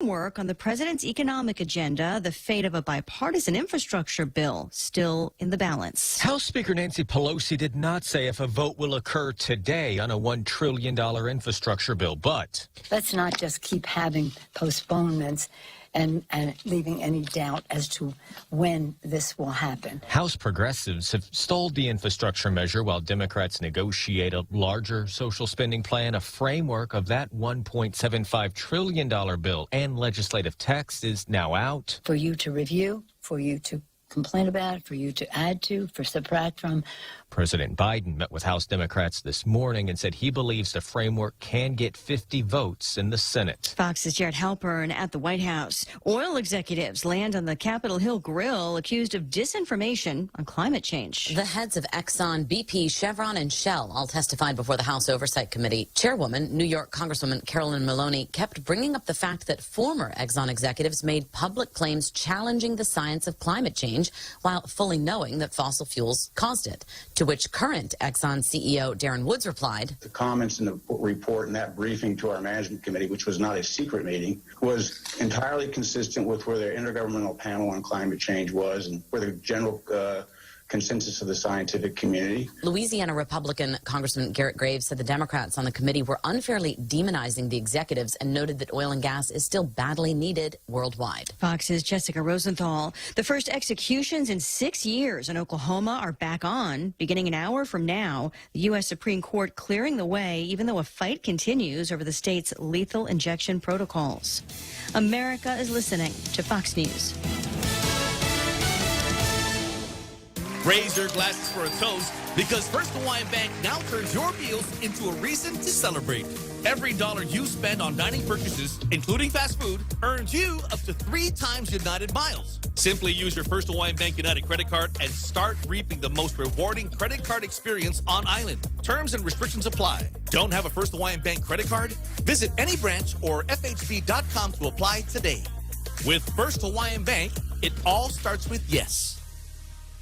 Work on the president's economic agenda, the fate of a bipartisan infrastructure bill still in the balance. House Speaker Nancy Pelosi did not say if a vote will occur today on a $1 trillion infrastructure bill, but let's not just keep having postponements and leaving any doubt as to when this will happen. House progressives have stalled the infrastructure measure while Democrats negotiate a larger social spending plan. A framework of that $1.75 trillion bill and legislative text is now out. For you to review, for you to complain about, for you to add to, for subtract from. President Biden met with House Democrats this morning and said he believes the framework can get 50 votes in the Senate. Fox's Jared Halpern at the White House. Oil executives land on the Capitol Hill Grill accused of disinformation on climate change. The heads of Exxon, BP, Chevron, and Shell all testified before the House Oversight Committee. Chairwoman, New York Congresswoman Carolyn Maloney, kept bringing up the fact that former Exxon executives made public claims challenging the science of climate change while fully knowing that fossil fuels caused it. To which current Exxon CEO Darren Woods replied, the comments in the report and that briefing to our management committee, which was not a secret meeting, was entirely consistent with where their intergovernmental panel on climate change was and where the general consensus of the scientific community. Louisiana Republican Congressman Garrett Graves said the Democrats on the committee were unfairly demonizing the executives and noted that oil and gas is still badly needed worldwide. Fox's Jessica Rosenthal. The first executions in 6 years in Oklahoma are back on, beginning an hour from now. The U.S. Supreme Court clearing the way, even though a fight continues over the state's lethal injection protocols. America is listening to Fox News. Raise your glasses for a toast because First Hawaiian Bank now turns your meals into a reason to celebrate. Every dollar you spend on dining purchases, including fast food, earns you up to 3 times United miles. Simply use your First Hawaiian Bank United credit card and start reaping the most rewarding credit card experience on island. Terms and restrictions apply. Don't have a First Hawaiian Bank credit card? Visit any branch or FHB.com to apply today. With First Hawaiian Bank, it all starts with yes.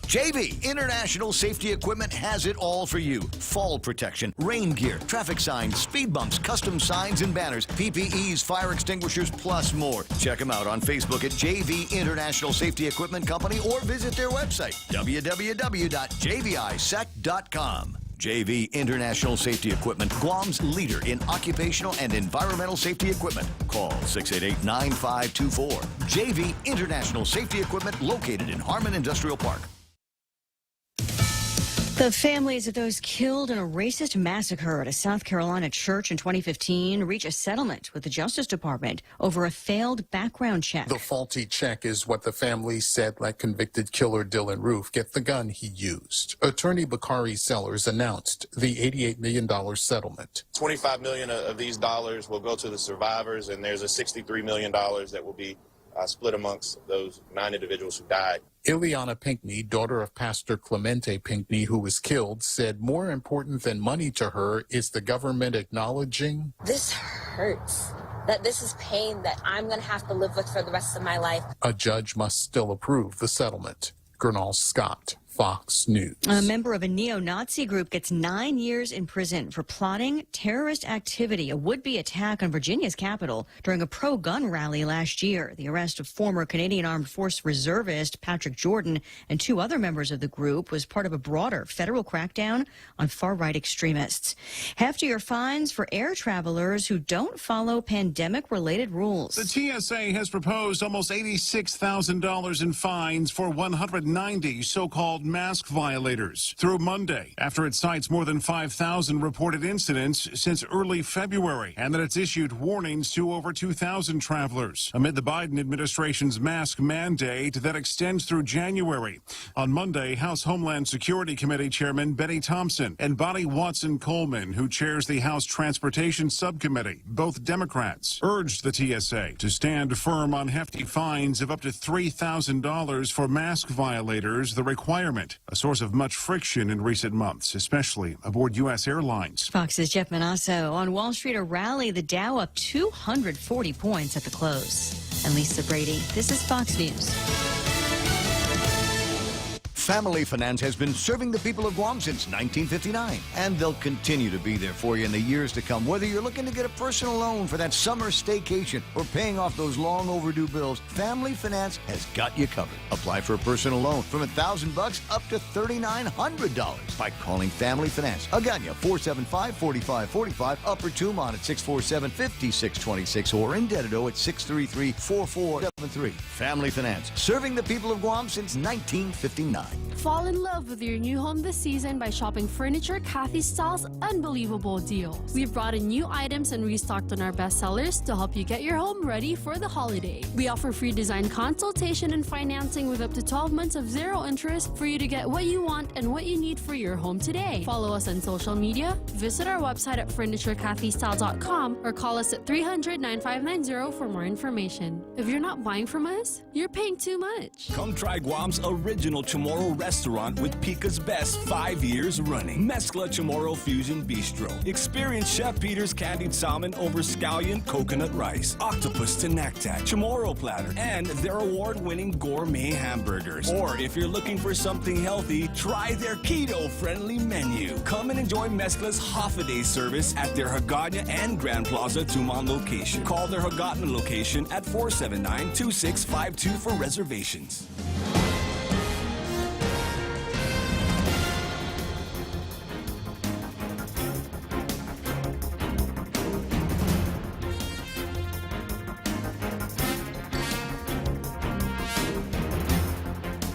JV International Safety Equipment has it all for you. Fall protection, rain gear, traffic signs, speed bumps, custom signs and banners, PPEs, fire extinguishers, plus more. Check them out on Facebook at JV International Safety Equipment Company or visit their website, www.jvisec.com. JV International Safety Equipment, Guam's leader in occupational and environmental safety equipment. Call 688-9524. JV International Safety Equipment, located in Harmon Industrial Park. The families of those killed in a racist massacre at a South Carolina church in 2015 reach a settlement with the Justice Department over a failed background check. The faulty check is what the family said let convicted killer Dylan Roof get the gun he used. Attorney Bakari Sellers announced the $88 million settlement. $25 million of these dollars will go to the survivors, and there's a $63 million that will be split amongst those 9 individuals who died. Ileana Pinckney, daughter of Pastor Clemente Pinckney, who was killed, said more important than money to her is the government acknowledging. This hurts. That this is pain that I'm going to have to live with for the rest of my life. A judge must still approve the settlement. Gernal Scott, Fox News. A member of a neo-Nazi group gets 9 years in prison for plotting terrorist activity, a would-be attack on Virginia's capital during a pro-gun rally last year. The arrest of former Canadian Armed Force reservist Patrick Jordan and 2 other members of the group was part of a broader federal crackdown on far-right extremists. Heftier fines for air travelers who don't follow pandemic-related rules. The TSA has proposed almost $86,000 in fines for 190 so-called mask violators through Monday, after it cites more than 5,000 reported incidents since early February, and that it's issued warnings to over 2,000 travelers amid the Biden administration's mask mandate that extends through January. On Monday, House Homeland Security Committee Chairman Betty Thompson and Bonnie Watson-Coleman, who chairs the House Transportation Subcommittee, both Democrats, urged the TSA to stand firm on hefty fines of up to $3,000 for mask violators, the requirement a source of much friction in recent months, especially aboard U.S. airlines. Fox's Jeff Manasso. On Wall Street, a rally, the Dow up 240 points at the close. And Lisa Brady, this is Fox News. Family Finance has been serving the people of Guam since 1959, and they'll continue to be there for you in the years to come. Whether you're looking to get a personal loan for that summer staycation or paying off those long overdue bills, Family Finance has got you covered. Apply for a personal loan from $1,000 up to $3,900 by calling Family Finance. Agana 475-4545, Upper Tumon at 647-5626, or in Dededo at 633-4473. Family Finance, serving the people of Guam since 1959. Fall in love with your new home this season by shopping Furniture Cathy Style's unbelievable deals. We've brought in new items and restocked on our bestsellers to help you get your home ready for the holiday. We offer free design consultation and financing with up to 12 months of zero interest for you to get what you want and what you need for your home today. Follow us on social media, visit our website at FurnitureCathyStyle.com, or call us at 300-9590 for more information. If you're not buying from us, you're paying too much. Come try Guam's original Chamorro restaurant with Pica's Best 5 years running. Mezcla Chamorro Fusion Bistro. Experience Chef Peter's candied salmon over scallion coconut rice, octopus tenactac, Chamorro platter, and their award-winning gourmet hamburgers. Or if you're looking for something healthy, try their keto-friendly menu. Come and enjoy Mezcla's half-a-day service at their Hagana and Grand Plaza Tumon location. Call their Hagana location at 479-2652 for reservations.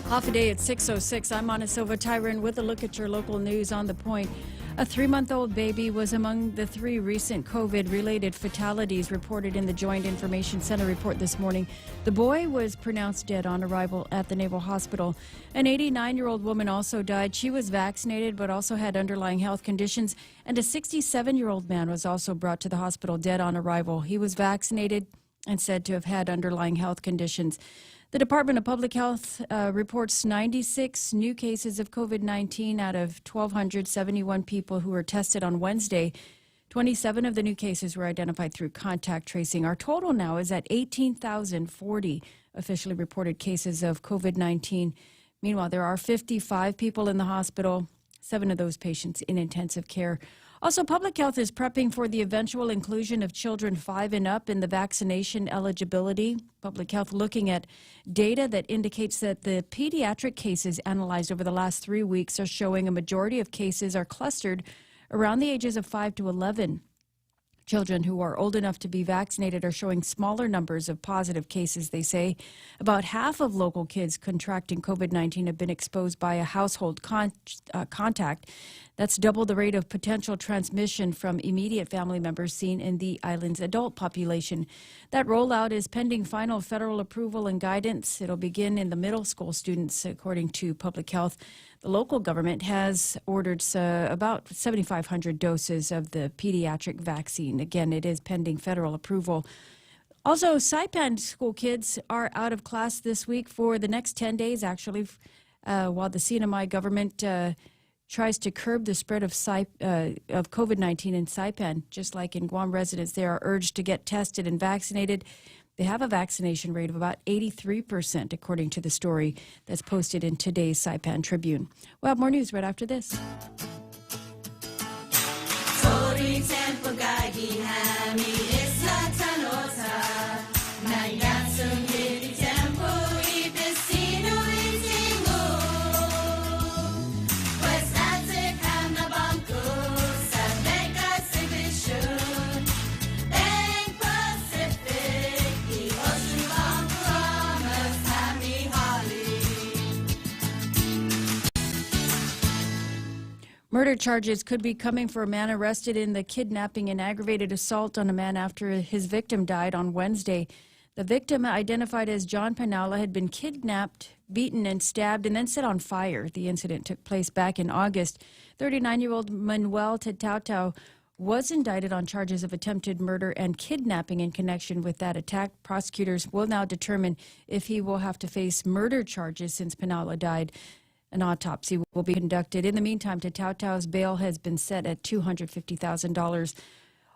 Half a day at 6:06. I'm Ana Silva Tyron with a look at your local news on the point. A 3-month-old baby was among the 3 recent COVID-related fatalities reported in the Joint Information Center report this morning. The boy was pronounced dead on arrival at the Naval Hospital. An 89-year-old woman also died. She was vaccinated but also had underlying health conditions. And a 67-year-old man was also brought to the hospital dead on arrival. He was vaccinated and said to have had underlying health conditions. The Department of Public Health reports 96 new cases of COVID-19 out of 1,271 people who were tested on Wednesday. 27 of the new cases were identified through contact tracing. Our total now is at 18,040 officially reported cases of COVID-19. Meanwhile, there are 55 people in the hospital, 7 of those patients in intensive care. Also, Public Health is prepping for the eventual inclusion of children 5 and up in the vaccination eligibility. Public Health looking at data that indicates that the pediatric cases analyzed over the last 3 weeks are showing a majority of cases are clustered around the ages of 5 to 11. Children who are old enough to be vaccinated are showing smaller numbers of positive cases, they say. About half of local kids contracting COVID-19 have been exposed by a household contact. That's double the rate of potential transmission from immediate family members seen in the island's adult population. That rollout is pending final federal approval and guidance. It'll begin in the middle school students, according to Public Health. The local government has ordered about 7,500 doses of the pediatric vaccine. Again, it is pending federal approval. Also, Saipan school kids are out of class this week for the next 10 days, actually, while the CNMI government tries to curb the spread of COVID-19 in Saipan. Just like in Guam, residents there are urged to get tested and vaccinated. They have a vaccination rate of about 83%, according to the story that's posted in today's Saipan Tribune. We'll have more news right after this. Murder charges could be coming for a man arrested in the kidnapping and aggravated assault on a man after his victim died on Wednesday. The victim, identified as John Panaula, had been kidnapped, beaten, and stabbed and then set on fire. The incident took place back in August. 39-year-old Manuel Tatautau was indicted on charges of attempted murder and kidnapping in connection with that attack. Prosecutors will now determine if he will have to face murder charges since Panaula died. An autopsy will be conducted. In the meantime, Tatautau's bail has been set at $250,000.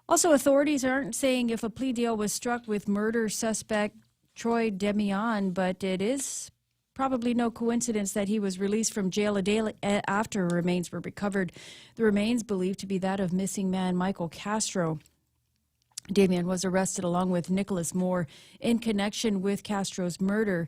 Also, authorities aren't saying if a plea deal was struck with murder suspect Troy Demian, but it is probably no coincidence that he was released from jail a day after remains were recovered. The remains believed to be that of missing man Michael Castro. Damien was arrested along with Nicholas Moore in connection with Castro's murder.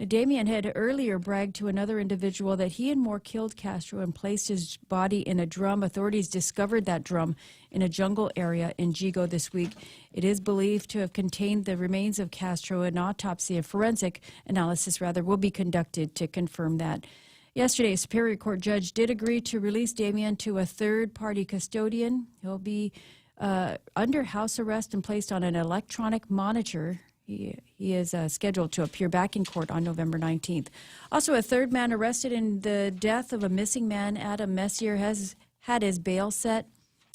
Damien had earlier bragged to another individual that he and Moore killed Castro and placed his body in a drum. Authorities discovered that drum in a jungle area in Jigo this week. It is believed to have contained the remains of Castro. An autopsy, a forensic analysis will be conducted to confirm that. Yesterday, a Superior Court judge did agree to release Damien to a third-party custodian. He'll be under house arrest and placed on an electronic monitor. He is scheduled to appear back in court on November 19th. Also, a third man arrested in the death of a missing man, Adam Messier, has had his bail set.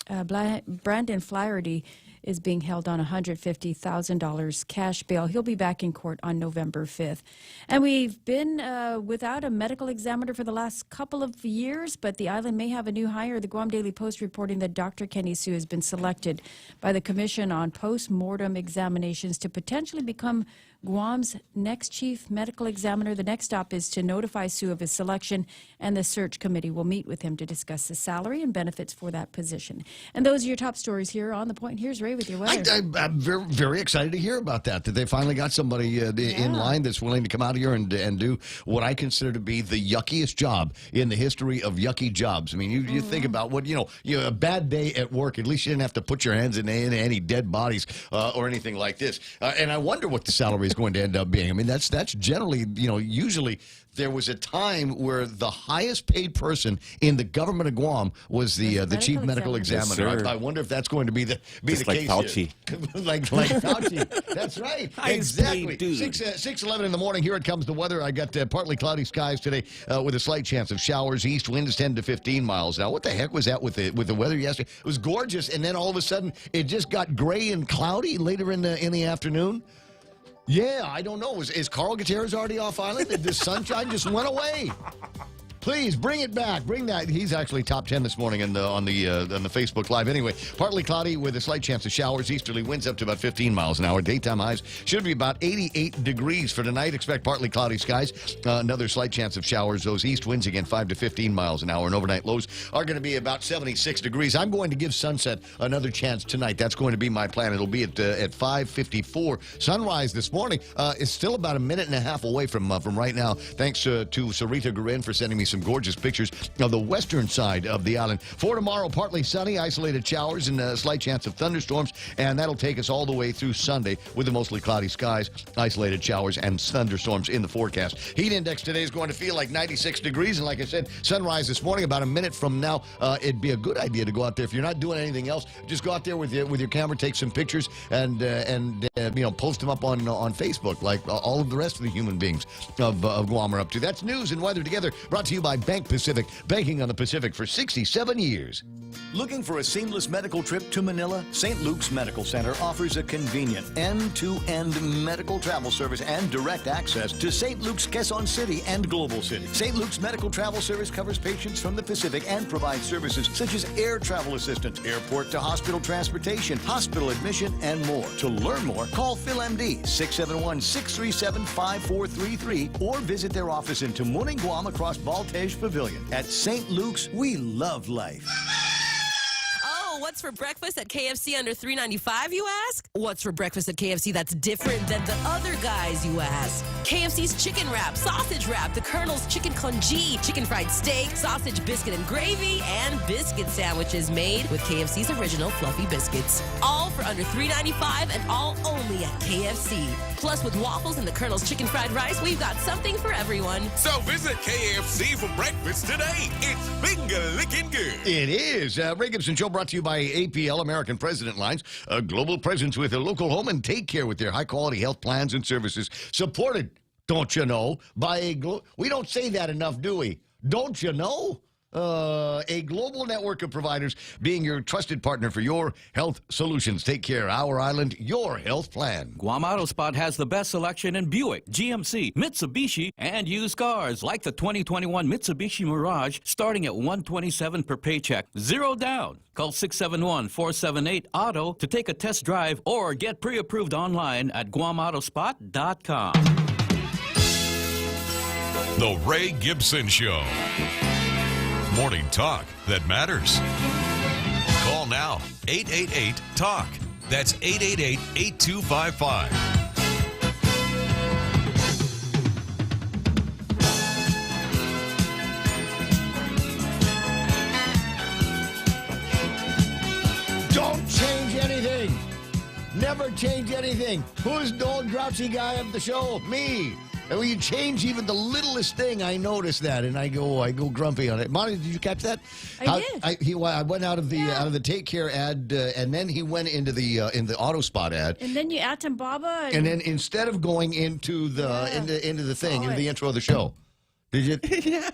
Brandon Flaherty is being held on $150,000 cash bail. He'll be back in court on November 5th. And we've been without a medical examiner for the last couple of years, but the island may have a new hire. The Guam Daily Post reporting that Dr. Kenny Sue has been selected by the Commission on Post-Mortem Examinations to potentially become Guam's next chief medical examiner. The next stop is to notify Sue of his selection, and the search committee will meet with him to discuss the salary and benefits for that position. And those are your top stories here on The Point. Here's Ray with your weather. I'm very, very excited to hear about that they finally got somebody in line that's willing to come out here and do what I consider to be the yuckiest job in the history of yucky jobs. I mean, you think about what, a bad day at work, at least you didn't have to put your hands in any dead bodies or anything like this. And I wonder what the salary is going to end up being. I mean, that's generally, usually there was a time where the highest paid person in the government of Guam was the chief medical examiner. Yes, I wonder if that's going to be the Just like case. Fauci. like Fauci. That's right. Exactly. 6:11 in the morning. Here it comes. The weather. I got partly cloudy skies today with a slight chance of showers. East winds 10 to 15 miles. Now, what the heck was that with the weather yesterday? It was gorgeous, and then all of a sudden it just got gray and cloudy later in the afternoon. Yeah, I don't know. Is Carl Gutierrez already off island? The sunshine just went away. Please bring it back. Bring that. He's actually top 10 this morning on the Facebook Live. Anyway, partly cloudy with a slight chance of showers. Easterly winds up to about 15 miles an hour. Daytime highs should be about 88 degrees for tonight. Expect partly cloudy skies. Another slight chance of showers. Those east winds again 5 to 15 miles an hour. And overnight lows are going to be about 76 degrees. I'm going to give sunset another chance tonight. That's going to be my plan. It'll be at 5:54. Sunrise this morning is still about a minute and a half away from right now. Thanks to Sarita Gurin for sending me some gorgeous pictures of the western side of the island. For tomorrow, partly sunny, isolated showers, and a slight chance of thunderstorms, and that'll take us all the way through Sunday with the mostly cloudy skies, isolated showers, and thunderstorms in the forecast. Heat index today is going to feel like 96 degrees, and like I said, sunrise this morning, about a minute from now. It'd be a good idea to go out there. If you're not doing anything else, just go out there with your camera, take some pictures, and post them up on Facebook, like all of the rest of the human beings of Guam are up to. That's news and weather together, brought to you by Bank Pacific, banking on the Pacific for 67 years. Looking for a seamless medical trip to Manila? St. Luke's Medical Center offers a convenient end-to-end medical travel service and direct access to St. Luke's, Quezon City, and Global City. St. Luke's Medical Travel Service covers patients from the Pacific and provides services such as air travel assistance, airport to hospital transportation, hospital admission, and more. To learn more, call PhilMD 671-637-5433 or visit their office in Tamuning, Guam across Baltej Pavilion. At St. Luke's, we love life. What's for breakfast at KFC under $3.95, you ask? What's for breakfast at KFC that's different than the other guys, you ask? KFC's chicken wrap, sausage wrap, the Colonel's chicken congee, chicken fried steak, sausage biscuit and gravy, and biscuit sandwiches made with KFC's original fluffy biscuits. All for under $3.95 and all only at KFC. Plus, with waffles and the Colonel's chicken fried rice, we've got something for everyone. So visit KFC for breakfast today. It's finger-licking good. It is. Ray Gibson Show brought to you by APL, American President Lines, a global presence with a local home and take care with their high-quality health plans and services. Supported, don't you know, by we don't say that enough, do we? Don't you know? A global network of providers being your trusted partner for your health solutions. Take care. Our island, your health plan. Guam Auto Spot has the best selection in Buick, GMC, Mitsubishi, and used cars like the 2021 Mitsubishi Mirage starting at $127 per paycheck. Zero down. Call 671-478-AUTO to take a test drive or get pre-approved online at GuamAutospot.com. The Ray Gibson Show. Morning talk that matters. Call now, 888-TALK. That's 888-8255. Don't change anything. Never change anything. Who's the old grouchy guy of the show? Me. And when you change even the littlest thing, I notice that, and I go grumpy on it. Monty, did you catch that? I did. I went out of the Take Care ad, and then he went into the Auto Spot ad. And then you add Baba. And then instead of going into the into the thing, into the intro of the show. Did you? Yeah.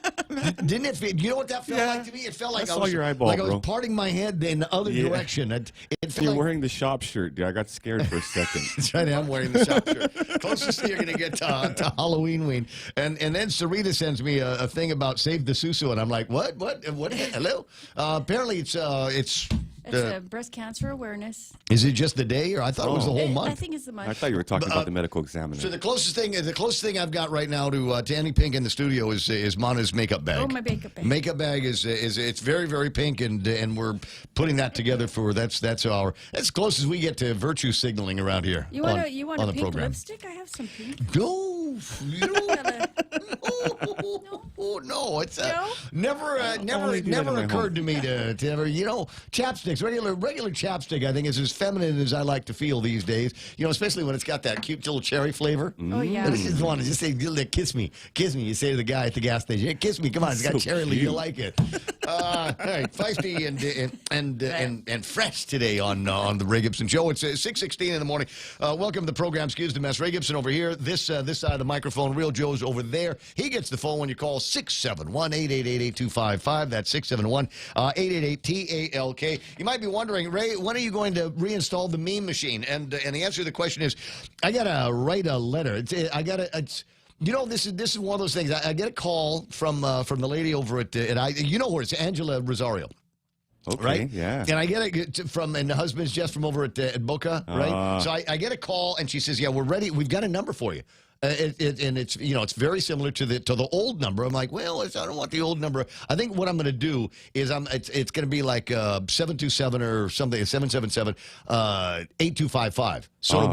Didn't it feel? You know what that felt like to me? It felt like I was your eyeball, like I was bro. parting my head in the other direction. It felt You're like, wearing the shop shirt, dude. I got scared for a second. That's right. I'm wearing the shop shirt. Closest thing you're going to get to Halloween ween. And then Sarita sends me a thing about Save the Susu, and I'm like, what? Hello? Apparently, it's breast cancer awareness. Is it just the day, or I thought it was the whole month? I think it's the month. I thought you were talking about the medical examiner. So the closest thing I've got right now to Annie Pink in the studio is Mana's makeup bag. Oh, my makeup bag. Makeup bag is it's very, very pink, and we're putting that together for that's as close as we get to virtue signaling around here. You want a the pink program. lipstick? I have some pink. No, no, it's never occurred to me to ever, chapsticks, regular chapstick, I think, is as feminine as I like to feel these days, especially when it's got that cute little cherry flavor. Oh, yeah. I just want to say, kiss me, you say to the guy at the gas station, hey, kiss me, come on, it's got cherry leaf, you like it. All right, feisty and fresh today on the Ray Gibson Show. It's 6:16 in the morning. Welcome to the program. Excuse the mess. Ray Gibson over here. This side of the microphone. Real Joe's over there. He gets the phone when you call 671-888-8255. That's 671-888-TALK. You might be wondering, Ray, when are you going to reinstall the meme machine? And the answer to the question is, I gotta write a letter. This is one of those things. I get a call from the lady over at you know where it's Angela Rosario. Okay, right? yeah. And I get it and the husband's just from over at Boca, right? So I get a call and she says, "Yeah, we're ready. We've got a number for you." And it's it's very similar to the old number. I'm like, well, I don't want the old number. I think what I'm going to do is it's going to be like 727 or something, 777-8255. So it'll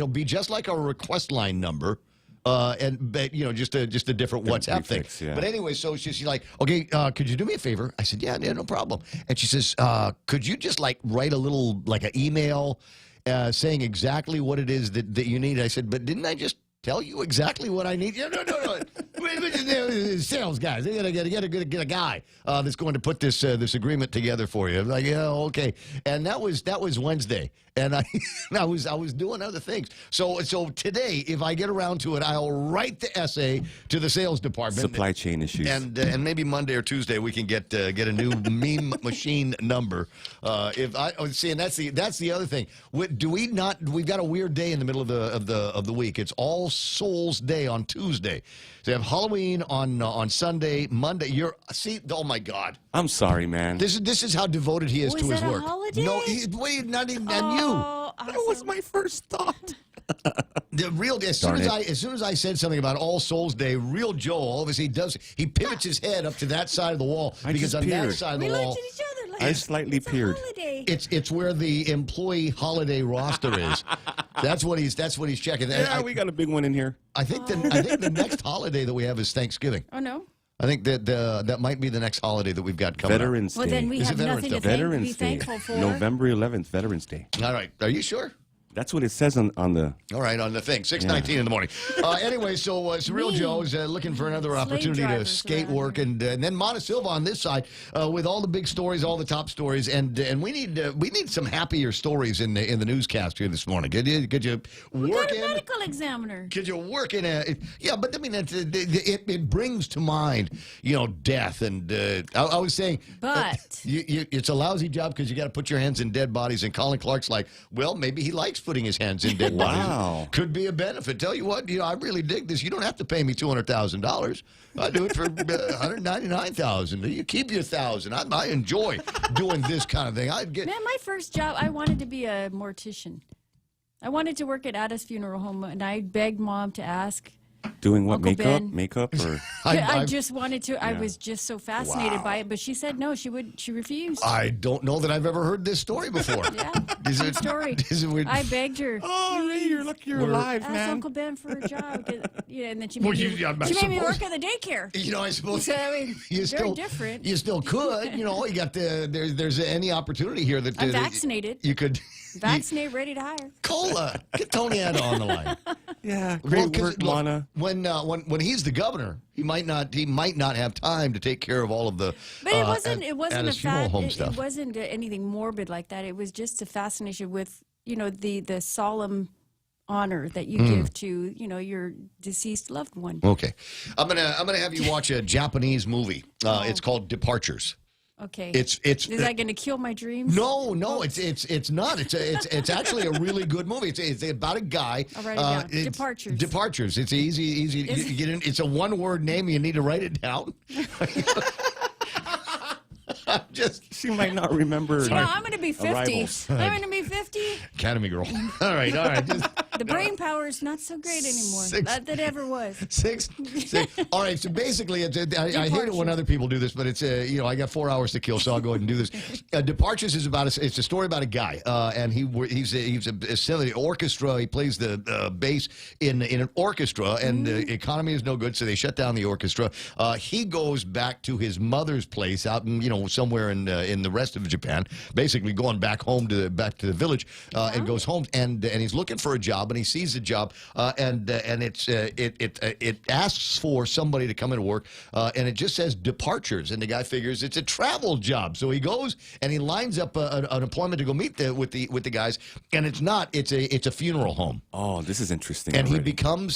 be just like our request line number. Just a different WhatsApp thing. Yeah. But anyway, so she's like, okay, could you do me a favor? I said, yeah, no problem. And she says, could you just write a little an email saying exactly what it is that you need? I said, but didn't I just tell you exactly what I need? No. Sales guys, they gotta get a guy that's going to put this agreement together for you. I'm like, yeah, okay. And that was Wednesday, and I was doing other things. So today, if I get around to it, I'll write the essay to the sales department. Supply chain issues, and maybe Monday or Tuesday we can get a new meme machine number. And that's the other thing. We've got a weird day in the middle of the week. It's All Souls Day on Tuesday. So you have Halloween on Sunday, Monday. Oh my God! I'm sorry, man. This is how devoted he is to his work. Holiday? No, not even on you. Awesome. That was my first thought. As soon as I said something about All Souls Day, Real Joe, all of a sudden he pivots his head up to that side of the wall because on that side of the wall. Looked at each other like I slightly peered. It's where the employee holiday roster is. That's what he's checking. Yeah, we got a big one in here. I think the next holiday that we have is Thanksgiving. Oh no. I think that might be the next holiday that we've got coming Veterans up. Day. Well, then we have nothing to be thankful for. November 11th, Veterans Day. All right. Are you sure? That's what it says on the... All right, on the thing. 6:19 in the morning. Anyway, so Real Joe is looking for another opportunity to skate work. And then Mana Silva on this side with all the big stories, all the top stories. And we need some happier stories in the newscast here this morning. Could you work in... medical examiner. Could you work in a... Yeah, but I mean, it brings to mind, death. And I was saying... But... it's a lousy job because you got to put your hands in dead bodies. And Colin Clark's like, well, maybe he likes putting his hands in dead bodies. Wow. Could be a benefit. Tell you what, I really dig this. You don't have to pay me $200,000. I do it for $199,000. You keep your $1,000. I enjoy doing this kind of thing. My first job, I wanted to be a mortician. I wanted to work at Ada's funeral home, and I begged Mom to ask. Doing what? Uncle Ben. Makeup, or I just wanted to. I Yeah. was just so fascinated by it, but she said no. She refused. I don't know that I've ever heard this story before. Yeah, Is good it story. Is it weird? I begged her. Oh, Ray, you're alive, Ask man. Uncle Ben for a job. And then she Well, made, you- I she made me suppose- work at the daycare. You know, I suppose So, I mean, you very still different. You still could. You know, you got there's any opportunity here that I'm that vaccinated. You could. Vaccinated, ready to hire. Cola, get Tony Anna on the line. Yeah, great 'cause, work, look, Lana. when he's the governor, he might not have time to take care of all of the. But it wasn't. It wasn't a funeral home it stuff. wasn't anything morbid like that. It was just a fascination with the solemn honor that you give to your deceased loved one. Okay, I'm gonna have you watch a Japanese movie. It's called Departures. Okay. It's Is that going to kill my dreams? No, it's not. It's actually a really good movie. It's about a guy. I'll write it down. Departures. Departures. It's easy. You get in. It's a one-word name. You need to write it down. She might not remember. No, I'm going to be 50. Arrivals. I'm going to be 50. Academy girl. All right. The brain power is not so great anymore. Not that it ever was. Six. All right. So basically, I hate it when other people do this, but it's I got 4 hours to kill, so I'll go ahead and do this. Departures is it's a story about a guy, and he's a orchestra. He plays the bass in an orchestra, and the economy is no good, so they shut down the orchestra. He goes back to his mother's place out in somewhere in the rest of Japan, basically going back home back to the village, and goes home and he's looking for a job, and he sees the job, and it asks for somebody to come into work, and it just says departures, and the guy figures it's a travel job, so he goes and he lines up an appointment to go meet with the guys, and it's not. It's a funeral home. Oh, this is interesting. And already.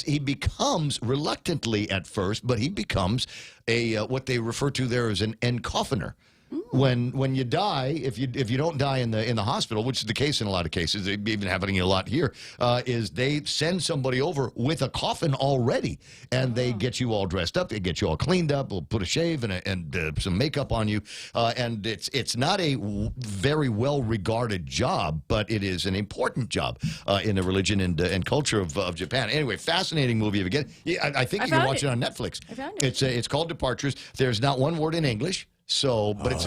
he becomes reluctantly at first, but he becomes a what they refer to there as an encoffiner. When you die, if you don't die in the hospital, which is the case in a lot of cases, they've been happening a lot here, is they send somebody over with a coffin already, and they get you all dressed up, they get you all cleaned up, will put a shave and some makeup on you, and it's not a very well regarded job, but it is an important job in the religion and culture of Japan. Anyway, fascinating movie. Again, I think you can watch it on Netflix. I found it. It's called Departures. There's not one word in English. So, but it's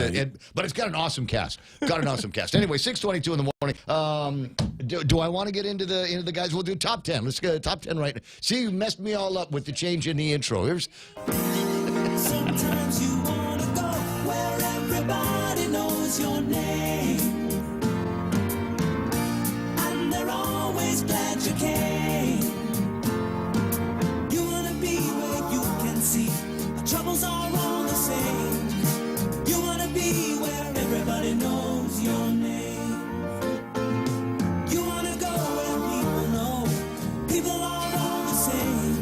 got an awesome cast. Anyway, 6:22 in the morning. Do I want to get into the guys? We'll do top 10. Let's go top 10 right now. See, you messed me all up with the change in the intro. Here's. Sometimes you want to go where everybody knows your name, and they're always glad you came. You want to be where you can see the troubles are all the same. You want to be where everybody knows your name. You want to go where people know people are all the same.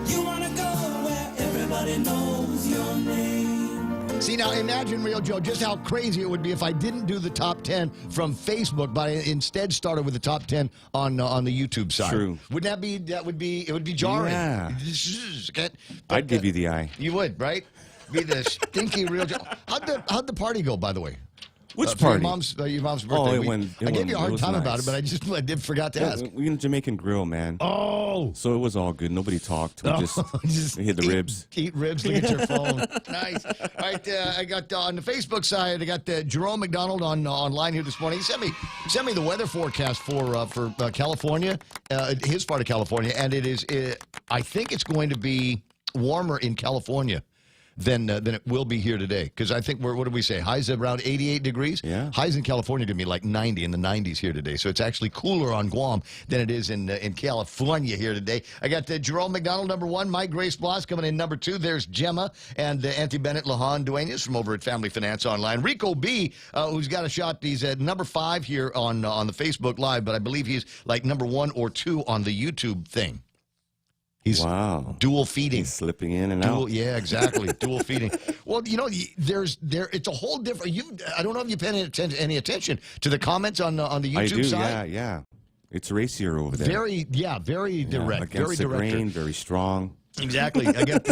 You want to go where everybody knows your name. See, now imagine, Real Joe, just how crazy it would be if I didn't do the top 10 from Facebook, but I instead started with the top 10 on the YouTube side. True. Wouldn't it would be jarring. Yeah. But, I'd give you the eye. You would, right? Be the stinky Real Joe. How'd the party go, by the way? Which for party? Your mom's birthday. Oh, I gave you a hard time about it, but I did forgot to ask. We in a Jamaican grill, man. Oh. So it was all good. Nobody talked. We just hit the ribs. Eat ribs, look at your phone. Nice. All right, I got on the Facebook side, I got Jerome McDonald online here this morning. He sent me the weather forecast for California, his part of California, and it is, I think it's going to be warmer in California than it will be here today. Because I think what did we say? Highs around 88 degrees? Yeah. Highs in California are going to be like 90 in the 90s here today. So it's actually cooler on Guam than it is in California here today. I got Jerome McDonald, number 1. Mike Grace Bloss coming in number 2. There's Gemma and Auntie Bennett Lahan Duenas from over at Family Finance Online. Rico B, who's got a shot. He's at number 5 here on the Facebook Live, but I believe he's like number 1 or 2 on the YouTube thing. He's dual feeding. He's slipping in and out. Yeah, exactly. Dual feeding. Well, it's a whole different. I don't know if you pay any attention to the comments on the YouTube side. Yeah. It's racier over there. Very direct. Against very the direct. grain, very strong. Exactly. I got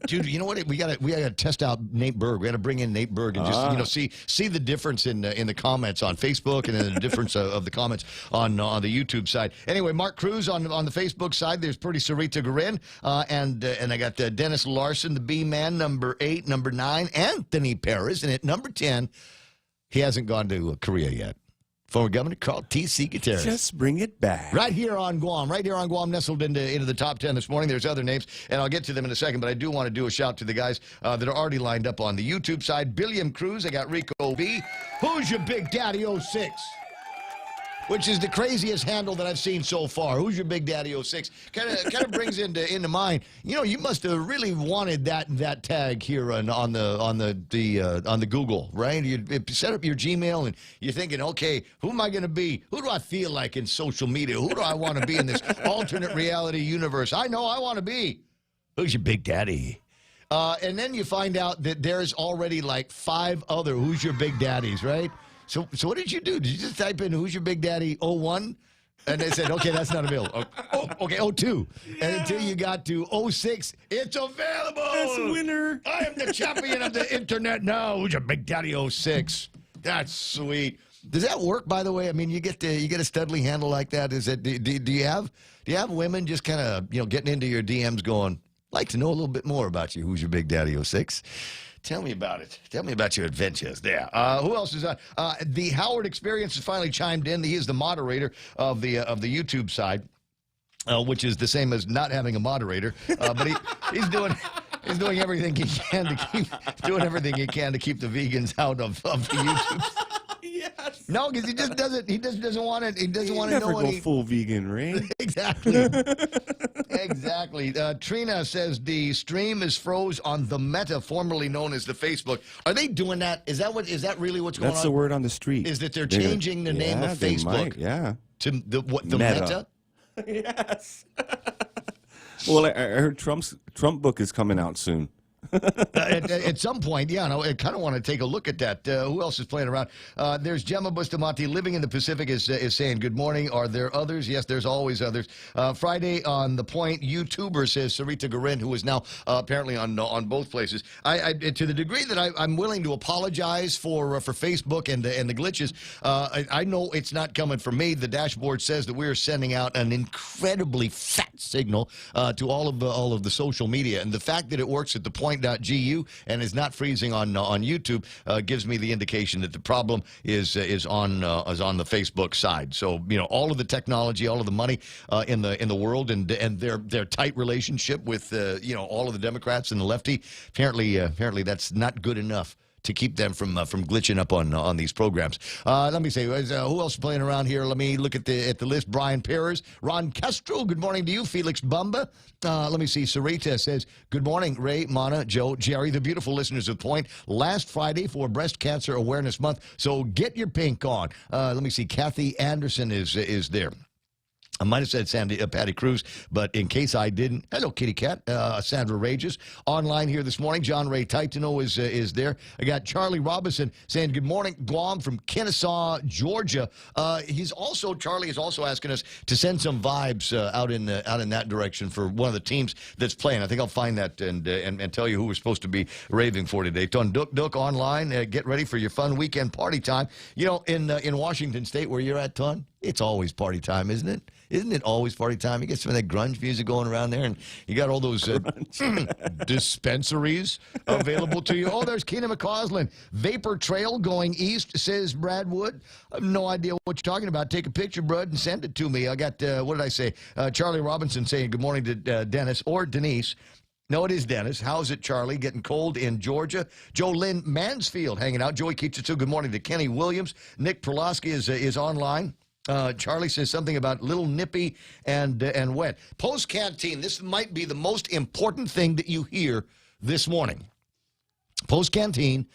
dude. You know what? We got to test out Nate Berg. We got to bring in Nate Berg and just see the difference in the comments on Facebook and then the difference of the comments on the YouTube side. Anyway, Mark Cruz on the Facebook side. There's pretty Sarita Garin, and I got Dennis Larson, the B man, number 8, number 9, Anthony Perez, and at number 10, he hasn't gone to Korea yet. Former Governor Carl T.C. Gutierrez. Just bring it back. Right here on Guam, nestled into the top 10 this morning. There's other names, and I'll get to them in a second, but I do want to do a shout to the guys that are already lined up on the YouTube side. Billiam Cruz, I got Rico B. Who's your Big Daddy 06? Which is the craziest handle that I've seen so far. Who's your Big Daddy 06? Kind of brings into mind. You know, you must have really wanted that tag here on the Google, right? You set up your Gmail and you're thinking, okay, who am I going to be? Who do I feel like in social media? Who do I want to be in this alternate reality universe? I know I want to be. Who's your Big Daddy? And then you find out that there's already like 5 other Who's Your Big Daddies, right? So what did you do? Did you just type in Who's Your Big Daddy 01? And they said, okay, that's not available. Okay, 02. Yeah. And until you got to 06, it's available. That's a winner. I am the champion of the internet now. Who's Your Big Daddy 06? That's sweet. Does that work, by the way? I mean, you get a Studley handle like that. Is it? Do you have women just kind of getting into your DMs going, like to know a little bit more about you? Who's Your Big Daddy 06? Tell me about it. Tell me about your adventures there. Who else is on? The Howard Experience has finally chimed in. He is the moderator of the YouTube side, which is the same as not having a moderator. But he's doing everything he can to keep the vegans out of the YouTube. Yes. No, because he just doesn't. He just doesn't want it. He doesn't want to know. Never go full vegan, Ray. Exactly. Exactly. Trina says the stream is froze on the Meta, formerly known as the Facebook. Are they doing that? Is that really what's going on? That's the word on the street. Is that they're changing the name of Facebook? Yeah. To the Meta? Yes. Well, I heard Trump book is coming out soon. At some point, yeah, no, I kind of want to take a look at that. Who else is playing around? There's Gemma Bustamante, living in the Pacific, is saying, good morning. Are there others? Yes, there's always others. Friday on The Point, YouTuber, says Sarita Garin, who is now apparently on both places. I to the degree that I'm willing to apologize for Facebook and the glitches, I know it's not coming from me. The dashboard says that we're sending out an incredibly fat signal to all of the social media, and the fact that it works at The Point.gu and is not freezing on YouTube gives me the indication that the problem is on the Facebook side. So all of the technology, all of the money in the world, and their tight relationship with all of the Democrats and the lefty. Apparently that's not good enough to keep them from glitching up on these programs. Let me see, who else is playing around here? Let me look at the list. Brian Perez, Ron Kestrel, good morning to you. Felix Bumba. Let me see, Sarita says, good morning, Ray, Mana, Joe, Jerry, the beautiful listeners of Point. Last Friday for Breast Cancer Awareness Month, so get your pink on. Let me see, Kathy Anderson is there. I might have said Patty Cruz, but in case I didn't, hello, Kitty Cat. Sandra Rages online here this morning. John Ray Titano is there. I got Charlie Robinson saying good morning, Guam from Kennesaw, Georgia. Charlie is also asking us to send some vibes out in that direction for one of the teams that's playing. I think I'll find that and tell you who we're supposed to be raving for today. Ton Duk online. Get ready for your fun weekend party time. In Washington State where you're at, Ton, it's always party time, isn't it? Isn't it always party time? You get some of that grunge music going around there, and you got all those dispensaries available to you. Oh, there's Keena McCausland. Vapor Trail going east, says Brad Wood. I have no idea what you're talking about. Take a picture, Brad, and send it to me. I got, what did I say? Charlie Robinson saying good morning to Dennis or Denise. No, it is Dennis. How's it, Charlie? Getting cold in Georgia. Joe Lynn Mansfield hanging out. Joey Keachitsu, good morning to Kenny Williams. Nick Perlowski is online. Charlie says something about little nippy and wet. Post Canteen, this might be the most important thing that you hear this morning. Post Canteen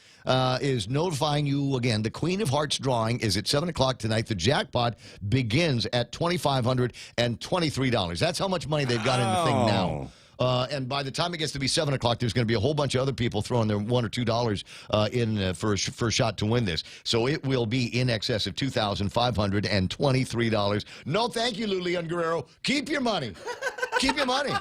is notifying you again. The Queen of Hearts drawing is at 7 o'clock tonight. The jackpot begins at $2,523. That's how much money they've got in the thing now. And by the time it gets to be 7 o'clock, there's going to be a whole bunch of other people throwing their $1 or $2 in for a shot to win this. So it will be in excess of $2,523. No, thank you, Lulian Guerrero. Keep your money. Keep your money.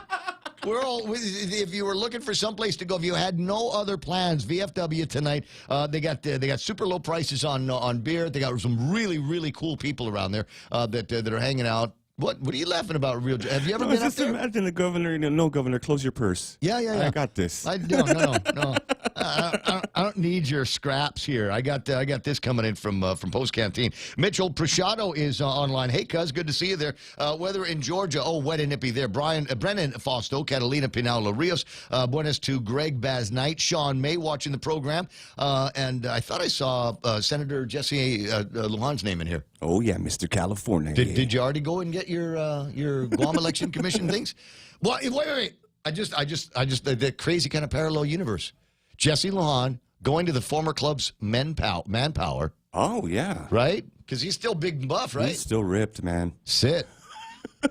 We're all. If you were looking for someplace to go, if you had no other plans, VFW tonight. They got super low prices on beer. They got some really cool people around there that are hanging out. What are you laughing about? Real? Have you ever been up just there? Imagine the governor. No, governor, close your purse. Yeah. I got this. No. I don't need your scraps here. I got this coming in from Post Canteen. Mitchell Prashado is online. Hey, cuz, good to see you there. Weather in Georgia. Oh, wet and nippy there. Brennan Fausto, Catalina Pinaulo Rios. Buenas to Greg Baznite, Sean May watching the program. And I thought I saw Senator Jesse Lujan's name in here. Oh yeah, Mr. California. Did you already go and get your Guam Election Commission things? Well, wait. I just the crazy kind of parallel universe. Jesse Lujan going to the former club's manpower. Oh yeah, right? Because he's still big and buff, right? He's still ripped, man. Sit.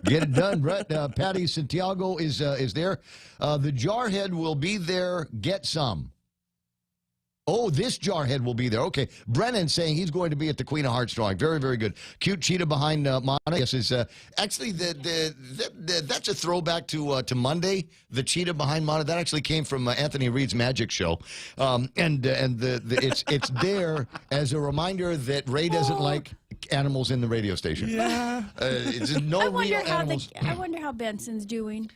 Get it done, Brett. Patty Santiago is there. The Jarhead will be there. Get some. Oh, this Jarhead will be there. Okay. Brennan saying he's going to be at the Queen of Hearts drawing. Very, very good. Cute cheetah behind Mana. Yes, is actually that's a throwback to Monday. The cheetah behind Mana that actually came from Anthony Reid's Magic Show, it's there as a reminder that Ray doesn't like animals in the radio station. Yeah. It's no real animals. I wonder how Benson's doing.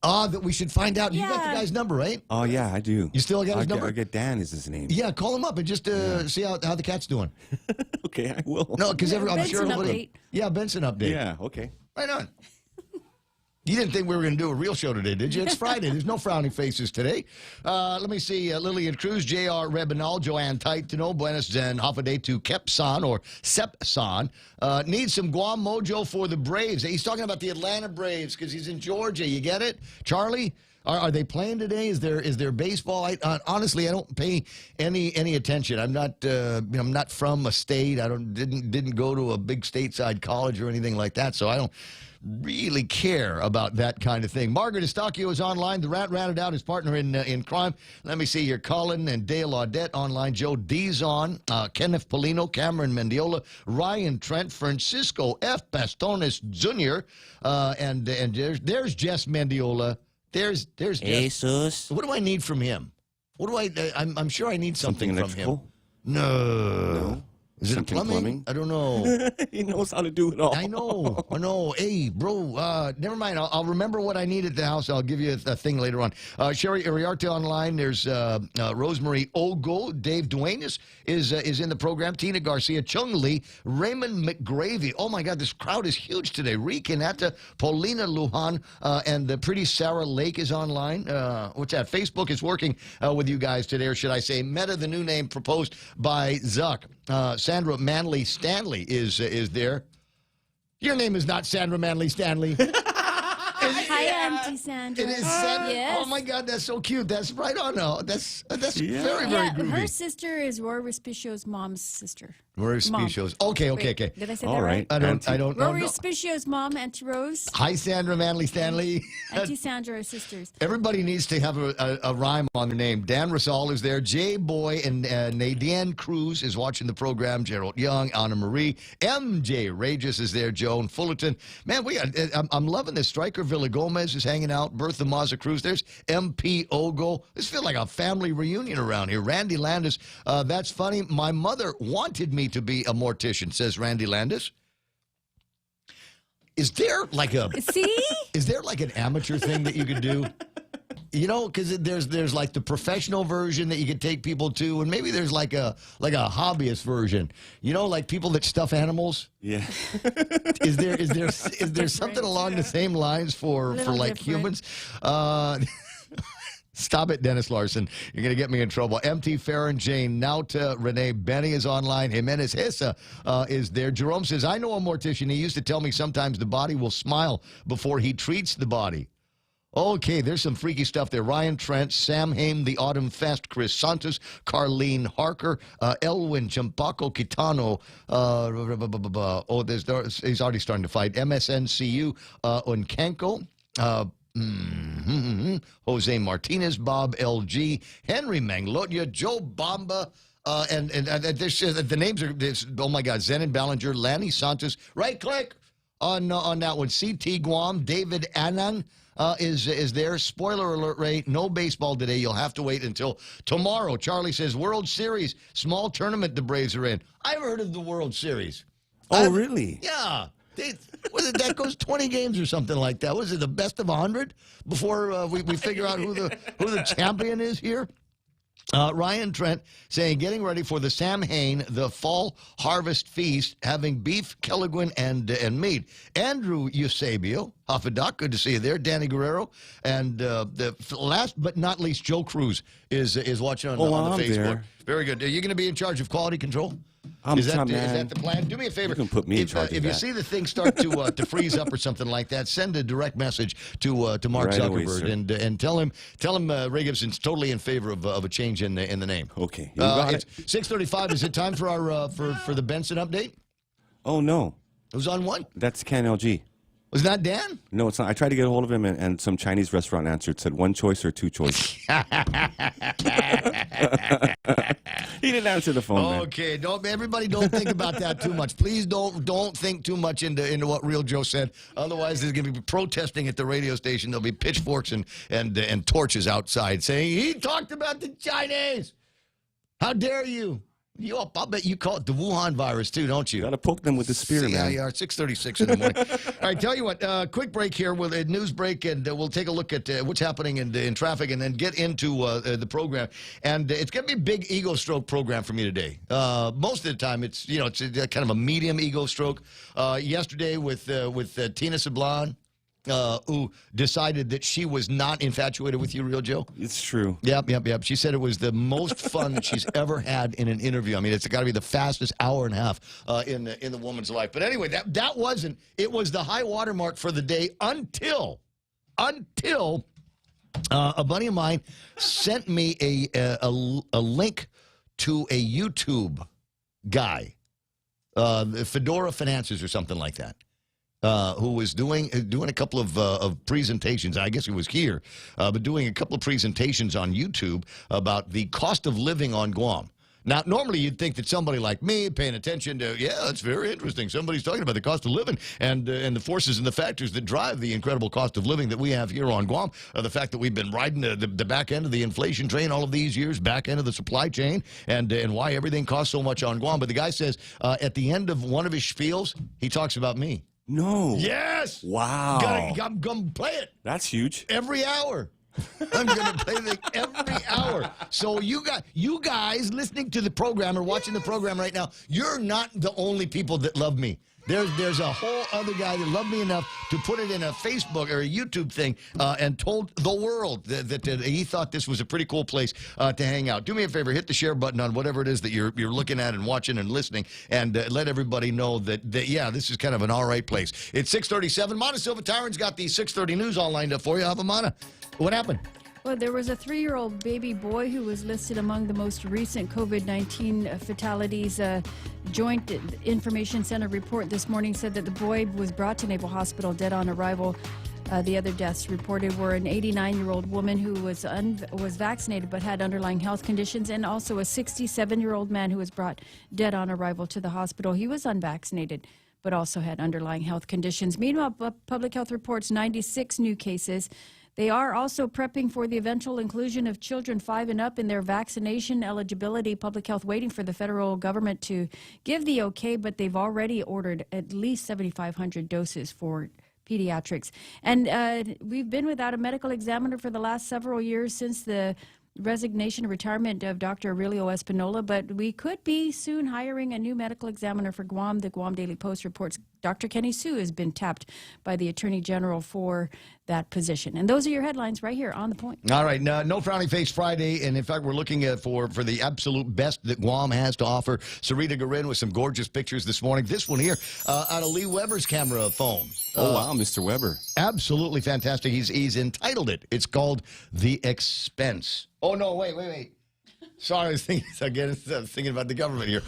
That we should find out. You got the guy's number, right? Oh, yeah, I do. You still got his number? I get Dan is his name. Yeah, call him up and just see how the cat's doing. Okay, I will. No, because I'm sure everybody. Update. Yeah, Benson update. Yeah, okay. Right on. You didn't think we were going to do a real show today, did you? It's Friday. There's no frowning faces today. Let me see. Lillian Cruz, J.R. Rebinal, Joanne Taitano, Buenos Zen, Hafade to Kepsan or Sepsan. Needs some Guam mojo for the Braves. He's talking about the Atlanta Braves because he's in Georgia. You get it? Charlie? Are they playing today? Is there baseball? Honestly, I don't pay any attention. I'm not from a state. I didn't go to a big stateside college or anything like that. So I don't really care about that kind of thing. Margaret Estacchio is online. The Rat ratted out his partner in crime. Let me see here. Colin and Dale Audette online. Joe D's on. Kenneth Polino, Cameron Mendiola, Ryan Trent, Francisco F. Bastones Jr. And there's Jess Mendiola. There's Jesus. What do I need from him? What do I'm sure I need something from him. No. Is it plumbing? I don't know. He knows how to do it all. I know. Hey, bro, never mind. I'll remember what I need at the house. I'll give you a thing later on. Sherry Iriarte online. There's Rosemary Ogo. Dave Duane is in the program. Tina Garcia, Chung Lee, Raymond McGravy. Oh, my God, this crowd is huge today. Ree Kanata, Paulina Lujan, and the pretty Sarah Lake is online. What's that? Facebook is working with you guys today, or should I say Meta, the new name proposed by Zuck. Sandra Manley Stanley is there. Your name is not Sandra Manley Stanley. Hi, Auntie Sandra. It is Sandra. Yes. Oh my God, that's so cute. That's right on. That's Yeah. very groovy. Her sister is Rory Respiccio's mom's sister. Rory Respiccio's. Okay. Wait, did I say that All right? I don't know. Rory Respiccio's mom, Auntie Rose. Hi, Sandra Manley Stanley. Auntie Sandra are sisters. Everybody needs to have a rhyme on their name. Dan Rasal is there. Jay Boy and Nadine Cruz is watching the program. Gerald Young, Anna Marie. MJ Regis is there. Joan Fullerton. Man, I'm loving this. Striker Villa Gomez is hanging out. Bertha Maza Cruz. There's MP Ogo. This feels like a family reunion around here. Randy Landis. That's funny. My mother wanted me to be a mortician, says Randy Landis. Is there like an amateur thing that you could do? You know, because there's like the professional version that you could take people to, and maybe there's like a hobbyist version. You know, like people that stuff animals. Yeah. Is there something along the same lines for like humans? Stop it, Dennis Larson. You're going to get me in trouble. MT Farron, Jane Nauta, Renee Benny is online. Jimenez Hessa is there. Jerome says, I know a mortician. He used to tell me sometimes the body will smile before he treats the body. Okay, there's some freaky stuff there. Ryan Trent, Sam Haim, The Autumn Fest, Chris Santos, Carlene Harker, Elwin Champaco Kitano. He's already starting to fight. MSNCU, Unkanko. Jose Martinez, Bob LG, Henry Manglotya, Joe Bamba, and the names are oh my God, Zenon Ballinger, Lanny Santos. Right click on that one. CT Guam, David Annan, is there. Spoiler alert, Ray, no baseball today. You'll have to wait until tomorrow. Charlie says, World Series, small tournament the Braves are in. I've heard of the World Series. Oh, really? Yeah. That goes 20 games or something like that. Was it the best of 100 before we figure out who the champion is here? Ryan Trent saying, getting ready for the Sam Hain, the fall harvest feast, having beef, Kelligwin, and meat. Andrew Eusebio, Haffadoc, good to see you there. Danny Guerrero, and the last but not least, Joe Cruz is watching on the Facebook. There. Very good. Are you going to be in charge of quality control? I'm Is that man. the plan? Do me a favor. You can put me in charge of If you that. see the thing start to freeze up or something like that, send a direct message to Mark Right away, Zuckerberg sir. and tell him Ray Gibson's totally in favor of a change in the name. Okay, you got it's 6:35. Is it time for our for the Benson update? Oh, no. It was on one. That's Ken LG. Was that Dan? No, it's not. I tried to get a hold of him, and some Chinese restaurant answered, said one choice or two choice. He didn't answer the phone, man. Okay, everybody don't think about that too much. Please don't think too much into what Real Joe said. Otherwise, there's going to be protesting at the radio station. There'll be pitchforks and torches outside saying, he talked about the Chinese. How dare you? I'll bet you call it the Wuhan virus, too, don't you? Got to poke them with the spear, man. Yeah, you are. 6:36 in the morning. All right, tell you what, quick break here with a news break, and we'll take a look at what's happening in traffic and then get into the program. And it's going to be a big ego stroke program for me today. Most of the time, it's kind of a medium ego stroke. Yesterday with Tina Sablon, who decided that she was not infatuated with you, Real Joe. It's true. Yep. She said it was the most fun that she's ever had in an interview. I mean, it's got to be the fastest hour and a half in the woman's life. But anyway, that wasn't. It was the high watermark for the day until a buddy of mine sent me a link to a YouTube guy, Fedora Finances or something like that. Who was doing a couple of presentations. I guess he was here, but doing a couple of presentations on YouTube about the cost of living on Guam. Now, normally you'd think that somebody like me paying attention to, that's very interesting. Somebody's talking about the cost of living and the forces and the factors that drive the incredible cost of living that we have here on Guam. The fact that we've been riding the back end of the inflation train all of these years, back end of the supply chain, and why everything costs so much on Guam. But the guy says at the end of one of his spiels, he talks about me. No. Yes. Wow. I'm going to play it. That's huge. Every hour. I'm going to play it every hour. So you guys listening to the program or watching the program right now, you're not the only people that love me. There's a whole other guy that loved me enough to put it in a Facebook or a YouTube thing and told the world that he thought this was a pretty cool place to hang out. Do me a favor, hit the share button on whatever it is that you're looking at and watching and listening, and let everybody know that this is kind of an all right place. It's 6:37. Mana Silva Tyron's got the 6:30 news all lined up for you. Mana, what happened? Well, there was a 3-year-old baby boy who was listed among the most recent COVID-19 fatalities. Joint Information Center report this morning said that the boy was brought to Naval Hospital dead on arrival. The other deaths reported were an 89-year-old woman who was vaccinated but had underlying health conditions, and also a 67-year-old man who was brought dead on arrival to the hospital. He was unvaccinated but also had underlying health conditions. Meanwhile, Public Health reports 96 new cases. They are also prepping for the eventual inclusion of children 5 and up in their vaccination eligibility. Public Health waiting for the federal government to give the okay, but they've already ordered at least 7,500 doses for pediatrics. And we've been without a medical examiner for the last several years since the resignation and retirement of Dr. Aurelio Espinola, but we could be soon hiring a new medical examiner for Guam. The Guam Daily Post reports Dr. Kenny Sue has been tapped by the Attorney General for that position. And those are your headlines right here on The Point. All right, no Frowny Face Friday, and in fact, we're looking for the absolute best that Guam has to offer. Sarita Garin with some gorgeous pictures this morning. This one here out of Lee Weber's camera phone. Oh, wow, Mr. Weber. Absolutely fantastic. He's entitled it. It's called The Expense. Oh, no, wait. Sorry, I was thinking about the government here.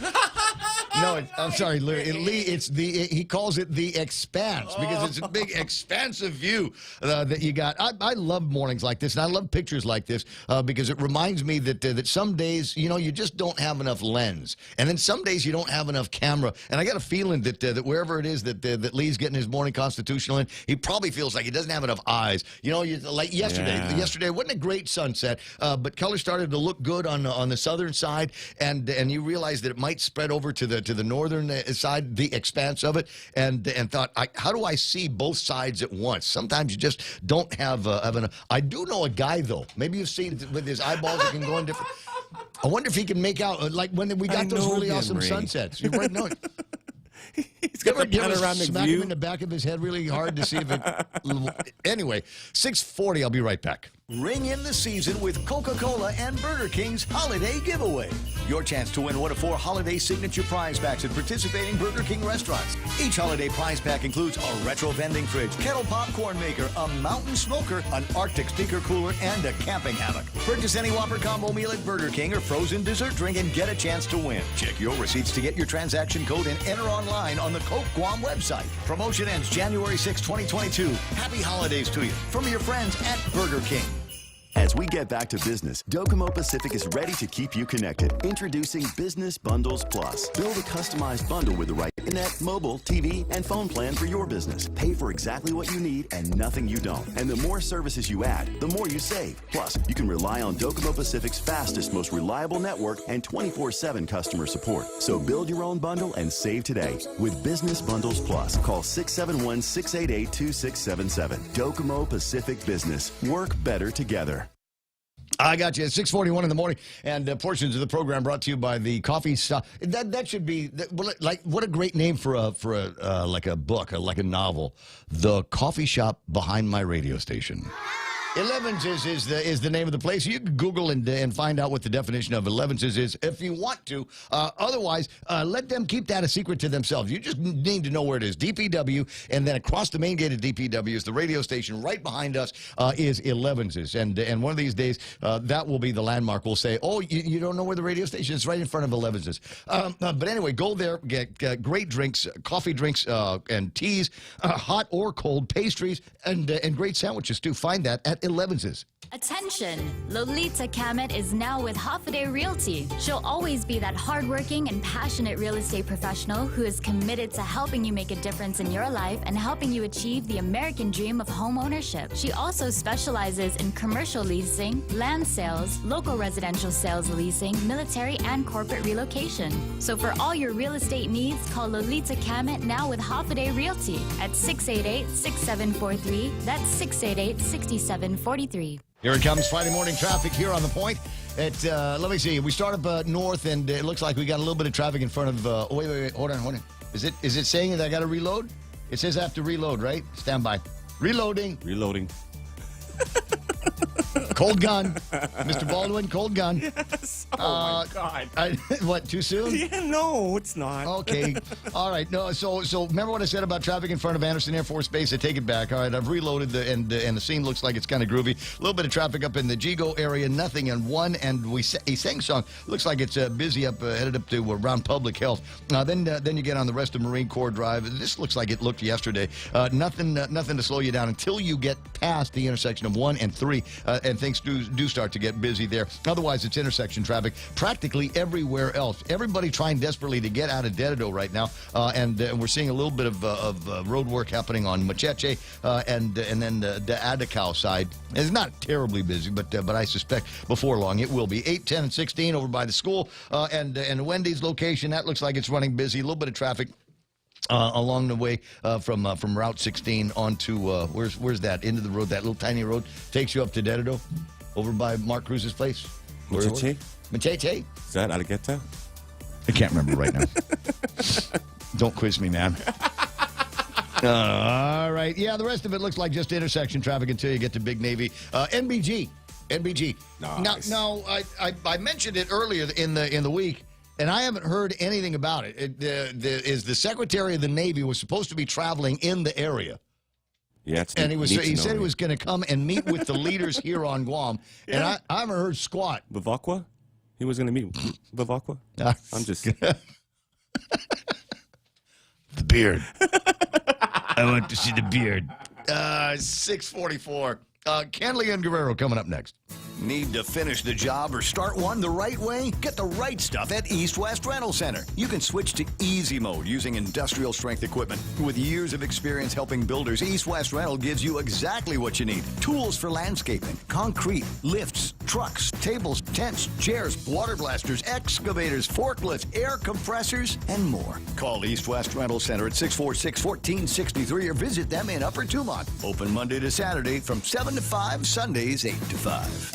No, I'm sorry, Lee. He calls it the expanse because it's a big, expansive view that you got. I love mornings like this, and I love pictures like this because it reminds me that some days, you just don't have enough lens, and then some days you don't have enough camera. And I got a feeling that wherever it is that Lee's getting his morning constitutional in, he probably feels like he doesn't have enough eyes. Like yesterday. Yeah. Yesterday wasn't a great sunset, but color started to look good on the southern side, and you realized that it might spread over to the northern side, the expanse of it, and thought, how do I see both sides at once? Sometimes you just don't have enough. I do know a guy though. Maybe you've seen it with his eyeballs that can go in different. I wonder if he can make out like when we got those really awesome sunsets. You right? No. He's got the panoramic smack view. him in the back of his head really hard to see if it. Anyway, 6:40. I'll be right back. Ring in the season with Coca-Cola and Burger King's Holiday Giveaway. Your chance to win one of 4 holiday signature prize packs at participating Burger King restaurants. Each holiday prize pack includes a retro vending fridge, kettle popcorn maker, a mountain smoker, an Arctic speaker cooler, and a camping hammock. Purchase any Whopper combo meal at Burger King or frozen dessert drink and get a chance to win. Check your receipts to get your transaction code and enter online on the Coke Guam website. Promotion ends January 6, 2022. Happy holidays to you from your friends at Burger King. As we get back to business, Docomo Pacific is ready to keep you connected. Introducing Business Bundles Plus. Build a customized bundle with the right internet, mobile, TV, and phone plan for your business. Pay for exactly what you need and nothing you don't. And the more services you add, the more you save. Plus, you can rely on Docomo Pacific's fastest, most reliable network and 24/7 customer support. So build your own bundle and save today with Business Bundles Plus. Call 671-688-2677. Docomo Pacific Business. Work better together. I got you at 6:41 in the morning, and portions of the program brought to you by the coffee shop. That should be like what a great name for a like a book, like a novel. The coffee shop behind my radio station. 11's is the name of the place. You can Google and find out what the definition of 11's is if you want to. Otherwise, let them keep that a secret to themselves. You just need to know where it is. DPW, and then across the main gate of DPW is the radio station. Right behind us is 11's. And one of these days, that will be the landmark. We'll say, oh, you don't know where the radio station is? Right in front of 11's. But anyway, go there, get great drinks, coffee drinks and teas, hot or cold pastries, and great sandwiches too. Find that at 11's. Attention! Lolita Kamet is now with Hoffaday Realty. She'll always be that hardworking and passionate real estate professional who is committed to helping you make a difference in your life and helping you achieve the American dream of home ownership. She also specializes in commercial leasing, land sales, local residential sales leasing, military and corporate relocation. So for all your real estate needs, call Lolita Kamet now with Hoffaday Realty at 688-6743. That's 688-6743. Here it comes, Friday morning traffic here on the point. Let me see. We start up north, and it looks like we got a little bit of traffic in front of. Wait. Hold on. Is it saying that I got to reload? It says I have to reload, right? Stand by. Reloading. Cold gun. Mr. Baldwin, cold gun. Yes. Oh, my God. What, too soon? Yeah, no, it's not. Okay. All right. No. So remember what I said about traffic in front of Anderson Air Force Base? I take it back. All right. I've reloaded, and the scene looks like it's kind of groovy. A little bit of traffic up in the Jigo area, nothing in one, and a Sang Song looks like it's busy headed up to around Public Health. Then you get on the rest of Marine Corps Drive. This looks like it looked yesterday. Nothing to slow you down until you get past the intersection of 1 and 3, and things do start to get busy there. Otherwise, it's intersection traffic practically everywhere else. Everybody trying desperately to get out of Dededo right now, and we're seeing a little bit of road work happening on Macheche and then the Adakau side. It's not terribly busy, but I suspect before long it will be. 8, 10, and 16 over by the school and Wendy's location. That looks like it's running busy. A little bit of traffic along the way from Route 16 onto where's that into the road? That little tiny road takes you up to Dededo, over by Mark Cruz's place. Macheche? Macheche? Is that Alageta? I can't remember right now. Don't quiz me, man. All right. Yeah, the rest of it looks like just intersection traffic until you get to Big Navy. NBG. Nice. Now, I mentioned it earlier in the week. And I haven't heard anything about it. The Secretary of the Navy was supposed to be traveling in the area. Yeah, and he said he was going to come and meet with the leaders here on Guam. Yeah. And I haven't heard squat. Bavakwa? He was going to meet Bavakwa? I'm just... The beard. I want to see the beard. 6:44. Kenley and Guerrero coming up next. Need to finish the job or start one the right way? Get the right stuff at East West Rental Center. You can switch to easy mode using industrial strength equipment. With years of experience helping builders, East West Rental gives you exactly what you need. Tools for landscaping, concrete, lifts, trucks, tables, tents, chairs, water blasters, excavators, forklifts, air compressors, and more. Call East West Rental Center at 646-1463 or visit them in Upper Tumont. Open Monday to Saturday from 7 to 5, Sundays 8 to 5.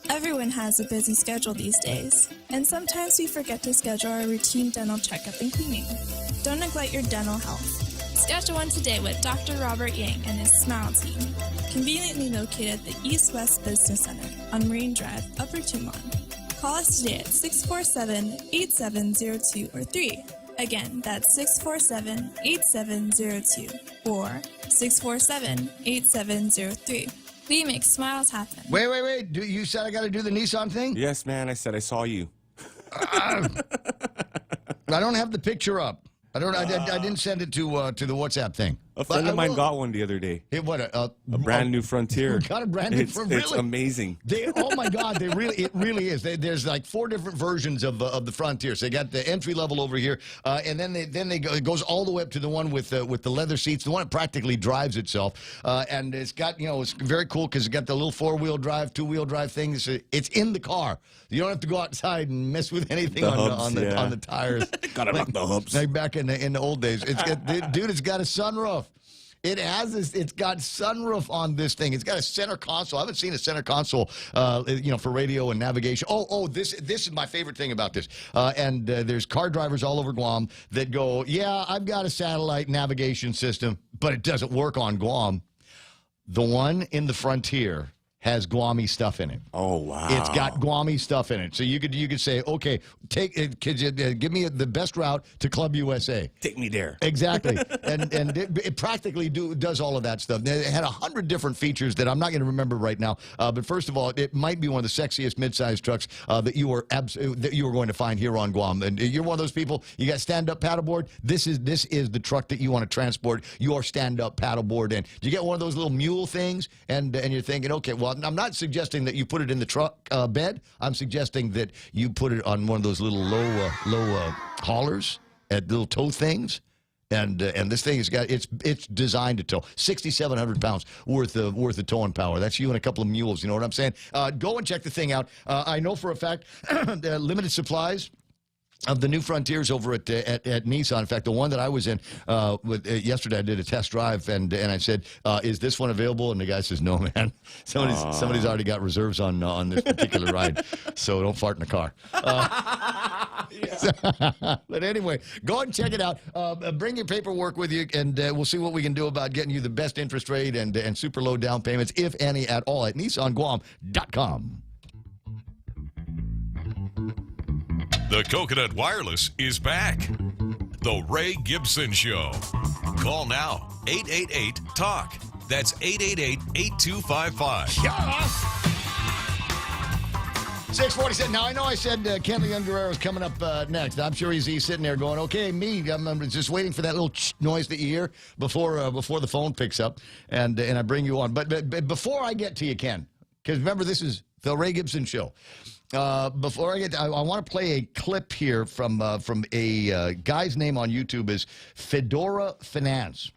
Everyone has a busy schedule these days, and sometimes we forget to schedule our routine dental checkup and cleaning. Don't neglect your dental health. Schedule one today with Dr. Robert Yang and his Smile Team, conveniently located at the East West Business Center on Marine Drive, Upper Tumont. Call us today at 647-8702 or 3. Again, that's 647-8702 or 647-8703. We make smiles happen. Wait. You said I got to do the Nissan thing? Yes, man. I said I saw you. I don't have the picture up. I didn't send it to the WhatsApp thing. A friend of mine got one the other day. A brand new Frontier. Got a brand new Frontier. It's amazing. Oh my God! It really is. There's like 4 different versions of the Frontier. So they got the entry level over here, and then it goes all the way up to the one with the leather seats. The one that practically drives itself, and it's got it's very cool because it's got the little 4-wheel drive, 2-wheel drive things. It's in the car. You don't have to go outside and mess with anything on the tires. Gotta knock the hubs. Like back in the old days. It's got a sunroof. It's got sunroof on this thing. It's got a center console. I haven't seen a center console, for radio and navigation. This is my favorite thing about this. And there's car drivers all over Guam that go, yeah, I've got a satellite navigation system, but it doesn't work on Guam. The one in the Frontier has Guami stuff in it. Oh, wow. It's got Guami stuff in it. So you could say, okay, could you give me the best route to Club USA? Take me there. Exactly. and it practically does all of that stuff. It had 100 different features that I'm not going to remember right now. But first of all, it might be one of the sexiest midsize trucks that you are going to find here on Guam. And you're one of those people, you got stand-up paddleboard. This is the truck that you want to transport your stand-up paddleboard in. You get one of those little mule things, and you're thinking, okay, well, I'm not suggesting that you put it in the truck bed. I'm suggesting that you put it on one of those little low haulers at little tow things. And this thing has got it's designed to tow 6,700 pounds worth of towing power. That's you and a couple of mules. You know what I'm saying? Go and check the thing out. I know for a fact limited supplies of the new Frontiers over at Nissan. In fact, the one that I was in yesterday, I did a test drive, and I said, "Is this one available?" And the guy says, "No, man. Somebody's already got reserves on this particular ride, so don't fart in the car." But anyway, go and check it out. Bring your paperwork with you, and we'll see what we can do about getting you the best interest rate and super low down payments, if any at all, at NissanGuam.com. The Coconut Wireless is back. The Ray Gibson Show. Call now, 888-TALK. That's 888-8255. 6:47. Now, I know I said Kenley Guerrero is coming up next. I'm sure he's sitting there going, okay, I'm just waiting for that little noise that you hear before the phone picks up, and I bring you on. But before I get to you, Ken, because remember, this is the Ray Gibson Show. Before I get, I want to play a clip here from a guy's name on YouTube is Fedora Finance.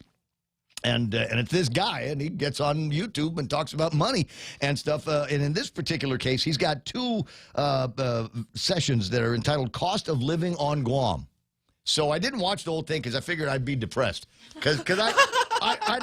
And it's this guy, and he gets on YouTube and talks about money and stuff. And in this particular case, he's got 2 sessions that are entitled "Cost of Living on Guam." So I didn't watch the whole thing because I figured I'd be depressed because I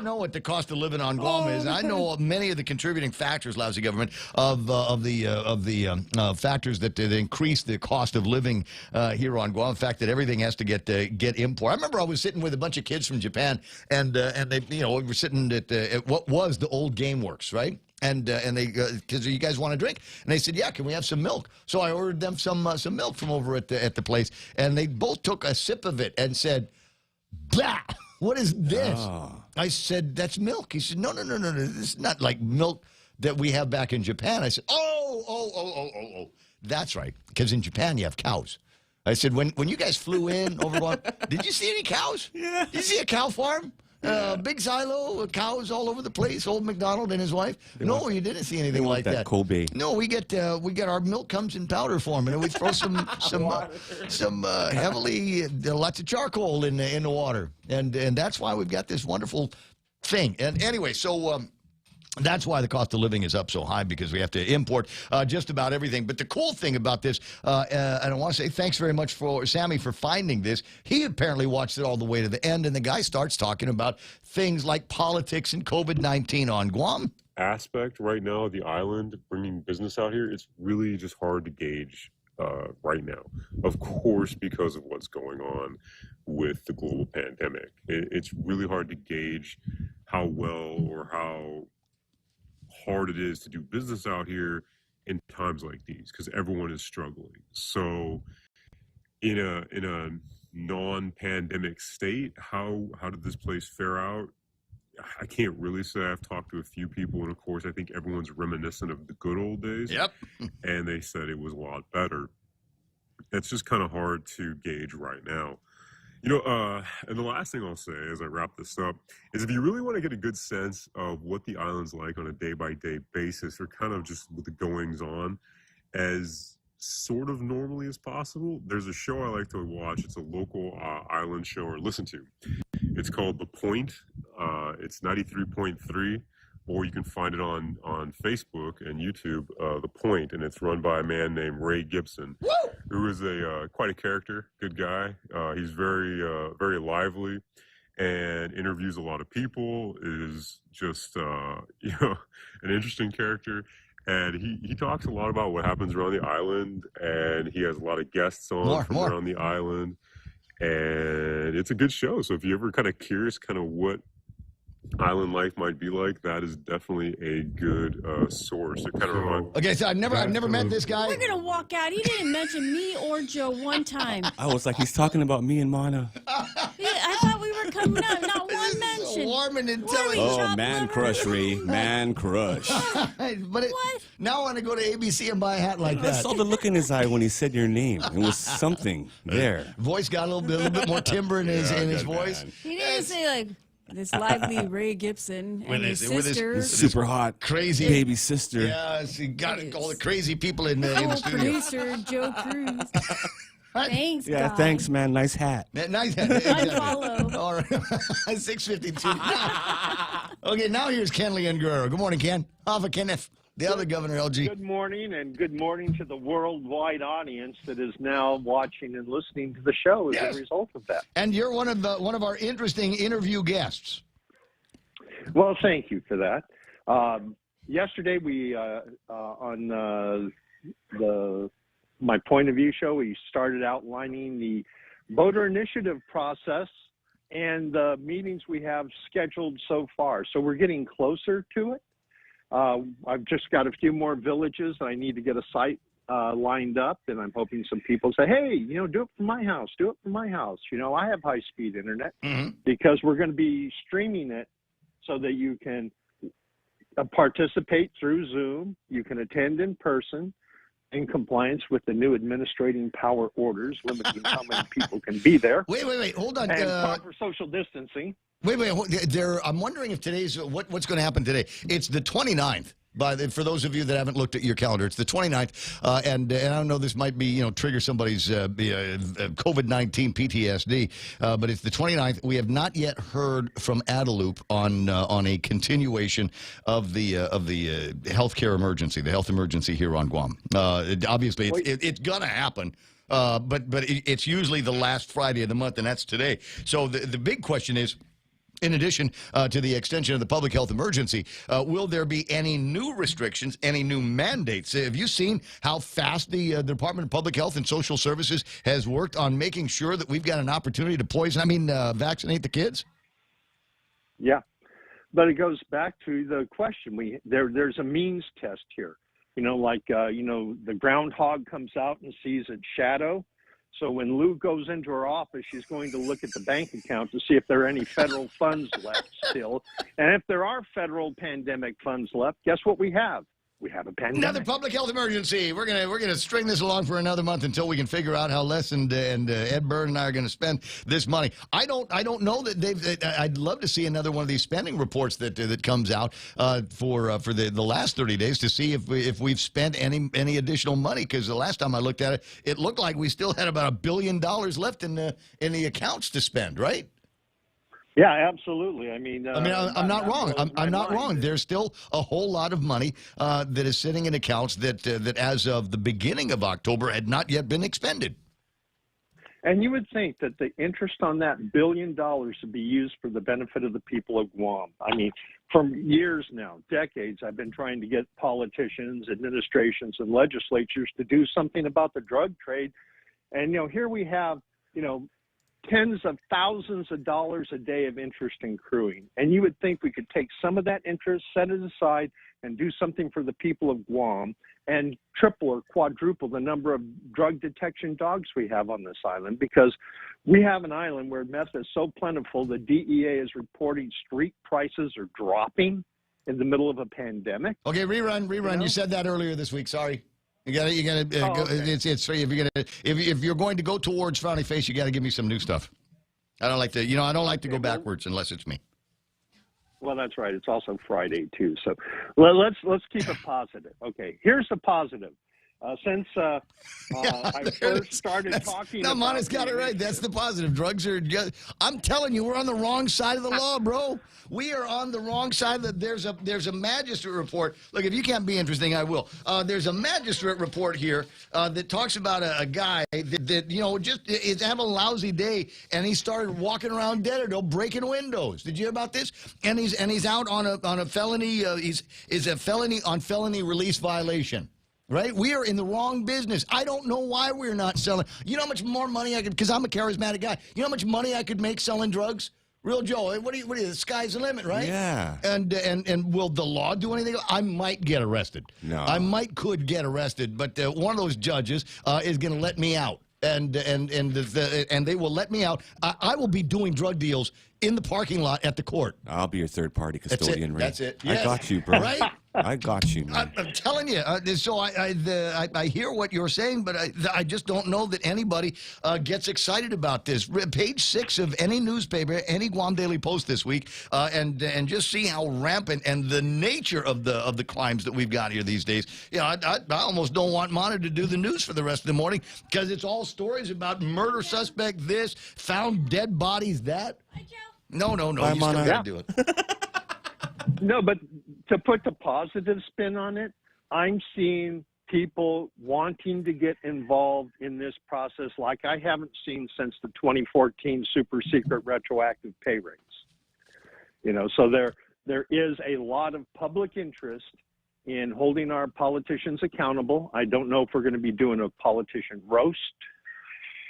know what the cost of living on Guam is. And I know many of the contributing factors, lousy government, of the factors that increase the cost of living here on Guam. The fact that everything has to get import. I remember I was sitting with a bunch of kids from Japan, and they we were sitting at what was the old GameWorks, right? And they, because you guys want a drink? And they said, yeah, can we have some milk? So I ordered them some milk from over at the place, and they both took a sip of it and said, "Blah, what is this?" Oh. I said, "That's milk." He said, no, this is not like milk that we have back in Japan. I said, oh, that's right, because in Japan you have cows. I said, when you guys flew in over Guam, did you see any cows? Yeah. Did you see a cow farm? Big silo, cows all over the place. Old McDonald and his wife. No, you didn't see anything like that. Kobe. No, we get our milk comes in powder form, and we throw some heavily lots of charcoal in the water, and that's why we've got this wonderful thing. And anyway, so. That's why the cost of living is up so high, because we have to import just about everything. But the cool thing about this, and I want to say thanks very much for Sammy for finding this. He apparently watched it all the way to the end, and the guy starts talking about things like politics and COVID-19 on Guam. Aspect right now of the island, bringing business out here, it's really just hard to gauge right now. Of course, because of what's going on with the global pandemic. It's really hard to gauge how well or how hard it is to do business out here in times like these, because everyone is struggling. So in a non-pandemic state, how did this place fare out? I can't really say. I've talked to a few people, and of course I think everyone's reminiscent of the good old days. Yep. And they said it was a lot better. It's just kind of hard to gauge right now. And the last thing I'll say as I wrap this up is, if you really want to get a good sense of what the island's like on a day-by-day basis, or kind of just with the goings-on as sort of normally as possible, there's a show I like to watch. It's a local island show, or listen to. It's called The Point. It's 93.3, or you can find it on Facebook and YouTube, The Point, and it's run by a man named Ray Gibson, who is quite a character, good guy. He's very lively and interviews a lot of people, is just an interesting character. And he talks a lot about what happens around the island, and he has a lot of guests on from around the island. And it's a good show. So if you're ever kind of curious kind of what island life might be like, that is definitely a good source. It kind of reminds. Okay, so I've never met this guy. We're gonna walk out. He didn't mention me or Joe one time. I was like, he's talking about me and Mana. Yeah, I thought we were coming up. Not one mention. So warm and intelligent. Oh, man crush, Ray. Man crush. But now I want to go to ABC and buy a hat like that. I saw the look in his eye when he said your name. It was something there. Voice got a little bit more timbre in his voice. He didn't say like this lively Ray Gibson and his sister. His super hot, crazy baby sister. Yes, he got all the crazy people in the studio. Producer Joe Cruz. Thanks, yeah, guys. thanks, man. Nice hat. Nice hat. Unfollow. All right. 6:52. Okay, now here's Kenley and Guerrero. Good morning, Ken. Hava Kenneth, the other governor, LG. Good morning, and good morning to the worldwide audience that is now watching and listening to the show as a result of that. And you're one of our interesting interview guests. Well, thank you for that. Yesterday, we on my Point of View show, we started outlining the voter initiative process and the meetings we have scheduled so far. So we're getting closer to it. I've just got a few more villages. I need to get a site lined up, and I'm hoping some people say, hey, do it from my house. Do it from my house. I have high-speed internet, because we're going to be streaming it so that you can participate through Zoom. You can attend in person in compliance with the new administrating power orders limiting how many people can be there. Wait, hold on. And proper social distancing. Wait. I'm wondering if today's what's going to happen today. It's the 29th. For those of you that haven't looked at your calendar, it's the 29th, and I don't know, this might be trigger somebody's COVID-19 PTSD, but it's the 29th. We have not yet heard from Adelup on a continuation of the healthcare emergency, the health emergency here on Guam. Obviously, it's gonna happen. But it's usually the last Friday of the month, and that's today. So the big question is, in addition to the extension of the public health emergency, will there be any new restrictions, any new mandates? Have you seen how fast the Department of Public Health and Social Services has worked on making sure that we've got an opportunity to vaccinate the kids? Yeah, but it goes back to the question. There's a means test here. The groundhog comes out and sees its shadow. So when Lou goes into her office, she's going to look at the bank account to see if there are any federal funds left still. And if there are federal pandemic funds left, guess what we have? we have a pandemic. Another public health emergency. We're gonna string this along for another month until we can figure out how Les and Ed Byrd and I are going to spend this money. I don't know that they've. I'd love to see another one of these spending reports that comes out for the last 30 days to see if we've spent any additional money, because the last time I looked at it, it looked like we still had about $1 billion left in the accounts to spend. Right? Yeah, absolutely. I mean, I'm not wrong. I'm not wrong. There's still a whole lot of money that is sitting in accounts that as of the beginning of October had not yet been expended. And you would think that the interest on that $1 billion would be used for the benefit of the people of Guam. I mean, for years now, decades, I've been trying to get politicians, administrations, and legislatures to do something about the drug trade. And, here we have, tens of thousands of dollars a day of interest accruing. And you would think we could take some of that interest, set it aside, and do something for the people of Guam and triple or quadruple the number of drug detection dogs we have on this island, because we have an island where meth is so plentiful the DEA is reporting street prices are dropping in the middle of a pandemic. Okay, rerun. You said that earlier this week. Sorry. You gotta go. Okay. It's free. If you're going to go towards frowny face, you gotta give me some new stuff. I don't like to, I don't like to go backwards unless it's me. Well, that's right. It's also Friday too. So let's keep it positive. Okay, here's the positive. Since I first started talking. No, about Mana's got it right. That's the positive. Drugs are just. I'm telling you, we're on the wrong side of the law, bro. We are on the wrong side. There's a magistrate report. Look, if you can't be interesting, I will. There's a magistrate report here that talks about a guy that just is having a lousy day, and he started walking around Deaderdale breaking windows. Did you hear about this? And he's out on a felony. He's a felony on felony release violation. Right? We are in the wrong business. I don't know why we're not selling. You know how much more money I could, because I'm a charismatic guy. You know how much money I could make selling drugs? Real Joe, what do you, the sky's the limit, right? Yeah. And will the law do anything? I might get arrested. No. I could get arrested, but one of those judges is going to let me out. And they will let me out. I will be doing drug deals in the parking lot at the court. I'll be your third-party custodian, Ray. That's it. I got you, bro. Right? I got you, man. I'm telling you. So I hear what you're saying, but I just don't know that anybody gets excited about this. Page 6 of any newspaper, any Guam Daily Post this week, and just see how rampant and the nature of the crimes that we've got here these days. I almost don't want Mana to do the news for the rest of the morning, because it's all stories about murder suspect this, found dead bodies that. No. Bye, You still Mana. got to do it. No, but to put the positive spin on it, I'm seeing people wanting to get involved in this process like I haven't seen since the 2014 super secret retroactive pay rates. So there is a lot of public interest in holding our politicians accountable. I don't know if we're going to be doing a politician roast,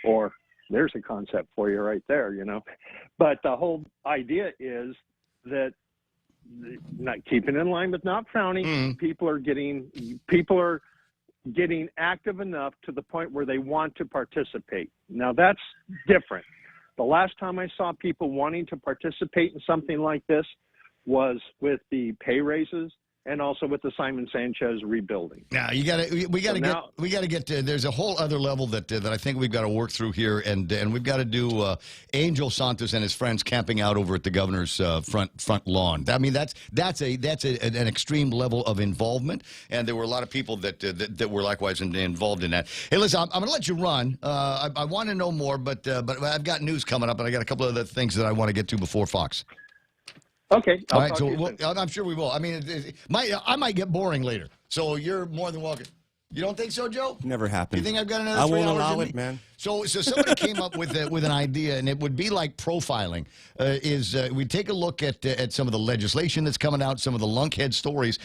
or there's a concept for you right there, But the whole idea is that, not keeping in line with not frowning, people are getting active enough to the point where they want to participate. Now that's different. The last time I saw people wanting to participate in something like this was with the pay raises and also with the Simon Sanchez rebuilding. Now we got to get to. There's a whole other level that I think we've got to work through here, and we've got to do Angel Santos and his friends camping out over at the governor's front lawn. I mean, that's an extreme level of involvement, and there were a lot of people that were likewise involved in that. Hey, listen, I'm going to let you run. I want to know more, but I've got news coming up, and I got a couple of other things that I want to get to before Fox. Okay. All right, so I'm sure we will. I mean, I might get boring later, so you're more than welcome. You don't think so, Joe? Never happened. You think I've got another 3 I hours won't allow in me? it, man. So somebody came up with an idea, and it would be like profiling. We take a look at some of the legislation that's coming out, some of the lunkhead stories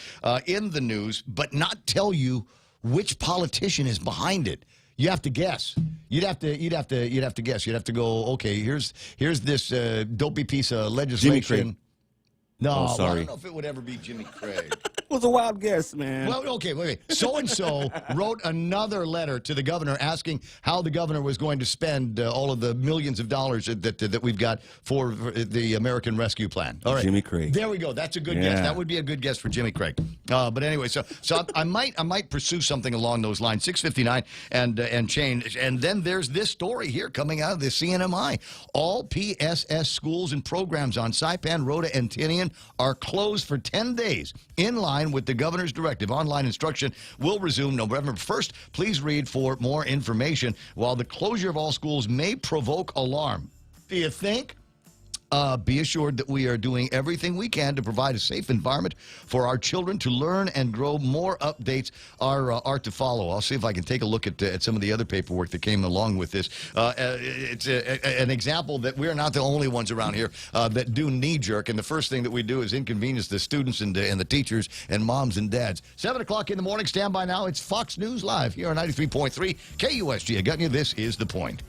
in the news, but not tell you which politician is behind it. You have to guess. You'd have to guess. You'd have to go, okay, here's this dopey piece of legislation. Jimmy Craig. No, oh, sorry. I don't know if it would ever be Jimmy Craig. was a wild guess, man. Well, okay, wait. So-and-so wrote another letter to the governor asking how the governor was going to spend all of the millions of dollars that we've got for the American Rescue Plan. All right. Jimmy Craig. There we go. That's a good guess. That would be a good guess for Jimmy Craig. But anyway, so I might pursue something along those lines. 6:59 and change. And then there's this story here coming out of the CNMI. All PSS schools and programs on Saipan, Rhoda, and Tinian are closed for 10 days, in line with the governor's directive. Online instruction will resume November 1st. Please read for more information. While the closure of all schools may provoke alarm, do you think? Be assured that we are doing everything we can to provide a safe environment for our children to learn and grow. More updates are to follow. I'll see if I can take a look at some of the other paperwork that came along with this. It's an example that we're not the only ones around here that do knee-jerk, and the first thing that we do is inconvenience the students and the teachers and moms and dads. 7 o'clock in the morning, stand by now. It's Fox News Live here on 93.3 KUSG. I got you. This is The Point.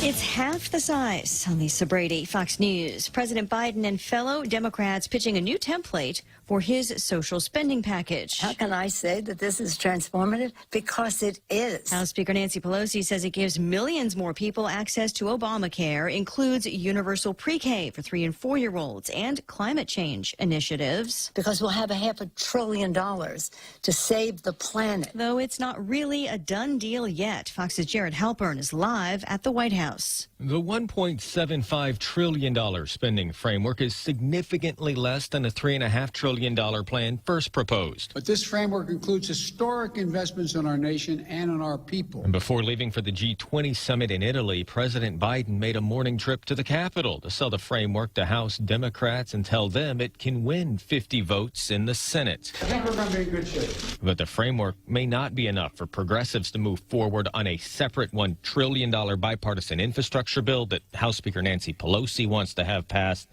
It's half the size. On Lisa Brady, Fox News. President Biden and fellow Democrats pitching a new template for his social spending package. How can I say that this is transformative? Because it is. House Speaker Nancy Pelosi says it gives millions more people access to Obamacare, includes universal pre-K for 3- and 4-year-olds, and climate change initiatives. Because we'll have $500 billion to save the planet. Though it's not really a done deal yet. Fox's Jared Halpern is live at the White House. The $1.75 trillion spending framework is significantly less than the $3.5 trillion plan first proposed. But this framework includes historic investments in our nation and in our people. And before leaving for the G20 summit in Italy, President Biden made a morning trip to the Capitol to sell the framework to House Democrats and tell them it can win 50 votes in the Senate. I think we're going to be in good shape. But the framework may not be enough for progressives to move forward on a separate $1 trillion bipartisan infrastructure bill that House Speaker Nancy Pelosi wants to have passed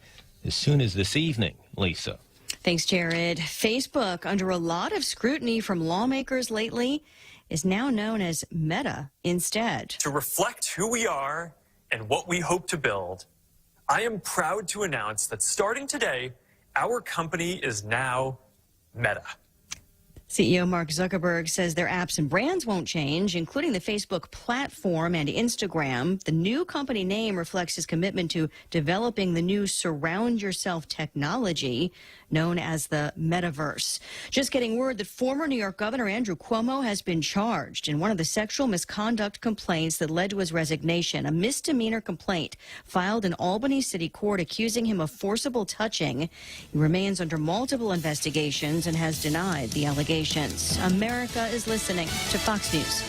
as soon as this evening. Lisa. Thanks, Jared. Facebook, under a lot of scrutiny from lawmakers lately, is now known as Meta instead. To reflect who we are and what we hope to build, I am proud to announce that starting today, our company is now Meta. CEO Mark Zuckerberg says their apps and brands won't change, including the Facebook platform and Instagram. The new company name reflects his commitment to developing the new surround yourself technology known as the metaverse. Just getting word that former New York Governor Andrew Cuomo has been charged in one of the sexual misconduct complaints that led to his resignation, a misdemeanor complaint filed in Albany City Court accusing him of forcible touching. He remains under multiple investigations and has denied the allegations. America is listening to Fox News.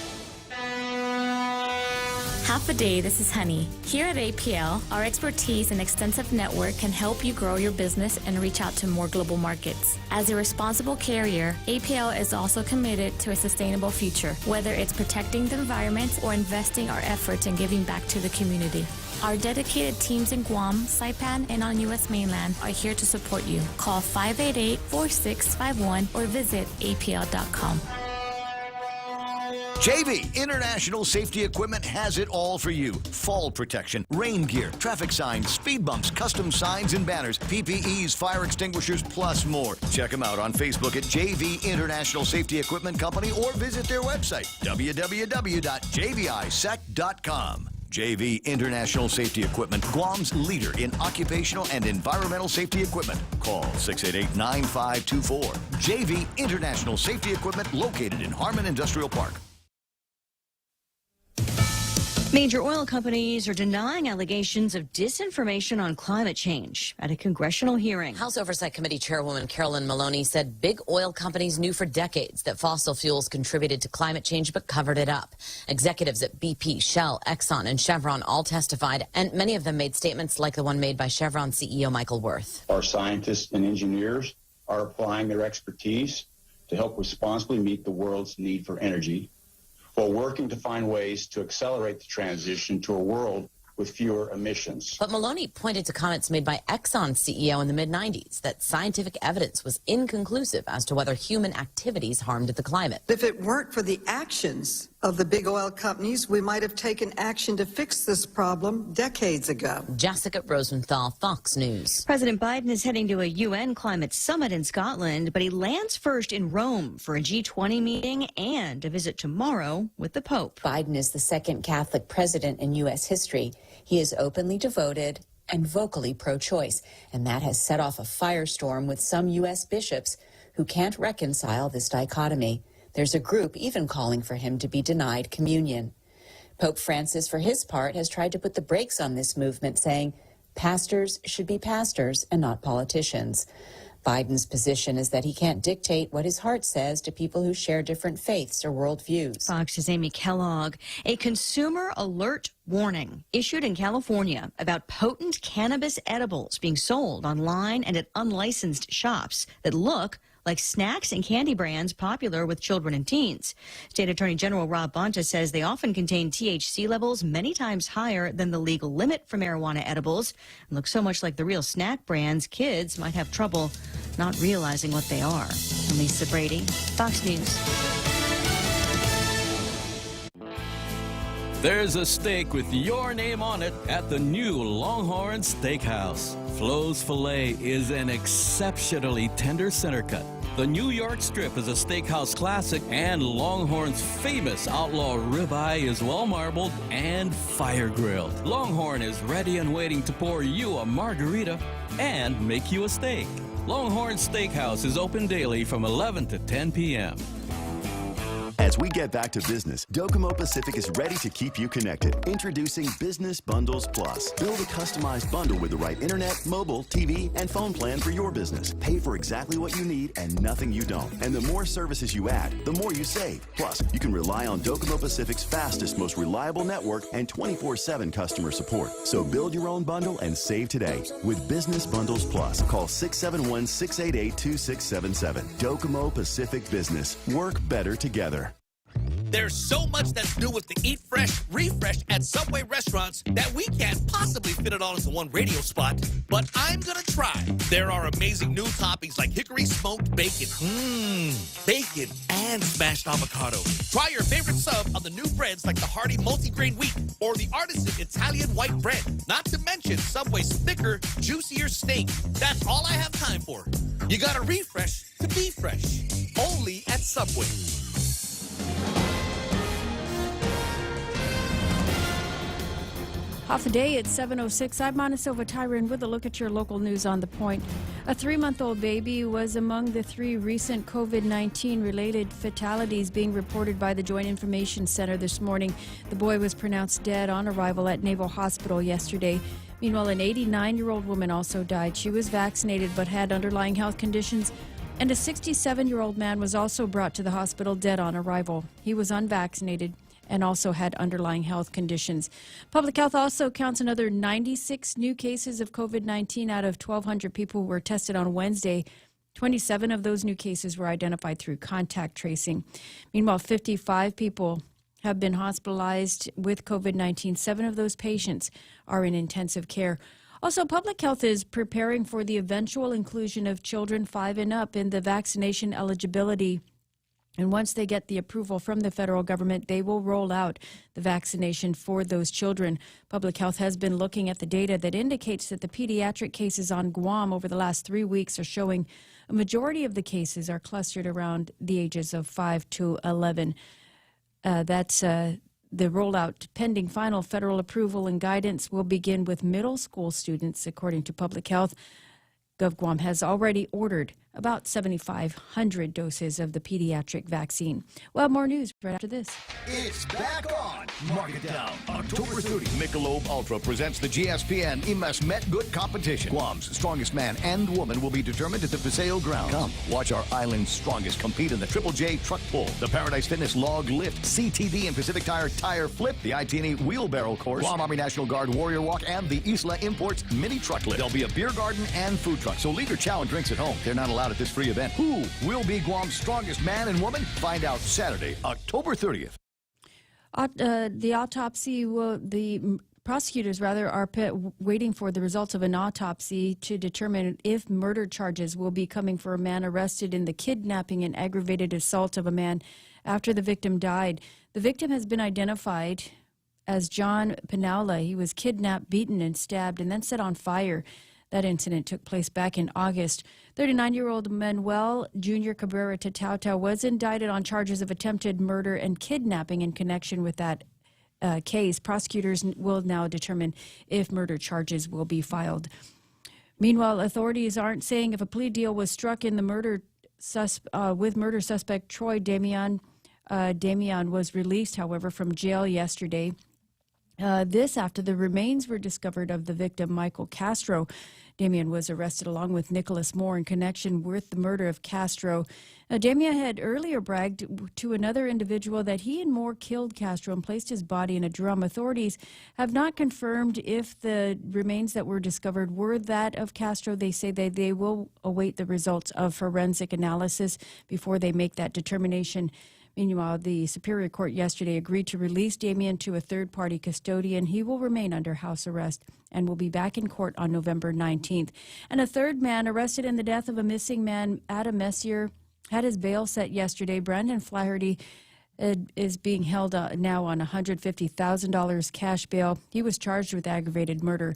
Half a day, this is Honey. Here at APL, our expertise and extensive network can help you grow your business and reach out to more global markets. As a responsible carrier, APL is also committed to a sustainable future, whether it's protecting the environment or investing our efforts in giving back to the community. Our dedicated teams in Guam, Saipan, and on U.S. mainland are here to support you. Call 588-4651 or visit apl.com. JV International Safety Equipment has it all for you. Fall protection, rain gear, traffic signs, speed bumps, custom signs and banners, PPEs, fire extinguishers, plus more. Check them out on Facebook at JV International Safety Equipment Company or visit their website, www.jvisec.com. JV International Safety Equipment, Guam's leader in occupational and environmental safety equipment. Call 688-9524. JV International Safety Equipment, located in Harmon Industrial Park. Major oil companies are denying allegations of disinformation on climate change at a congressional hearing. House Oversight Committee Chairwoman Carolyn Maloney said big oil companies knew for decades that fossil fuels contributed to climate change but covered it up. Executives at BP, Shell, Exxon, and Chevron all testified, and many of them made statements like the one made by Chevron CEO Michael Wirth. Our scientists and engineers are applying their expertise to help responsibly meet the world's need for energy, while working to find ways to accelerate the transition to a world with fewer emissions. But Maloney pointed to comments made by Exxon's CEO in the mid-90s that scientific evidence was inconclusive as to whether human activities harmed the climate. If it weren't for the actions of the big oil companies, we might have taken action to fix this problem decades ago. Jessica Rosenthal, Fox News. President Biden is heading to a UN climate summit in Scotland, but he lands first in Rome for a G20 meeting and a visit tomorrow with the Pope. Biden is the second Catholic president in U.S. history. He is openly devoted and vocally pro-choice, and that has set off a firestorm with some U.S. bishops who can't reconcile this dichotomy. There's a group even calling for him to be denied communion. Pope Francis, for his part, has tried to put the brakes on this movement, saying pastors should be pastors and not politicians. Biden's position is that he can't dictate what his heart says to people who share different faiths or worldviews. Fox's Amy Kellogg. A consumer alert warning issued in California about potent cannabis edibles being sold online and at unlicensed shops that look like snacks and candy brands popular with children and teens. State Attorney General Rob Bonta says they often contain THC levels many times higher than the legal limit for marijuana edibles and look so much like the real snack brands, kids might have trouble not realizing what they are. I'm Lisa Brady, Fox News. There's a steak with your name on it at the new Longhorn Steakhouse. Flo's Filet is an exceptionally tender center cut. The New York Strip is a steakhouse classic, and Longhorn's famous outlaw ribeye is well marbled and fire grilled. Longhorn is ready and waiting to pour you a margarita and make you a steak. Longhorn Steakhouse is open daily from 11 to 10 p.m. As we get back to business, Docomo Pacific is ready to keep you connected. Introducing Business Bundles Plus. Build a customized bundle with the right internet, mobile, TV, and phone plan for your business. Pay for exactly what you need and nothing you don't. And the more services you add, the more you save. Plus, you can rely on Docomo Pacific's fastest, most reliable network and 24/7 customer support. So build your own bundle and save today with Business Bundles Plus. Call 671-688-2677. Docomo Pacific Business. Work better together. There's so much that's new with the Eat Fresh, Refresh at Subway restaurants that we can't possibly fit it all into one radio spot, but I'm gonna try. There are amazing new toppings like hickory smoked bacon, bacon and smashed avocado. Try your favorite sub on the new breads like the hearty multigrain wheat or the artisan Italian white bread. Not to mention Subway's thicker, juicier steak. That's all I have time for. You gotta refresh to be fresh. Only at Subway. Half a day at 7:06. I'm Ana Silva Tyron with a look at your local news on the point. A 3-month-old baby was among the 3 recent COVID-19 related fatalities being reported by the Joint Information Center this morning. The boy was pronounced dead on arrival at Naval Hospital yesterday. Meanwhile, an 89-year-old woman also died. She was vaccinated but had underlying health conditions. And a 67-year-old man was also brought to the hospital dead on arrival. He was unvaccinated and also had underlying health conditions. Public Health also counts another 96 new cases of COVID-19 out of 1,200 people who were tested on Wednesday. 27 of those new cases were identified through contact tracing. Meanwhile, 55 people have been hospitalized with COVID-19. 7 of those patients are in intensive care. Also, Public Health is preparing for the eventual inclusion of children 5 and up in the vaccination eligibility. And once they get the approval from the federal government, they will roll out the vaccination for those children. Public Health has been looking at the data that indicates that the pediatric cases on Guam over the last 3 weeks are showing a majority of the cases are clustered around the ages of 5 to 11. That's the rollout pending final federal approval and guidance will begin with middle school students, according to Public Health. GovGuam has already ordered about 7,500 doses of the pediatric vaccine. Well, more news right after this. It's back on. Mark it down. October 30, Michelob Ultra presents the GSPN Imas Met Good competition. Guam's strongest man and woman will be determined at the Paseo grounds. Come, watch our island's strongest compete in the Triple J truck pull, the Paradise Fitness log lift, CTV and Pacific tire flip, the ITNE wheelbarrow course, Guam Army National Guard warrior walk, and the Isla Imports mini truck lift. There'll be a beer garden and food truck, so leave your chow and drinks at home. They're not allowed at this free event. Who will be Guam's strongest man and woman? Find out Saturday, October 30th. The autopsy will, the prosecutors are waiting for the results of an autopsy to determine if murder charges will be coming for a man arrested in the kidnapping and aggravated assault of a man after the victim died. The victim has been identified as John Pinaula. He was kidnapped, beaten, and stabbed, and then set on fire. That incident took place back in August. 39-year-old Manuel Jr. Cabrera Tatauta was indicted on charges of attempted murder and kidnapping in connection with that case. Prosecutors will now determine if murder charges will be filed. Meanwhile, authorities aren't saying if a plea deal was struck in the murder suspect Troy Damian. Damian was released, however, from jail yesterday. This after the remains were discovered of the victim, Michael Castro. Damian was arrested along with Nicholas Moore in connection with the murder of Castro. Damian had earlier bragged to another individual that he and Moore killed Castro and placed his body in a drum. Authorities have not confirmed if the remains that were discovered were that of Castro. They say that they will await the results of forensic analysis before they make that determination. Meanwhile, the Superior Court yesterday agreed to release Damian to a third-party custodian. He will remain under house arrest and will be back in court on November 19th. And a third man arrested in the death of a missing man, Adam Messier, had his bail set yesterday. Brandon Flaherty is being held now on $150,000 cash bail. He was charged with aggravated murder.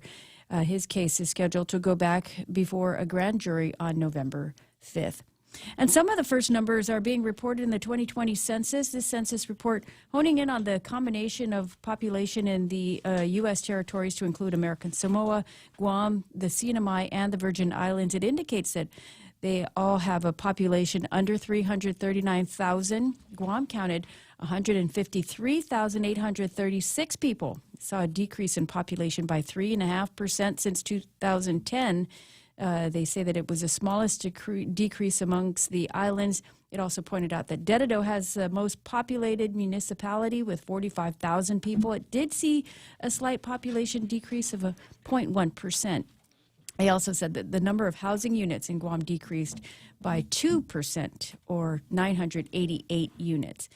His case is scheduled to go back before a grand jury on November 5th. And some of the first numbers are being reported in the 2020 census. This census report honing in on the combination of population in the U.S. territories to include American Samoa, Guam, the CNMI, and the Virgin Islands. It indicates that they all have a population under 339,000. Guam counted 153,836 people. Saw a decrease in population by 3.5% since 2010. They say that it was the smallest decrease amongst the islands. It also pointed out that Dededo has the most populated municipality with 45,000 people. It did see a slight population decrease of 0.1%. They also said that the number of housing units in Guam decreased by 2%, or 988 units.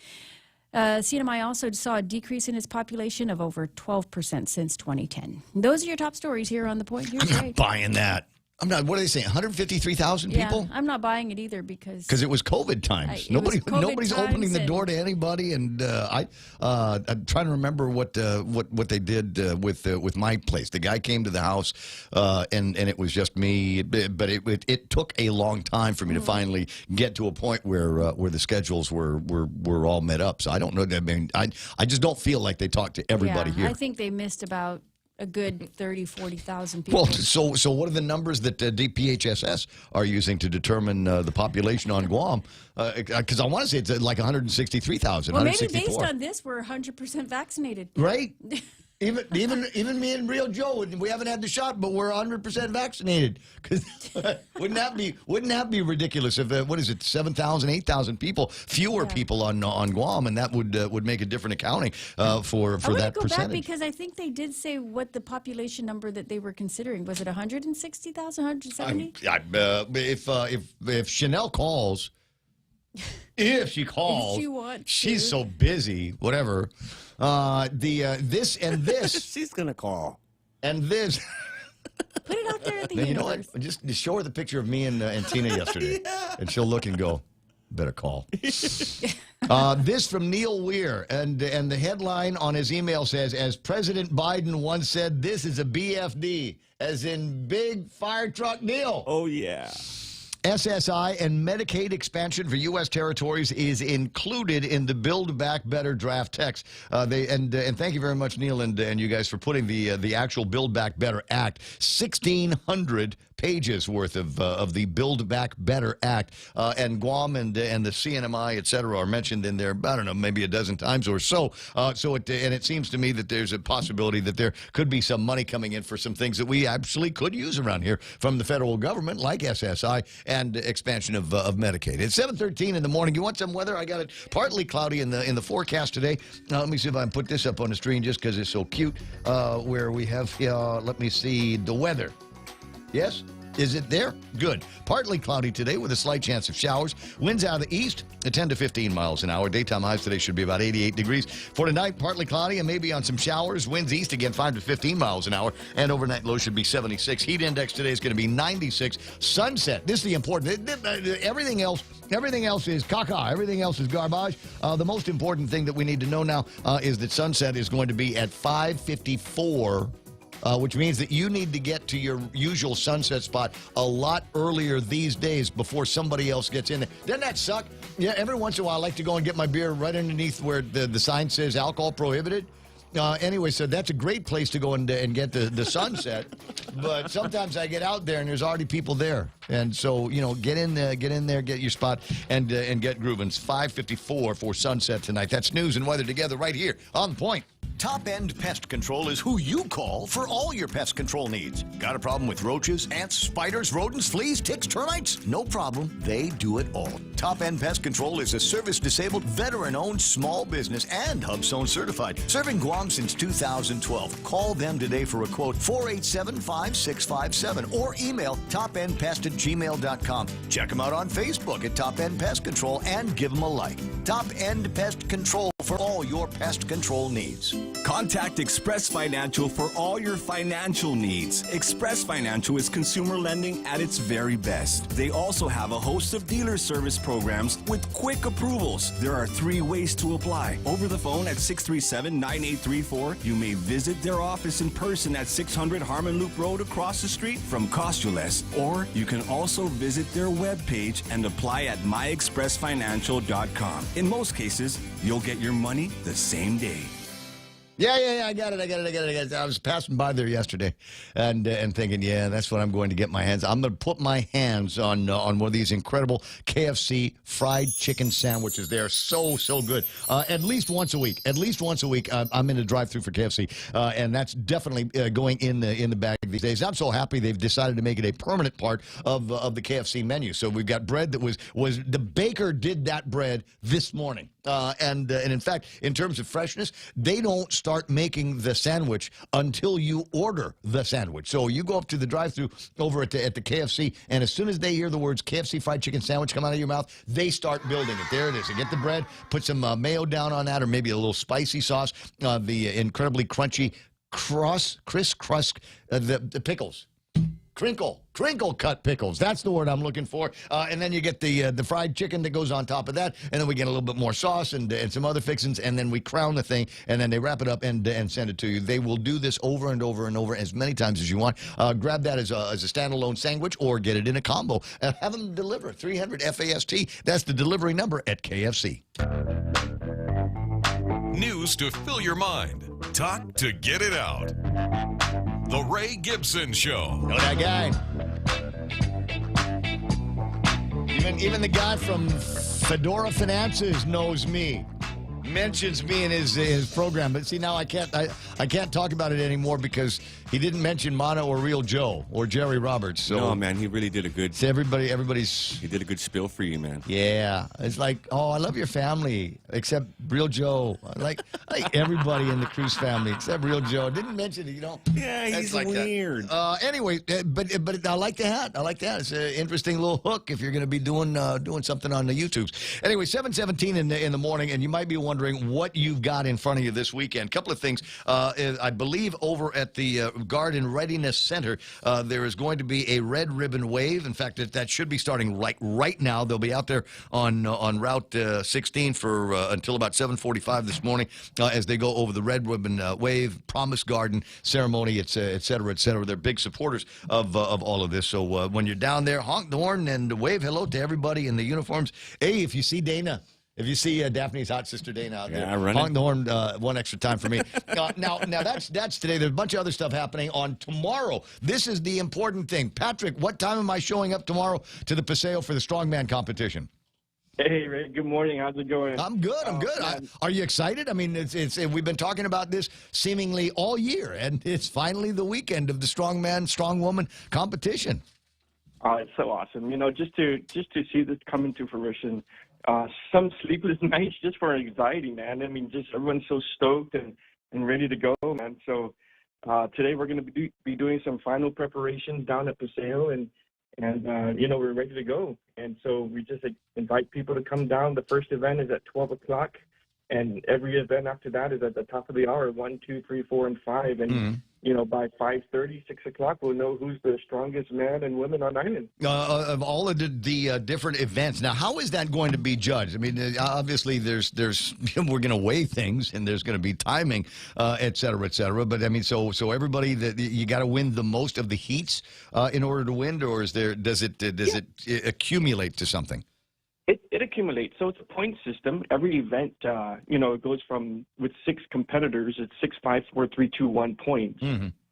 CNMI also saw a decrease in its population of over 12% since 2010. Those are your top stories here on The Point. Here's I'm not buying that. I'm not. What are they saying? 153,000 people? Yeah, I'm not buying it either because it was COVID times. Nobody's opening the door to anybody, and I'm trying to remember what they did with my place. The guy came to the house, and it was just me. But it took a long time for me to finally get to a point where the schedules were all met up. So I don't know. I mean, I just don't feel like they talked to everybody here. I think they missed about a good 40,000 people. Well, so what are the numbers that DPHSS are using to determine the population on Guam? Because I want to say it's like 163,000. Well, maybe based on this, we're 100% vaccinated. Right? Even me and Real Joe, we haven't had the shot, but we're 100% vaccinated. Wouldn't that be ridiculous if 7,000, 8,000 people, fewer people on Guam, and that would make a different accounting for that go percentage. Back because I think they did say what the population number that they were considering was. It 160,000, 170? If Chanel calls. If she calls, if she wants she's to. So busy. Whatever. This and this. She's gonna call. And this. Put it out there at the universe. You know what? Just show her the picture of me and Tina yesterday, and she'll look and go, "Better call." This from Neil Weir, and the headline on his email says, "As President Biden once said, this is a BFD, as in big fire truck deal." Oh yeah. SSI and Medicaid expansion for U.S. territories is included in the Build Back Better draft text. And thank you very much, Neil, and you guys for putting the actual Build Back Better Act, 1,600 pages worth of the Build Back Better Act, and Guam and the CNMI, et cetera, are mentioned in there. I don't know, maybe a dozen times or so. And it seems to me that there's a possibility that there could be some money coming in for some things that we absolutely could use around here from the federal government, like SSI and expansion of Medicaid. It's 7:13 in the morning. You want some weather? I got it partly cloudy in the forecast today. Let me see if I can put this up on the screen just because it's so cute. Where we have, let me see, the weather. Yes? Is it there? Good. Partly cloudy today with a slight chance of showers. Winds out of the east at 10 to 15 miles an hour. Daytime highs today should be about 88 degrees. For tonight, partly cloudy and maybe on some showers. Winds east again 5 to 15 miles an hour. And overnight low should be 76. Heat index today is going to be 96. Sunset. This is the important. Everything else is caca. Everything else is garbage. The most important thing that we need to know now is that sunset is going to be at 5:54. Which means that you need to get to your usual sunset spot a lot earlier these days before somebody else gets in there. Doesn't that suck? Yeah, every once in a while I like to go and get my beer right underneath where the sign says alcohol prohibited. Anyway, so that's a great place to go and get the sunset. But sometimes I get out there and there's already people there. And so, get in there, get your spot, and get grooving. It's 5:54 for sunset tonight. That's news and weather together right here on The Point. Top End Pest Control is who you call for all your pest control needs. Got a problem with roaches, ants, spiders, rodents, fleas, ticks, termites? No problem. They do it all. Top End Pest Control is a service-disabled, veteran-owned small business and HubZone certified, serving Guam since 2012. Call them today for a quote, 487-5657, or email topendpest@gmail.com. Check them out on Facebook at Top End Pest Control and give them a like. Top End Pest Control for all your pest control needs. Contact Express Financial for all your financial needs. Express Financial is consumer lending at its very best. They also have a host of dealer service programs with quick approvals. There are 3 ways to apply. Over the phone at 637-9834. You may visit their office in person at 600 Harmon Loop Road across the street from Costules. Or you can also visit their webpage and apply at myexpressfinancial.com. In most cases, you'll get your money the same day. Yeah, I got it. I was passing by there yesterday and thinking, yeah, that's what I'm going to get my hands on. I'm going to put my hands on one of these incredible KFC fried chicken sandwiches. They're so good. At least once a week. I'm in a drive-through for KFC, and that's definitely going in the bag these days. I'm so happy they've decided to make it a permanent part of the KFC menu. So we've got bread that was the baker did that bread this morning. And in fact, in terms of freshness, they don't start making the sandwich until you order the sandwich. So you go up to the drive-thru over at the KFC, and as soon as they hear the words KFC fried chicken sandwich come out of your mouth, they start building it. There it is. They get the bread, put some mayo down on that, or maybe a little spicy sauce, the incredibly crunchy the pickles. Crinkle cut pickles. That's the word I'm looking for. And then you get the fried chicken that goes on top of that, and then we get a little bit more sauce and some other fixings, and then we crown the thing, and then they wrap it up and send it to you. They will do this over and over and over as many times as you want. Grab that as a standalone sandwich or get it in a combo and have them deliver. 300 FAST. That's the delivery number at KFC. News to fill your mind. Talk to get it out. The Ray Gibson Show. Know that guy. Even the guy from Fedora Finances knows me. Mentions me in his program, but see now I can't talk about it anymore because he didn't mention Mana or Real Joe or Jerry Roberts. So no, man, he really did a good. So everybody's. He did a good spiel for you, man. Yeah, it's like, oh, I love your family except Real Joe. I like everybody in the Cruz family except Real Joe. Didn't mention it, Yeah, he's like weird. Anyway, but I like the hat. It's an interesting little hook if you're going to be doing something on the YouTubes. Anyway, 7:17 in the morning, and you might be wondering what you've got in front of you this weekend. A couple of things. I believe over at the Garden Readiness Center, there is going to be a red ribbon wave. In fact, that should be starting right now. They'll be out there on Route 16 for until about 7:45 this morning as they go over the red ribbon wave, Promise Garden ceremony, et cetera, et cetera. They're big supporters of all of this. So when you're down there, honk the horn and wave hello to everybody in the uniforms. Hey, if you see Dana. If you see Daphne's hot sister Dana out there, honk the horn one extra time for me. Now that's today. There's a bunch of other stuff happening on tomorrow. This is the important thing. Patrick, what time am I showing up tomorrow to the Paseo for the strongman competition? Hey, Ray. Good morning. How's it going? I'm good. Are you excited? I mean, we've been talking about this seemingly all year, and it's finally the weekend of the strongman, strongwoman competition. It's so awesome. Just to see this come into fruition. Some sleepless nights just for anxiety, man. I mean, just everyone's so stoked and ready to go, man. So today we're going to be doing some final preparations down at Paseo, and and you know, we're ready to go. And so we just invite people to come down. The first event is at 12 o'clock, and every event after that is at the top of the hour, 1, 2, 3, 4, and 5. And you know, by 5:30, 6 o'clock, we'll know who's the strongest man and women on island. Of all of the different events, now how is that going to be judged? I mean, obviously there's we're going to weigh things, and there's going to be timing, et cetera, et cetera. But I mean, so everybody that you got to win the most of the heats in order to win, or does it accumulate to something? It accumulates. So it's a point system. Every event, you know, it goes from, with 6 competitors, it's 6, 5, 4, 3, 2, 1 points.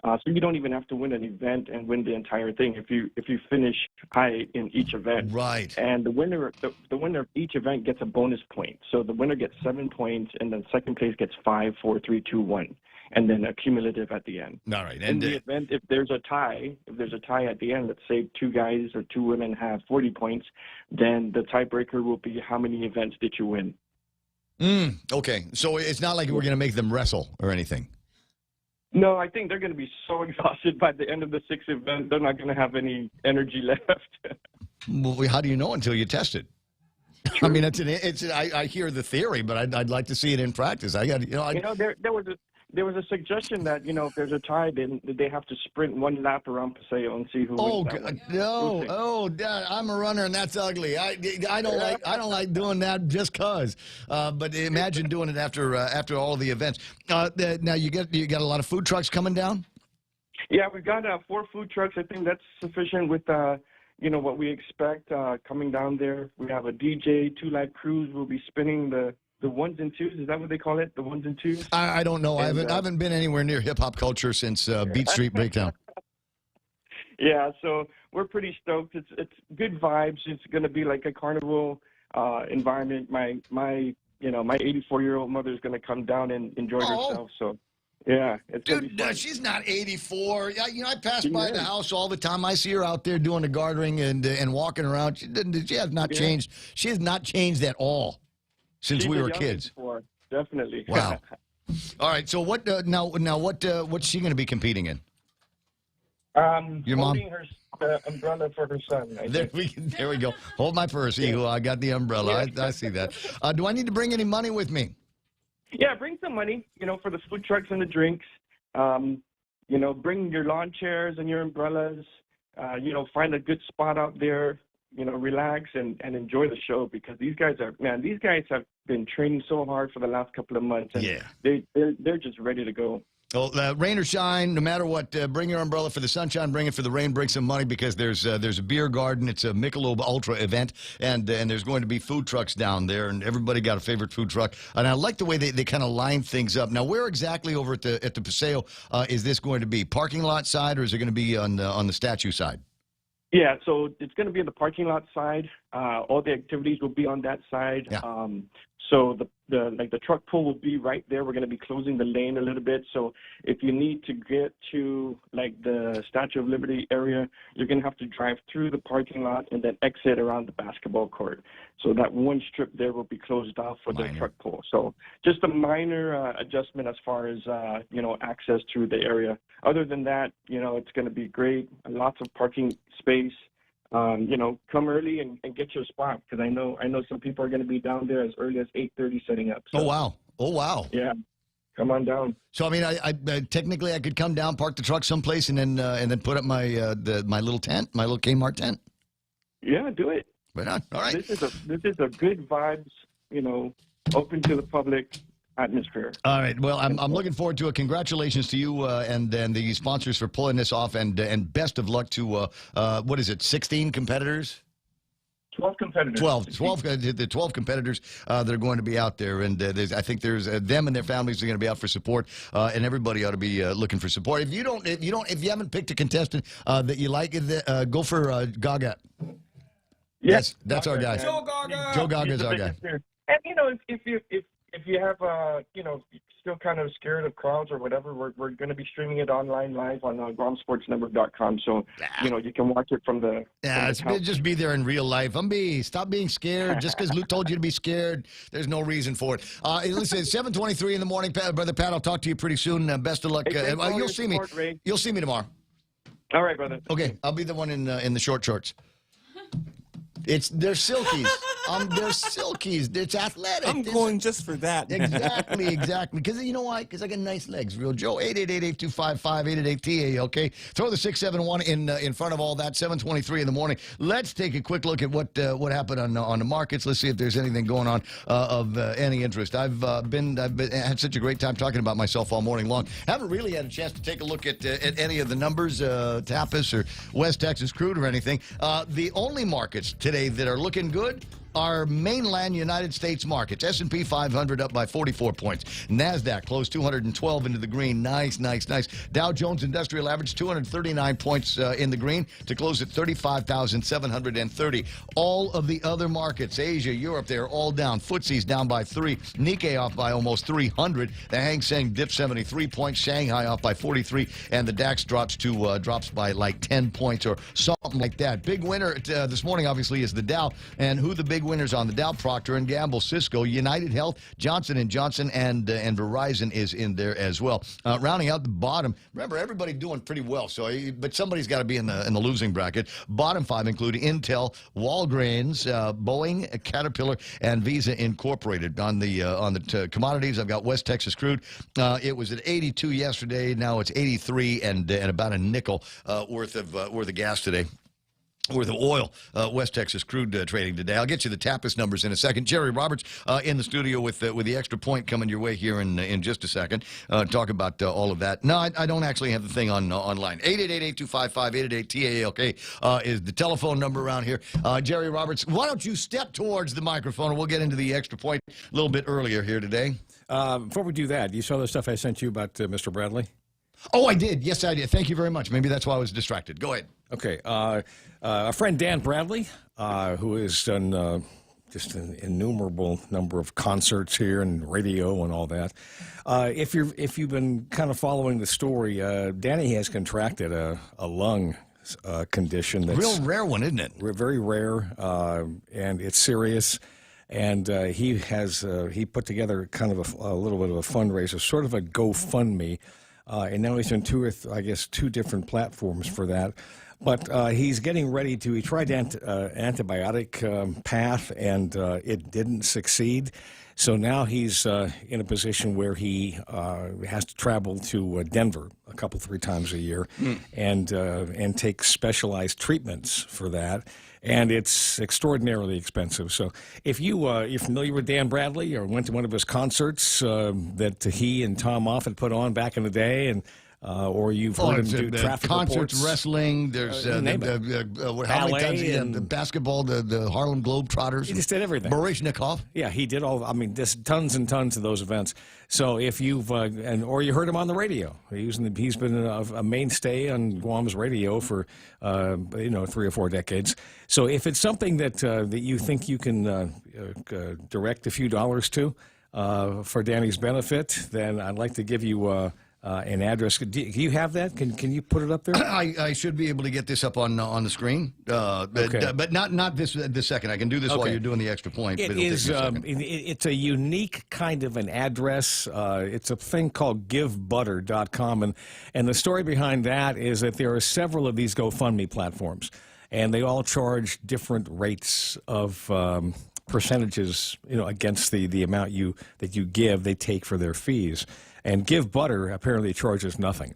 So you don't even have to win an event and win the entire thing if you finish high in each event. Right. And the winner of each event gets a bonus point. So the winner gets 7 points, and then second place gets 5, 4, 3, 2, 1. And then a cumulative at the end. All right. In And the event, if there's a tie at the end, let's say 2 guys or 2 women have 40 points, then the tiebreaker will be how many events did you win? Okay. So it's not like we're going to make them wrestle or anything. No, I think they're going to be so exhausted by the end of the 6th event, they're not going to have any energy left. Well, how do you know until you test it? True. I mean, I hear the theory, but I'd like to see it in practice. There was a suggestion that, you know, if there's a tie, then they have to sprint 1 lap around Paseo and see who wins that one. No! Oh, Dad, I'm a runner, and that's ugly. I don't like doing that just cause. But imagine doing it after all of the events. Now you got a lot of food trucks coming down. Yeah, we've got 4 food trucks. I think that's sufficient with you know, what we expect coming down there. We have a DJ, 2 live crews. We'll be spinning the 1s and 2s. Is that what they call it? The 1s and 2s? I don't know. I haven't been anywhere near hip hop culture since Beat Street Breakdown. Yeah, so we're pretty stoked. It's good vibes. It's going to be like a carnival environment. My 84-year-old mother is going to come down and enjoy herself. So yeah, it's dude, she's not 84. You know, I pass by the house all the time. I see her out there doing the gartering and walking around. She has not changed. She has not changed at all since we were kids. Before, definitely. Wow. All right. So what now? What's she going to be competing in? Your mom? Holding her umbrella for her son. There we go. Hold my purse, Ehu. I got the umbrella. I see that. Do I need to bring any money with me? Yeah, bring some money, you know, for the food trucks and the drinks. You know, bring your lawn chairs and your umbrellas. You know, find a good spot out there. You know, relax and enjoy the show, because these guys have been training so hard for the last couple of months. And they're just ready to go. Well, rain or shine, no matter what, bring your umbrella for the sunshine, bring it for the rain, bring some money, because there's a beer garden. It's a Michelob Ultra event, and there's going to be food trucks down there, and everybody got a favorite food truck. And I like the way they kind of line things up. Now, where exactly over at the Paseo is this going to be? Parking lot side, or is it going to be on the statue side? Yeah, so it's going to be on the parking lot side. All the activities will be on that side. Yeah. So the truck pull will be right there. We're going to be closing the lane a little bit. So if you need to get to like the Statue of Liberty area, you're going to have to drive through the parking lot and then exit around the basketball court. So that one strip there will be closed off for the truck pull. So just a minor adjustment as far as you know, access to the area. Other than that, you know, it's going to be great. Lots of parking space. You know, come early and get your spot, because I know some people are going to be down there as early as 8:30 setting up. So, Oh wow! Yeah, come on down. So I mean, I technically I could come down, park the truck someplace, and then put up my my little tent, my little Kmart tent. Yeah, do it. Right on. All right. This is a good vibes. You know, open to the public atmosphere. All right. Well, I'm looking forward to it. Congratulations to you and the sponsors for pulling this off, and best of luck to what is it? 16 competitors. 12 competitors. 12 the 12 competitors that are going to be out there, and I think there's them and their families are going to be out for support, and everybody ought to be looking for support. If you haven't picked a contestant that you like, go for Gaga. Yes, that's our guy. Joe Gaga is our guy. And you know, if you have you know, still kind of scared of crowds or whatever, we're going to be streaming it online live on GromSportsNetwork.com. So you know, you can watch it from the just be there in real life. Stop being scared. Just because Luke told you to be scared, there's no reason for it. Listen, it's 7:23 in the morning, Brother Pat. I'll talk to you pretty soon. Best of luck. You'll see me. You'll see me tomorrow. All right, brother. Okay, I'll be the one in the short shorts. They're silkies. They're silkies. It's athletic. I'm going just for that. Exactly. Because you know why? Because I got nice legs. Real Joe. 888-8255-888-TA. Okay. Throw the 671 in front of all that. 7:23 in the morning. Let's take a quick look at what happened on the markets. Let's see if there's anything going on of any interest. I've had such a great time talking about myself all morning long. Haven't really had a chance to take a look at any of the numbers, Tapas or West Texas crude or anything. The only markets today that are looking good are mainland United States markets. S&P 500 up by 44 points. NASDAQ closed 212 into the green. Nice. Dow Jones Industrial Average 239 points in the green to close at 35,730. All of the other markets, Asia, Europe, they're all down. FTSE's down by 3. Nikkei off by almost 300. The Hang Seng dipped 73 points. Shanghai off by 43. And the DAX drops by like 10 points or something like that. Big winner this morning, obviously, is the Dow. And who the big winners on the Dow? Procter & Gamble, Cisco, United Health, Johnson & Johnson, and Verizon is in there as well. Rounding out the bottom, remember, everybody doing pretty well, but somebody's got to be in the losing bracket. Bottom 5 include Intel, Walgreens, Boeing, Caterpillar, and Visa Incorporated. On the commodities, I've got West Texas crude. It was at 82 yesterday. Now it's 83 and about a nickel worth of gas today. Worth of oil, West Texas crude trading today. I'll get you the Tapas numbers in a second. Jerry Roberts in the studio with the extra point coming your way here in just a second. Talk about all of that. No, I don't actually have the thing online. 888-8255-888-TALK is the telephone number around here. Jerry Roberts, why don't you step towards the microphone and we'll get into the extra point a little bit earlier here today. Before we do that, you saw the stuff I sent you about Mr. Bradley? Oh, I did. Yes, I did. Thank you very much. Maybe that's why I was distracted. Go ahead. Okay. A friend, Dan Bradley, who has done just an innumerable number of concerts here and radio and all that. If you've been kind of following the story, Danny has contracted a lung condition. That's real rare one, isn't it? Very rare, and it's serious. And he put together kind of a little bit of a fundraiser, sort of a GoFundMe. And now he's on two different platforms for that. But he's getting ready to, he tried antibiotic path, and it didn't succeed. So now he's in a position where he has to travel to Denver a couple, 3 times a year and take specialized treatments for that. And it's extraordinarily expensive. So if you're familiar with Dan Bradley or went to one of his concerts that he and Tom Moffat put on back in the day, and or you've heard him do traffic concerts, reports, wrestling. There's how many times the basketball, the Harlem Globetrotters. He just did everything. Baryshnikov. Yeah, he did all. I mean, just tons and tons of those events. So if you've or you heard him on the radio, he's been a mainstay on Guam's radio for 3 or 4 decades. So if it's something that you think you can direct a few dollars to for Danny's benefit, then I'd like to give you. An address. Do you have that? Can you put it up there? I should be able to get this up on the screen. But not this second. I can do this while you're doing the extra point. It is. It's a unique kind of an address. It's a thing called GiveButter.com, and the story behind that is that there are several of these GoFundMe platforms, and they all charge different rates of percentages, against the amount that you give. They take for their fees. And Give Butter apparently charges nothing.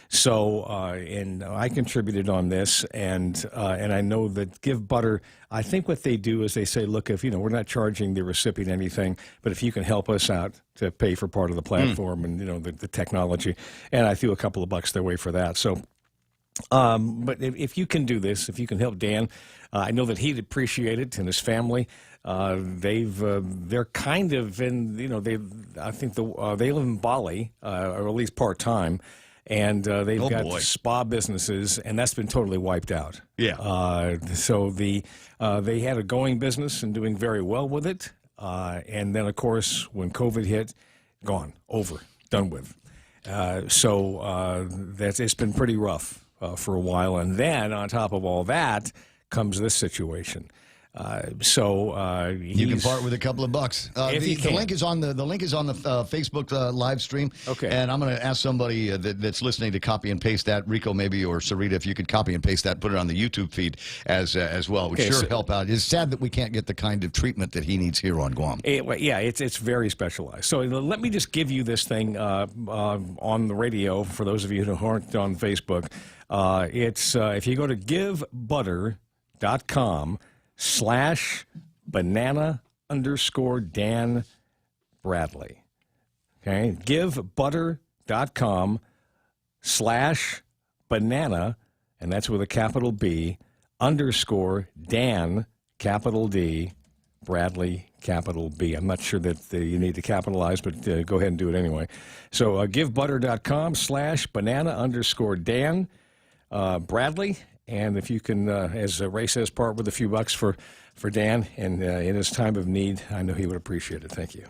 So, and I contributed on this, and I know that Give Butter, I think what they do is they say, look, if we're not charging the recipient anything, but if you can help us out to pay for part of the platform and the technology, and I threw a couple of bucks their way for that. So, but if you can do this, if you can help Dan, I know that he'd appreciate it, and his family. They're kind of in, they live in Bali, or at least part-time, and they've got spa businesses, and that's been totally wiped out. Yeah. So they had a going business and doing very well with it, and then, of course, when COVID hit, gone, over, done with. So it's been pretty rough for a while, and then on top of all that comes this situation. You can part with a couple of bucks. The link is on the Facebook live stream. Okay. And I'm going to ask somebody that's listening to copy and paste that. Rico, maybe, or Sarita, if you could copy and paste that, put it on the YouTube feed as well. Would help out. It's sad that we can't get the kind of treatment that he needs here on Guam. It's very specialized. So let me just give you this thing on the radio for those of you who aren't on Facebook. It's if you go to givebutter.com/banana_Dan Bradley. Okay, givebutter.com/banana, and that's with a capital B, _Dan, capital D, Bradley, capital B. I'm not sure that you need to capitalize, but go ahead and do it anyway. So givebutter.com/banana_Dan Bradley. And if you can, as Ray says, part with a few bucks for Dan, and in his time of need, I know he would appreciate it. Thank you.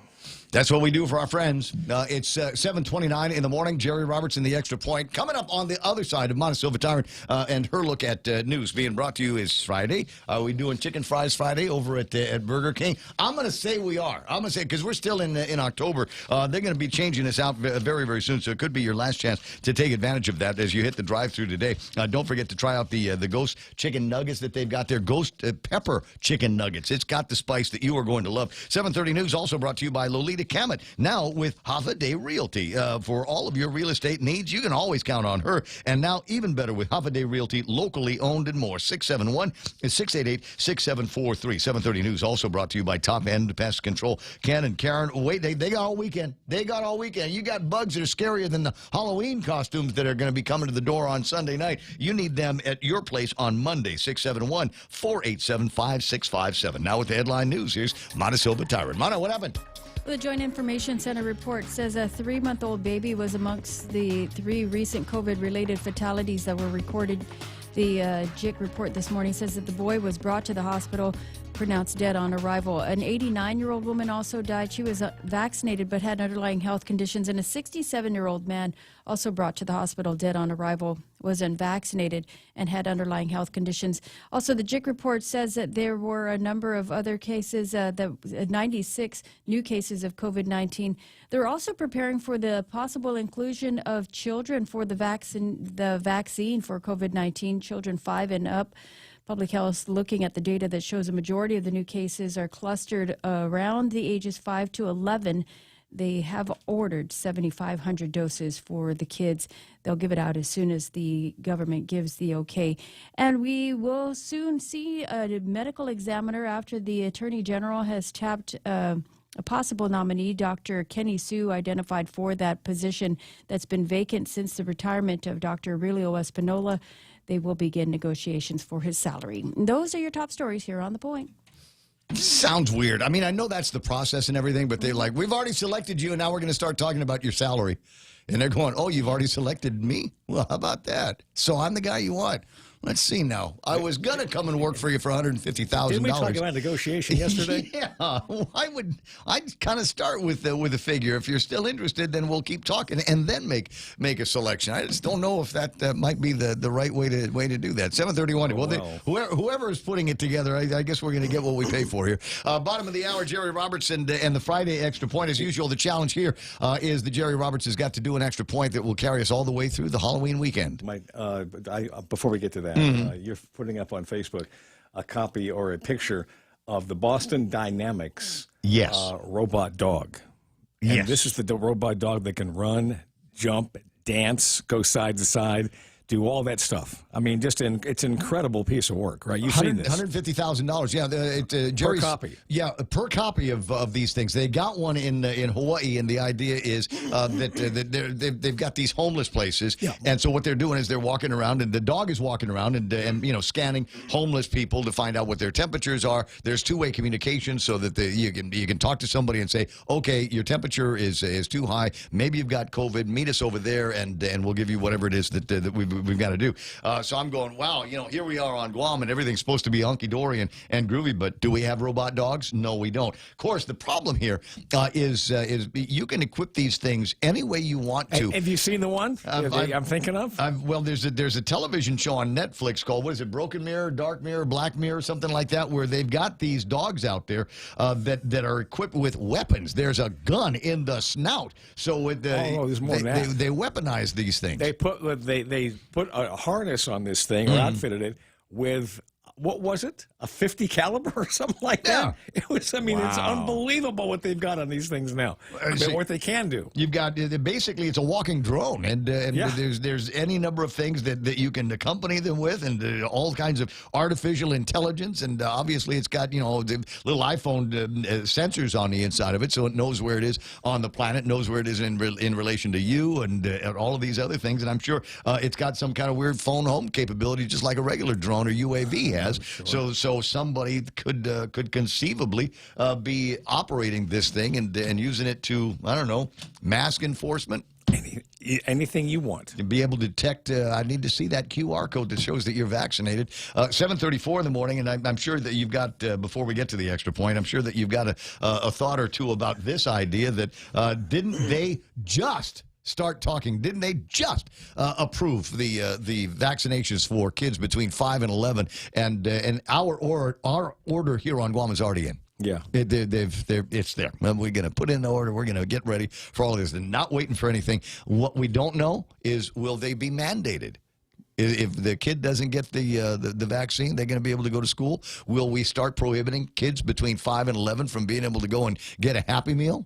That's what we do for our friends. It's 7:29 in the morning. Jerry Roberts in the Extra Point. Coming up on the other side of Montesilva Tyrant and her look at news being brought to you is Friday. Are we doing chicken fries Friday over at Burger King? I'm going to say we are. I'm going to say, because we're still in October. They're going to be changing this out very, very soon, so it could be your last chance to take advantage of that as you hit the drive-thru today. Don't forget to try out the Ghost Chicken Nuggets that they've got there. Ghost Pepper Chicken Nuggets. It's got the spice that you are going to love. 7:30 News also brought to you by Lolita Kamet, now with Hafa Day Realty. For all of your real estate needs, you can always count on her. And now even better with Hafa Day Realty, locally owned and more. 671-688-6743. 7:30 News also brought to you by Top End Pest Control. Ken and Karen, wait, they got all weekend. They got all weekend. You got bugs that are scarier than the Halloween costumes that are going to be coming to the door on Sunday night. You need them at your place on Monday. 671-487-5657. Now with the headline news, here's Montesilva Tyrant. Mono, what happened? The Joint Information Center report says a 3-month-old baby was amongst the 3 recent COVID-related fatalities that were recorded. The JIC report this morning says that the boy was brought to the hospital, pronounced dead on arrival. An 89-year-old woman also died. She was vaccinated but had underlying health conditions. And a 67-year-old man also brought to the hospital dead on arrival, was unvaccinated and had underlying health conditions. Also, the JIC report says that there were a number of other cases, 96 new cases of COVID-19. They're also preparing for the possible inclusion of children for the vaccine for COVID-19, children 5 and up. Public Health looking at the data that shows a majority of the new cases are clustered around the ages 5 to 11. They have ordered 7,500 doses for the kids. They'll give it out as soon as the government gives the okay. And we will soon see a medical examiner after the Attorney General has tapped a possible nominee, Dr. Kenny Sue, identified for that position that's been vacant since the retirement of Dr. Aurelio Espinola. They will begin negotiations for his salary. And those are your top stories here on The Point. Sounds weird. I mean, I know that's the process and everything, but they're like, we've already selected you, and now we're going to start talking about your salary. And they're going, oh, you've already selected me? Well, how about that? So I'm the guy you want. Let's see now. I was going to come and work for you for $150,000. Didn't we talk about negotiation yesterday? Yeah. I'd kind of start with a figure. If you're still interested, then we'll keep talking and then make a selection. I just don't know if that might be the right way to do that. 7:31. Whoever is putting it together, I guess we're going to get what we pay for here. Bottom of the hour, Jerry Roberts and the Friday Extra Point. As usual, the challenge here is that Jerry Roberts has got to do an extra point that will carry us all the way through the Halloween weekend. Before we get to that, you're putting up on Facebook a copy or a picture of the Boston Dynamics robot dog. And this is the robot dog that can run, jump, dance, go side to side, do all that stuff. I mean, it's an incredible piece of work, right? You've seen this. $150,000. Yeah, per copy. Yeah, per copy of these things. They got one in Hawaii, and the idea is that they've got these homeless places, and so what they're doing is they're walking around, and the dog is walking around and scanning homeless people to find out what their temperatures are. There's two-way communication so that you can talk to somebody and say, okay, your temperature is too high. Maybe you've got COVID. Meet us over there, and we'll give you whatever it is that we've got to do. So I'm going, wow, here we are on Guam, and everything's supposed to be hunky-dory and groovy, but do we have robot dogs? No, we don't. Of course, the problem here is you can equip these things any way you want to. Have you seen the one I'm thinking of? Well, there's a television show on Netflix called, what is it, Broken Mirror, Dark Mirror, Black Mirror, something like that, where they've got these dogs out there that are equipped with weapons. There's a gun in the snout. So there's more than that. They weaponize these things. They put a harness on this thing, or outfitted it with, what was it? A 50 caliber or something like that? It was, it's unbelievable what they've got on these things now. What they can do. You've got, basically, it's a walking drone, and there's any number of things that you can accompany them with, and all kinds of artificial intelligence, and obviously it's got, the little iPhone sensors on the inside of it, so it knows where it is on the planet, knows where it is in relation to you, and all of these other things, and I'm sure it's got some kind of weird phone home capability, just like a regular drone or UAV has. Sure. So somebody could conceivably be operating this thing and using it to, I don't know, mask enforcement. Anything you want. To be able to detect, I need to see that QR code that shows that you're vaccinated. 7:34 in the morning, and I'm sure that you've got, before we get to the extra point, I'm sure that you've got a thought or two about this idea that didn't they just start talking? Didn't they just approve the vaccinations for kids between 5 and 11? And our order here on Guam is already in. Yeah, it's there. We're going to put in the order. We're going to get ready for all of this, and not waiting for anything. What we don't know is, will they be mandated? If the kid doesn't get the vaccine, they're going to be able to go to school. Will we start prohibiting kids between 5 and 11 from being able to go and get a Happy Meal?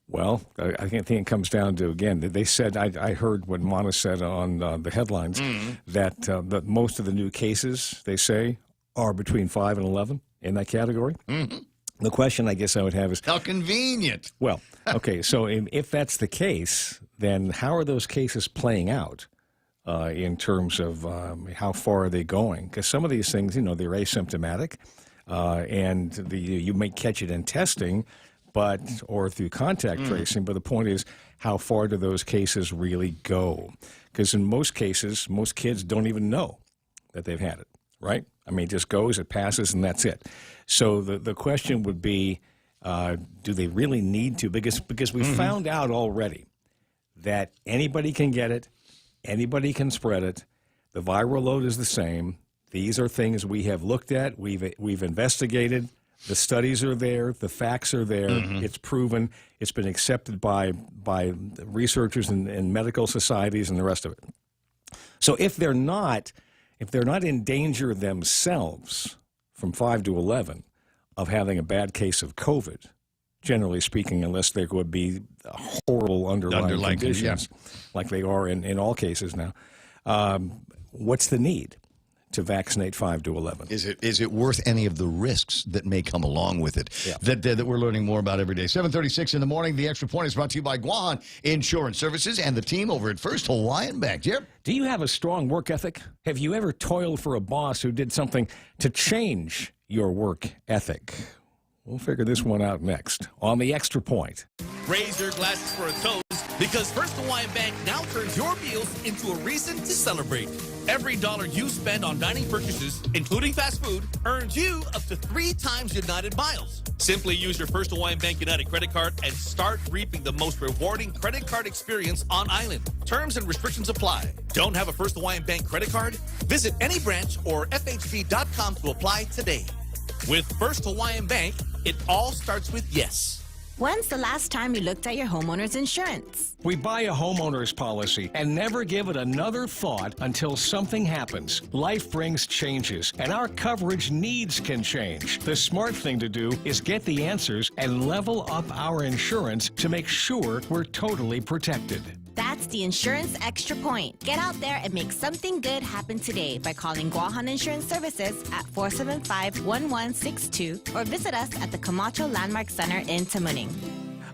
Well, I think it comes down to, again, they said, I heard what Mana said on the headlines, that most of the new cases, they say, are between 5 and 11 in that category. The question I guess I would have is, how convenient. Well, okay, so if that's the case, then how are those cases playing out in terms of how far are they going? Because some of these things, they're asymptomatic, and you may catch it in testing, or through contact tracing, but the point is, how far do those cases really go? Because in most cases, most kids don't even know that they've had it, right? It just goes, it passes, and that's it. So the question would be, do they really need to? Because we found out already that anybody can get it, anybody can spread it, the viral load is the same. These are things we have looked at, we've investigated. The studies are there. The facts are there. It's proven. It's been accepted by researchers and medical societies and the rest of it. So if they're not in danger themselves from 5 to 11 of having a bad case of COVID, generally speaking, unless there would be horrible underlying conditions, like they are in all cases now, what's the need to vaccinate 5 to 11? Is it worth any of the risks that may come along with it? Yeah. That we're learning more about every day. 7:36 in the morning. The Extra Point is brought to you by Guam Insurance Services and the team over at First Hawaiian Bank. Yep. Do you have a strong work ethic? Have you ever toiled for a boss who did something to change your work ethic? We'll figure this one out next on the Extra Point. Raise your glasses for a toast, because First Hawaiian Bank now turns your meals into a reason to celebrate. Every dollar you spend on dining purchases, including fast food, earns you up to 3 times United miles. Simply use your First Hawaiian Bank United credit card and start reaping the most rewarding credit card experience on island. Terms and restrictions apply. Don't have a First Hawaiian Bank credit card? Visit any branch or FHB.com to apply today. With First Hawaiian Bank, it all starts with yes. When's the last time you looked at your homeowner's insurance? We buy a homeowner's policy and never give it another thought until something happens. Life brings changes, and our coverage needs can change. The smart thing to do is get the answers and level up our insurance to make sure we're totally protected. That's the Insurance Extra Point. Get out there and make something good happen today by calling Guahan Insurance Services at 475-1162 or visit us at the Camacho Landmark Center in Tamuning.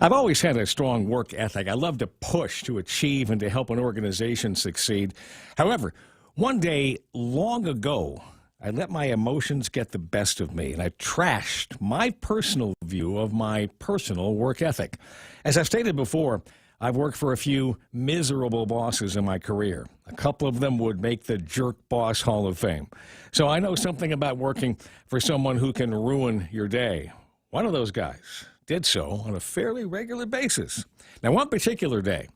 I've always had a strong work ethic. I love to push, to achieve, and to help an organization succeed. However, one day, long ago, I let my emotions get the best of me, and I trashed my personal view of my personal work ethic. As I've stated before, I've worked for a few miserable bosses in my career. A couple of them would make the Jerk Boss Hall of Fame. So I know something about working for someone who can ruin your day. One of those guys did so on a fairly regular basis. Now, one particular day,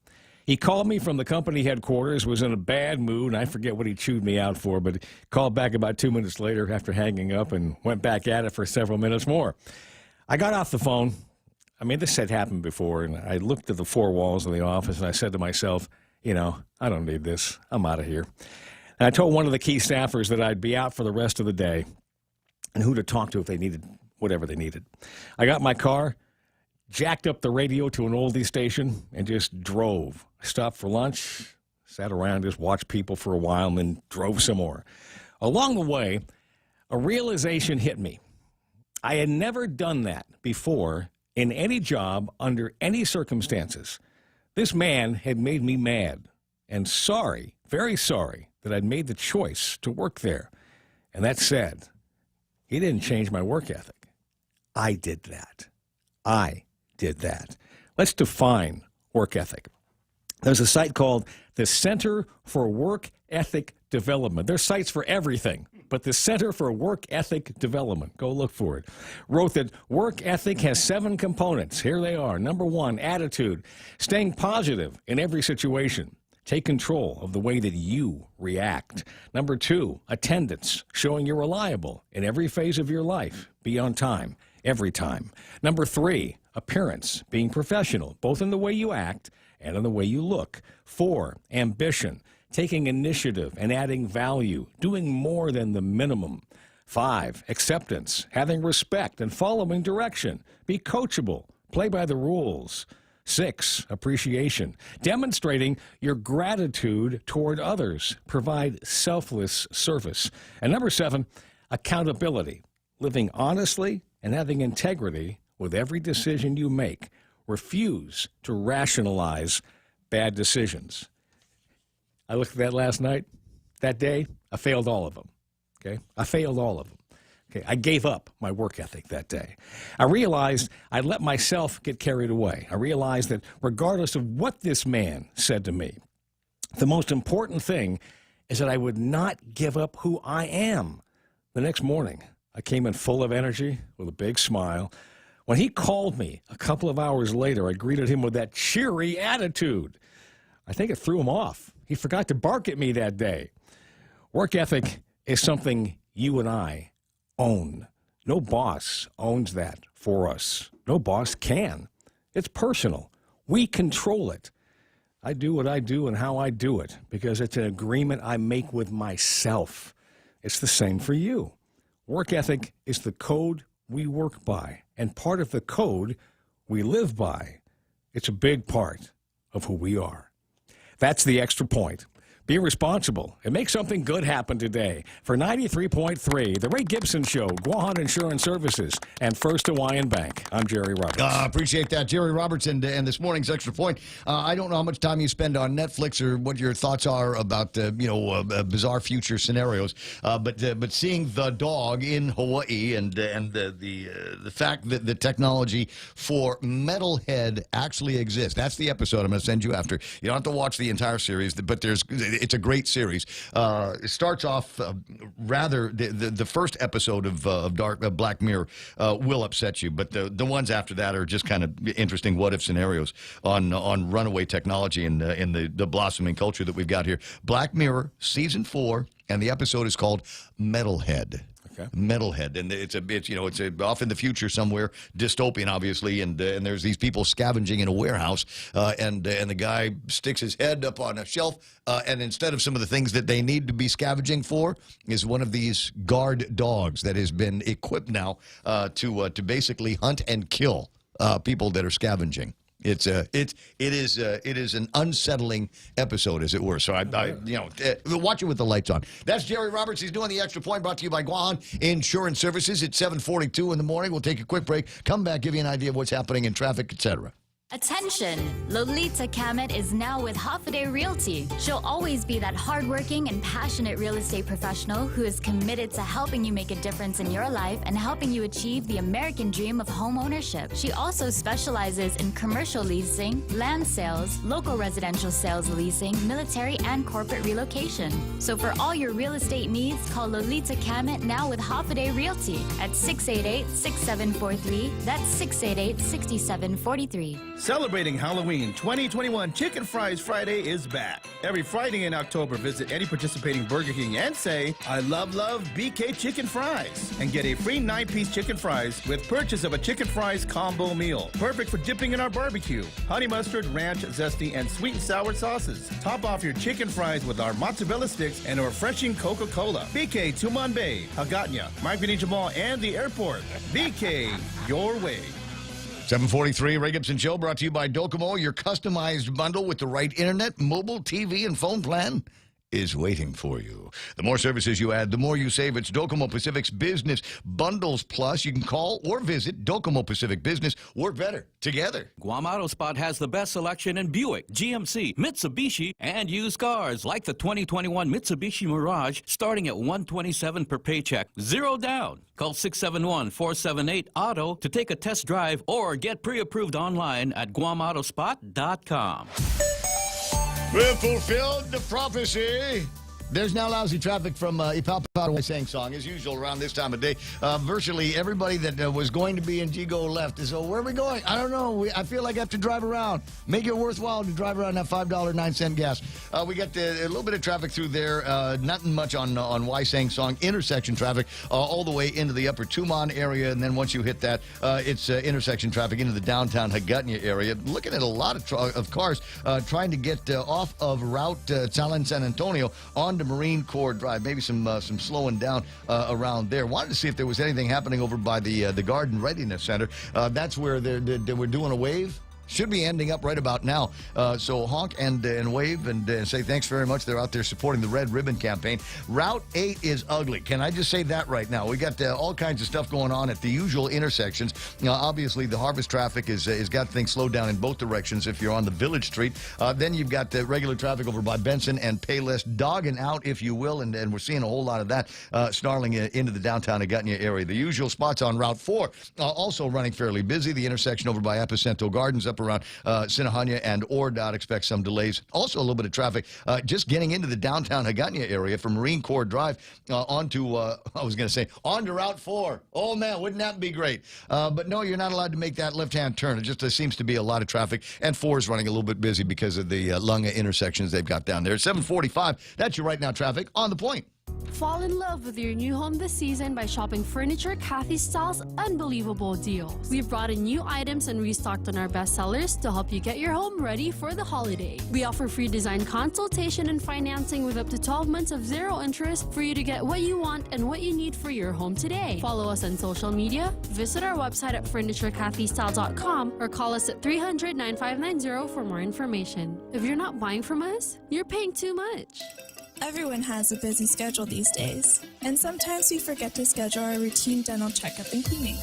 he called me from the company headquarters, was in a bad mood, and I forget what he chewed me out for, but he called back about 2 minutes later after hanging up and went back at it for several minutes more. I got off the phone. I mean, this had happened before, and I looked at the four walls of the office, and I said to myself, I don't need this. I'm out of here. And I told one of the key staffers that I'd be out for the rest of the day and who to talk to if they needed whatever they needed. I got my car, jacked up the radio to an oldie station, and just drove. I stopped for lunch, sat around, just watched people for a while, and then drove some more. Along the way, a realization hit me. I had never done that before in any job under any circumstances. This man had made me mad and sorry, very sorry, that I'd made the choice to work there. And that said, he didn't change my work ethic. I did that. I did that. Let's define work ethic. There's a site called the Center for Work Ethic Development. There's sites for everything, but the Center for Work Ethic Development, go look for it, wrote that work ethic has 7 components. Here they are. Number 1, attitude, staying positive in every situation. Take control of the way that you react. Number 2, attendance, showing you're reliable in every phase of your life. Be on time, every time. Number 3, appearance, being professional, both in the way you act and in the way you look. 4, ambition, taking initiative and adding value, doing more than the minimum. 5, acceptance, having respect and following direction. Be coachable, play by the rules. 6, appreciation, demonstrating your gratitude toward others. Provide selfless service. And number 7, accountability, living honestly and having integrity with every decision you make. Refuse to rationalize bad decisions. I looked at that last night. That day, I failed all of them. Okay? I failed all of them. Okay? I gave up my work ethic that day. I realized I let myself get carried away. I realized that regardless of what this man said to me, the most important thing is that I would not give up who I am. The next morning, I came in full of energy with a big smile. When he called me a couple of hours later, I greeted him with that cheery attitude. I think it threw him off. He forgot to bark at me that day. Work ethic is something you and I own. No boss owns that for us. No boss can. It's personal. We control it. I do what I do and how I do it because it's an agreement I make with myself. It's the same for you. Work ethic is the code we work by, and part of the code we live by. It's a big part of who we are. That's the extra point. Be responsible and make something good happen today. For 93.3, The Ray Gibson Show, Guahan Insurance Services, and First Hawaiian Bank. I'm Jerry Roberts. Appreciate that, Jerry Roberts. And this morning's Extra Point, I don't know how much time you spend on Netflix or what your thoughts are about, bizarre future scenarios. But seeing the dog in Hawaii and the fact that the technology for Metalhead actually exists. That's the episode I'm going to send you after. You don't have to watch the entire series, but it's a great series. It starts off the first episode of Black Mirror will upset you, but the ones after that are just kind of interesting what-if scenarios on runaway technology and in the blossoming culture that we've got here. Black Mirror, Season 4, and the episode is called Metalhead. Okay. Metalhead, and it's off in the future somewhere, dystopian obviously, and there's these people scavenging in a warehouse, and the guy sticks his head up on a shelf, and instead of some of the things that they need to be scavenging for, is one of these guard dogs that has been equipped now to basically hunt and kill people that are scavenging. It is an unsettling episode, as it were. So watch it with the lights on. That's Jerry Roberts. He's doing the Extra Point, brought to you by Guahan Insurance Services. It's 7:42 in the morning. We'll take a quick break. Come back, give you an idea of what's happening in traffic, etc. Attention! Lolita Kamet is now with Hoffaday Realty. She'll always be that hardworking and passionate real estate professional who is committed to helping you make a difference in your life and helping you achieve the American dream of home ownership. She also specializes in commercial leasing, land sales, local residential sales leasing, military and corporate relocation. So for all your real estate needs, call Lolita Kamet now with Hoffaday Realty at 688-6743. That's 688-6743. Celebrating Halloween 2021, Chicken Fries Friday is back. Every Friday in October, visit any participating Burger King and say, I love BK Chicken Fries, and get a free 9-piece chicken fries with purchase of a chicken fries combo meal. Perfect for dipping in our barbecue, honey mustard, ranch, zesty, and sweet and sour sauces. Top off your chicken fries with our mozzarella sticks and a refreshing Coca-Cola. BK Tuman Bay, Hagatnya, Mike Benita Mall, and the airport. BK, your way. 743 Ray Gibson Show brought to you by Docomo. Your customized bundle with the right internet, mobile, TV, and phone plan is waiting for you. The more services you add, the more you save. It's Docomo Pacific's Business Bundles Plus. You can call or visit Docomo Pacific Business. Work better together. Guam Auto Spot has the best selection in Buick, GMC, Mitsubishi, and used cars like the 2021 Mitsubishi Mirage starting at $127 per paycheck. Zero down. Call 671-478-AUTO to take a test drive or get pre-approved online at GuamAutospot.com. We've fulfilled the prophecy. There's now lousy traffic from Ipalpal Sang Song, as usual, around this time of day. Virtually everybody that was going to be in Gigo left. So where are we going? I don't know. I feel like I have to drive around. Make it worthwhile to drive around that $5.09 gas. We got a little bit of traffic through there. Nothing much on Sang Song. Intersection traffic all the way into the upper Tumon area. And then once you hit that, it's intersection traffic into the downtown Hagatnya area. Looking at a lot of cars trying to get off of Route Talan San Antonio onto Marine Corps Drive. Maybe some slowing down around there. Wanted to see if there was anything happening over by the Garden Readiness Center. That's where they were doing a wave. Should be ending up right about now. So honk and wave and say thanks very much. They're out there supporting the Red Ribbon Campaign. Route 8 is ugly. Can I just say that right now? We got all kinds of stuff going on at the usual intersections. Obviously, the harvest traffic is got things slowed down in both directions if you're on the Village Street. Then you've got the regular traffic over by Benson and Payless, dogging out, if you will, and we're seeing a whole lot of that snarling into the downtown Hagatnya area. The usual spots on Route 4 also running fairly busy. The intersection over by Epicentro Gardens up around Sinahanya and Ordot, expect some delays. Also a little bit of traffic just getting into the downtown Hagatnya area from Marine Corps Drive onto Route 4. Oh, man, wouldn't that be great? But no, you're not allowed to make that left-hand turn. It just seems to be a lot of traffic, and 4 is running a little bit busy because of the Lunga intersections they've got down there. 745, that's your right now traffic on the point. Fall in love with your new home this season by shopping Furniture Cathy Style's unbelievable deals. We've brought in new items and restocked on our best sellers to help you get your home ready for the holiday. We offer free design consultation and financing with up to 12 months of zero interest for you to get what you want and what you need for your home today. Follow us on social media, visit our website at FurnitureCathyStyle.com, or call us at 300-9590 for more information. If you're not buying from us, you're paying too much. Everyone has a busy schedule these days, and sometimes we forget to schedule our routine dental checkup and cleaning.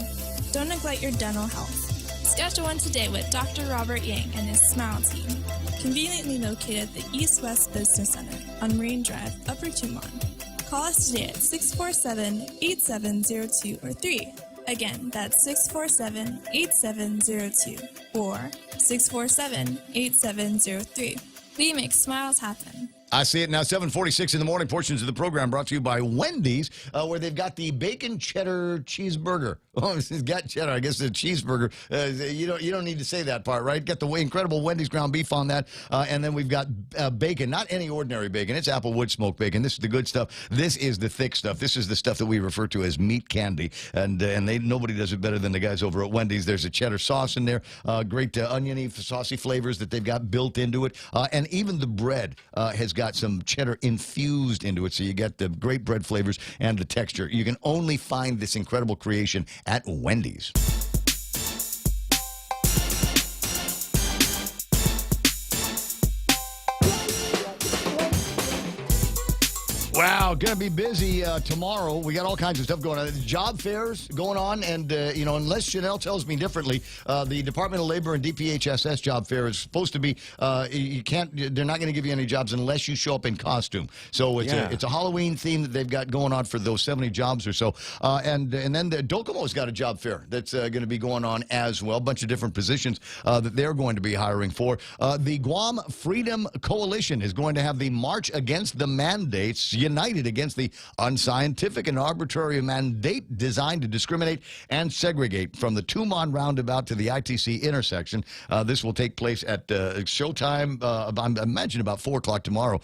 Don't neglect your dental health. Schedule one today with Dr. Robert Yang and his Smile team, conveniently located at the East West Business Center on Marine Drive, Upper Tumon. Call us today at 647-8702 or 3. Again, that's 647-8702 or 647-8703. We make smiles happen. I see it now, 7:46 in the morning. Portions of the program brought to you by Wendy's, where they've got the bacon cheddar cheeseburger. Oh, it's got cheddar. I guess it's a cheeseburger. You don't need to say that part, right? Got the incredible Wendy's ground beef on that, and then we've got bacon. Not any ordinary bacon. It's Applewood smoked bacon. This is the good stuff. This is the thick stuff. This is the stuff that we refer to as meat candy, and nobody does it better than the guys over at Wendy's. There's a cheddar sauce in there, great oniony, saucy flavors that they've got built into it, and even the bread has got some cheddar infused into it, so you get the great bread flavors and the texture. You can only find this incredible creation at Wendy's. Wow, Now, going to be busy tomorrow. We got all kinds of stuff going on. Job fairs going on, and unless Chanel tells me differently, the Department of Labor and DPHSS job fair is supposed to be. You can't. They're not going to give you any jobs unless you show up in costume. So it's a Halloween theme that they've got going on for those 70 jobs or so. And then the Docomo's got a job fair that's going to be going on as well. A bunch of different positions that they're going to be hiring for. The Guam Freedom Coalition is going to have the March Against the Mandates, united against the unscientific and arbitrary mandate designed to discriminate and segregate from the Tumon roundabout to the ITC intersection. This will take place at showtime, I imagine about 4 o'clock tomorrow.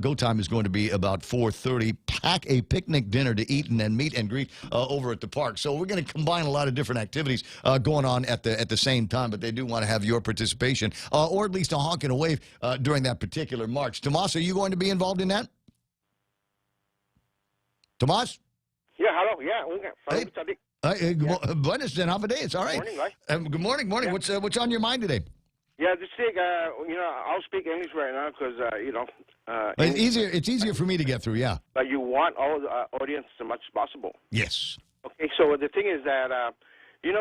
Go time is going to be about 4:30. Pack a picnic dinner to eat and then meet and greet over at the park. So we're going to combine a lot of different activities going on at the same time, but they do want to have your participation, or at least a honk and a wave during that particular march. Tomas, are you going to be involved in that? Tomas? Yeah, hello. Yeah. Hey. Buenas, then. Have a day. It's all right. Morning, right? Good morning. Morning. Yeah. What's on your mind today? Yeah, this thing, I'll speak English right now because, It's easier for me to get through, yeah. But you want all the audience as much as possible. Yes. Okay, so the thing is that, you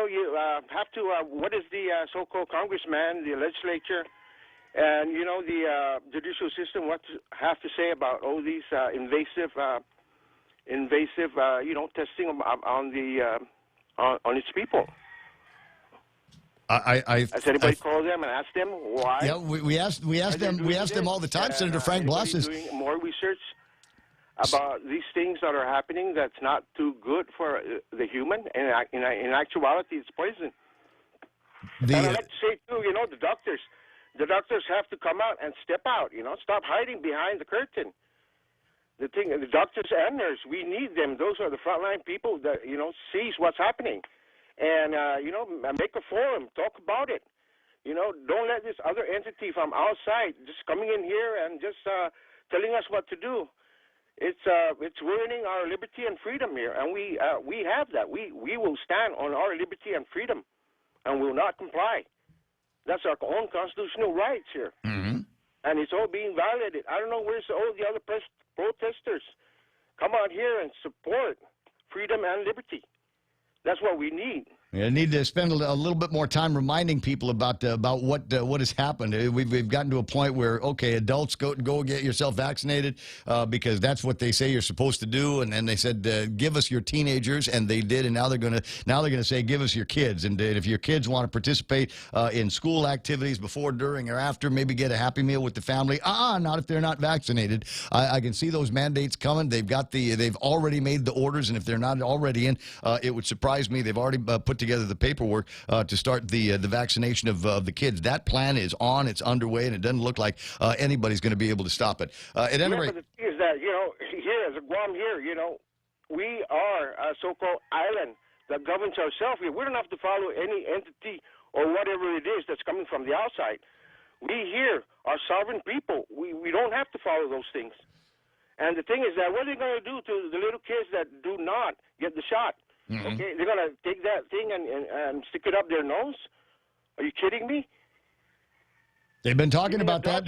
have to, what is the so-called congressman, the legislature, and, the judicial system, what to have to say about all these invasive, testing on its people. Has anybody called them and asked them why? Yeah, we asked them all the time. Senator Frank Blas is doing more research about these things that are happening. That's not too good for the human, and in actuality, it's poison. And I'd like to say too, the doctors have to come out and step out. Stop hiding behind the curtain. The doctors and nurses, we need them. Those are the frontline people that sees what's happening. And, make a forum, talk about it. Don't let this other entity from outside just coming in here and just telling us what to do. It's ruining our liberty and freedom here, and we have that. We will stand on our liberty and freedom, and will not comply. That's our own constitutional rights here. Mm-hmm. And it's all being violated. I don't know where's all the other protesters. Come out here and support freedom and liberty. That's what we need. I need to spend a little bit more time reminding people about what has happened. We've gotten to a point where, okay, adults, go get yourself vaccinated because that's what they say you're supposed to do. And then they said, give us your teenagers, and they did. And now they're gonna say, give us your kids. And if your kids want to participate in school activities before, during, or after, maybe get a Happy Meal with the family. Not if they're not vaccinated. I can see those mandates coming. They've already made the orders, and if they're not already in, it would surprise me. They've already put together the paperwork to start the vaccination of the kids. That plan is on. It's underway, and it doesn't look like anybody's going to be able to stop it. At any rate, but the thing is that, here as a Guam here, we are a so-called island that governs ourselves here. We don't have to follow any entity or whatever it is that's coming from the outside. We here are sovereign people. We don't have to follow those things. And the thing is that what are they going to do to the little kids that do not get the shot? Mm-hmm. Okay, they're going to take that thing and stick it up their nose? Are you kidding me? they've been talking about that.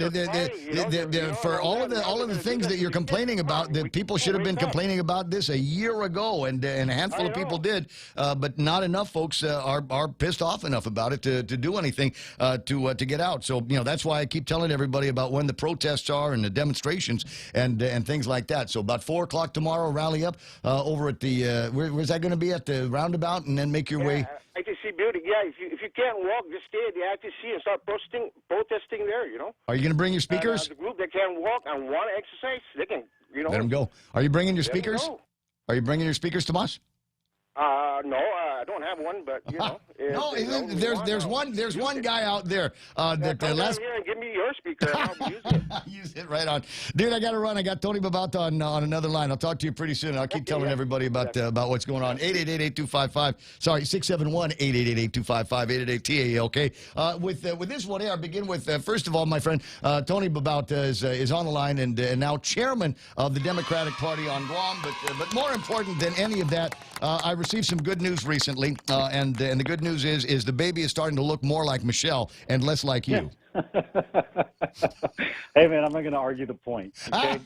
For all of the things that you're complaining about, that people should have been complaining about this a year ago, and a handful of people did, but not enough folks are pissed off enough about it to do anything to get out. So that's why I keep telling everybody about when the protests are and the demonstrations and things like that. So about 4 o'clock tomorrow, rally up over at the where's that going to be, at the roundabout, and then make your way. ITC building, yeah. If you can't walk, just stay at the ITC and start protesting there. Are you going to bring your speakers? The group that can walk and want to exercise, they can. Let them go. Are you bringing your speakers? Are you bringing your speakers, Tomas? No, I don't have one, but there's one guy out there that come down here and give me your speaker. And I'll use it. Use it right on, dude. I got to run. I got Tony Babauta on another line. I'll talk to you pretty soon. I'll keep telling everybody about what's going on. 888-8255. Sorry, 671-888-8255. 888-TAA. Okay. With this one here, I begin with first of all, my friend Tony Babauta is on the line and now chairman of the Democratic Party on Guam. But more important than any of that, I received some good news recently, and the good news is the baby is starting to look more like Michelle and less like you. Hey, man, I'm not going to argue the point. Okay?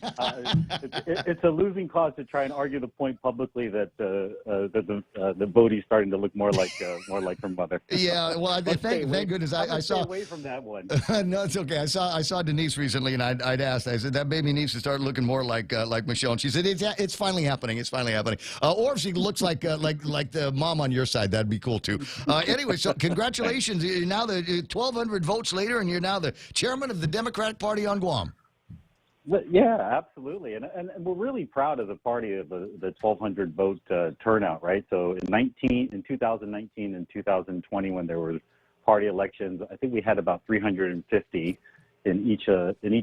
It's a losing cause to try and argue the point publicly that the Bodhi's starting to look more like her mother. Yeah, well, thank goodness I saw. Stay away from that one. No, it's okay. I saw Denise recently, and I'd asked. I said that baby needs to start looking more like Michelle, and she said it's finally happening. It's finally happening. Or if she looks like the mom on your side, that'd be cool too. Anyway, so congratulations. You're now the 1,200 votes later, and you're now the chairman of the Democratic Party on Guam. Yeah, absolutely, and we're really proud of the party of the 1,200 vote turnout, right? So in 2019 and 2020, when there were party elections, I think we had about 350 in each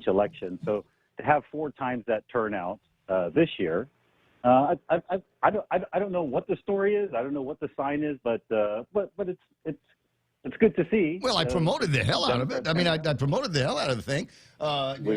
election. So to have 4 times that turnout this year, I don't know what the story is. I don't know what the sign is, but it's good to see. Well, I promoted the hell out of it. I mean, I promoted the hell out of the thing.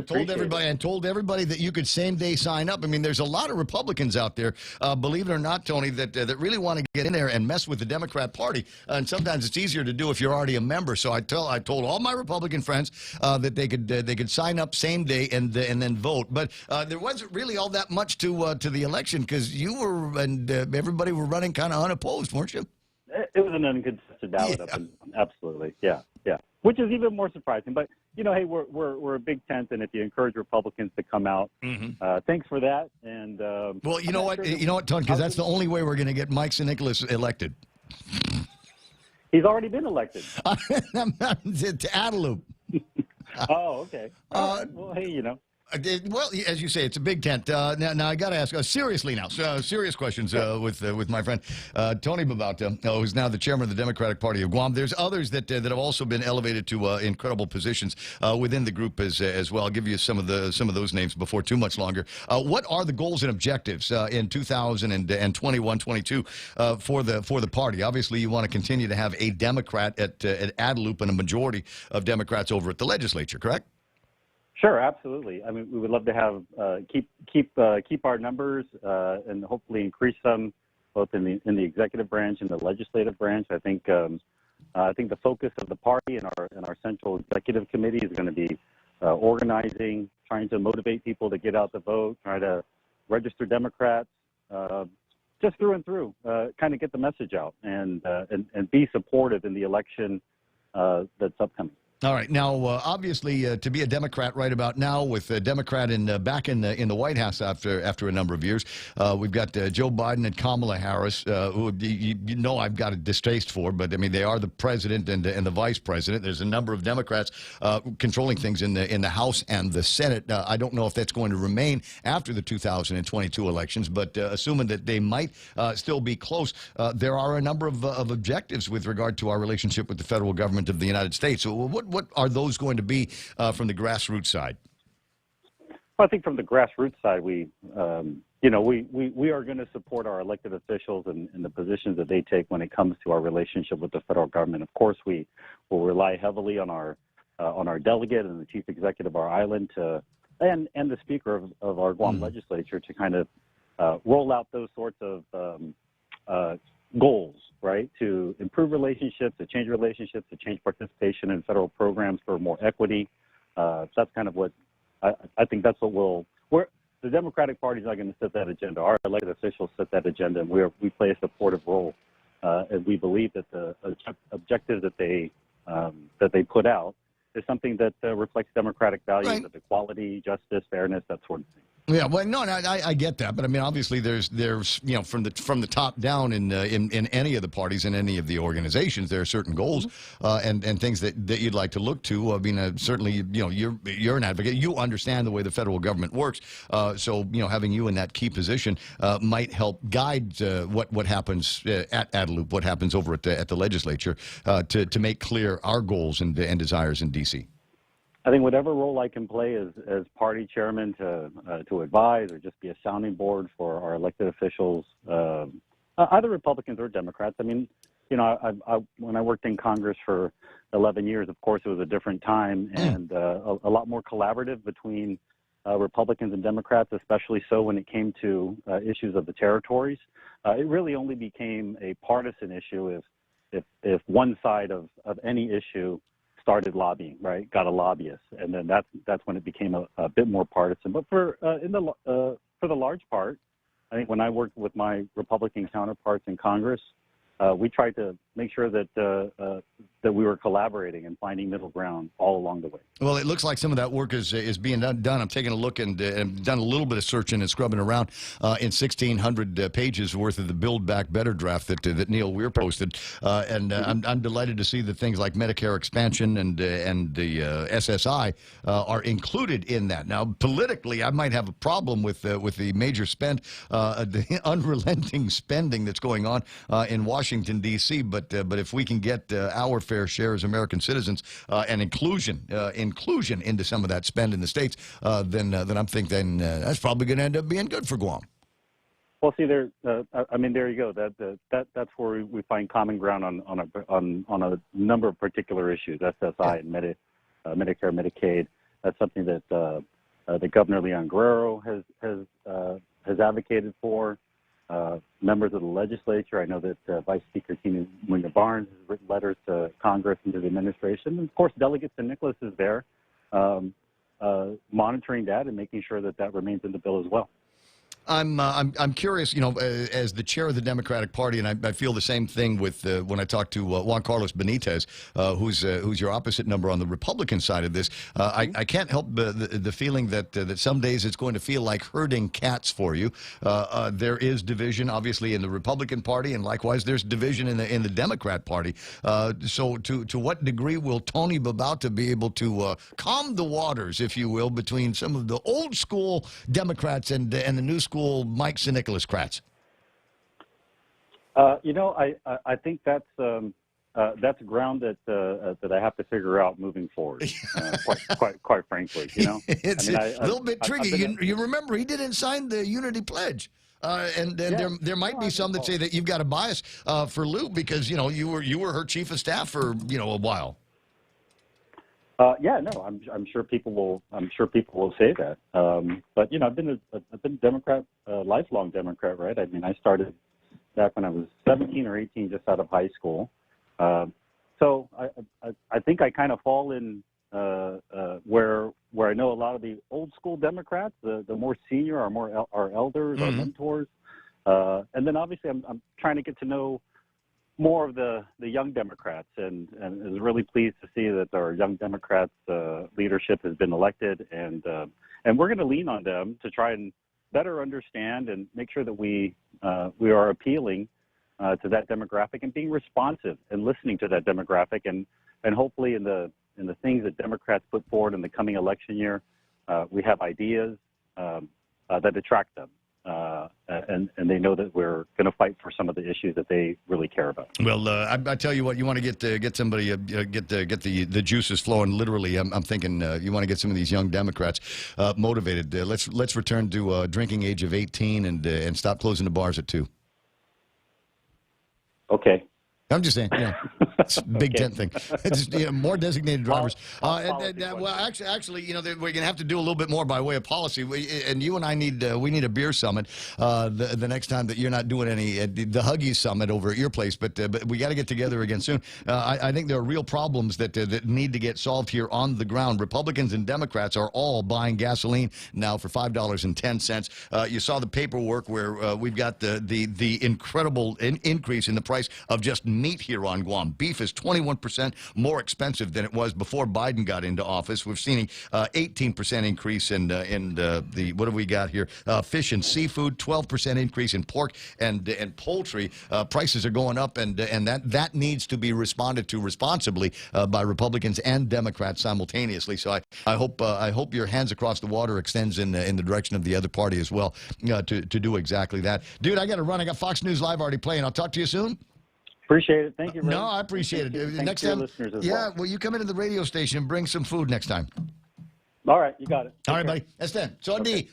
Told everybody that you could same day sign up. I mean, there's a lot of Republicans out there, believe it or not, Tony, that really want to get in there and mess with the Democrat Party. And sometimes it's easier to do if you're already a member. So I told all my Republican friends that they could sign up same day and then vote. But there wasn't really all that much to the election because you were and everybody were running kind of unopposed, weren't you? It was an uncontested ballot, absolutely, yeah. Which is even more surprising. But hey, we're a big tent, and if you encourage Republicans to come out, thanks for that. And well, you know what, Tony, because that's the only way we're going to get Mike Nicholas elected. He's already been elected to Adelup. Oh, okay. Well, hey, Well, as you say, it's a big tent. Now I got to ask seriously now. Serious questions with my friend Tony Babauta, who's now the chairman of the Democratic Party of Guam. There's others that have also been elevated to incredible positions within the group as well. I'll give you some of those names before too much longer. What are the goals and objectives in 2021-22 for the party? Obviously, you want to continue to have a Democrat at Adelup and a majority of Democrats over at the legislature, correct? Sure, absolutely. I mean, we would love to have keep our numbers and hopefully increase them both in the executive branch and the legislative branch. I think the focus of the party and our central executive committee is going to be organizing, trying to motivate people to get out the vote, try to register Democrats, just through and through, kind of get the message out and be supportive in the election that's upcoming. All right. Now, obviously, to be a Democrat right about now, with a Democrat back in the White House after a number of years, we've got Joe Biden and Kamala Harris, who I've got a distaste for, but I mean they are the president and the vice president. There's a number of Democrats controlling things in the House and the Senate. I don't know if that's going to remain after the 2022 elections, but assuming that they might still be close, there are a number of objectives with regard to our relationship with the federal government of the United States. So what are those going to be from the grassroots side? Well, I think from the grassroots side, we are going to support our elected officials and the positions that they take when it comes to our relationship with the federal government. Of course, we will rely heavily on our delegate and the chief executive of our island and the speaker of our Guam legislature to kind of roll out those sorts of goals, right, to improve relationships, to change participation in federal programs for more equity. That's kind of what I think that's what the Democratic Party is not going to set that agenda. Our elected officials set that agenda, and we play a supportive role. And we believe that the objectives that they put out is something that reflects democratic values of equality, justice, fairness, that sort of thing. Yeah, well, no, I get that, but I mean, obviously, there's from the top down in any of the parties and any of the organizations, there are certain goals and things that you'd like to look to. I mean, certainly, you're an advocate. You understand the way the federal government works, so having you in that key position might help guide what happens at Adelup, what happens over at the legislature, to make clear our goals and desires in D.C. I think whatever role I can play as party chairman to advise or just be a sounding board for our elected officials, either Republicans or Democrats. I mean, when I worked in Congress for 11 years, of course, it was a different time and a lot more collaborative between Republicans and Democrats, especially so when it came to issues of the territories. It really only became a partisan issue if one side of any issue started lobbying, right? Got a lobbyist, and then that's when it became a bit more partisan. But for the large part, I think when I worked with my Republican counterparts in Congress, we tried to make sure that that we were collaborating and finding middle ground all along the way. Well, it looks like some of that work is being done. I'm taking a look and done a little bit of searching and scrubbing around in 1,600 pages worth of the Build Back Better draft that Neil Weir posted, and I'm delighted to see that things like Medicare expansion and the SSI are included in that. Now, politically, I might have a problem with the major spend, the unrelenting spending that's going on in Washington D.C. But if we can get our fair share as American citizens and inclusion into some of that spend in the states, then I'm thinking that's probably going to end up being good for Guam. Well, see, there you go. That's where we find common ground on a number of particular issues. SSI and Medicare, Medicaid. That's something that Governor Leon Guerrero has advocated for. Members of the legislature. I know that Vice Speaker Tina Munoz Barnes has written letters to Congress and to the administration. And of course, Delegate St. Nicholas is there monitoring that and making sure that remains in the bill as well. I'm curious, as the chair of the Democratic Party, and I feel the same thing with when I talk to Juan Carlos Benitez, who's your opposite number on the Republican side of this. I can't help the feeling that some days it's going to feel like herding cats for you. There is division, obviously, in the Republican Party, and likewise, there's division in the Democrat Party. So, to what degree will Tony Babauta be able to calm the waters, if you will, between some of the old school Democrats and the new school Mike St. Nicholas Kratz? I think that's ground that I have to figure out moving forward. Quite frankly, It's a little bit tricky. You remember he didn't sign the Unity Pledge. There might be some that say that you've got a bias for Lou because you were her chief of staff for a while. I'm sure people will say that. But I've been a Democrat, lifelong Democrat, right? I mean, I started back when I was 17 or 18, just out of high school. So I think I kind of fall in where I know a lot of the old school Democrats, the more senior, our elders, our mentors, and then obviously I'm trying to get to know more of the young Democrats, and is really pleased to see that our young Democrats leadership has been elected, and we're going to lean on them to try and better understand and make sure that we are appealing to that demographic and being responsive and listening to that demographic, and hopefully in the things that Democrats put forward in the coming election year, we have ideas that attract them. And they know that we're going to fight for some of the issues that they really care about. Well, I tell you what, you want to get somebody get the juices flowing. Literally, I'm thinking you want to get some of these young Democrats motivated. Let's return to drinking age of 18 and stop closing the bars at 2. Okay. I'm just saying, it's a big tent thing. It's more designated drivers. Well, actually, we're going to have to do a little bit more by way of policy. And you and I need a beer summit the next time that you're not doing any the Huggies summit over at your place. But we got to get together again soon. I think there are real problems that need to get solved here on the ground. Republicans and Democrats are all buying gasoline now for $5.10. You saw the paperwork where we've got the incredible increase in the price of just meat here on Guam. Beef is 21% more expensive than it was before Biden got into office. We've seen 18% increase in the what have we got here? Fish and seafood, 12% increase in pork and poultry. Prices are going up, and that needs to be responded to responsibly by Republicans and Democrats simultaneously. So I hope your hands across the water extends in the direction of the other party as well to do exactly that. Dude, I got to run. I got Fox News Live already playing. I'll talk to you soon. Appreciate it. Thank you, Ray. No, I appreciate it. Next time, listeners as well, you come into the radio station and bring some food next time. All right, you got it. All right, buddy. That's then. Sodi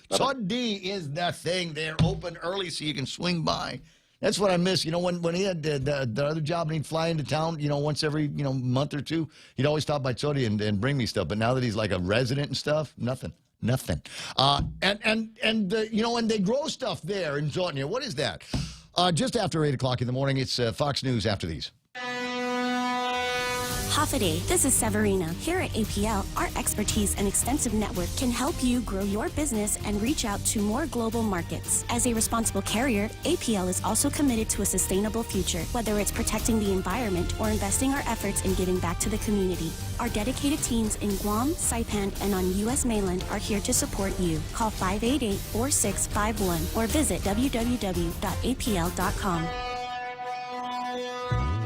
is the thing. They're open early so you can swing by. That's what I miss. When he had the other job and he'd fly into town, once every, month or two, he'd always stop by Sodi and bring me stuff. But now that he's like a resident and stuff, nothing. And they grow stuff there in Zotnia. What is that? Just after 8 o'clock in the morning, it's Fox News after these. Hafaday, this is Severina. Here at APL, our expertise and extensive network can help you grow your business and reach out to more global markets. As a responsible carrier, APL is also committed to a sustainable future, whether it's protecting the environment or investing our efforts in giving back to the community. Our dedicated teams in Guam, Saipan, and on U.S. mainland are here to support you. Call 588-4651 or visit www.apl.com.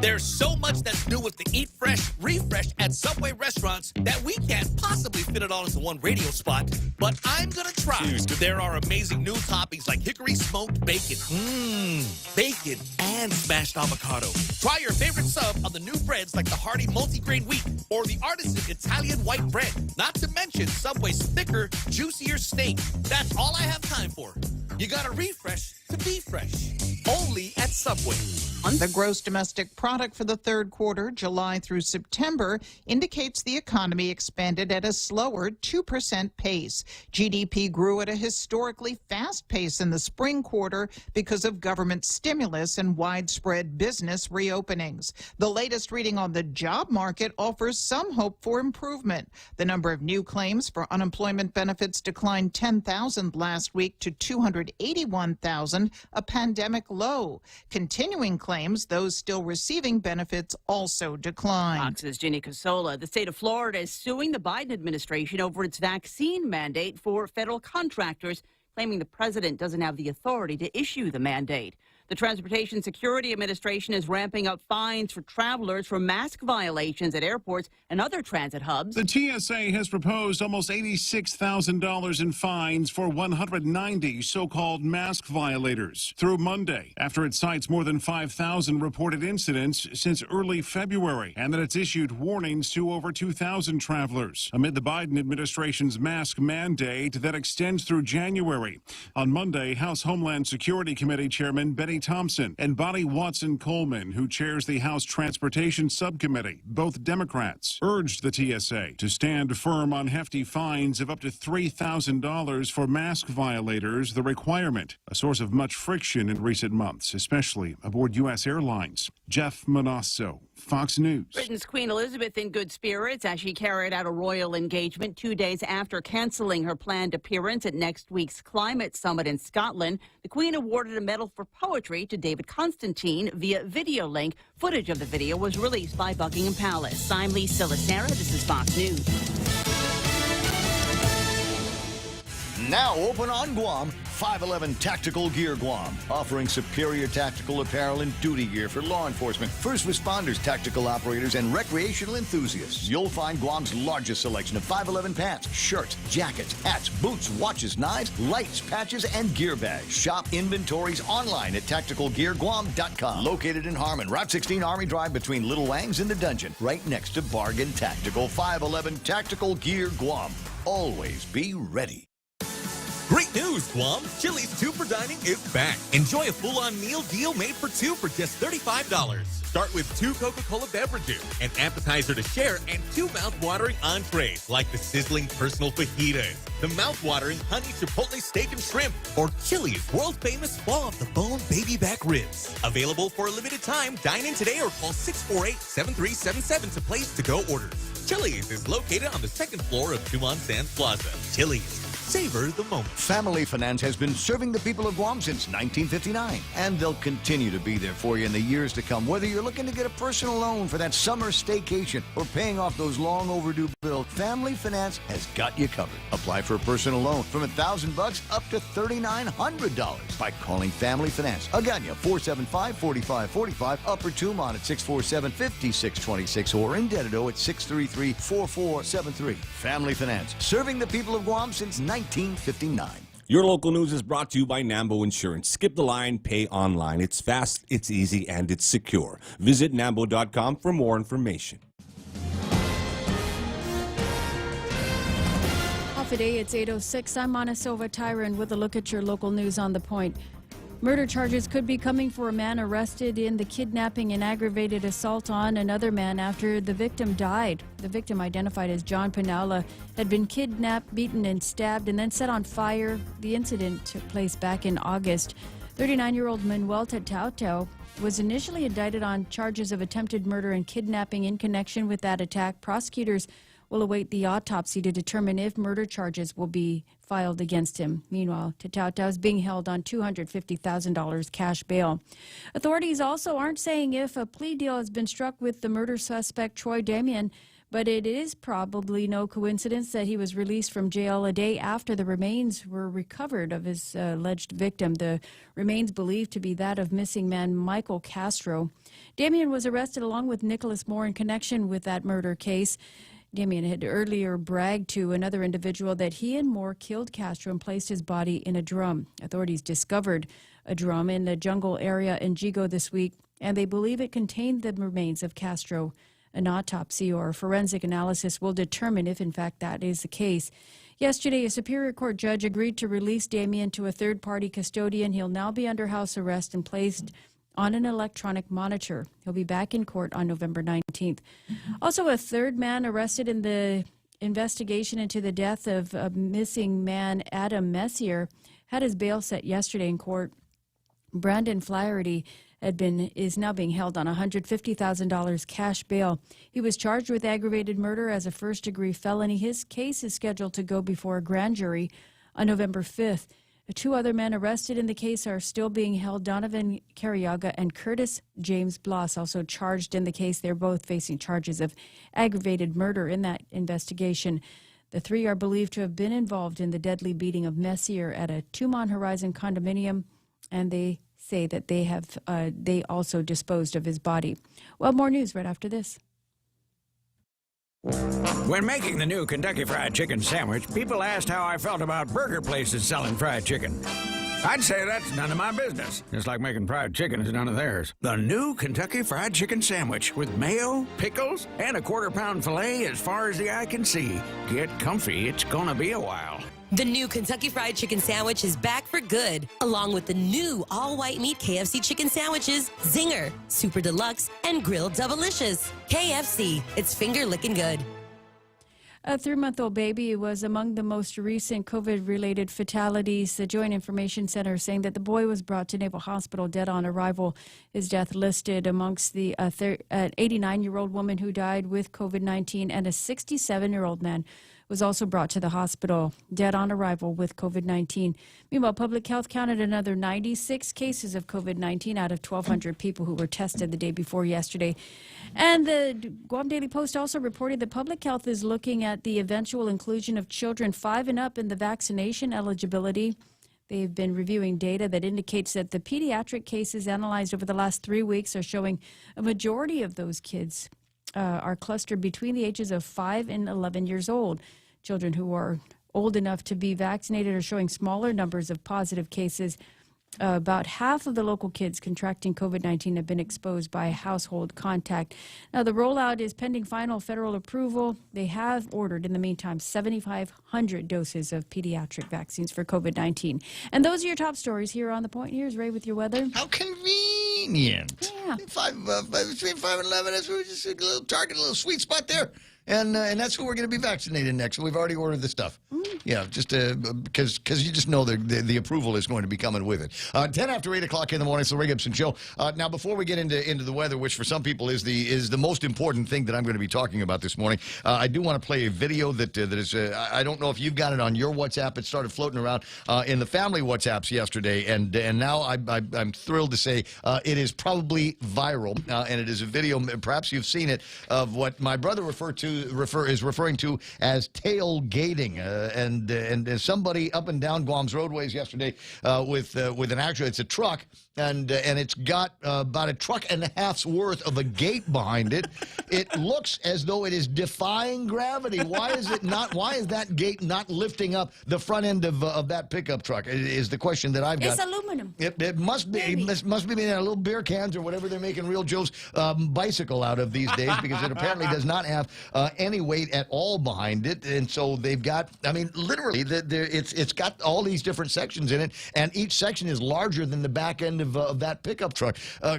There's so much that's new with the Eat Fresh, Refresh at Subway restaurants that we can't possibly fit it all into one radio spot, but I'm gonna try. There are amazing new toppings like hickory smoked bacon, bacon, and smashed avocado. Try your favorite sub on the new breads like the hearty multigrain wheat or the artisan Italian white bread. Not to mention Subway's thicker, juicier steak. That's all I have time for. You gotta refresh to be fresh. Only at Subway. The gross domestic product for the third quarter, July through September, indicates the economy expanded at a slower 2% pace. GDP grew at a historically fast pace in the spring quarter because of government stimulus and widespread business reopenings. The latest reading on the job market offers some hope for improvement. The number of new claims for unemployment benefits declined 10,000 last week to 281,000, a pandemic low. Continuing claims, those still receiving benefits, also declined. Fox's Ginny Casola. The state of Florida is suing the Biden administration over its vaccine mandate for federal contractors, claiming the president doesn't have the authority to issue the mandate. The Transportation Security Administration is ramping up fines for travelers for mask violations at airports and other transit hubs. The TSA has proposed almost $86,000 in fines for 190 so-called mask violators through Monday, after it cites more than 5,000 reported incidents since early February, and that it's issued warnings to over 2,000 travelers amid the Biden administration's mask mandate that extends through January. On Monday, House Homeland Security Committee Chairman Betty Thompson and Bonnie Watson-Coleman, who chairs the House Transportation Subcommittee, both Democrats, urged the TSA to stand firm on hefty fines of up to $3,000 for mask violators, the requirement, a source of much friction in recent months, especially aboard U.S. airlines. Jeff Manasso, Fox News. Britain's Queen Elizabeth in good spirits as she carried out a royal engagement 2 days after canceling her planned appearance at next week's climate summit in Scotland. The Queen awarded a medal for poetry to David Constantine via video link. Footage of the video was released by Buckingham Palace. I'm Lee Silasera. This is Fox News. Now open on Guam, 511 Tactical Gear Guam, offering superior tactical apparel and duty gear for law enforcement, first responders, tactical operators, and recreational enthusiasts. You'll find Guam's largest selection of 511 pants, shirts, jackets, hats, boots, watches, knives, lights, patches, and gear bags. Shop inventories online at tacticalgearguam.com. Located in Harmon, Route 16 Army Drive between Little Wangs and the Dungeon, right next to Bargain Tactical. 511 Tactical Gear Guam. Always be ready. Great news, Guam! Chili's 2 for Dining is back. Enjoy a full-on meal deal made for 2 for just $35. Start with 2 Coca-Cola beverages, an appetizer to share, and 2 mouth-watering entrees like the sizzling personal fajitas, the mouth-watering honey chipotle steak and shrimp, or Chili's world-famous fall-off-the-bone baby back ribs. Available for a limited time. Dine in today or call 648-7377 to place to-go orders. Chili's is located on the 2nd floor of Tumon Sands Plaza. Chili's. Savor the moment. Family Finance has been serving the people of Guam since 1959, and they'll continue to be there for you in the years to come. Whether you're looking to get a personal loan for that summer staycation or paying off those long overdue bills, Family Finance has got you covered. Apply for a personal loan from $1,000 up to $3,900 by calling Family Finance. Agana 475-4545, Upper Tumon at 647-5626, or in Dededo at 633-4473. Family Finance, serving the people of Guam since 1959. Your local news is brought to you by Nambo Insurance. Skip the line, pay online. It's fast, it's easy, and it's secure. Visit Nambo.com for more information. Off a day, it's 8:06. I'm Monisova Tyron with a look at your local news on the point. Murder charges could be coming for a man arrested in the kidnapping and aggravated assault on another man after the victim died. The victim, identified as John Pinaula, had been kidnapped, beaten, and stabbed and then set on fire. The incident took place back in August. 39-year-old Manuel Tatao was initially indicted on charges of attempted murder and kidnapping in connection with that attack. Prosecutors will await the autopsy to determine if murder charges will be filed against him. Meanwhile, Tatauta is being held on $250,000 cash bail. Authorities also aren't saying if a plea deal has been struck with the murder suspect Troy Damien, but it is probably no coincidence that he was released from jail a day after the remains were recovered of his alleged victim. The remains believed to be that of missing man Michael Castro. Damien was arrested along with Nicholas Moore in connection with that murder case. Damien had earlier bragged to another individual that he and Moore killed Castro and placed his body in a drum. Authorities discovered a drum in the jungle area in Jigo this week, and they believe it contained the remains of Castro. An autopsy or forensic analysis will determine if, in fact, that is the case. Yesterday, a Superior Court judge agreed to release Damien to a third-party custodian. He'll now be under house arrest and placed on an electronic monitor. He'll be back in court on November 19th. Also, a third man arrested in the investigation into the death of a missing man, Adam Messier, had his bail set yesterday in court. Brandon Flaherty is now being held on $150,000 cash bail. He was charged with aggravated murder as a first-degree felony. His case is scheduled to go before a grand jury on November 5th. The two other men arrested in the case are still being held. Donovan Cariaga and Curtis James Bloss, also charged in the case. They're both facing charges of aggravated murder in that investigation. The three are believed to have been involved in the deadly beating of Messier at a Tumon Horizon condominium, and they say that they also disposed of his body. Well, more news right after this. When making the new Kentucky Fried Chicken sandwich, people asked how I felt about burger places selling fried chicken. I'd say that's none of my business, just like making fried chicken is none of theirs. The new Kentucky Fried Chicken sandwich with mayo, pickles, and a quarter-pound filet as far as the eye can see. Get comfy, it's gonna be a while. The new Kentucky Fried Chicken sandwich is back for good, along with the new all-white meat KFC chicken sandwiches, Zinger, Super Deluxe, and Grilled Doublicious. KFC, it's finger-licking good. A 3-month-old baby was among the most recent COVID-related fatalities. The Joint Information Center saying that the boy was brought to Naval Hospital dead on arrival. His death listed amongst the 89-year-old woman who died with COVID-19 and a 67-year-old man was also brought to the hospital dead on arrival with COVID-19. Meanwhile, Public Health counted another 96 cases of COVID-19 out of 1,200 people who were tested the day before yesterday. And the Guam Daily Post also reported that Public Health is looking at the eventual inclusion of children 5 and up in the vaccination eligibility. They've been reviewing data that indicates that the pediatric cases analyzed over the last 3 weeks are showing a majority of those kids are clustered between the ages of 5 and 11 years old. Children who are old enough to be vaccinated are showing smaller numbers of positive cases. About half of the local kids contracting COVID-19 have been exposed by household contact. Now, the rollout is pending final federal approval. They have ordered, in the meantime, 7,500 doses of pediatric vaccines for COVID-19. And those are your top stories here on The Point. Here's Ray with your weather. How convenient. Yeah. Between 5 and 11, that's just a little target, a little sweet spot there. And that's who we're going to be vaccinated next. So we've already ordered the stuff. Yeah, just because you just know the approval is going to be coming with it. 10 after 8 o'clock in the morning, it's the Ray Gibson Show. Now, before we get into the weather, which for some people is the most important thing that I'm going to be talking about this morning, I do want to play a video that is, I don't know if you've got it on your WhatsApp. It started floating around in the family WhatsApps yesterday, and now I'm thrilled to say it is probably viral, and it is a video, perhaps you've seen it, of what my brother is referring to as tailgating, and somebody up and down Guam's roadways yesterday with an actual, it's a truck, and it's got about a truck and a half's worth of a gate behind it. It looks as though it is defying gravity. Why is it not? Why is that gate not lifting up the front end of that pickup truck? Is the question that I've got. It's aluminum. It must be. It must be made out of little beer cans or whatever they're making Real Joe's bicycle out of these days, because it apparently does not have any weight at all behind it. And so they've got, I mean, literally, it's got all these different sections in it, and each section is larger than the back end of that pickup truck.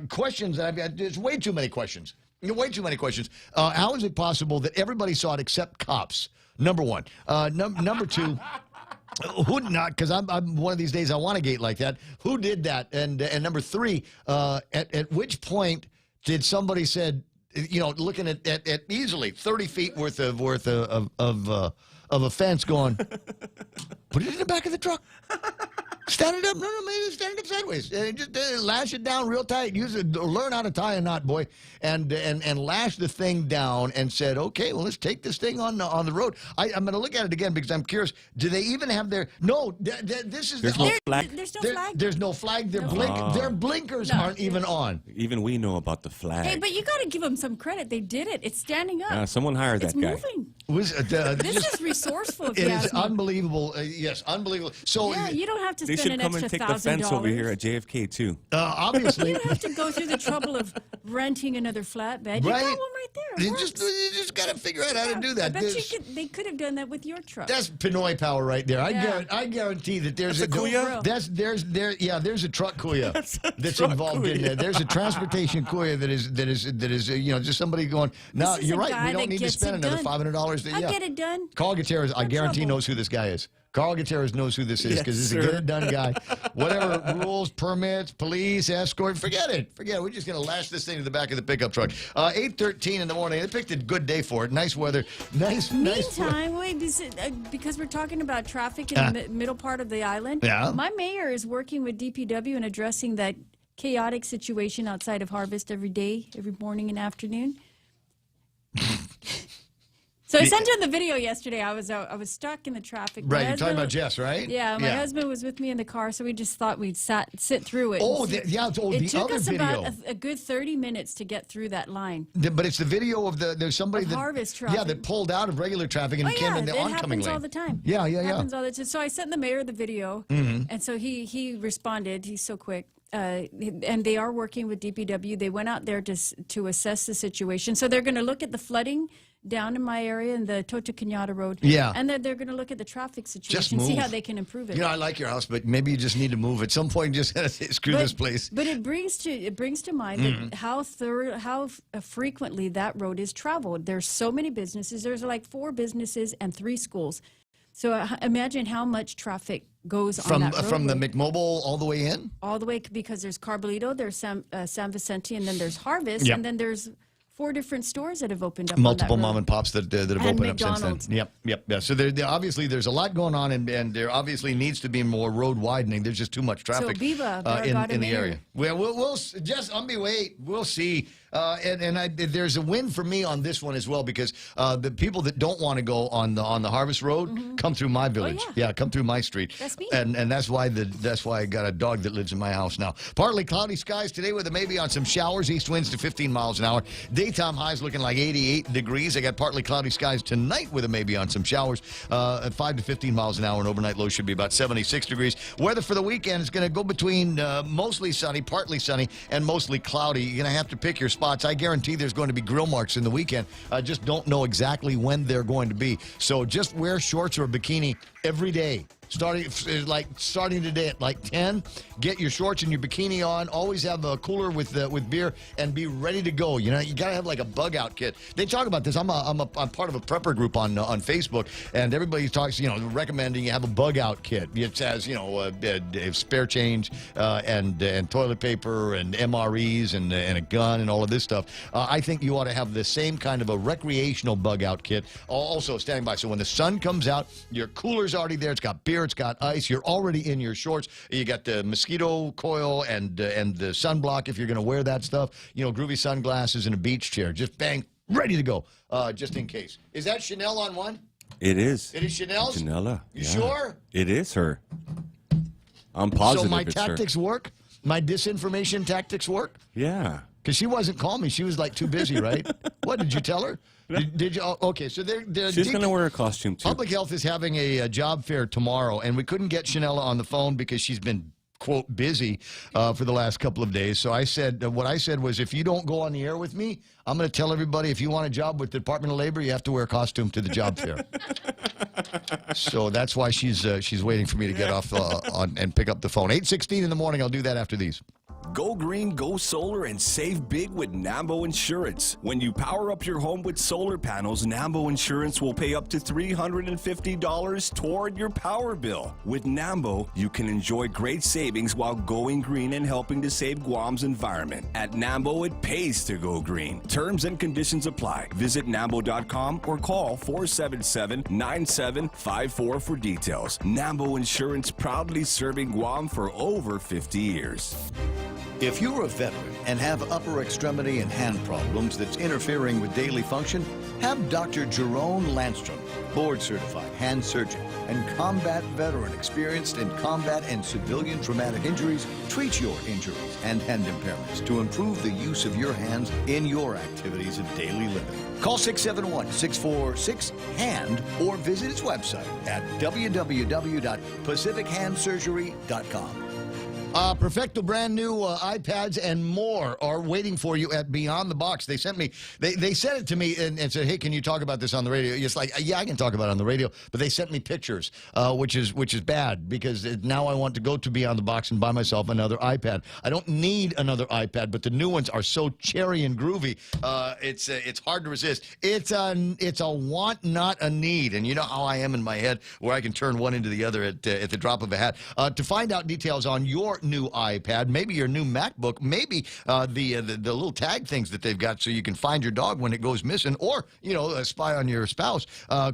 Questions that I've got, there's way too many questions. Way too many questions. How is it possible that everybody saw it except cops? Number one. Number two. Who not? Because I'm one of these days I want to gate like that. Who did that? And number three, at which point did somebody said, looking at easily 30 feet worth of a fence, going, put it in the back of the truck. Stand it up. No, maybe stand it up sideways. Just lash it down real tight. Learn how to tie a knot, boy, and lash the thing down. And said, okay, well, let's take this thing on the road. I'm going to look at it again because I'm curious. Do they even have their? No, this is There's no flag. There's no flag. There's no flag. Their blinkers aren't even on. Even we know about the flag. Hey, but you got to give them some credit. They did it. It's standing up. Someone hired it's that guy. Moving. This is resourceful. It is unbelievable. Yes, unbelievable. So yeah, you don't have to they spend should an come and extra take the fence $1,000 over here at JFK too. Obviously, you don't have to go through the trouble of renting another flatbed. You got one right there. You just got to figure out how to do that. I bet they could have done that with your truck. That's Pinoy power right there. I guarantee that there's a kuya. There's a truck kuya that's involved in there. There's a transportation kuya that is just somebody going. No, you're right. We don't need to spend another $500. I'll get it done. Carl Gutierrez, I guarantee, knows who this guy is. Carl Gutierrez knows who this is because he's a get-it-done guy. Whatever rules, permits, police, escort, forget it. We're just going to lash this thing to the back of the pickup truck. 8:13 in the morning. They picked a good day for it. Nice weather. Meantime, wait, because we're talking about traffic in the middle part of the island. Yeah. My mayor is working with DPW and addressing that chaotic situation outside of Harvest every day, every morning and afternoon. So I sent you the video yesterday. I was stuck in the traffic. Right, you're talking about Jess, right? Yeah, my husband was with me in the car, so we just thought we'd sit through it. It took us about a good 30 minutes to get through that line. But it's the video of there's somebody that Harvest traffic. Yeah, that pulled out of regular traffic and came in the oncoming lane. It happens all the time. Yeah. It happens all the time. So I sent the mayor the video, and so he responded. He's so quick. And they are working with DPW. They went out there to assess the situation. So they're going to look at the flooding down in my area in the Tota Cañada Road. Yeah. And then they're going to look at the traffic situation, see how they can improve it. I like your house, but maybe you just need to move at some point. Just screw this place. But it brings to mind that how frequently that road is traveled. There's so many businesses. There's like 4 businesses and 3 schools. So imagine how much traffic goes on that roadway. From the McMobile all the way in? All the way, because there's Carbolito, there's San Vicente, and then there's Harvest, and then there's 4 different stores that have opened up. Multiple mom and pops that have opened McDonald's. up since then. Yep. So obviously there's a lot going on, and there obviously needs to be more road widening. There's just too much traffic in the area. Well, we'll just on me wait. We'll see. There's a win for me on this one as well because the people that don't want to go on the Harvest Road come through my village. Oh, yeah. Come through my street. That's me. And that's why I got a dog that lives in my house now. Partly cloudy skies today with maybe on some showers. East winds to 15 miles an hour. Daytime highs looking like 88 degrees. I got partly cloudy skies tonight with maybe on some showers at 5 to 15 miles an hour. And overnight low should be about 76 degrees. Weather for the weekend is going to go between mostly sunny, partly sunny, and mostly cloudy. You're going to have to pick your spots. I guarantee there's going to be grill marks in the weekend. I just don't know exactly when they're going to be. So just wear shorts or a bikini every day. Starting today at like 10, get your shorts and your bikini on. Always have a cooler with beer and be ready to go. You gotta have like a bug out kit. They talk about this. I'm part of a prepper group on Facebook, and everybody talks recommending you have a bug out kit. It says spare change and toilet paper and MREs and a gun and all of this stuff. I think you ought to have the same kind of a recreational bug out kit also standing by. So when the sun comes out, your cooler's already there. It's got beer. It's got ice. You're already in your shorts. You got the mosquito coil and the sunblock if you're going to wear that stuff. Groovy sunglasses and a beach chair. Just bang, ready to go, just in case. Is that Chanel on one? It is. It is Chanel's? Chanela. You sure? It is her. I'm positive. So my it's tactics work? My disinformation tactics work? Yeah. Because she wasn't calling me. She was like too busy, right? What, did you tell her? Did you? Oh, okay, so she's going to wear a costume too. Public Health is having a job fair tomorrow, and we couldn't get Chanela on the phone because she's been, quote, busy for the last couple of days. So I said, what I said was, if you don't go on the air with me, I'm going to tell everybody if you want a job with the Department of Labor, you have to wear a costume to the job fair. So that's why she's waiting for me to get off and pick up the phone. 8:16 in the morning. I'll do that after these. Go green, go solar, and save big with Nambo Insurance. When you power up your home with solar panels, Nambo Insurance will pay up to $350 toward your power bill. With Nambo, you can enjoy great savings while going green and helping to save Guam's environment. At Nambo, it pays to go green. Terms and conditions apply. Visit Nambo.com or call 477-9754 for details. Nambo Insurance, proudly serving Guam for over 50 years. If you're a veteran and have upper extremity and hand problems that's interfering with daily function, have Dr. Jerome Landstrom, board-certified hand surgeon and combat veteran experienced in combat and civilian traumatic injuries, treat your injuries and hand impairments to improve the use of your hands in your activities of daily living. Call 671-646-HAND or visit his website at www.pacifichandsurgery.com. Perfecto brand new iPads and more are waiting for you at Beyond the Box. They sent me, they sent it to me and said, hey, can you talk about this on the radio? It's like, yeah, I can talk about it on the radio, but they sent me pictures, which is bad because now I want to go to Beyond the Box and buy myself another iPad. I don't need another iPad, but the new ones are so cherry and groovy. It's hard to resist. It's a want, not a need. And you know how I am in my head where I can turn one into the other at the drop of a hat. To find out details on your new iPad, maybe your new MacBook, maybe the little tag things that they've got so you can find your dog when it goes missing, or spy on your spouse.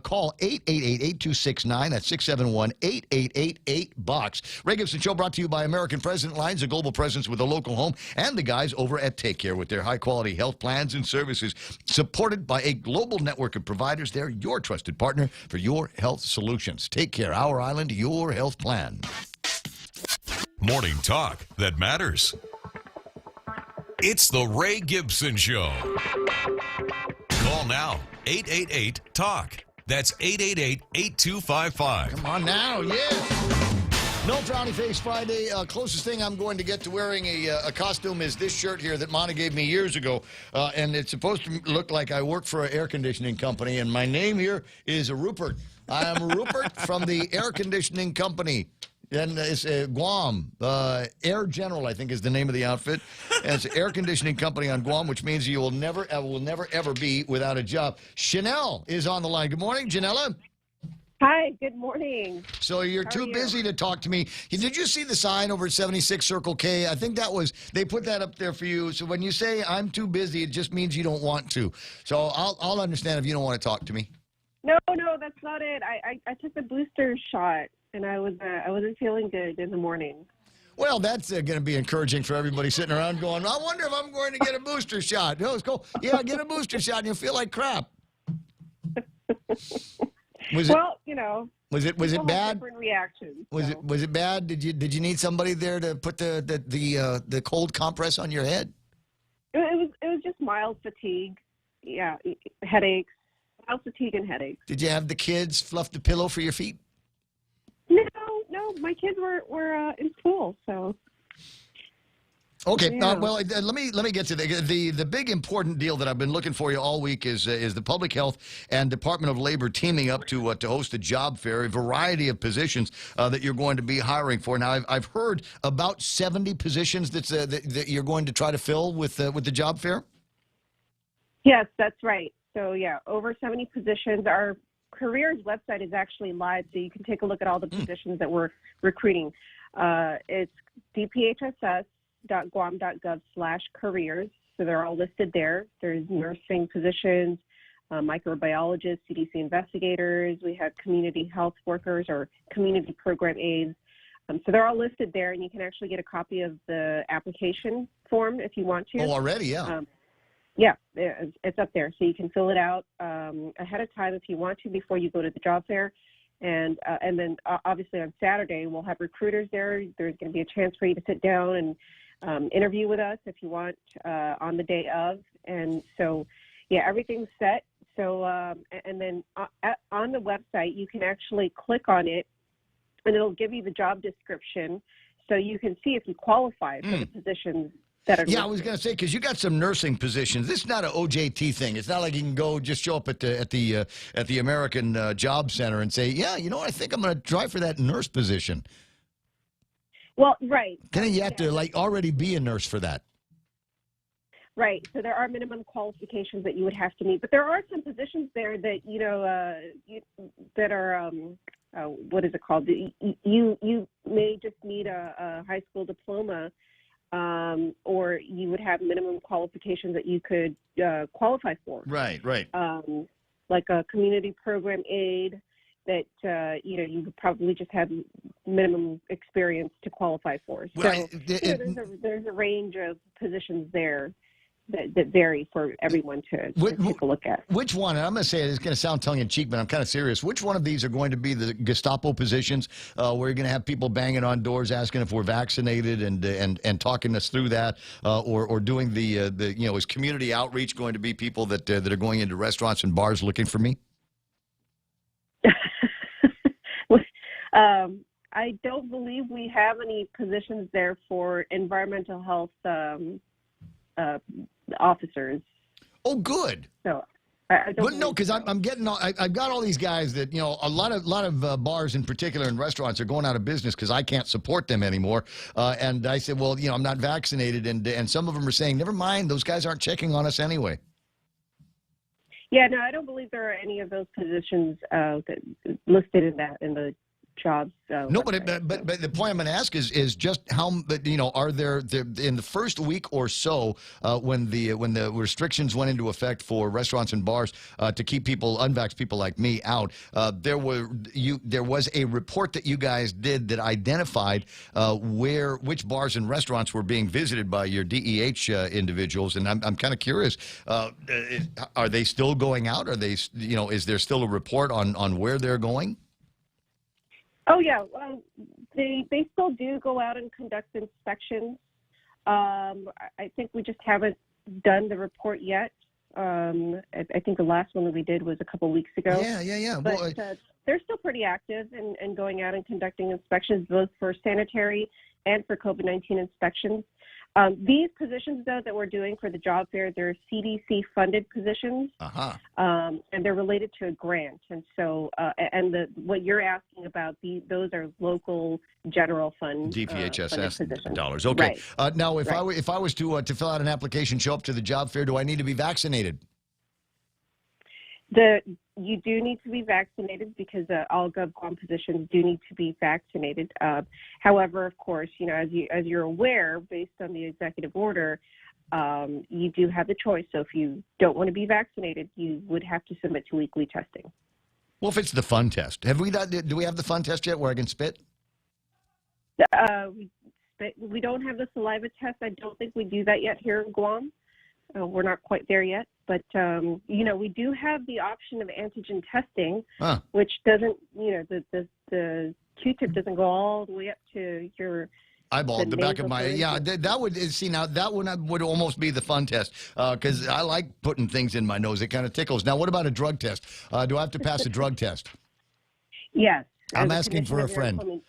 Call 888-8269. That's 671-8888-BOX. Ray Gibson Show brought to you by American President Lines, a global presence with a local home, and the guys over at Take Care with their high-quality health plans and services, supported by a global network of providers. They're your trusted partner for your health solutions. Take Care, Our Island, your health plan. Morning talk that matters. It's the Ray Gibson Show. Call now, 888-TALK. That's 888-8255. Come on now, yes. No Frowny Face Friday. Closest thing I'm going to get to wearing a costume is this shirt here that Mona gave me years ago. And it's supposed to look like I work for an air conditioning company. And my name here is Rupert. I am Rupert from the air conditioning company. And it's Guam. Air General, I think, is the name of the outfit. And it's an air conditioning company on Guam, which means you will never, ever be without a job. Chanel is on the line. Good morning, Janella. Hi, good morning. So you're too busy to talk to me. Did you see the sign over at 76 Circle K? I think they put that up there for you. So when you say I'm too busy, it just means you don't want to. So I'll understand if you don't want to talk to me. No, that's not it. I took the booster shot. And I wasn't feeling good in the morning. Well, that's going to be encouraging for everybody sitting around going, I wonder if I'm going to get a booster shot. No, it's cool. Yeah, get a booster shot and you'll feel like crap. Was it bad? Different reactions. Was it bad? Did you need somebody there to put the cold compress on your head? It was just mild fatigue. Yeah, headaches. Mild fatigue and headaches. Did you have the kids fluff the pillow for your feet? No, my kids were in school, so. Okay, yeah. well, let me get to the big important deal that I've been looking for you all week is the Public Health and Department of Labor teaming up to host a job fair, a variety of positions that you're going to be hiring for. Now, I've heard about 70 positions that you're going to try to fill with the job fair. Yes, that's right. So yeah, over 70 positions. Our careers website is actually live, so you can take a look at all the positions that we're recruiting. It's dphss.guam.gov/careers. So they're all listed there. There's nursing positions, microbiologists, CDC investigators. We have community health workers or community program aides. So they're all listed there, and you can actually get a copy of the application form if you want to. Oh, already, yeah. Yeah, it's up there, so you can fill it out ahead of time if you want to before you go to the job fair. And then obviously on Saturday we'll have recruiters there. There's going to be a chance for you to sit down and interview with us if you want on the day of. And so, yeah, everything's set. So and then on the website you can actually click on it, and it'll give you the job description, so you can see if you qualify for the positions. Yeah, I was going to say, because you got some nursing positions. This is not an OJT thing. It's not like you can go just show up at the American Job Center and say, yeah, you know what, I think I'm going to try for that nurse position. Well, right. Then you have to like already be a nurse for that. Right. So there are minimum qualifications that you would have to meet, but there are some positions there that that are what is it called? You may just need a high school diploma, or you would have minimum qualifications that you could qualify for. Right. Right. Like a community program aide that you would probably just have minimum experience to qualify for. So there's a range of positions there that vary for everyone to take a look at. Which one, and I'm going to say it's going to sound tongue-in-cheek, but I'm kind of serious, which one of these are going to be the Gestapo positions where you're going to have people banging on doors asking if we're vaccinated and talking us through that, or doing the is community outreach going to be people that are going into restaurants and bars looking for me? I don't believe we have any positions there for environmental health officers. Oh, good. So I don't. But no, because I'm getting I've got all these guys that a lot of bars in particular and restaurants are going out of business because I can't support them anymore. And I said, well, I'm not vaccinated, and some of them are saying, never mind, those guys aren't checking on us anyway. Yeah, no, I don't believe there are any of those positions that listed in the jobs. No, but the point I'm going to ask is just how are there in the first week or so when the restrictions went into effect for restaurants and bars to keep unvaxxed people like me out, there was a report that you guys did that identified which bars and restaurants were being visited by your DEH individuals, and I'm kind of curious, are they still going out? Are they is there still a report on where they're going? Oh yeah, they still do go out and conduct inspections. I think we just haven't done the report yet. I think the last one that we did was a couple weeks ago. Yeah. But they're still pretty active in going out and conducting inspections, both for sanitary and for COVID-19 inspections. These positions, though, that we're doing for the job fair, they're CDC-funded positions, and they're related to a grant. And so, what you're asking about, those are local general fund DPHSS dollars. Okay. Right. Now, if I was to fill out an application, show up to the job fair, do I need to be vaccinated? You do need to be vaccinated because all GovCom positions do need to be vaccinated. However, of course, as you're aware, based on the executive order, you do have the choice. So if you don't want to be vaccinated, you would have to submit to weekly testing. Well, if it's the fun test, do we have the fun test yet where I can spit? We don't have the saliva test. I don't think we do that yet here in Guam. We're not quite there yet, but we do have the option of antigen testing, which doesn't, the Q-tip doesn't go all the way up to your eyeball, the back of my that would that one would almost be the fun test because I like putting things in my nose. It kind of tickles. Now, what about a drug test? Do I have to pass a drug test? Yes. I'm asking for a friend.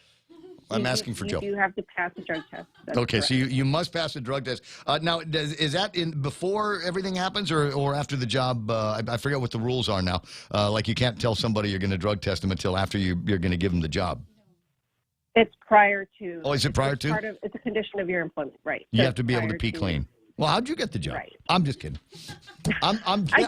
I'm asking for Joe. You have to pass a drug test. That's okay, correct. so you must pass a drug test. Now, is that before everything happens or after the job? I forget what the rules are now. Like you can't tell somebody you're going to drug test them until after you're going to give them the job. It's prior to. Oh, is it prior to? It's a condition of your employment, right? You have to be able to pee clean. Well, how'd you get the job? Right. I'm just kidding. I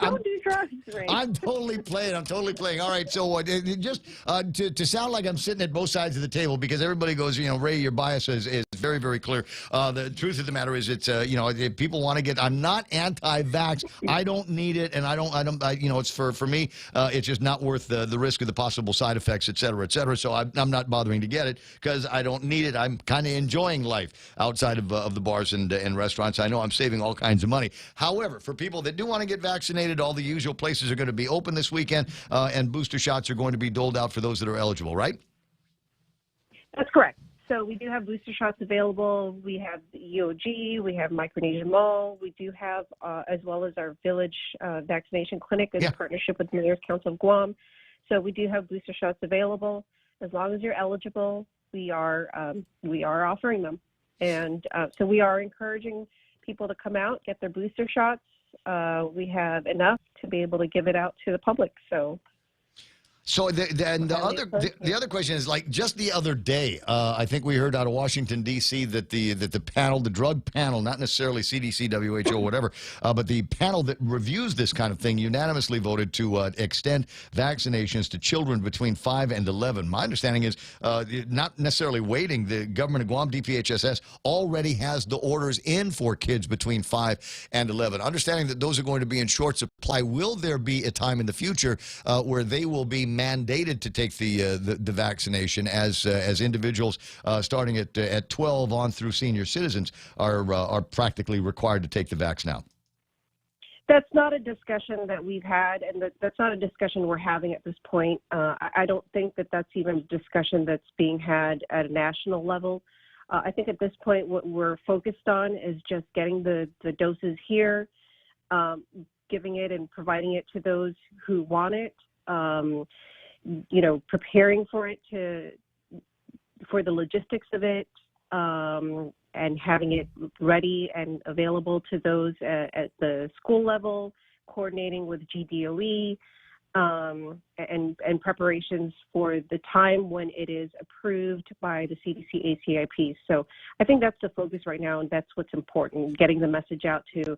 don't do drugs, Ray. I'm totally playing. All right, so just to sound like I'm sitting at both sides of the table because everybody goes, Ray, your bias is very, very clear. The truth of the matter is, it's if people want to get. I'm not anti-vax. I don't need it, and I don't. It's for me. It's just not worth the risk of the possible side effects, et cetera, et cetera. So I'm not bothering to get it because I don't need it. I'm kind of enjoying life outside of the bars and restaurants. I know I'm saving all kinds of money. However, for people that do want to get vaccinated, all the usual places are going to be open this weekend, and booster shots are going to be doled out for those that are eligible, right? That's correct. So we do have booster shots available. We have the EOG, we have Micronesian Mall. We do have, as well as our village vaccination clinic in partnership with the Mayor's Council of Guam. So we do have booster shots available. As long as you're eligible, we are offering them. And so we are encouraging people to come out, get their booster shots. We have enough to be able to give it out to the public. So So the other question is, like, just the other day, I think we heard out of Washington D.C. that the panel, the drug panel, not necessarily CDC, WHO, whatever, but the panel that reviews this kind of thing unanimously voted to extend vaccinations to children between 5 and 11. My understanding is not necessarily waiting. The government of Guam, DPHSS, already has the orders in for kids between 5 and 11. Understanding that those are going to be in short supply, will there be a time in the future where they will be mandated to take the vaccination as individuals starting at 12 on through senior citizens are practically required to take the vax now? That's not a discussion that we've had, and that's not a discussion we're having at this point. I don't think that that's even a discussion that's being had at a national level. I think at this point what we're focused on is just getting the doses here, giving it and providing it to those who want it. Preparing for it for the logistics of it, and having it ready and available to those at the school level, coordinating with GDOE, and preparations for the time when it is approved by the CDC ACIP. So I think that's the focus right now, and that's what's important, getting the message out to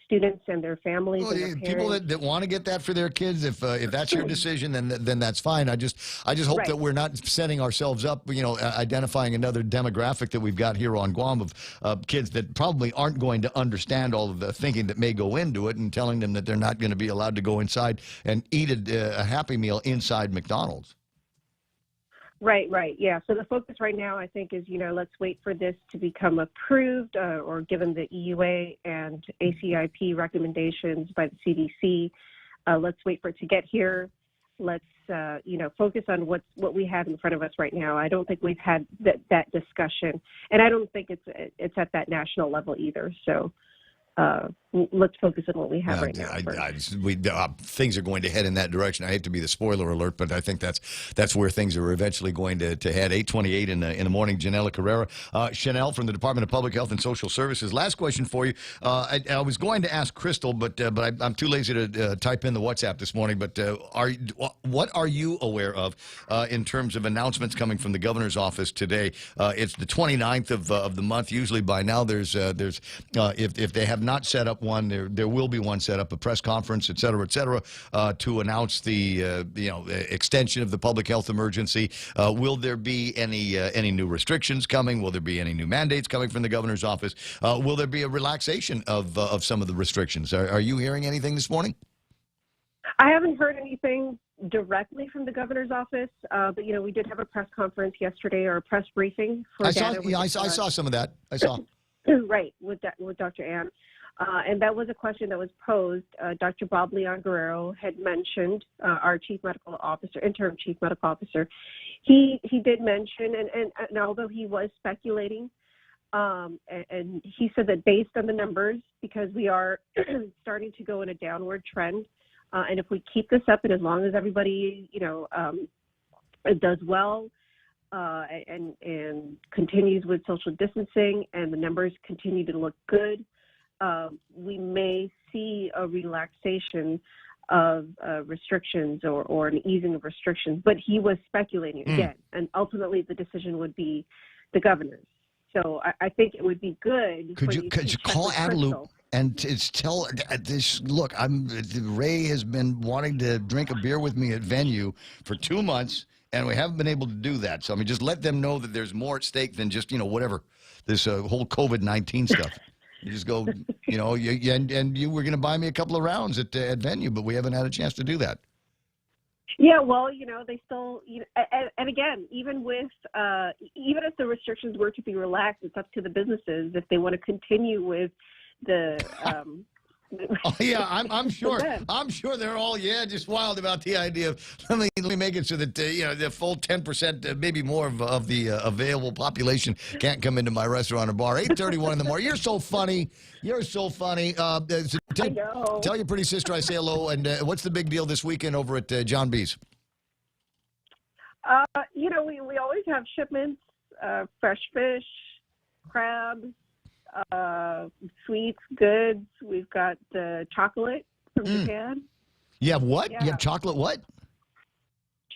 students and their families. Well, and their people that want to get that for their kids, if that's your decision, then that's fine. I just hope that we're not setting ourselves up, identifying another demographic that we've got here on Guam of kids that probably aren't going to understand all of the thinking that may go into it, and telling them that they're not going to be allowed to go inside and eat a Happy Meal inside McDonald's. Right. Yeah. So the focus right now, I think, is, let's wait for this to become approved or given the EUA and ACIP recommendations by the CDC. Let's wait for it to get here. Let's, focus on what we have in front of us right now. I don't think we've had that discussion, and I don't think it's at that national level either. So let's focus on what we have right now. Things are going to head in that direction. I hate to be the spoiler alert, but I think that's where things are eventually going to head. 8:28 in the morning. Janela Carrera, Chanel from the Department of Public Health and Social Services. Last question for you. I was going to ask Crystal, but I'm too lazy to type in the WhatsApp this morning. But what are you aware of in terms of announcements coming from the governor's office today? It's the 29th of the month. Usually by now there's if they have not set up one, there will be one set up, a press conference, et cetera, to announce the extension of the public health emergency. Will there be any new restrictions coming? Will there be any new mandates coming from the governor's office? Will there be a relaxation of some of the restrictions? Are you hearing anything this morning? I haven't heard anything directly from the governor's office, but we did have a press conference yesterday, or a press briefing. I saw some of that. I saw. Right, with Dr. Ann. And that was a question that was posed. Dr. Bob Leon Guerrero had mentioned, our interim chief medical officer. He did mention, and although he was speculating, and he said that based on the numbers, because we are starting to go in a downward trend, and if we keep this up, and as long as everybody, does well, and continues with social distancing, and the numbers continue to look good, we may see a relaxation of restrictions or an easing of restrictions. But he was speculating again, and ultimately the decision would be the governor's. So I think it would be good. Could you call Adelup and tell this? Look, Ray has been wanting to drink a beer with me at Venue for 2 months, and we haven't been able to do that. So just let them know that there's more at stake than just whatever this whole COVID-19 stuff. You just go, and you were going to buy me a couple of rounds at Venue, but we haven't had a chance to do that. Yeah, well, they still, and again, even if the restrictions were to be relaxed, it's up to the businesses if they want to continue with the. Oh, yeah, I'm sure. I'm sure they're all just wild about the idea of let me make it so that the full 10%, maybe more of the available population can't come into my restaurant or bar. 8:31 in the morning. You're so funny. You're so funny. I know. Tell your pretty sister I say hello. And what's the big deal this weekend over at John B's? We always have shipments, fresh fish, crabs. Sweets, goods. We've got the chocolate from Japan. You have what? Yeah. You have chocolate what?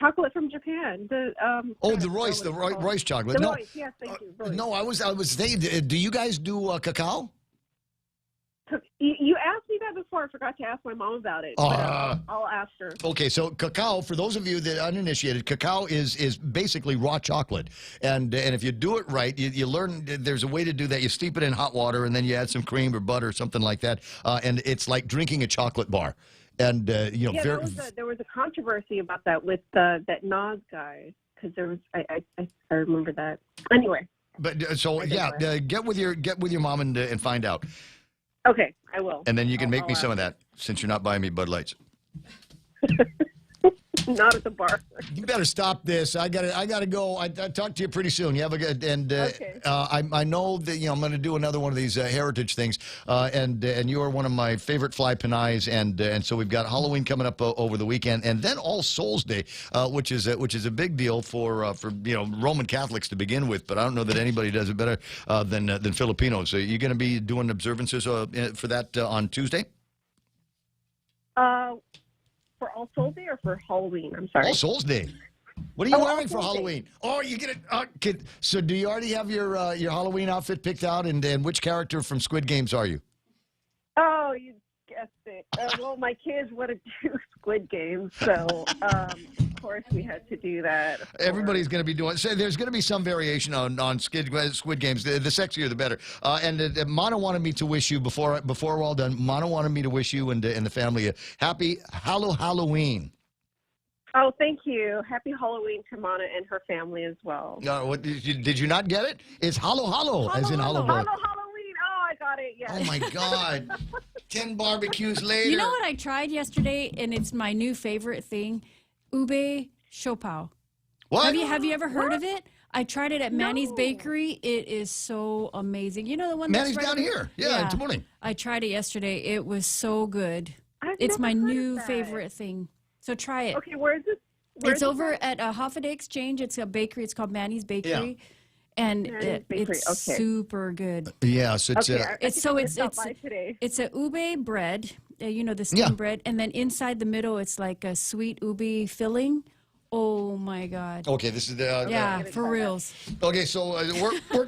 chocolate from Japan. The the Royce chocolate. The No, Royce, yes, thank you. Royce. no, I was saying, do you guys do cacao? You asked me that before. I forgot to ask my mom about it. But, I'll ask her. Okay, so cacao, for those of you that are uninitiated, cacao is basically raw chocolate. And if you do it right, you learn there's a way to do that. You steep it in hot water, and then you add some cream or butter or something like that. And it's like drinking a chocolate bar. And, Yeah, there was a controversy about that with that Nas guy. Because there was, I remember that. Anyway. But get with your mom and find out. Okay, I will. And then you can make me some of that, since you're not buying me Bud Lights. Not at the bar. You better stop this. I gotta go. I talk to you pretty soon. You have a good okay. I know that I'm going to do another one of these heritage things. And you are one of my favorite fly panais. And so we've got Halloween coming up over the weekend, and then All Souls Day, which is a big deal for Roman Catholics to begin with. But I don't know that anybody does it better than Filipinos. So you're going to be doing observances for that on Tuesday? For All Souls Day or for Halloween? I'm sorry. All Souls Day. What are you wearing for Halloween? Oh, you get it. So do you already have your Halloween outfit picked out? And which character from Squid Games are you? Oh, you guessed it. Well, my kids want to do Squid Games, so of course we had to do that. Everybody's going to be doing. So there's going to be some variation on Squid Games. The sexier, the better. And Mana wanted me to wish you before we're all done. Mana wanted me to wish you and the family a happy Halloween. Oh, thank you. Happy Halloween to Mana and her family as well. Did you not get it? It's Halo, as in Halloween. Halloween. Oh, I got it. Yes. Oh my God. 10 barbecues later. You know what I tried yesterday, and it's my new favorite thing? Ube Shopao. What? Have you ever heard of it? I tried it at Manny's Bakery. It is so amazing. You know the one Manny's that's down here. Yeah, good morning. I tried it yesterday. It was so good. It's my new favorite thing. So try it. Okay, where is this? It's over at Hoffa Exchange. It's a bakery. It's called Manny's Bakery. Yeah. And it's super good. Yes, it's it's a ube bread, the steamed bread, and then inside the middle it's like a sweet ube filling. Oh my God. Okay, this is the for reals. Okay, so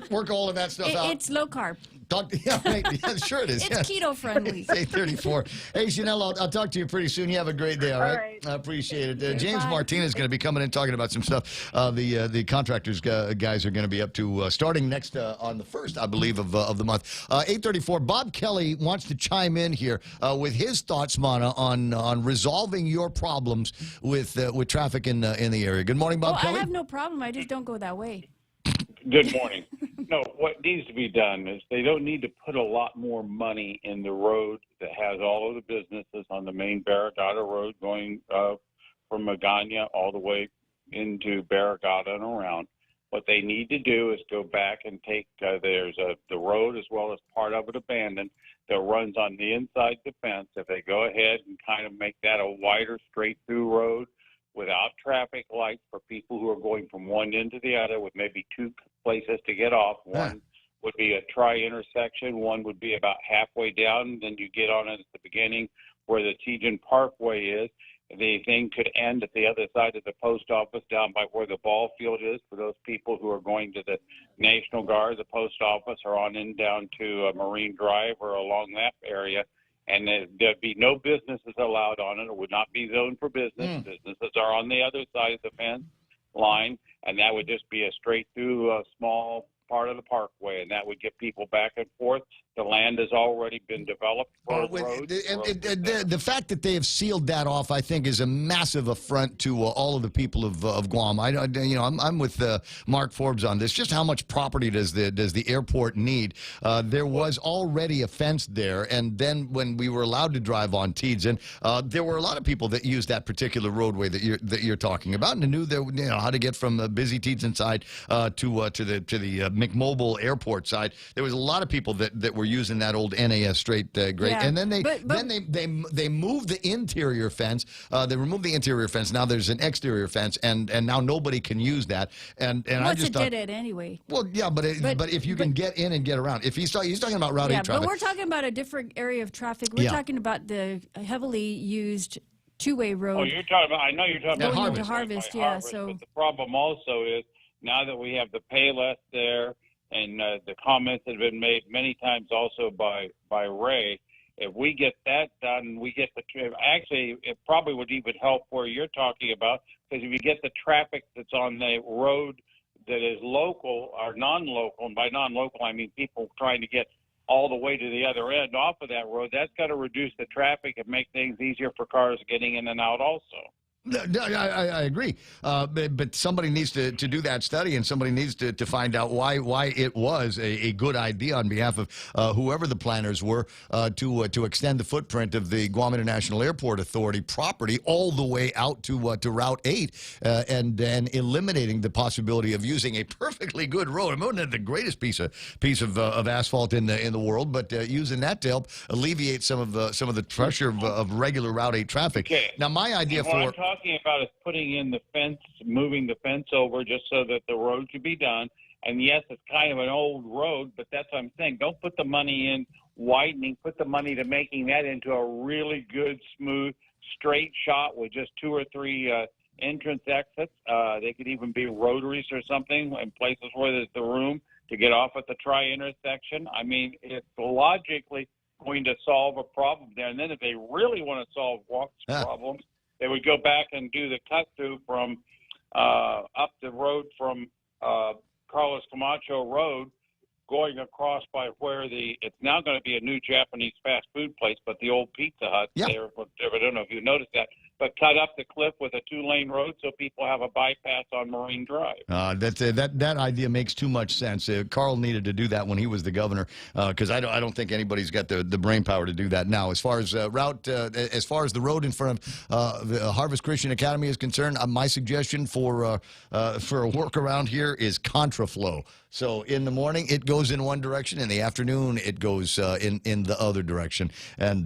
work all of that stuff out. It's low carb. Yeah, sure it is. It's keto friendly. It's 8:34. Hey, Chanel, I'll talk to you pretty soon. You have a great day, all right? I appreciate it. James Martinez is going to be coming in talking about some stuff. The contractors guys are going to be up to starting next on the 1st, I believe, of the month. 8:34. Bob Kelly wants to chime in here with his thoughts, Mana, on resolving your problems with traffic in the area. Good morning, Bob Kelly. I have no problem. I just don't go that way. Good morning. No, what needs to be done is they don't need to put a lot more money in the road that has all of the businesses on the main Barragata Road going from Magana all the way into Barragata and around. What they need to do is go back and take, the road as well as part of it abandoned that runs on the inside the fence. If they go ahead and kind of make that a wider straight through road without traffic lights for people who are going from one end to the other with maybe two places to get off. One would be a tri-intersection. One would be about halfway down. Then you get on it at the beginning where the Tejan Parkway is. The thing could end at the other side of the post office down by where the ball field is for those people who are going to the National Guard, the post office, or on in down to Marine Drive or along that area. And there'd be no businesses allowed on it. It would not be zoned for business. Businesses are on the other side of the fence line, and that would just be a straight through small part of the parkway, and that would get people back and forth. The land has already been developed for roads. The fact that they have sealed that off, I think, is a massive affront to all of the people of Guam. I'm with Mark Forbes on this. Just how much property does the airport need? There was already a fence there, and then when we were allowed to drive on Tejan, there were a lot of people that used that particular roadway that you're talking about, and knew how to get from the busy Tejan side to the McMobile Airport side. There was a lot of people that were using that old NAS straight grade, and then they moved the interior fence. They removed the interior fence. Now there's an exterior fence, and now nobody can use that. And I just thought, did it anyway. Well, yeah, but if you can get in and get around, if he's talking about Route 8 traffic. But we're talking about a different area of traffic. We're talking about the heavily used two-way road. Oh, you're talking about, I know you're talking about going into Harvest, Harvest, yeah. So but the problem also is now that we have the Payless there and the comments that have been made many times also by Ray, if we get that done, we get actually, it probably would even help where you're talking about, because if you get the traffic that's on the road that is local or non-local, and by non-local I mean people trying to get all the way to the other end off of that road, that's got to reduce the traffic and make things easier for cars getting in and out also. I agree, but somebody needs to do that study, and somebody needs to find out why it was a good idea on behalf of whoever the planners were to extend the footprint of the Guam International Airport Authority property all the way out to Route 8, and eliminating the possibility of using a perfectly good road. I mean, not the greatest piece of asphalt in the world, but using that to help alleviate some of the pressure of regular Route 8 traffic. Okay. Now, my idea What I'm talking about is putting in the fence, moving the fence over just so that the road could be done. And yes, it's kind of an old road, but that's what I'm saying. Don't put the money in widening. Put the money to making that into a really good, smooth, straight shot with just 2 or 3 entrance exits. They could even be rotaries or something in places where there's the room to get off at the tri-intersection. I mean, it's logically going to solve a problem there. And then if they really want to solve problems, they would go back and do the cut through from up the road from Carlos Camacho Road, going across by where it's now going to be a new Japanese fast food place, but the old Pizza Hut there. I don't know if you noticed that, but cut up the cliff with a 2-lane road so people have a bypass on Marine Drive. That idea makes too much sense. Carl needed to do that when he was the governor, because I don't think anybody's got the brain power to do that now. As far as as far as the road in front of the Harvest Christian Academy is concerned, my suggestion for a workaround here is contraflow. So in the morning it goes in one direction, in the afternoon it goes in the other direction, and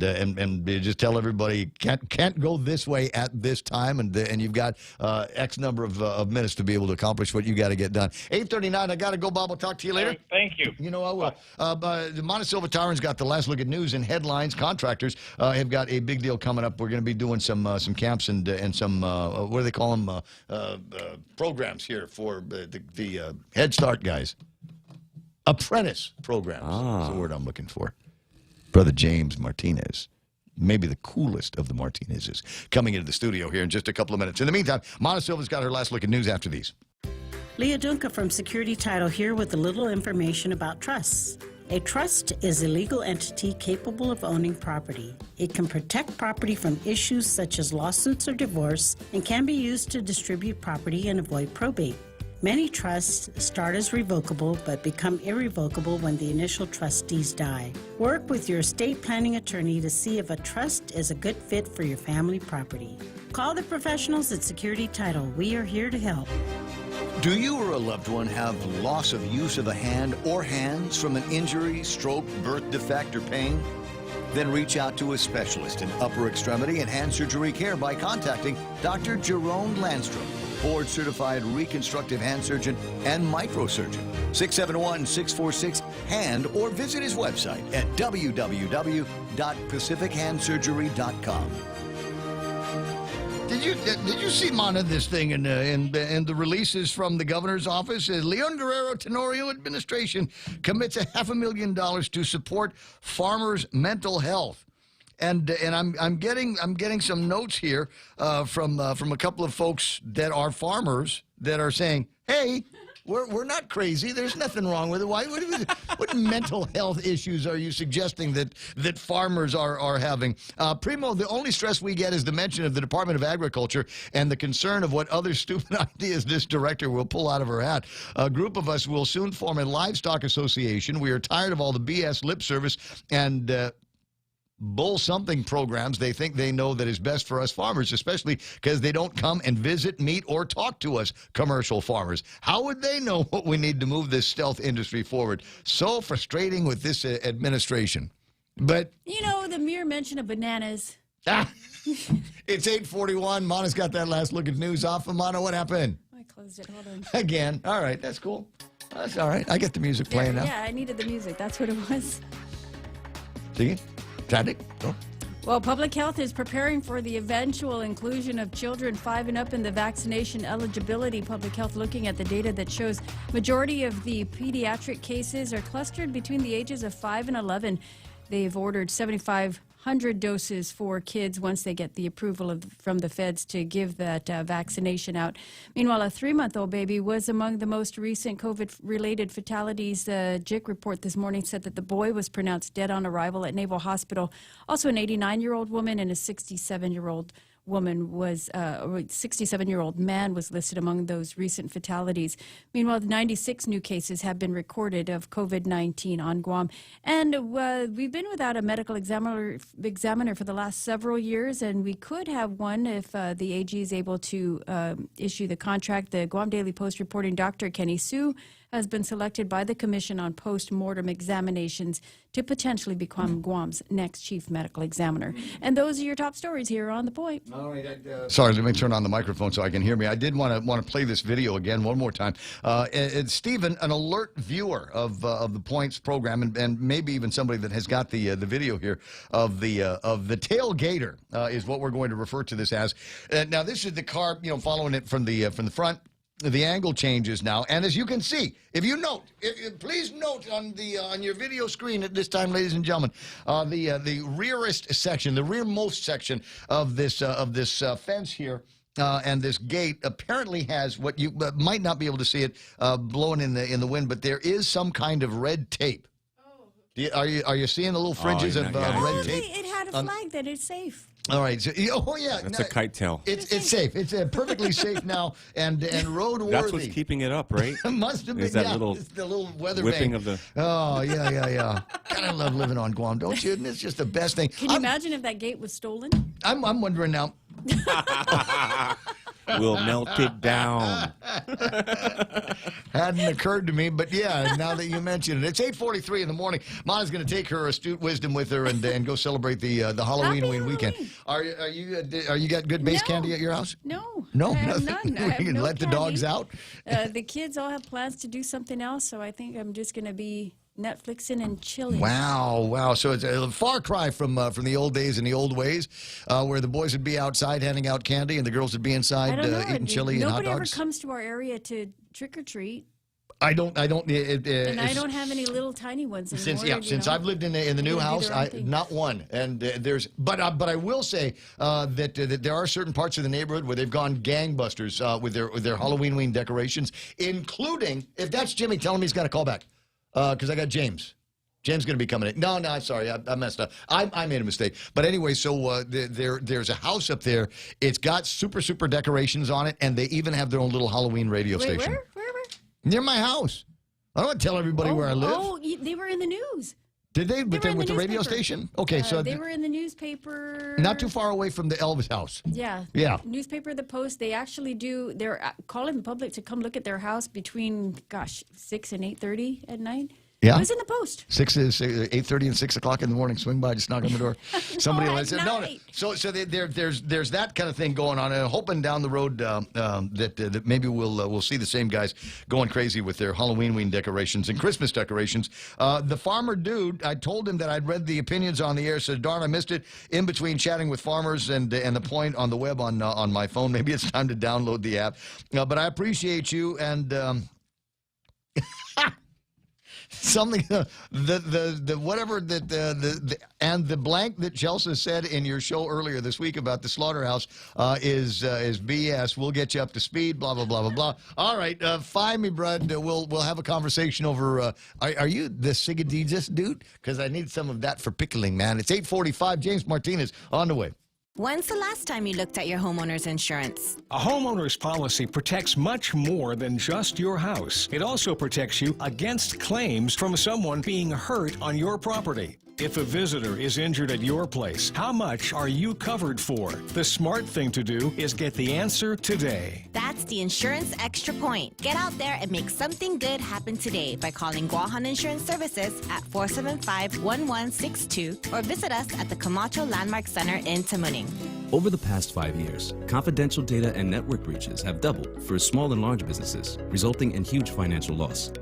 just tell everybody can't go this way at this time, and you've got X number of minutes to be able to accomplish what you got to get done. 8:39. I got to go, Bob. I'll talk to you later. Thank you. You know, I will. The Montecillo Tyrant's got the last look at news and headlines. Contractors have got a big deal coming up. We're going to be doing some camps and some what do they call them programs here for the Head Start guys. Apprentice programs. That's the word I'm looking for. Brother James Martinez, maybe the coolest of the Martinezes, coming into the studio here in just a couple of minutes. In the meantime, Montecillo's got her last look at news after these. Leah Dunca from Security Title here with a little information about trusts. A trust is a legal entity capable of owning property. It can protect property from issues such as lawsuits or divorce and can be used to distribute property and avoid probate. Many trusts start as revocable but become irrevocable when the initial trustees die. Work with your estate planning attorney to see if a trust is a good fit for your family property. Call the professionals at Security Title. We are here to help. Do you or a loved one have loss of use of a hand or hands from an injury, stroke, birth defect, or pain? Then reach out to a specialist in upper extremity and hand surgery care by contacting Dr. Jerome Landstrom, board-certified reconstructive hand surgeon and microsurgeon. 671-646-HAND, or visit his website at www.pacifichandsurgery.com. Did you see, Mana, this thing and the releases from the governor's office? Leon Guerrero Tenorio administration commits $500,000 to support farmers' mental health. And I'm getting some notes here from a couple of folks that are farmers that are saying, hey, we're not crazy. There's nothing wrong with it. What mental health issues are you suggesting that farmers are having? Primo, the only stress we get is the mention of the Department of Agriculture and the concern of what other stupid ideas this director will pull out of her hat. A group of us will soon form a livestock association. We are tired of all the BS lip service and bull something programs they think they know that is best for us farmers, especially because they don't come and visit, meet, or talk to us commercial farmers. How would they know what we need to move this stealth industry forward? So frustrating with this administration. But you know, the mere mention of bananas. It's 8:41. Mana's got that last look at news off. Mana, what happened? I closed it. Hold on. Again. All right, that's cool. That's all right. I get the music playing now. Yeah, I needed the music. That's what it was. See it? Tragic? Oh. Well, public health is preparing for the eventual inclusion of children 5 and up in the vaccination eligibility. Public health looking at the data that shows majority of the pediatric cases are clustered between the ages of 5 and 11. They've ordered 7,500 doses for kids once they get the approval from the feds to give that vaccination out. Meanwhile, a 3-month-old baby was among the most recent COVID-related fatalities. The JIC report this morning said that the boy was pronounced dead on arrival at Naval Hospital. Also, an 89-year-old woman and a 67-year-old woman was, 67-year-old man was listed among those recent fatalities. Meanwhile, 96 new cases have been recorded of COVID-19 on Guam. And we've been without a medical examiner for the last several years, and we could have one if the AG is able to issue the contract. The Guam Daily Post reporting Dr. Kenny Sue has been selected by the Commission on Post-Mortem Examinations to potentially become Guam's next chief medical examiner. And those are your top stories here on The Point. All right. Sorry, let me turn on the microphone so I can hear me. I did want to play this video again one more time. Stephen, an alert viewer of the Points program, and maybe even somebody that has got the video here of the tailgater is what we're going to refer to this as. Now, this is the car, following it from the front. The angle changes now, and as you can see, if you note, please note on your video screen at this time, ladies and gentlemen, the rearest section, the rearmost section of this fence here. And this gate apparently has what you might not be able to see it blowing in the wind, but there is some kind of red tape. Are you seeing the little fringes of red tape? It had a flag that it's safe. All right. So, yeah. That's a kite tail. It's safe. It's perfectly safe now and roadworthy. That's what's keeping it up, right? It must have been. Is that the little weather whipping bank of the. Oh yeah. God, I love living on Guam, don't you? And it's just the best thing. Can you imagine if that gate was stolen? I'm wondering now. We'll melt it down. Hadn't occurred to me, but yeah, now that you mention it. It's 8:43 in the morning. Mana's going to take her astute wisdom with her and go celebrate the Halloween weekend. Are you got good base candy at your house? No. No? I have none. I have You can no let the candy. dogs out? The kids all have plans to do something else, so I think I'm just going to be Netflixing and chilling. Wow. So it's a far cry from the old days and the old ways where the boys would be outside handing out candy and the girls would be inside eating chili and hot Nobody dogs. ever comes to our area to trick or treat. I don't. And I don't have any little tiny ones anymore. Since I've lived in the new house, not one. And but I will say that there are certain parts of the neighborhood where they've gone gangbusters with their Halloween decorations, including, if that's Jimmy, tell him he's got to call back because I got James. James going to be coming in. No, I'm sorry. I messed up. I made a mistake. But anyway, so there's a house up there. It's got super decorations on it, and they even have their own little Halloween radio station. Where? Near my house. I don't want to tell everybody where I live. Oh, they were in the news. Did they? With the radio newspaper. station? Okay, so they were in the newspaper. not too far away from the Elvis house. Yeah. Newspaper, the Post. They actually do. They're calling the public to come look at their house between 6 and 8:30 at night. Yeah. It was in the Post. 8:30 and 6 o'clock in the morning. Swing by, just knock on the door. Somebody will say, no. So there's that kind of thing going on, and hoping down the road that maybe we'll see the same guys going crazy with their Halloween decorations and Christmas decorations. The farmer dude, I told him that I'd read the opinions on the air. So darn, I missed it in between chatting with farmers and the Point on the web on my phone. Maybe it's time to download the app. But I appreciate you and. Something the whatever that and the blank that Chelsea said in your show earlier this week about the slaughterhouse is BS. We'll get you up to speed. Blah blah blah blah blah. All right, find me, Brad. We'll have a conversation over. Are you the Sigadijas dude? Because I need some of that for pickling, man. It's 8:45. James Martinez on the way. When's the last time you looked at your homeowner's insurance? A homeowner's policy protects much more than just your house. It also protects you against claims from someone being hurt on your property. If a visitor is injured at your place, how much are you covered for? The smart thing to do is get the answer today. That's the Insurance Extra Point. Get out there and make something good happen today by calling Guahan Insurance Services at 475-1162 or visit us at the Camacho Landmark Center in Tamuning. Over the past 5 years, confidential data and network breaches have doubled for small and large businesses, resulting in huge financial loss.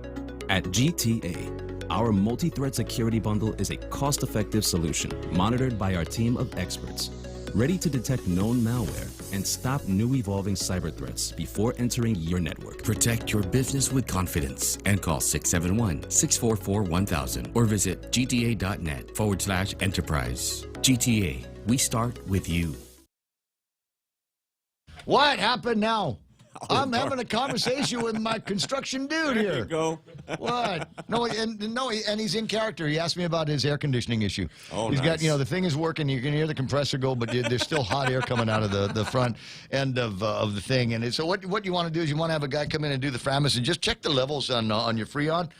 At GTA, Our multi-threat security bundle is a cost-effective solution monitored by our team of experts, ready to detect known malware and stop new evolving cyber threats before entering your network. Protect your business with confidence and call 671-644-1000 or visit gta.net/enterprise. GTA, we start with you. What happened now? I'm having a conversation with my construction dude here. There you go. What? And he's in character. He asked me about his air conditioning issue. Oh, he's nice. got, the thing is working. You can hear the compressor go, but there's still hot air coming out of the front end of the thing. And so what you want to do is you want to have a guy come in and do the Framus and just check the levels on your Freon,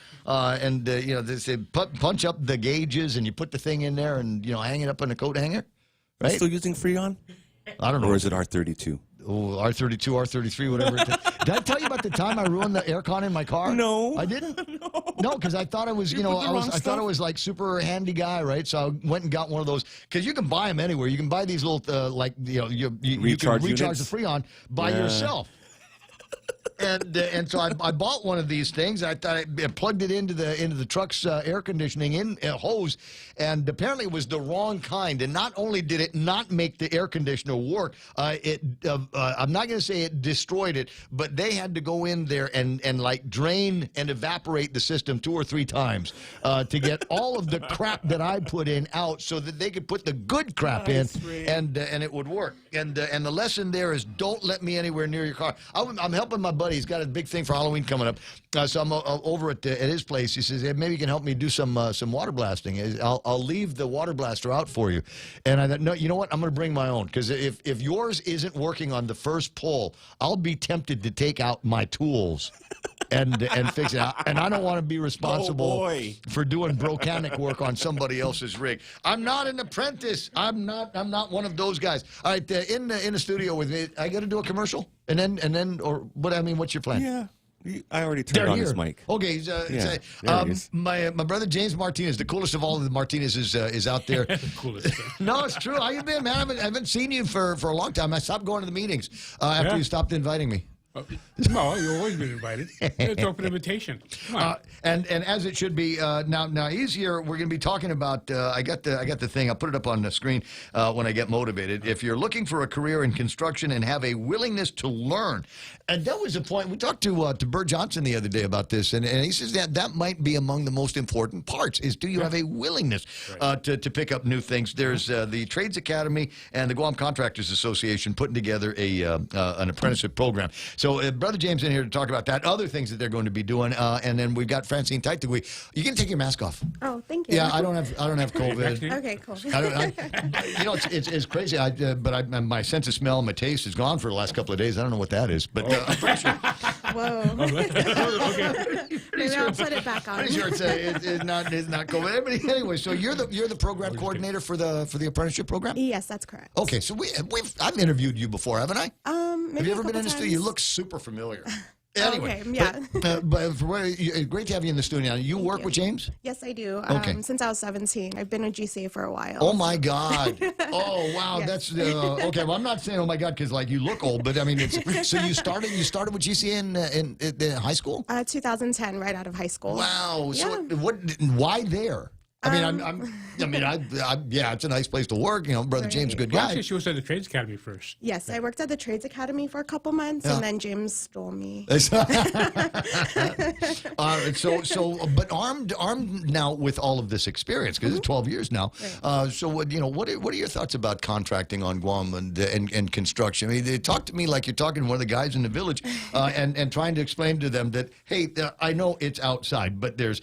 they punch up the gauges and you put the thing in there and hang it up on a coat hanger. Right? Still using Freon? I don't know. Or is it R32? Oh, R32, R33, whatever. Did I tell you about the time I ruined the aircon in my car? No. I didn't? No, because I thought I was, I thought I was like super handy guy, right? So I went and got one of those, because you can buy them anywhere. You can buy these little, you can recharge the Freon by yourself. And so I bought one of these things. I thought I plugged it into the truck's air conditioning hose, and apparently it was the wrong kind. And not only did it not make the air conditioner work, I'm not going to say it destroyed it, but they had to go in there and like drain and evaporate the system 2 or 3 times to get all of the crap that I put in out, so that they could put the good crap in, and it would work. And the lesson there is, don't let me anywhere near your car. I'm helping my buddy. He's got a big thing for Halloween coming up. So I'm over at his place. He says, hey, maybe you can help me do some water blasting. I'll leave the water blaster out for you. And I thought, no, you know what? I'm going to bring my own, because if yours isn't working on the first pull, I'll be tempted to take out my tools and fix it out. And I don't want to be responsible for doing brocanic work on somebody else's rig. I'm not an apprentice. I'm not one of those guys. All right, in the studio with me, I got to do a commercial, and then or what? I mean, what's your plan? Yeah. I already turned on his mic. Okay, my brother James Martinez, the coolest of all of the Martinezes, is out there. Coolest. No, it's true. How you been, man? I haven't seen you for a long time. I stopped going to the meetings after you stopped inviting me. No, you've always been invited. It's open invitation. And as it should be. Now he's here. We're going to be talking about. I got the thing. I'll put it up on the screen when I get motivated. If you're looking for a career in construction and have a willingness to learn, and that was a point we talked to Bert Johnson the other day about this, and he says that might be among the most important parts. Is, do you have a willingness to pick up new things? There's the Trades Academy and the Guam Contractors Association putting together an apprenticeship program. So Brother James in here to talk about that, other things that they're going to be doing, and then we've got Francine Taitegui. You can take your mask off. Oh, thank you. Yeah, I don't have COVID. Okay, cool. It's crazy. But my sense of smell and my taste is gone for the last couple of days. I don't know what that is, but I'm pretty sure. Whoa. Maybe I'll put it back on. Pretty sure it's not COVID. But anyway, so you're the program coordinator for the apprenticeship program? Yes, that's correct. Okay, so I've interviewed you before, haven't I? Maybe have you ever been in the times. studio? You look super familiar. Anyway, okay, yeah. but great to have you in the studio. You work with James? Yes, I do. Okay. Since I was 17. I've been a GCA for a while. Oh, my God. Oh, wow. Yes. That's, okay. Well, I'm not saying, oh, my God, because, you look old. But, I mean, so you started with GCA in high school? 2010, right out of high school. Wow. Yeah. So why there? I mean, yeah, it's a nice place to work. Brother James, good guy. Actually, she was at the Trades Academy first. Yes, I worked at the Trades Academy for a couple months, and then James stole me. But armed now with all of this experience, because it's 12 years now. Right. So what are your thoughts about contracting on Guam and construction? I mean, they talk to me like you're talking to one of the guys in the village, and trying to explain to them that, hey, I know it's outside, but there's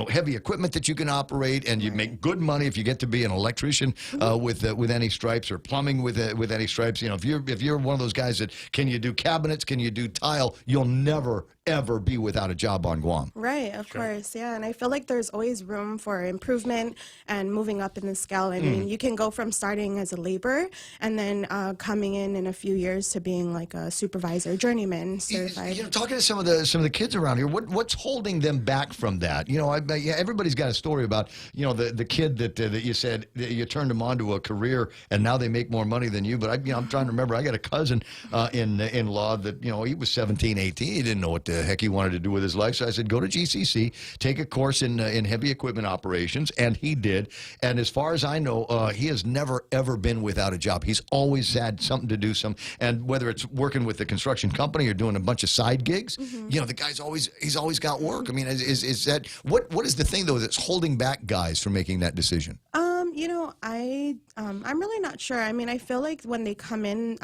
heavy equipment that you can operate, and you make good money if you get to be an electrician with any stripes, or plumbing with any stripes. If you're one of those guys that can you do cabinets, can you do tile, you'll never ever be without a job on Guam. Right, of course, yeah. And I feel like there's always room for improvement and moving up in the scale. I mean, you can go from starting as a laborer and then coming in a few years to being like a supervisor, journeyman, certified. Talking to some of the kids around here, what's holding them back from that? Everybody's got a story about the kid that you said that you turned them on to a career and now they make more money than you. But I'm trying to remember. I got a cousin in law that he was 17, 18. He didn't know what heck he wanted to do with his life. So I said, go to GCC, take a course in heavy equipment operations, and he did. And as far as I know, he has never, ever been without a job. He's always had something to do, and whether it's working with the construction company or doing a bunch of side gigs, you know, the guy's he's always got work. I mean, is that, what is the thing, though, that's holding back guys from making that decision? You know, I'm really not sure. I mean, I feel like when they come in,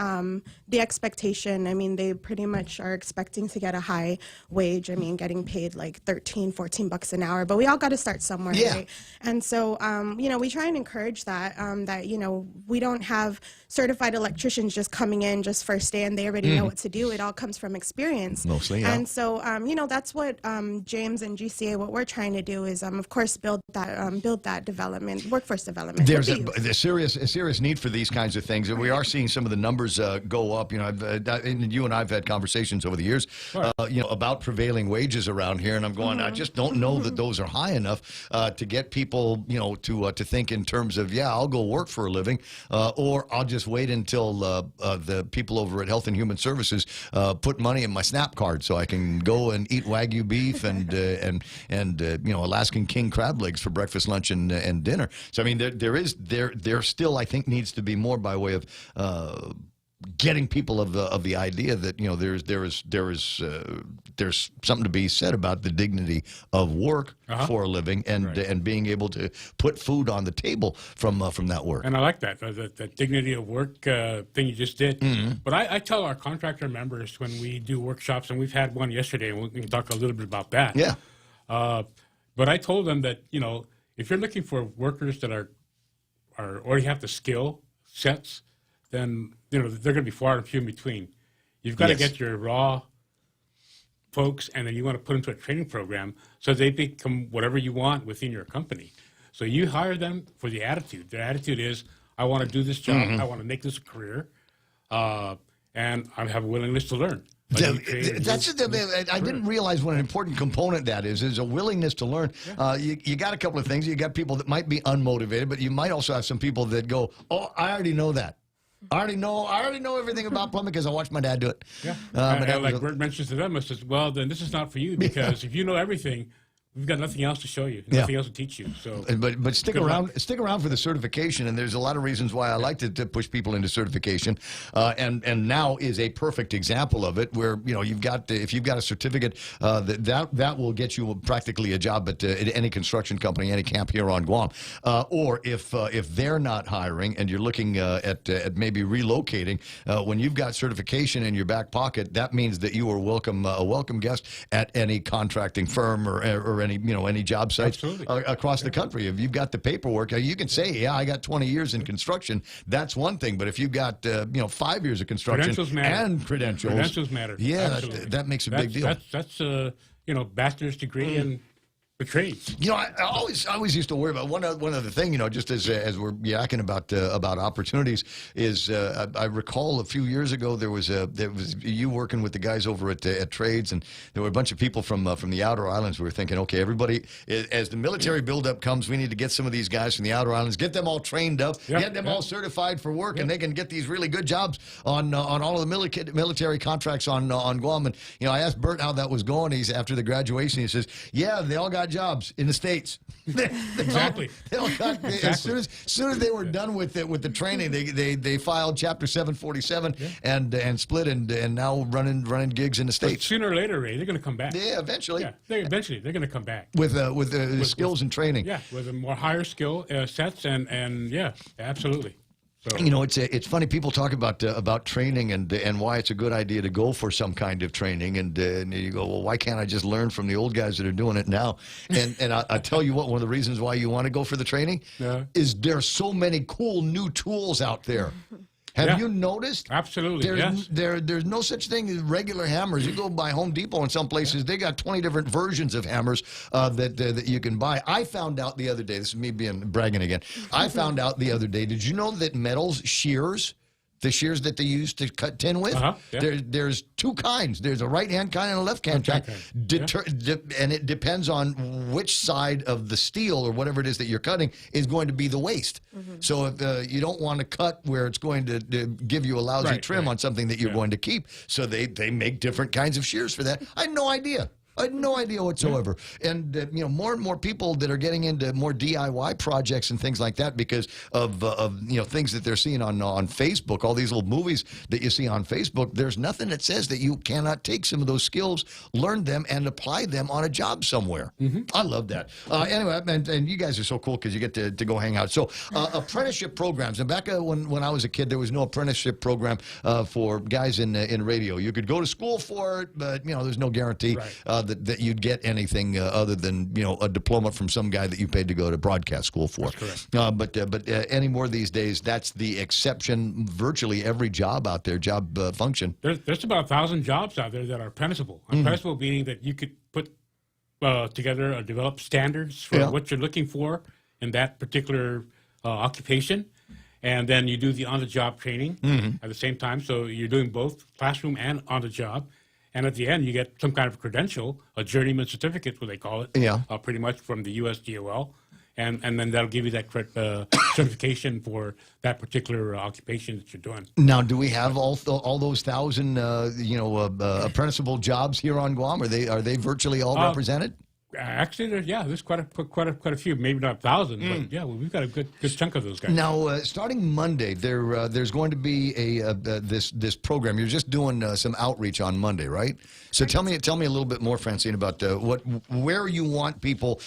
the expectation, I mean, they pretty much are expecting to get a high wage. I mean, getting paid like $13-14 an hour, but we all got to start somewhere, right? And so, you know, we try and encourage that, that, you know, we don't have certified electricians just coming in just first day and they already know what to do. It all comes from experience. Mostly, yeah. And so, you know, that's what James and GCA, what we're trying to do is, of course, build that development, workforce development. There's a serious need for these kinds of things, and we are seeing some of the numbers go up. You know, and you and I've had conversations over the years, you know, about prevailing wages around here, and I'm going, I just don't know that those are high enough to get people, you know, to think in terms of, yeah, I'll go work for a living, or I'll just wait until the people over at Health and Human Services put money in my SNAP card so I can go and eat Wagyu beef and you know, Alaskan king crab legs for breakfast, lunch, and dinner. So I mean, there still, I think, needs to be more by way of getting people of the idea that, you know, there's something to be said about the dignity of work for a living and being able to put food on the table from that work. And I like that dignity of work thing you just did. But I tell our contractor members when we do workshops, and we've had one yesterday, and we can talk a little bit about that. Yeah. But I told them that, you know, if you're looking for workers that are already have the skill sets, then, you know, they're going to be far and few in between. You've got to get your raw folks, and then you want to put them into a training program so they become whatever you want within your company. So you hire them for the attitude. Their attitude is, I want to do this job. I want to make this a career, and I have a willingness to learn. I didn't realize what an important component that is a willingness to learn. You got a couple of things. You got people that might be unmotivated, but you might also have some people that go, oh, I already know that. I already know everything about plumbing because I watched my dad do it. Yeah. And like Bert mentions to them, I says, well, then this is not for you because if you know everything, we've got nothing else to show you, nothing else to teach you. So, but stick around for the certification, and there's a lot of reasons why I like to push people into certification, and now is a perfect example of it, where, you know, if you've got a certificate, that will get you practically a job at any construction company, any camp here on Guam, or if they're not hiring and you're looking at maybe relocating, when you've got certification in your back pocket, that means that you are a welcome guest at any contracting firm or any job sites across the country. If you've got the paperwork, you can say, yeah, I got 20 years in construction. That's one thing. But if you've got 5 years of construction and credentials matter. Yeah, that makes a big deal. That's bachelor's degree in the trades. You know, I always used to worry about one other thing. You know, just as we're yakking about opportunities, is I recall a few years ago there was you working with the guys over at Trades, and there were a bunch of people from the outer islands who were thinking, okay, everybody, as the military buildup comes, we need to get some of these guys from the outer islands, get them all trained up, get them all certified for work, and they can get these really good jobs on all of the military contracts on Guam. And you know, I asked Bert how that was going. He's after the graduation. He says, yeah, they all got jobs in the States. Exactly. They all got, as soon as they were done with the training, they filed Chapter 747 and split and now running gigs in the States. But sooner or later, Ray, they're going to come back. Yeah, eventually. Yeah, they're going to come back with skills and training. Yeah, with a more higher skill sets and yeah, absolutely. So. You know, it's funny. People talk about training and why it's a good idea to go for some kind of training, and you go, well, why can't I just learn from the old guys that are doing it now? And I tell you what, one of the reasons why you want to go for the training is there's so many cool new tools out there. Have you noticed? Absolutely, There's no such thing as regular hammers. You go by Home Depot in some places, they got 20 different versions of hammers that you can buy. I found out the other day, this is me bragging again, I found out the other day, did you know that metals shears The shears that they use to cut tin with. There's two kinds. There's a right-hand kind and a left-hand kind. And it depends on which side of the steel or whatever it is that you're cutting is going to be the waste. So if you don't want to cut where it's going to give you a lousy trim on something that you're going to keep, so they make different kinds of shears for that. I had no idea. I had no idea whatsoever. And, more and more people that are getting into more DIY projects and things like that because of things that they're seeing on Facebook, all these little movies that you see on Facebook. There's nothing that says that you cannot take some of those skills, learn them, and apply them on a job somewhere. I love that. Anyway, and you guys are so cool because you get to go hang out. So apprenticeship programs. And back when I was a kid, there was no apprenticeship program for guys in radio. You could go to school for it, but, there's no guarantee that you'd get anything other than a diploma from some guy that you paid to go to broadcast school for. That's correct. But anymore these days, that's the exception. Virtually every job out there, job function. There's about 1,000 jobs out there that are apprenticeable. Apprenticeable meaning that you could put together or develop standards for what you're looking for in that particular occupation. And then you do the on-the-job training at the same time. So you're doing both classroom and on-the-job. And at the end, you get some kind of credential, a journeyman certificate, what they call it, pretty much from the USDOL. And then that'll give you that certification for that particular occupation that you're doing. Now, do we have all those 1,000, apprenticeable jobs here on Guam? Are they virtually all represented? Actually, there's quite a few. Maybe not 1,000, but we've got a good chunk of those guys. Now, starting Monday, there's going to be this program. You're just doing some outreach on Monday, right? So tell me a little bit more, Francine, about where you want people,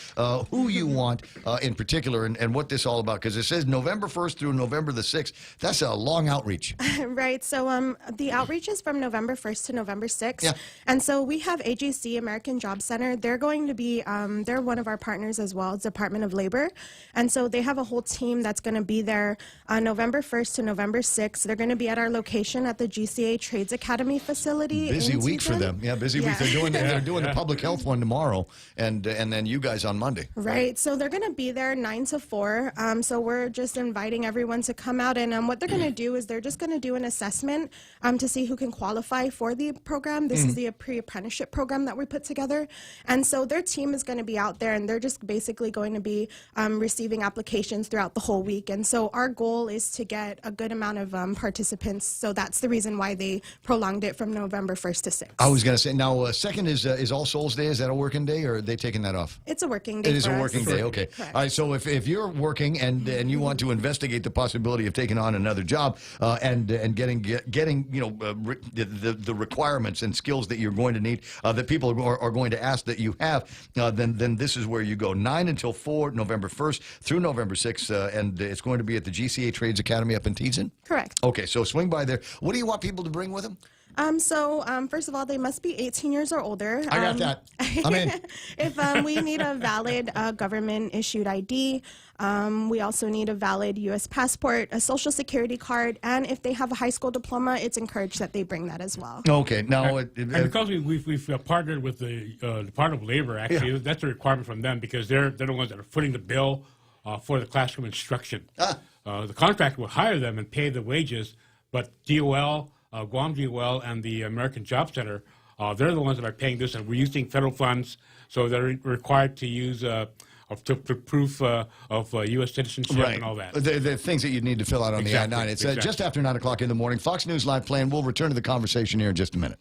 who you want in particular, and what this is all about. Because it says November 1st through November the 6th. That's a long outreach. Right. So the outreach is from November 1st to November 6th. Yeah. And so we have AJC, American Job Center. They're going to be they're one of our partners as well, Department of Labor. And so they have a whole team that's going to be there November 1st to November 6th. They're going to be at our location at the GCA Trades Academy facility. Busy week for them. Yeah, busy week. They're doing the public health one tomorrow, and then you guys on Monday. Right. So they're going to be there 9 to 4. So we're just inviting everyone to come out. And what they're going to do is they're just going to do an assessment to see who can qualify for the program. This is the pre-apprenticeship program that we put together. And so their team is going to be out there, and they're just basically going to be receiving applications throughout the whole week. And so our goal is to get a good amount of participants. So that's the reason why they prolonged it from November 1st to 6th. I was going to say, now, 2nd is All Souls Day. Is that a working day, or are they taking that off? It's a working day. It is a working day. Okay. Correct. All right. So if you're working and you want to investigate the possibility of taking on another job and getting the requirements and skills that you're going to need, that people are going to ask that you have, then this is where you go. 9 until 4, November 1st through November 6th, and it's going to be at the GCA Trades Academy up in Teason? Correct. Okay, so swing by there. What do you want people to bring with them? First of all, they must be 18 years or older. I got that. I'm in. If we need a valid government-issued ID, we also need a valid U.S. passport, a Social Security card, and if they have a high school diploma, it's encouraged that they bring that as well. Okay. Now, and because we've partnered with the Department of Labor, actually, that's a requirement from them because they're the ones that are footing the bill for the classroom instruction. The contractor will hire them and pay the wages, but DOL, Guam DOL, and the American Job Center, they're the ones that are paying this, and we're using federal funds, so they're required to use to proof of U.S. citizenship and all that. The things that you need to fill out on the I-9. It's just after 9 o'clock in the morning. Fox News Live Plan. We'll return to the conversation here in just a minute.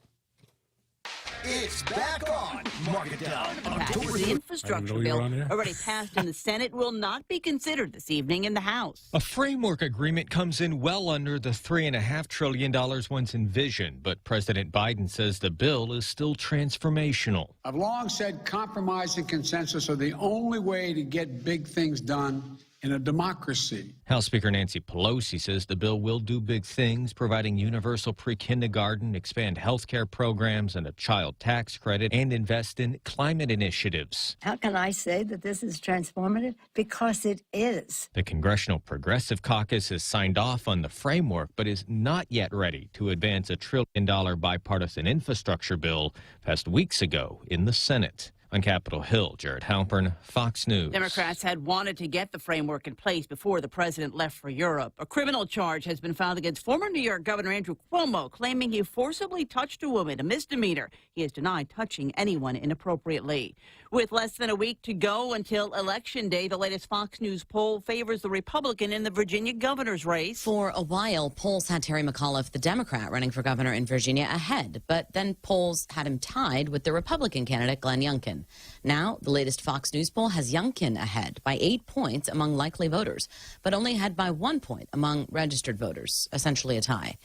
It's back on. Mark it down. The infrastructure bill already passed in the Senate will not be considered this evening in the House. A framework agreement comes in well under the $3.5 trillion once envisioned, but President Biden says the bill is still transformational. I've long said compromise and consensus are the only way to get big things done in a democracy. House Speaker Nancy Pelosi says the bill will do big things, providing universal pre-kindergarten, expand health care programs and a child tax credit, and invest in climate initiatives. How can I say that this is transformative? Because it is. The Congressional Progressive Caucus has signed off on the framework, but is not yet ready to advance a $1 trillion bipartisan infrastructure bill passed weeks ago in the Senate. On Capitol Hill, Jared Halpern, Fox News. Democrats had wanted to get the framework in place before the president left for Europe. A criminal charge has been filed against former New York Governor Andrew Cuomo, claiming he forcibly touched a woman, a misdemeanor. He has denied touching anyone inappropriately. With less than a week to go until Election Day, the latest Fox News poll favors the Republican in the Virginia governor's race. For a while, polls had Terry McAuliffe, the Democrat running for governor in Virginia, ahead, but then polls had him tied with the Republican candidate Glenn Youngkin. Now, the latest Fox News poll has Youngkin ahead by 8 points among likely voters, but only ahead by 1 point among registered voters, essentially a tie.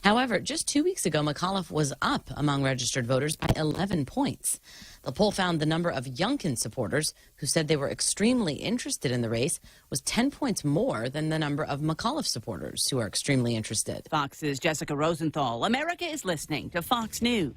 However, just 2 weeks ago, McAuliffe was up among registered voters by 11 points. The poll found the number of Youngkin supporters who said they were extremely interested in the race was 10 points more than the number of McAuliffe supporters who are extremely interested. Fox's Jessica Rosenthal. America is listening to Fox News.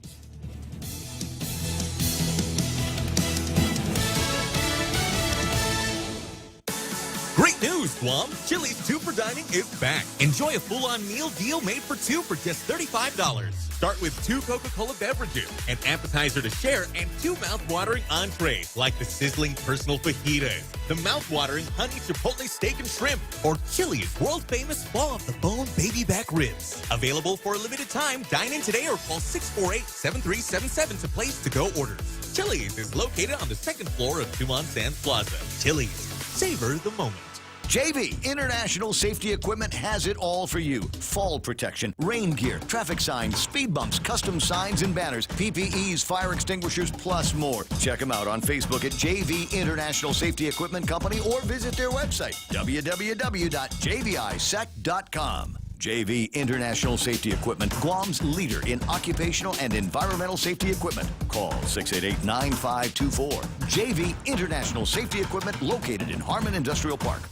Great news, Guam! Chili's 2 for Dining is back. Enjoy a full-on meal deal made for 2 for just $35. Start with 2 Coca-Cola beverages, an appetizer to share, and 2 mouth-watering entrees like the sizzling personal fajitas, the mouth-watering honey chipotle steak and shrimp, or Chili's world-famous fall-off-the-bone baby back ribs. Available for a limited time. Dine in today or call 648-7377 to place to-go orders. Chili's is located on the 2nd floor of Tumon Sands Plaza. Chili's. Savor the moment. JV International Safety Equipment has it all for you. Fall protection, rain gear, traffic signs, speed bumps, custom signs and banners, PPEs, fire extinguishers, plus more. Check them out on Facebook at JV International Safety Equipment Company or visit their website, www.jvisec.com. JV International Safety Equipment, Guam's leader in occupational and environmental safety equipment. Call 688-9524. JV International Safety Equipment, located in Harmon Industrial Park.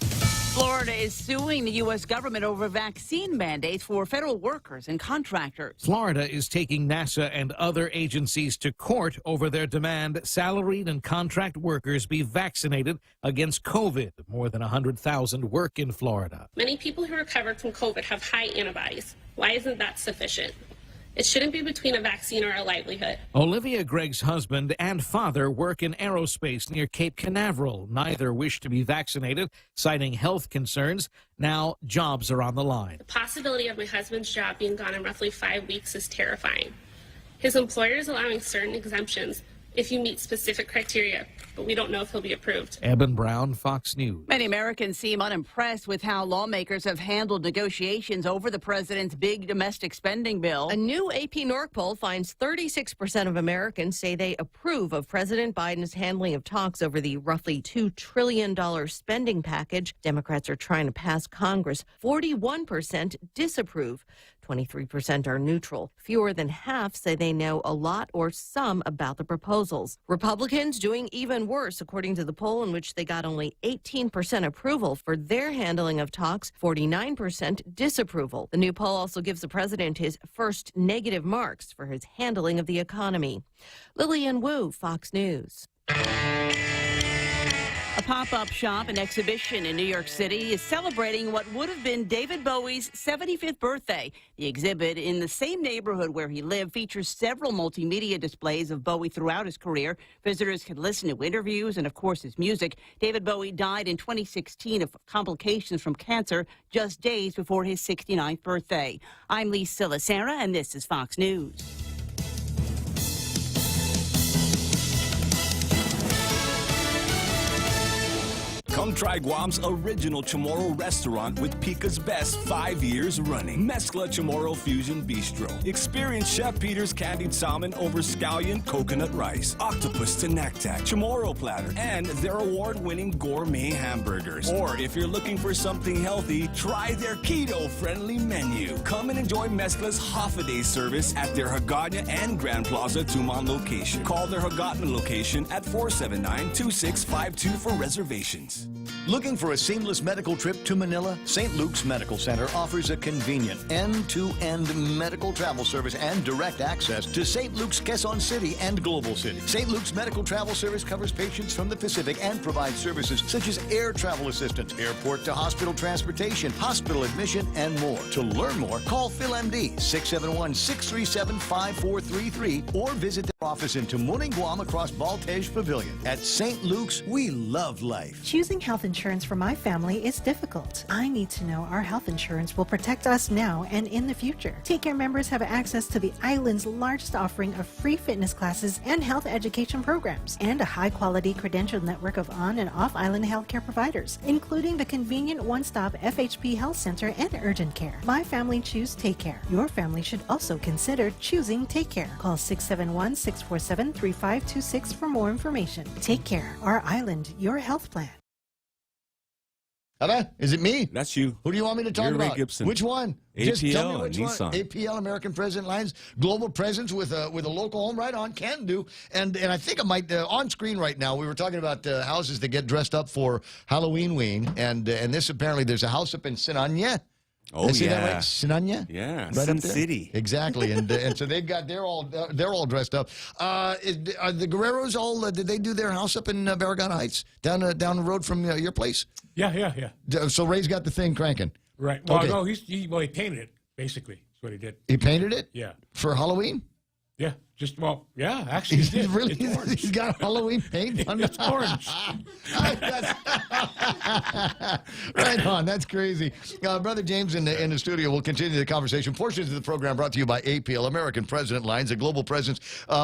Florida is suing the U.S. government over vaccine mandates for federal workers and contractors. Florida is taking NASA and other agencies to court over their demand salaried and contract workers be vaccinated against COVID. More than 100,000 work in Florida. Many people who recovered from COVID have high antibodies. Why isn't that sufficient? It shouldn't be between a vaccine or a livelihood. Olivia Gregg's husband and father work in aerospace near Cape Canaveral. Neither wish to be vaccinated, citing health concerns. Now jobs are on the line. The possibility of my husband's job being gone in roughly 5 weeks is terrifying. His employer is allowing certain exemptions if you meet specific criteria, but we don't know if he'll be approved. Eben Brown, Fox News. Many Americans seem unimpressed with how lawmakers have handled negotiations over the president's big domestic spending bill. A new AP Norc poll finds 36% of Americans say they approve of President Biden's handling of talks over the roughly $2 trillion spending package Democrats are trying to pass Congress. 41% disapprove. 23% are neutral. Fewer than half say they know a lot or some about the proposals. Republicans doing even worse, according to the poll in which they got only 18% approval for their handling of talks, 49% disapproval. The new poll also gives the president his first negative marks for his handling of the economy. Lillian Wu, Fox News. A pop-up shop and exhibition in New York City is celebrating what would have been David Bowie's 75th birthday. The exhibit in the same neighborhood where he lived features several multimedia displays of Bowie throughout his career. Visitors can listen to interviews and, of course, his music. David Bowie died in 2016 of complications from cancer just days before his 69th birthday. I'm Lisa Lacera, and this is Fox News. Come try Guam's original Chamorro restaurant with Pica's best 5 years running. Mezcla Chamorro Fusion Bistro. Experience Chef Peter's candied salmon over scallion coconut rice, octopus to naktak, Chamorro platter, and their award-winning gourmet hamburgers. Or if you're looking for something healthy, try their keto-friendly menu. Come and enjoy Mezcla's half-a-day service at their Hagåtña and Grand Plaza Tumon location. Call their Hagåtña location at 479-2652 for reservations. Looking for a seamless medical trip to Manila? St. Luke's Medical Center offers a convenient end-to-end medical travel service and direct access to St. Luke's, Quezon City, and Global City. St. Luke's Medical Travel Service covers patients from the Pacific and provides services such as air travel assistance, airport to hospital transportation, hospital admission, and more. To learn more, call PhilMD 671-637-5433 or visit their office in Tamuning, Guam across Baltej Pavilion. At St. Luke's, we love life. Choosing health insurance for my family is difficult. I need to know our health insurance will protect us now and in the future. Take Care members have access to the island's largest offering of free fitness classes and health education programs, and a high-quality credentialed network of on- and off-island healthcare providers, including the convenient one-stop FHP Health Center and urgent care. My family choose Take Care. Your family should also consider choosing Take Care. Call 671-647-3526 for more information. Take Care, our island, your health plan. Is it me? That's you. Who do you want me to talk You're about? Ray Gibson. Which one? Just APL tell me and which one. Nissan. APL, American President Lines, global presence with a local home, right on, can do. And I think I might, on screen right now, we were talking about houses that get dressed up for Halloween, and this apparently, there's a house up in Sinanya. Oh, Did I say that yeah. right? Sinanya? Yeah, Right Sin up there? City. Exactly, and so they're all dressed up. Are the Guerreros all? Did they do their house up in Barragán Heights, down the road from your place? Yeah. So Ray's got the thing cranking. Right. Well, Okay. no, he painted it, basically. That's what he did. He painted it. Yeah. For Halloween. Yeah. Actually, he did. Really, It's orange. he's got Halloween paint on. It's orange. Right on. That's crazy. Brother James in the studio will continue the conversation. Portions of the program brought to you by APL, American President Lines, a global presence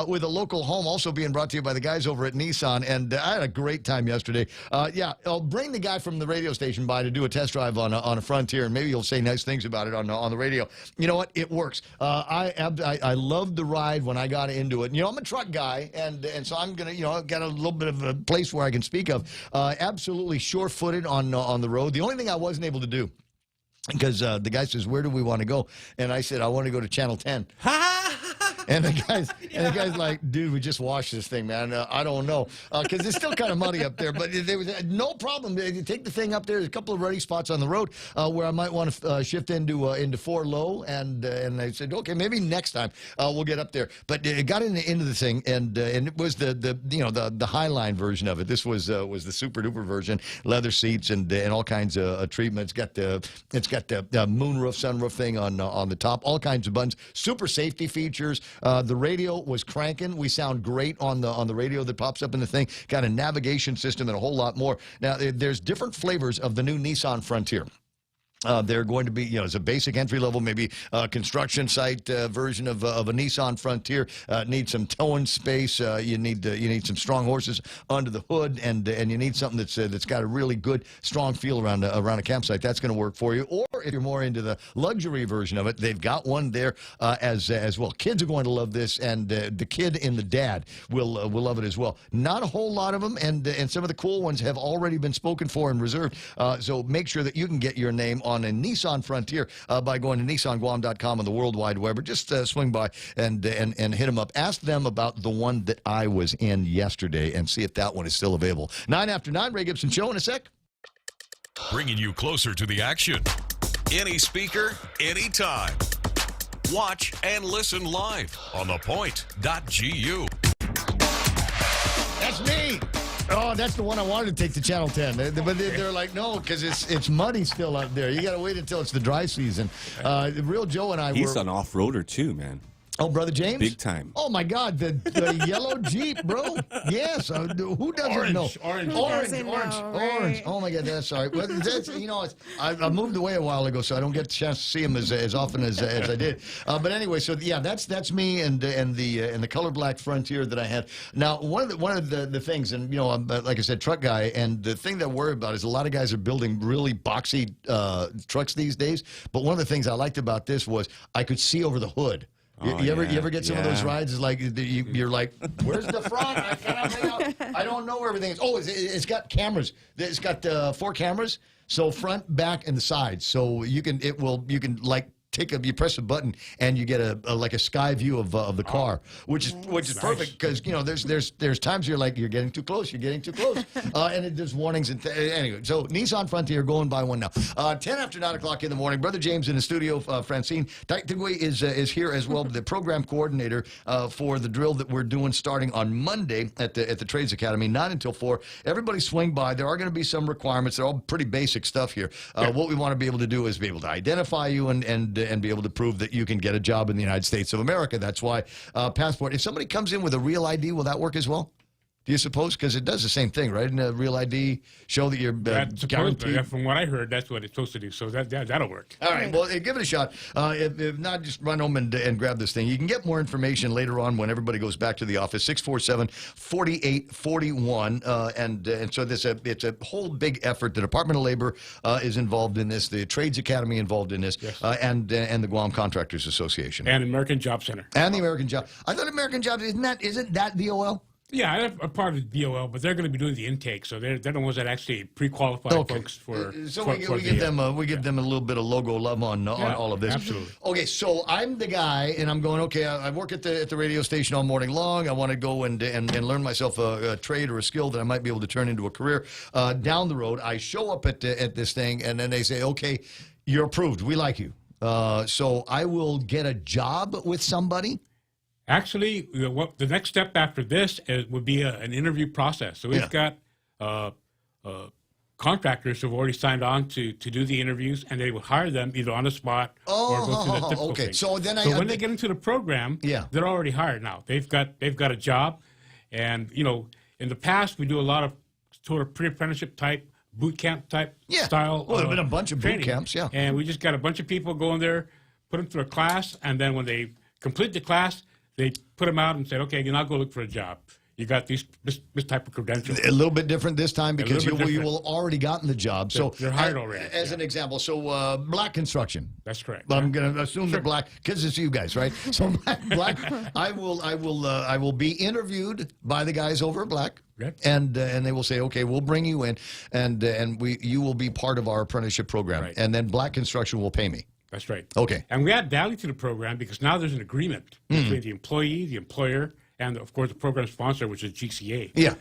with a local home, also being brought to you by the guys over at Nissan. And I had a great time yesterday. I'll bring the guy from the radio station by to do a test drive on a Frontier, and maybe you'll say nice things about it on the radio. You know what? It works. I loved the ride when I got into it. And, I'm a truck guy, and so I'm going to, I've got a little bit of a place where I can speak of. Absolutely sure-footed on the road. The only thing I wasn't able to do, because the guy says, where do we want to go? And I said, I want to go to Channel 10. And the guy's like, dude, we just washed this thing, man. I don't know. Because it's still kind of muddy up there. But there was no problem. You take the thing up there. There's a couple of ready spots on the road where I might want to shift into 4 low. And I said, okay, maybe next time we'll get up there. But it got into the thing, and it was the Highline version of it. This was the super duper version, leather seats and all kinds of treatments. It's got the moonroof, sunroof thing on the top, all kinds of buttons, super safety features. The radio was cranking. We sound great on the radio that pops up in the thing. Got a navigation system and a whole lot more. Now, there's different flavors of the new Nissan Frontier. They're going to be, as a basic entry level, maybe construction site version of a Nissan Frontier. Need some towing space. You need some strong horses under the hood, and you need something that's got a really good, strong feel around a campsite. That's going to work for you. Or if you're more into the luxury version of it, they've got one there as well. Kids are going to love this, and the kid and the dad will love it as well. Not a whole lot of them, and some of the cool ones have already been spoken for and reserved. So make sure that you can get your name on a Nissan Frontier by going to nissanguam.com on the World Wide Web, or just swing by and hit them up. Ask them about the one that I was in yesterday and see if that one is still available. 9 after 9, Ray Gibson Show in a sec. Bringing you closer to the action. Any speaker, anytime. Watch and listen live on thepoint.gu. That's me. Oh, that's the one I wanted to take to Channel 10. But they're like, no, because it's muddy still out there. You got to wait until it's the dry season. Real Joe and I He's an off-roader, too, man. Oh, Brother James? Big time. Oh, my God. The yellow Jeep, bro. Yes. Who doesn't know? Orange. Oh, my God. That's all right. Well, I moved away a while ago, so I don't get the chance to see him as often as I did. But anyway, so, yeah, that's me and the color black Frontier that I had. Now, one of the things, and, I'm, like I said, truck guy, and the thing that I worry about is a lot of guys are building really boxy trucks these days. But one of the things I liked about this was I could see over the hood. You ever get some of those rides? It's like you're like, where's the front? I cannot make out. I don't know where everything is. Oh, it's got cameras. It's got 4 cameras. So front, back, and the sides. So you can like you press a button and you get like a sky view of the car, which is perfect because there's times you're like you're getting too close, and there's warnings and anyway. So Nissan Frontier, go and buy one now. 10 after 9 o'clock in the morning. Brother James in the studio. Francine Tagtigui is here as well, the program coordinator for the drill that we're doing starting on Monday at the Trades Academy, 9 until 4. Everybody swing by. There are going to be some requirements. They're all pretty basic stuff here. What we want to be able to do is be able to identify you and be able to prove that you can get a job in the United States of America. That's why passport. If somebody comes in with a real ID, will that work as well? Do you suppose? Because it does the same thing, right? And a real ID show that you're guaranteed. From what I heard, that's what it's supposed to do. So that'll work. All right. Well, give it a shot. If not, just run home and grab this thing. You can get more information later on when everybody goes back to the office. 647-4841. And so it's a whole big effort. The Department of Labor is involved in this. The Trades Academy involved in this. Yes. And the Guam Contractors Association. And American Job Center. And the American Job. I thought American Jobs isn't that DOL? Yeah, they're a part of the DOL, but they're going to be doing the intake, so they're the ones that actually pre-qualify folks for. So we give them a little bit of logo love on all of this. Absolutely. Okay, so I'm the guy, and I'm going. Okay, I work at the radio station all morning long. I want to go and learn myself a trade or a skill that I might be able to turn into a career down the road. I show up at this thing, and then they say, "Okay, you're approved. We like you." So I will get a job with somebody. Actually, the next step after this would be an interview process. So we've got contractors who have already signed on to do the interviews, and they will hire them either on the spot or go through the typical thing. So when they get into the program, they're already hired now. They've got a job, and in the past we do a lot of sort of pre-apprenticeship type, boot camp type style. Well, there've been a bunch of training. boot camps, and we just got a bunch of people going there, put them through a class, and then when they complete the class, they put them out and said, okay, now go look for a job. You got this type of credentials. A little bit different this time because you will already gotten the job. So they're hired already. As an example, so black construction. That's correct. But I'm going to assume that black, because it's you guys, right? So black, I will be interviewed by the guys over at Black. Yep. And they will say, okay, we'll bring you in, and you will be part of our apprenticeship program, Right. and then Black Construction will pay me. That's right. Okay. And we add value to the program because now there's an agreement between the employee, the employer, and, of course, the program sponsor, which is GCA. Yeah.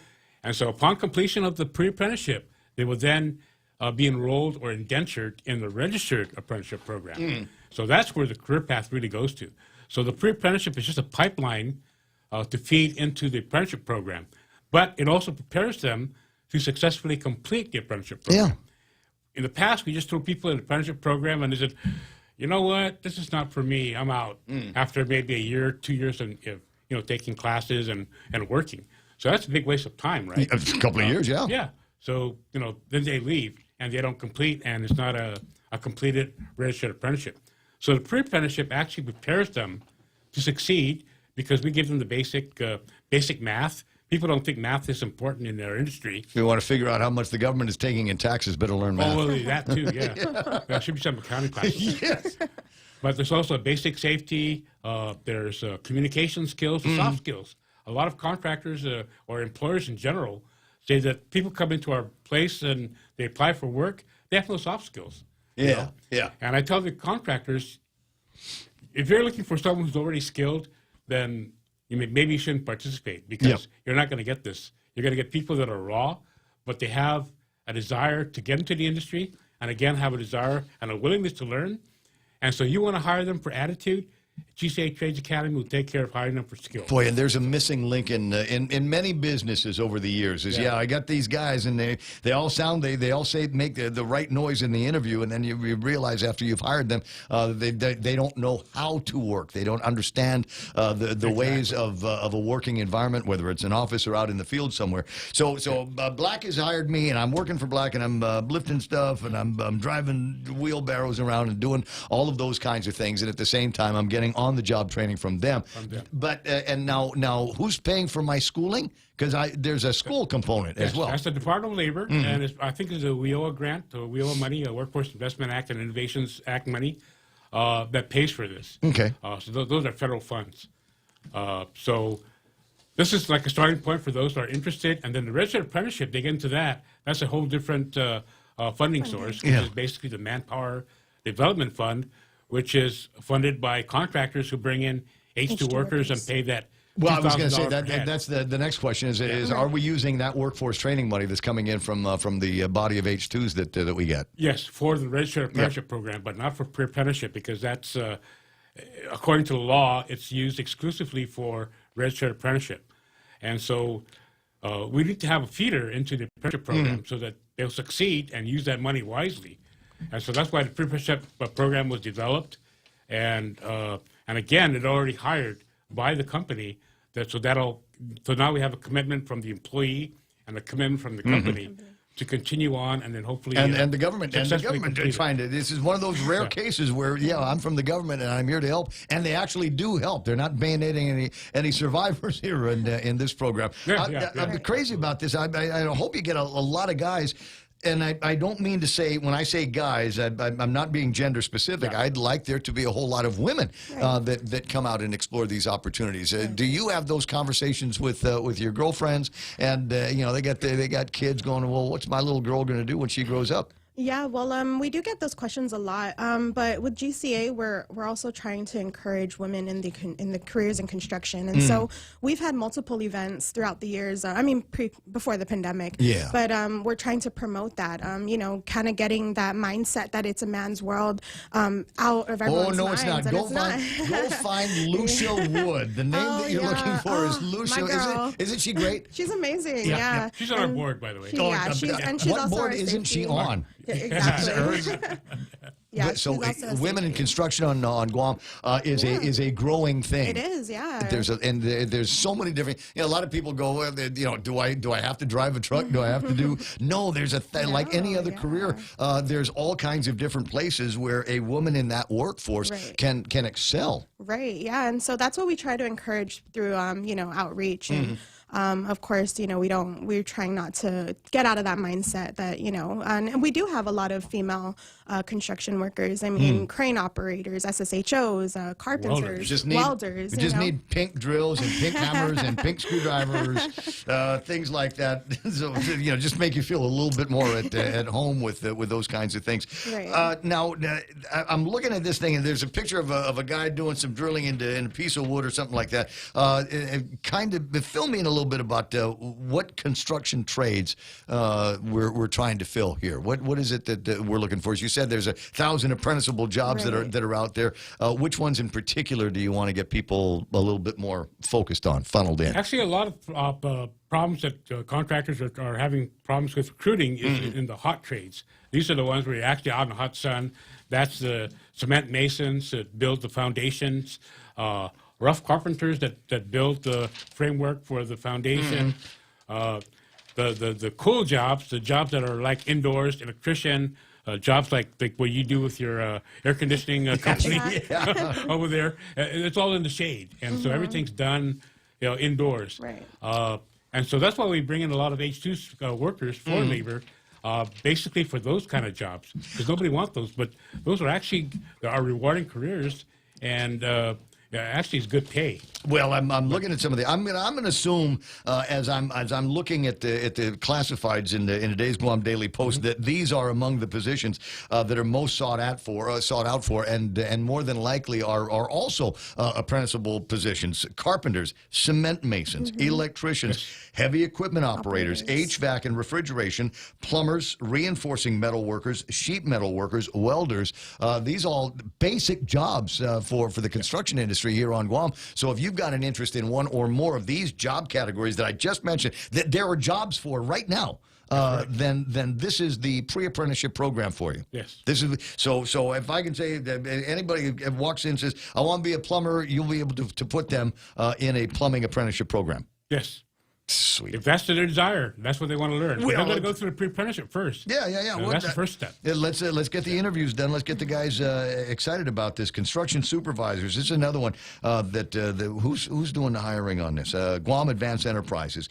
And so upon completion of the pre-apprenticeship, they will then be enrolled or indentured in the registered apprenticeship program. So that's where the career path really goes to. So the pre-apprenticeship is just a pipeline to feed into the apprenticeship program. But it also prepares them to successfully complete the apprenticeship program. Yeah. In the past, we just threw people in the apprenticeship program and they said, you know what, this is not for me. I'm out after maybe a year, 2 years of taking classes and working. So that's a big waste of time, right? A couple of years, yeah. Yeah. So, then they leave and they don't complete, and it's not a completed registered apprenticeship. So the pre-apprenticeship actually prepares them to succeed because we give them the basic math. People don't think math is important in their industry. If you want to figure out how much the government is taking in taxes, better learn math. Oh, well, that too, yeah. There should be some accounting classes. Yes. But there's also basic safety. There's communication skills, soft skills. A lot of contractors or employers in general say that people come into our place and they apply for work, they have no soft skills. Yeah. And I tell the contractors, if you're looking for someone who's already skilled, then maybe you shouldn't participate because you're not going to get this. You're going to get people that are raw, but they have a desire to get into the industry and, again, have a desire and a willingness to learn. And so you want to hire them for attitude. GCA Trades Academy will take care of hiring them for skills. Boy, and there's a missing link in many businesses over the years. I got these guys, and they all say make the right noise in the interview, and then you realize after you've hired them, they don't know how to work. They don't understand the ways of a working environment, whether it's an office or out in the field somewhere. So Black has hired me, and I'm working for Black, and I'm lifting stuff, and I'm driving wheelbarrows around and doing all of those kinds of things, and at the same time, I'm getting on-the-job training from them. But and now who's paying for my schooling? Because there's a school component as well. That's the Department of Labor, and I think it's a WIOA grant, a WIOA money, a Workforce Investment Act and Innovations Act money that pays for this. Okay. So those are federal funds. So this is like a starting point for those who are interested. And then the registered apprenticeship, they get into that. That's a whole different funding source, which is basically the Manpower Development Fund, which is funded by contractors who bring in H2 workers and pay that. Well, I was going to say $2,000 that's the next question is are we using that workforce training money that's coming in from the body of H2s that we get? Yes, for the registered apprenticeship program, but not for pre-apprenticeship because that's, according to the law, it's used exclusively for registered apprenticeship. And so we need to have a feeder into the apprenticeship program so that they'll succeed and use that money wisely. And so that's why the pre-apprenticeship program was developed. And again, it already hired by the company. So now we have a commitment from the employee and a commitment from the company to continue on, and then hopefully and the government are trying to. This is one of those rare cases where I'm from the government and I'm here to help, and they actually do help. They're not bayoneting any survivors here in this program. I'm crazy about this. I hope you get a lot of guys. And I don't mean to say, when I say guys, I'm not being gender specific. I'd like there to be a whole lot of women that come out and explore these opportunities. Do you have those conversations with your girlfriends? And they got kids going, well, what's my little girl going to do when she grows up? Yeah, well, we do get those questions a lot. But with GCA, we're also trying to encourage women in the careers in construction, and so we've had multiple events throughout the years. Before the pandemic. Yeah. But we're trying to promote that. Kind of getting that mindset that it's a man's world out of everyone's minds. Oh no, it's not. Go find Lucia Wood. The name that you're looking for is Lucia. My girl. Isn't she great? She's amazing. Yeah. She's on our board, by the way. She's what also board our isn't she safety. on? Exactly. So women in construction on Guam is a growing thing. It is, yeah. There's so many different. A lot of people go, well, do I have to drive a truck? Do I have to do? No, there's like any other career. There's all kinds of different places where a woman in that workforce can excel. Right. Yeah, and so that's what we try to encourage through outreach and. Of course, we're trying not to get out of that mindset that, and we do have a lot of female construction workers. I mean, crane operators, SSHOs, carpenters, welders. We just need pink drills and pink hammers and pink screwdrivers, things like that. So, just make you feel a little bit more at home with those kinds of things. Right. Now, I'm looking at this thing, and there's a picture of a guy doing some drilling in a piece of wood or something like that. Kind of fill me in a little bit about what construction trades we're trying to fill here. What is it that we're looking for? As you said, there's 1,000 apprenticeable jobs that are out there. Which ones in particular do you want to get people a little bit more focused on, funneled in? Actually, a lot of problems that contractors are having problems with recruiting is in the hot trades. These are the ones where you're actually out in the hot sun. That's the cement masons that build the foundations. Rough carpenters that build the framework for the foundation, the cool jobs, the jobs that are like indoors, electrician, jobs like what you do with your air conditioning company over there. It's all in the shade, and so everything's done, indoors. Right. And so that's why we bring in a lot of H2 workers for labor. Basically for those kind of jobs, because nobody wants those, but those are actually rewarding careers, and actually it's good pay. Well, I'm looking at some of the. I'm gonna assume as I'm looking at the classifieds in today's Guam Daily Post that these are among the positions that are most sought out for, and more than likely are also apprenticeable positions: carpenters, cement masons, electricians, heavy equipment operators, HVAC and refrigeration, plumbers, reinforcing metal workers, sheet metal workers, welders. These all basic jobs for the construction industry here on Guam. So if you've got an interest in one or more of these job categories that I just mentioned, that there are jobs for right now, then this is the pre-apprenticeship program for you. Yes. This is so if I can say that anybody who walks in and says, I want to be a plumber, you'll be able to put them in a plumbing apprenticeship program. Yes. Sweet. If that's their desire, that's what they want to learn. They're going to go through the pre-apprenticeship first. Yeah. That's the first step. Let's get the interviews done. Let's get the guys excited about this. Construction supervisors. This is another one who's doing the hiring on this? Guam Advanced Enterprises.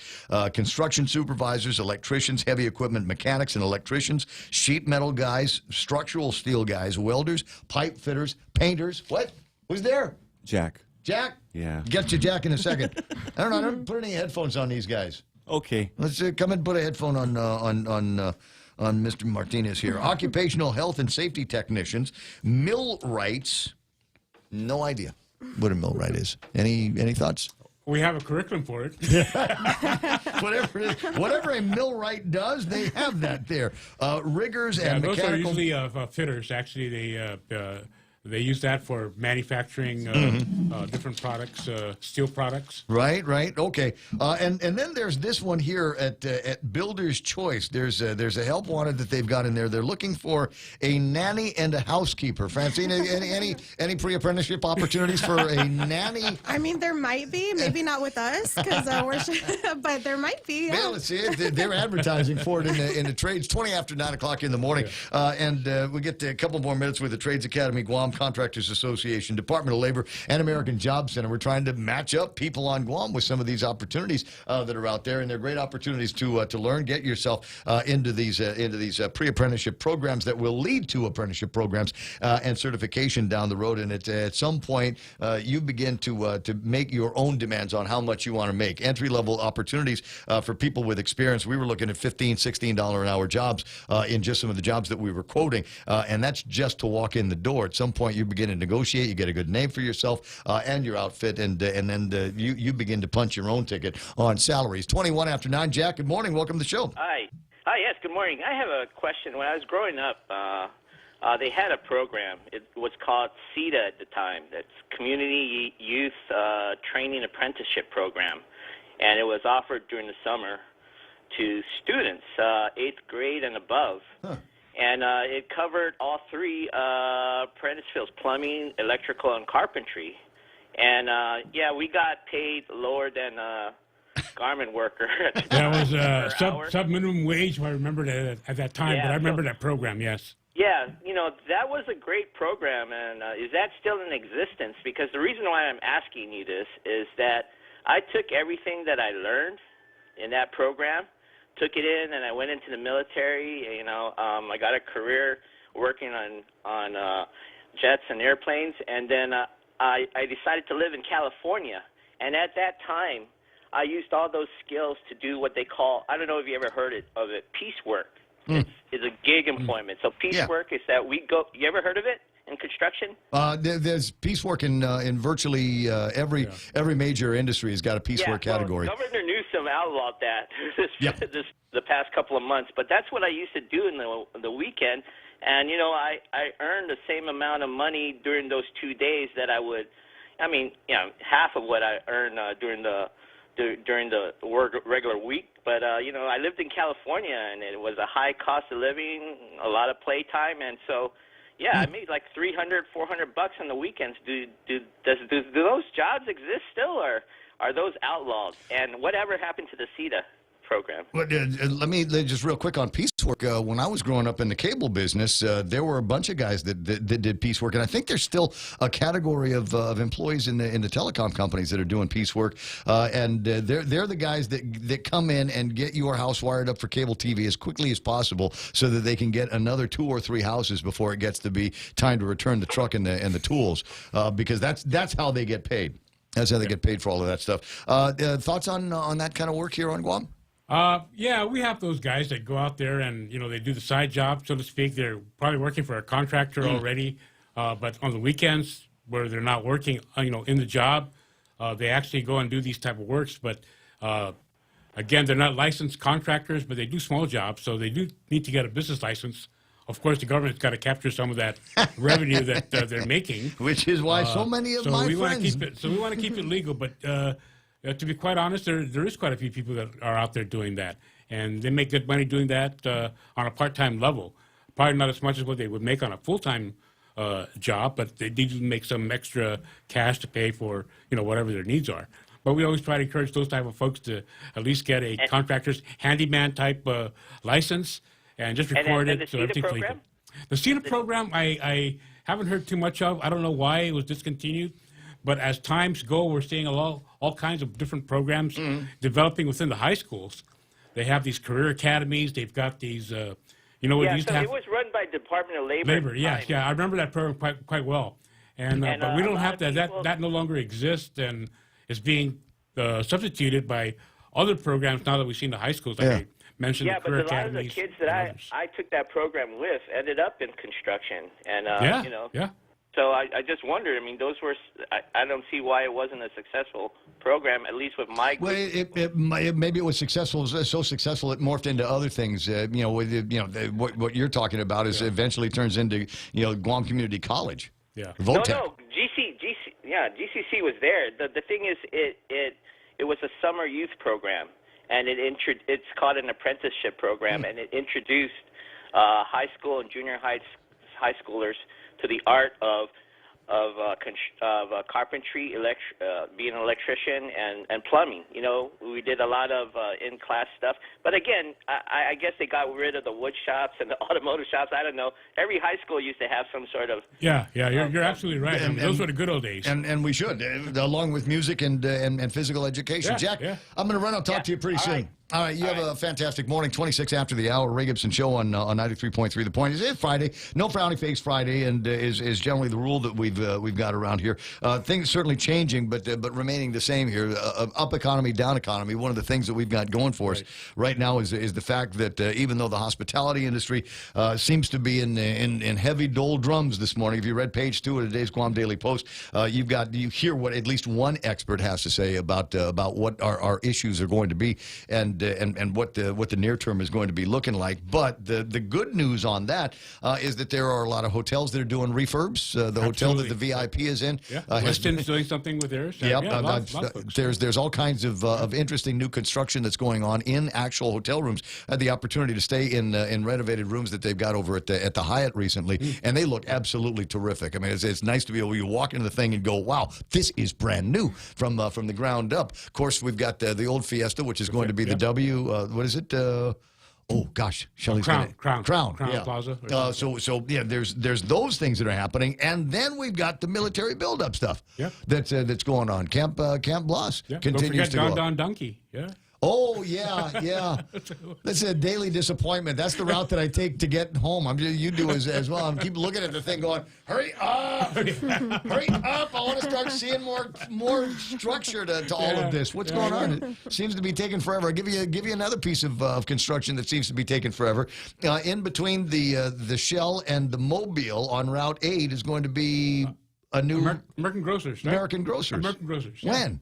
Construction supervisors, electricians, heavy equipment mechanics and electricians, sheet metal guys, structural steel guys, welders, pipe fitters, painters. What? Who's there? Jack. Jack? Yeah. Get to Jack in a second. I don't put any headphones on these guys. Okay. Let's come and put a headphone Mr. Martinez here. Occupational health and safety technicians, millwrights. No idea what a millwright is. Any thoughts? We have a curriculum for it. whatever a millwright does, they have that there. Riggers and those mechanical. are usually fitters. Actually, they use that for manufacturing different products, steel products. Right. Okay. And then there's this one here at Builder's Choice. There's a help wanted that they've got in there. They're looking for a nanny and a housekeeper. Francine, any pre-apprenticeship opportunities for a nanny? I mean, there might be, maybe not with us, because but there might be. Yeah. Well, let's see it. They're advertising for it in the trades. 20 after 9 o'clock in the morning, and we get a couple more minutes with the Trades Academy, Guam Contractors Association, Department of Labor, and American Job Center. We're trying to match up people on Guam with some of these opportunities that are out there, and they're great opportunities to learn, get yourself into these pre-apprenticeship programs that will lead to apprenticeship programs and certification down the road. And at some point, you begin to make your own demands on how much you want to make. Entry-level opportunities for people with experience. We were looking at $15, $16 an hour jobs in just some of the jobs that we were quoting, and that's just to walk in the door. At some point, you begin to negotiate, you get a good name for yourself and your outfit, and then you begin to punch your own ticket on salaries. 21 after 9. Jack, good morning. Welcome to the show. Hi, yes, good morning. I have a question. When I was growing up, they had a program. It was called CETA at the time. That's Community Youth Training Apprenticeship Program, and it was offered during the summer to students, 8th grade and above. Huh. And it covered all three apprentice fields: plumbing, electrical, and carpentry. And, we got paid lower than garment worker. That was sub-minimum wage, if I remember that at that time. But I remember that program, yes. Yeah, that was a great program. And is that still in existence? Because the reason why I'm asking you this is that I took everything that I learned in that program, took it in, and I went into the military. I got a career working on jets and airplanes, and then I decided to live in California. And at that time, I used all those skills to do what they call, I don't know if you ever heard of it, piecework. It's a gig employment. So piecework is that we go, you ever heard of it in construction? There's piecework in virtually every major industry has got a piecework category. Governor Newsom outlawed that the past couple of months, but that's what I used to do in the weekend. And, I earned the same amount of money during those 2 days that I would, half of what I earned during the regular week. But, I lived in California, and it was a high cost of living, a lot of playtime, and so, I made like $300, $400 on the weekends. Do those jobs exist still, or are those outlawed? And whatever happened to the CETA program? But let me just real quick on piecework. When I was growing up in the cable business, there were a bunch of guys that did piecework, and I think there's still a category of employees in the telecom companies that are doing piecework, and they're the guys that come in and get your house wired up for cable TV as quickly as possible, so that they can get another 2 or 3 houses before it gets to be time to return the truck and the tools, because that's how they get paid. That's how they get paid for all of that stuff. Thoughts on that kind of work here on Guam? We have those guys that go out there and, they do the side job, so to speak. They're probably working for a contractor already, but on the weekends where they're not working, in the job, they actually go and do these type of works. But, again, they're not licensed contractors, but they do small jobs, so they do need to get a business license. Of course, the government's got to capture some of that revenue that they're making. Which is why so many of my friends... we want to keep it legal, but... to be quite honest, there is quite a few people that are out there doing that, and they make good money doing that on a part-time level. Probably not as much as what they would make on a full-time job, but they do make some extra cash to pay for whatever their needs are. But we always try to encourage those type of folks to at least get a contractor's handyman type license and just record it so everything's legal. The CETA program, I haven't heard too much of. I don't know why it was discontinued. But as times go, we're seeing all kinds of different programs developing within the high schools. They have these career academies. They've got these, it was run by Department of Labor. Yes, I remember that program quite well. But we don't have that. That no longer exists, and is being substituted by other programs now that we've seen the high schools, like I mentioned, yeah, the career but a lot of the academies. kids that I took that program with ended up in construction, and you know, so I just wondered. I mean, those were I don't see why it wasn't a successful program, at least with my group. Well, maybe it was successful, so successful it morphed into other things. You know, what you're talking about is eventually turns into Guam Community College. Yeah. Votech. No, GCC was there. The thing is, it was a summer youth program, and it's called an apprenticeship program, and it introduced high school and junior high schoolers to the art of carpentry, being an electrician, and plumbing. You know, we did a lot of in-class stuff. But again, I guess they got rid of the wood shops and the automotive shops. I don't know. Every high school used to have some sort of... You're absolutely right. And those were the good old days. And we should, along with music and physical education. Jack, I'm going to run. I'll talk to you pretty soon. All right, you have a fantastic morning. 26 after the hour, Ray Gibson Show on 93.3. The Point. It's Friday, no frowny face Friday, and is generally the rule that we've got around here. Things certainly changing, but remaining the same here. Up economy, down economy. One of the things that we've got going for us right now is the fact that even though the hospitality industry seems to be in heavy doldrums this morning, if you read page 2 of today's Guam Daily Post, you hear what at least one expert has to say about what our issues are going to be, and what the near term is going to be looking like. But the good news on that is that there are a lot of hotels that are doing refurbs. The hotel that the VIP is in has been doing something with theirs. There's all kinds of interesting new construction that's going on in actual hotel rooms. I had the opportunity to stay in renovated rooms that they've got over at the Hyatt recently, and they look absolutely terrific. I mean, it's nice to be able to walk into the thing and go, wow, this is brand new from the ground up. Of course, we've got the old Fiesta, which is going to be the what is it? Oh gosh, Shelley's Crown Plaza. So there's those things that are happening, and then we've got the military buildup stuff. That's going on. Camp Blas continues to go. Don Donkey. Yeah. Oh, yeah. That's a daily disappointment. That's the route that I take to get home. You do as well. I keep looking at the thing going, hurry up! Hurry up! I want to start seeing more structure to all of this. What's going on? It seems to be taking forever. I'll give you another piece of construction that seems to be taking forever. In between the Shell and the Mobile on Route 8 is going to be a new... American Grocers. Right? American Grocers. Yeah. When?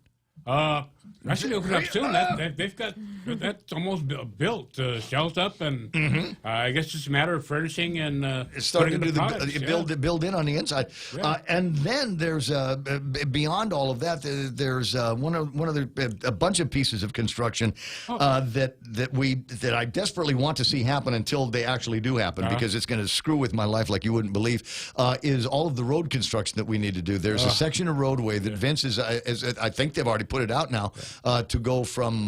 Actually, open up soon. They've got that's almost built, shelves up, and I guess it's a matter of furnishing and it's starting to do build in on the inside. And then there's beyond all of that, there's a bunch of pieces of construction that I desperately want to see happen until they actually do happen, because it's going to screw with my life like you wouldn't believe. Is all of the road construction that we need to do. There's a section of roadway that Vince is I think they've already put it out now. To go from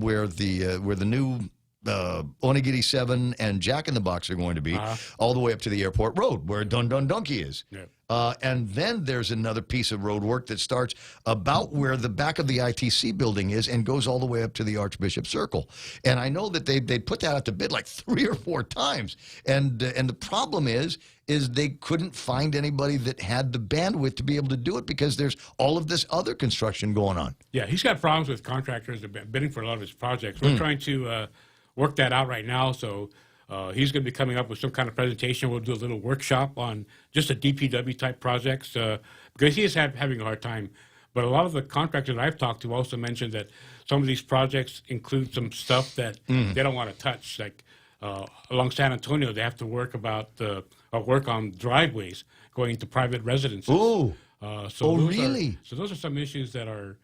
where the new Onigiri 7 and Jack in the Box are going to be, all the way up to the airport road where Dun Dun Donkey is. And then there's another piece of road work that starts about where the back of the ITC building is and goes all the way up to the Archbishop Circle. And I know that they put that out to bid like 3 or 4 times. And the problem is they couldn't find anybody that had the bandwidth to be able to do it because there's all of this other construction going on. Yeah, he's got problems with contractors bidding for a lot of his projects. We're trying to work that out right now, so he's going to be coming up with some kind of presentation. We'll do a little workshop on just the DPW type projects because he is having a hard time. But a lot of the contractors I've talked to also mentioned that some of these projects include some stuff that they don't want to touch. Like along San Antonio, they have to work on driveways going into private residences. Ooh. Really? So those are some issues that are,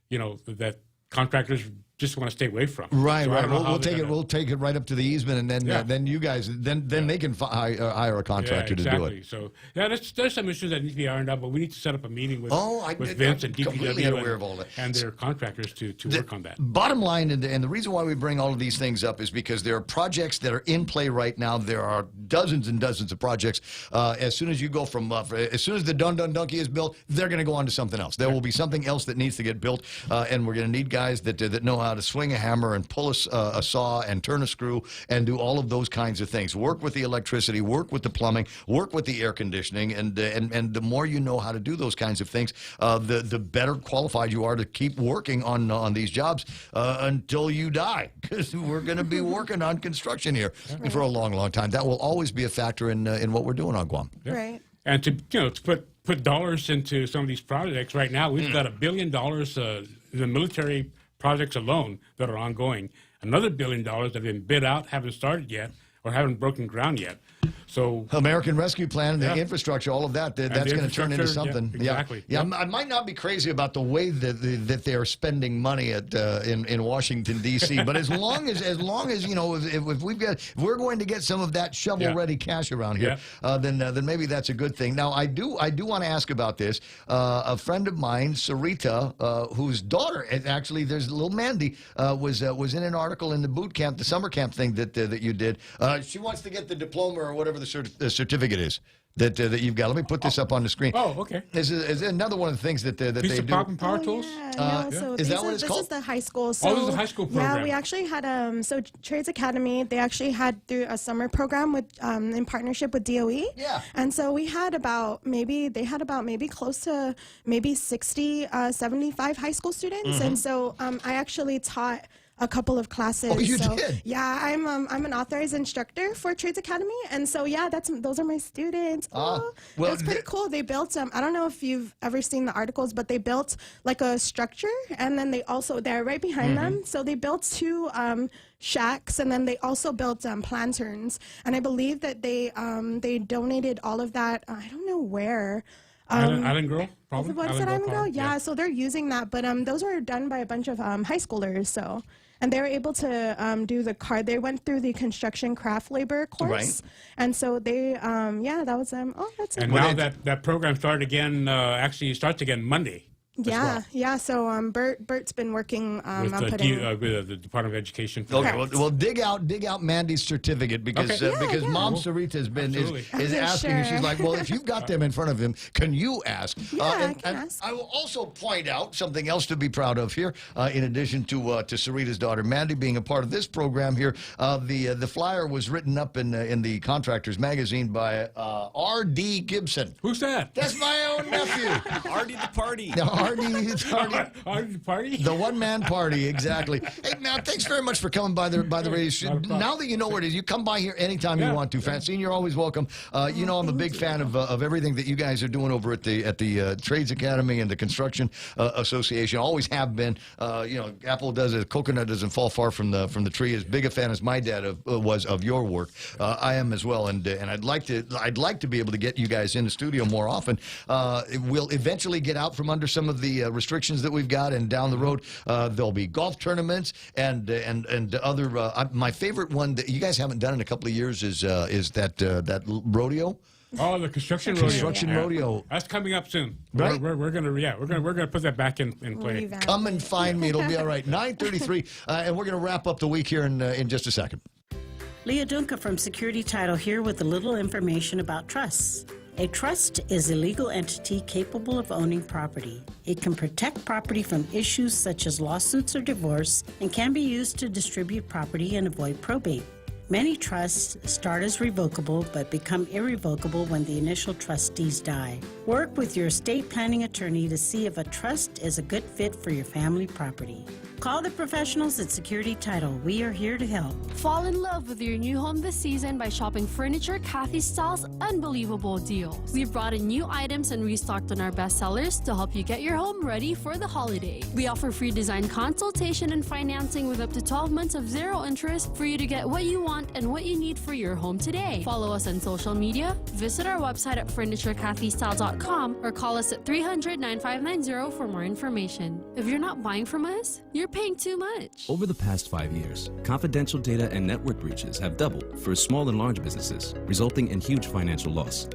that contractors just want to stay away from. Right. We'll take it right up to the easement, and then you guys then they can hire a contractor to do it. So there's some issues that need to be ironed out, but we need to set up a meeting with Vince and DPW and their contractors to work on that. Bottom line, and the reason why we bring all of these things up is because there are projects that are in play right now. There are dozens and dozens of projects. As soon as you go as soon as the Dun Dun Donkey is built, they're going to go on to something else. There will be something else that needs to get built, and we're going to need guys that know how how to swing a hammer and pull a saw and turn a screw and do all of those kinds of things. Work with the electricity, work with the plumbing, work with the air conditioning, and the more you know how to do those kinds of things, the better qualified you are to keep working on these jobs until you die, because we're going to be working on construction here for a long, long time. That will always be a factor in what we're doing on Guam. Yeah. Right. And to put dollars into some of these projects right now, we've got $1 billion in the military projects alone that are ongoing. Another $1 billion that have been bid out, haven't started yet, or haven't broken ground yet. So American Rescue Plan, the infrastructure, all of that's going to turn into something. Yeah, exactly. Yeah. I might not be crazy about the way that they're spending money in Washington D.C., but as long as if we're going to get some of that shovel-ready cash around here, then maybe that's a good thing. Now I do want to ask about this. A friend of mine, Sarita, whose daughter actually, there's little Mandy, was in an article in the boot camp, the summer camp thing that you did. She wants to get the diploma or whatever the certificate is that you've got. Let me put this up on the screen. Oh, okay. This is another one of the things that they do. Power tools? So is that what it's called? This is the high school. So, this is a high school program. Yeah, we actually had so Trades Academy. They actually had through a summer program with in partnership with DOE. Yeah. And so we had about maybe close to 60, 75 high school students. And so I actually taught a couple of classes. Oh, you did? Yeah, I'm an authorized instructor for Trades Academy, and so those are my students. Well, that's pretty cool. They built I don't know if you've ever seen the articles, but they built like a structure, and then they're right behind them. So they built 2 shacks, and then they also built planterns, and I believe that they donated all of that. I don't know where. Island Girl, probably. What is it, Island Girl? Yeah, so they're using that, but those were done by a bunch of high schoolers, so. And they were able to do the card. They went through the construction craft labor course. Right. And so they, that was them. Oh, that's And now that program started again, actually starts again Monday. Yeah. So Bert's been working on putting with the Department of Education. Okay, well, dig out Mandy's certificate because Mom Sarita is asking. Sure. She's like, well, if you've got them in front of him, can you ask? Yeah, I can ask. I will also point out something else to be proud of here. In addition to Sarita's daughter Mandy being a part of this program here, the flyer was written up in the Contractors magazine by R.D. Gibson. Who's that? That's my own nephew. R.D. the party. R.D. party? The one-man party, exactly. Hey, man, thanks very much for coming by the radio. Now that you know where it is, you come by here anytime you want to. Francine, you're always welcome. I'm a big fan of everything that you guys are doing over at the Trades Academy and the Construction Association. Always have been. Apple does it. Coconut doesn't fall far from the tree. As big a fan as my dad was of your work, I am as well. And I'd like to be able to get you guys in the studio more often. We'll eventually get out from under some of the restrictions that we've got, and down the road there'll be golf tournaments and other. My favorite one that you guys haven't done in a couple of years is that rodeo. Oh, the construction rodeo. Construction rodeo. That's coming up soon. Right. We're gonna put that back in play. Come and find me. It'll be all right. 9:33, and we're gonna wrap up the week here in just a second. Leah Dunca from Security Title here with a little information about trusts. A trust is a legal entity capable of owning property. It can protect property from issues such as lawsuits or divorce and can be used to distribute property and avoid probate. Many trusts start as revocable but become irrevocable when the initial trustees die. Work with your estate planning attorney to see if a trust is a good fit for your family property. Call the professionals at Security Title. We are here to help. Fall in love with your new home this season by shopping Furniture Kathy Style's unbelievable deals. We've brought in new items and restocked on our best sellers to help you get your home ready for the holiday. We offer free design consultation and financing with up to 12 months of zero interest for you to get what you want and what you need for your home today. Follow us on social media, visit our website at FurnitureKathyStyle.com, or call us at 300-9590 for more information. If you're not buying from us, you're paying too much. Over the past 5 years, confidential data and network breaches have doubled for small and large businesses, resulting in huge financial loss.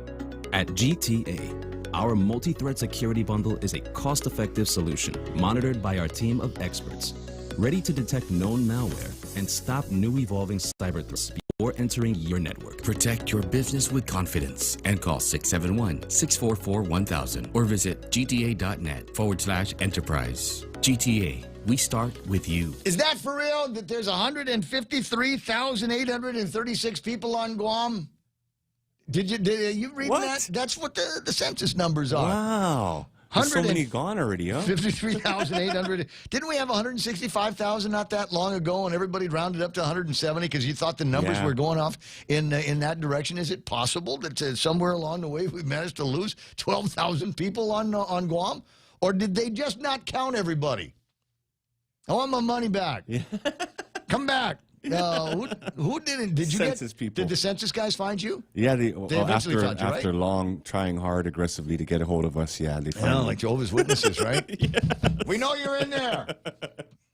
At GTA, our multi-threat security bundle is a cost-effective solution monitored by our team of experts, ready to detect known malware and stop new evolving cyber threats before entering your network. Protect your business with confidence and call 671-644-1000 or visit gta.net/enterprise. GTA, we start with you. Is that for real, that there's 153,836 people on Guam? Did you read that? That's what the census numbers are. Wow. There's so many gone already, huh? 53,800. Didn't we have 165,000 not that long ago, and everybody rounded up to 170 because you thought the numbers were going off in that direction? Is it possible that somewhere along the way we managed to lose 12,000 people on Guam? Or did they just not count everybody? I want my money back. Come back. Who didn't? Did you census people. Did the census guys find you? Yeah, they eventually found you, right? after long trying hard aggressively to get a hold of us, they found like Jehovah's Witnesses, right? We know you're in there.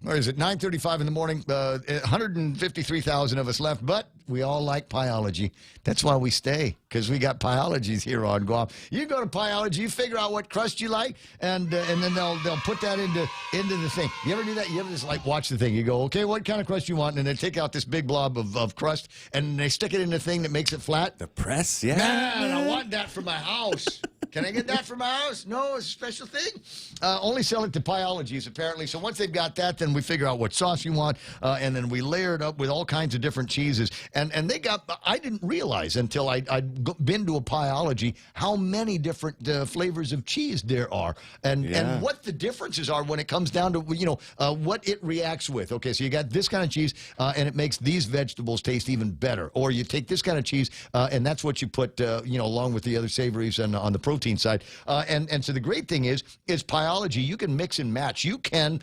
Or is it 9:35 in the morning? 153,000 of us left, but we all like Pyology. That's why we stay, because we got Pyologies here on Guam. You go to Pyology, you figure out what crust you like, and then they'll put that into the thing. You ever do that? You ever just watch the thing? You go, okay, what kind of crust you want? And they take out this big blob of crust, and they stick it in the thing that makes it flat. The press, yeah. Man, I want that for my house. Can I get that for my house? No, it's a special thing. Only sell it to Pyologies, apparently. So once they've got that, then we figure out what sauce you want, and then we layer it up with all kinds of different cheeses. And they got, I didn't realize until I'd been to a Pyology how many different flavors of cheese there are, and what the differences are when it comes down to, what it reacts with. Okay, so you got this kind of cheese, and it makes these vegetables taste even better. Or you take this kind of cheese, and that's what you put, along with the other savories and on the protein side. And so the great thing is Pyology. You can mix and match. You can,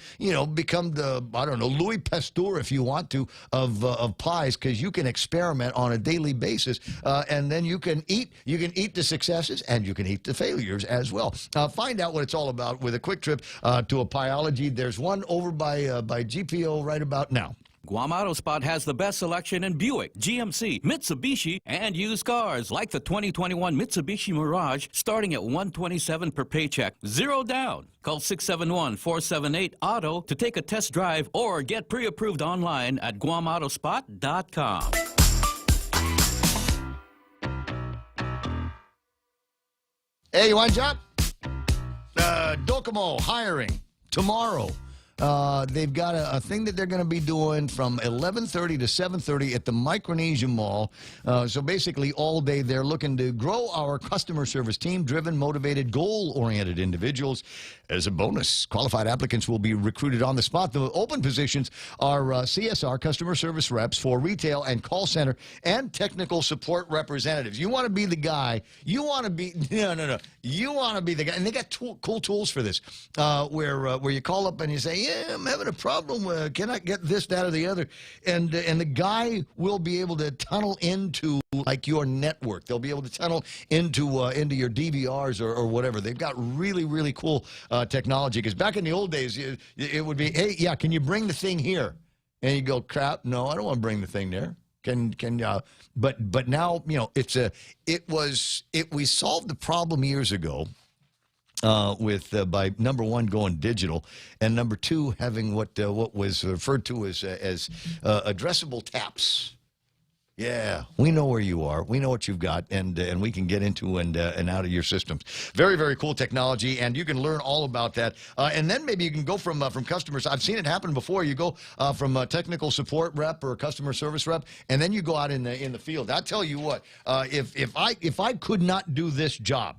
become the, Louis Pasteur if you want to, of pies, because you can experiment on a daily basis. And then you can eat the successes and you can eat the failures as well. Find out what it's all about with a quick trip to a Pyology. There's one over by GPO right about now. Guam Auto Spot has the best selection in Buick, GMC, Mitsubishi, and used cars like the 2021 Mitsubishi Mirage starting at $127 per paycheck. Zero down. Call 671-478-AUTO to take a test drive or get pre-approved online at GuamAutospot.com. Hey, you want a job? Docomo hiring tomorrow. They've got a thing that they're going to be doing from 11:30 to 7:30 at the Micronesia Mall. So basically all day they're looking to grow our customer service team, driven, motivated, goal-oriented individuals. As a bonus, qualified applicants will be recruited on the spot. The open positions are CSR, customer service reps for retail and call center, and technical support representatives. You want to be the guy. You want to be, no. You want to be the guy. And they got cool tools for this, where you call up and you say, yeah, I'm having a problem. Can I get this, that, or the other? And the guy will be able to tunnel into like your network. They'll be able to tunnel into your DVRs or whatever. They've got really, really cool technology. Because back in the old days, it would be, hey, yeah, can you bring the thing here? And you go, crap, no, I don't want to bring the thing there. But now, we solved the problem years ago. By number one going digital, and number two having what was referred to as addressable taps. Yeah, we know where you are. We know what you've got, and we can get into and out of your systems. Very, very cool technology, and you can learn all about that. And then maybe you can go from customers. I've seen it happen before. You go from a technical support rep or a customer service rep, and then you go out in the field. I tell you what, if I could not do this job,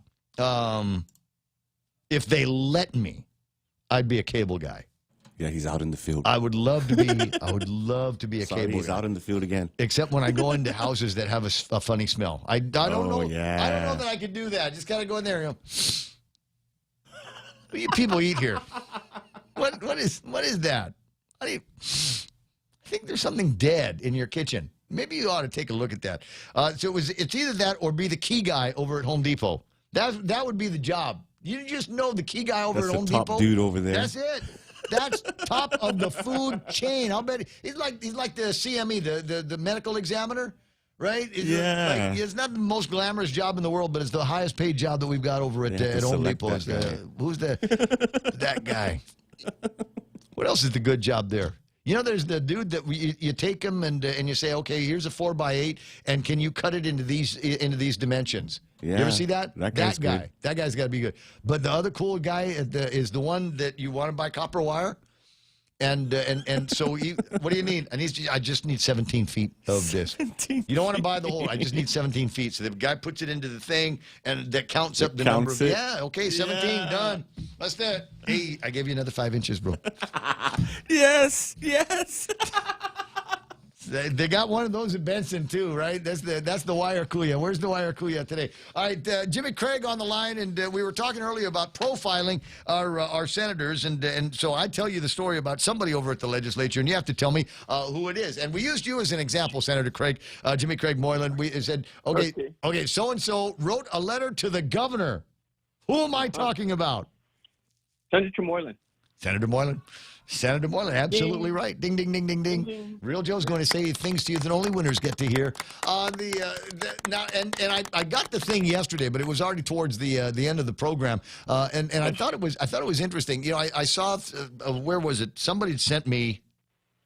if they let me, I'd be a cable guy. Yeah, he's out in the field. I would love to be. I would love to be a cable guy. He's out in the field again. Except when I go into houses that have a funny smell. I don't know. Yeah. I don't know that I could do that. I just gotta go in there. What do you people eat here? What is that? I think there's something dead in your kitchen. Maybe you ought to take a look at that. So it's either that or be the key guy over at Home Depot. That would be the job. You just know the key guy over at Home Depot. That's the top dude over there. That's it. That's top of the food chain. I'll bet he's like the CME, the medical examiner, right? Yeah. It's not the most glamorous job in the world, but it's the highest paid job that we've got over at Home Depot. Who's that guy? What else is the good job there? You know, there's the dude that you take him and you say, okay, here's a 4x8, and can you cut it into these dimensions? Yeah, you ever see that? that guy's guy. good. That guy's got to be good. But the other cool guy is the one that you want to buy copper wire. And so what do you need? I just need 17 feet of this. You don't want to buy the whole. I just need 17 feet. So the guy puts it into the thing, and that counts up the number of. Yeah, okay, 17 done. That's that. Hey, I gave you another 5 inches, bro. Yes. They got one of those at Benson too, right? That's the wire kuya. Where's the wire kuya today? All right, Jimmy Craig on the line, and we were talking earlier about profiling our senators, and so I tell you the story about somebody over at the legislature, and you have to tell me who it is. And we used you as an example, Senator Craig, Jimmy Craig Moylan. We said, okay, so and so wrote a letter to the governor. Who am I talking about? Senator Moylan. Senator Moylan. Senator Moylan, absolutely right. Ding, ding, ding, ding, ding. Ding. Real Joe's going to say things to you that only winners get to hear. Now, I got the thing yesterday, but it was already towards the end of the program, and I thought it was interesting. You know, I saw where was it? Somebody sent me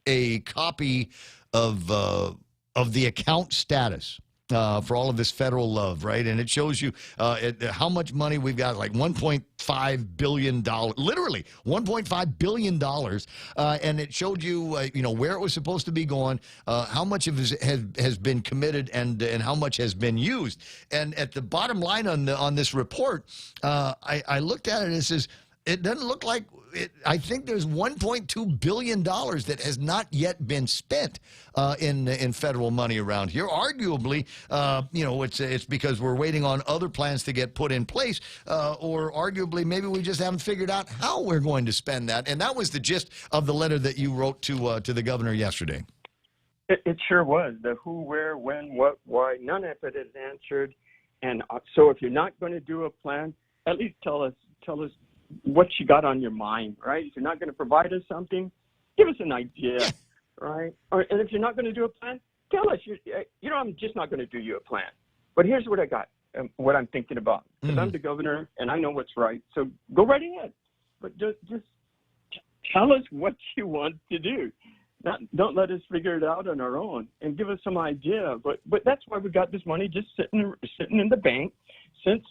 a copy of the account status. For all of this federal love, right? And it shows you how much money we've got, like $1.5 billion, literally $1.5 billion. And it showed you, where it was supposed to be going, how much of it has been committed and how much has been used. And at the bottom line on this report, I looked at it and it says, it doesn't look like I think there's $1.2 billion that has not yet been spent in federal money around here. Arguably, it's because we're waiting on other plans to get put in place, or arguably maybe we just haven't figured out how we're going to spend that. And that was the gist of the letter that you wrote to the governor yesterday. It sure was. The who, where, when, what, why, none of it is answered. And so if you're not going to do a plan, at least tell us what you got on your mind, right? If you're not going to provide us something, give us an idea, right? And if you're not going to do a plan, tell us. I'm just not going to do you a plan. But here's what I got, what I'm thinking about. Because I'm the governor, and I know what's right. So go right ahead. But just tell us what you want to do. Don't let us figure it out on our own, and give us some idea. But that's why we got this money just sitting in the bank since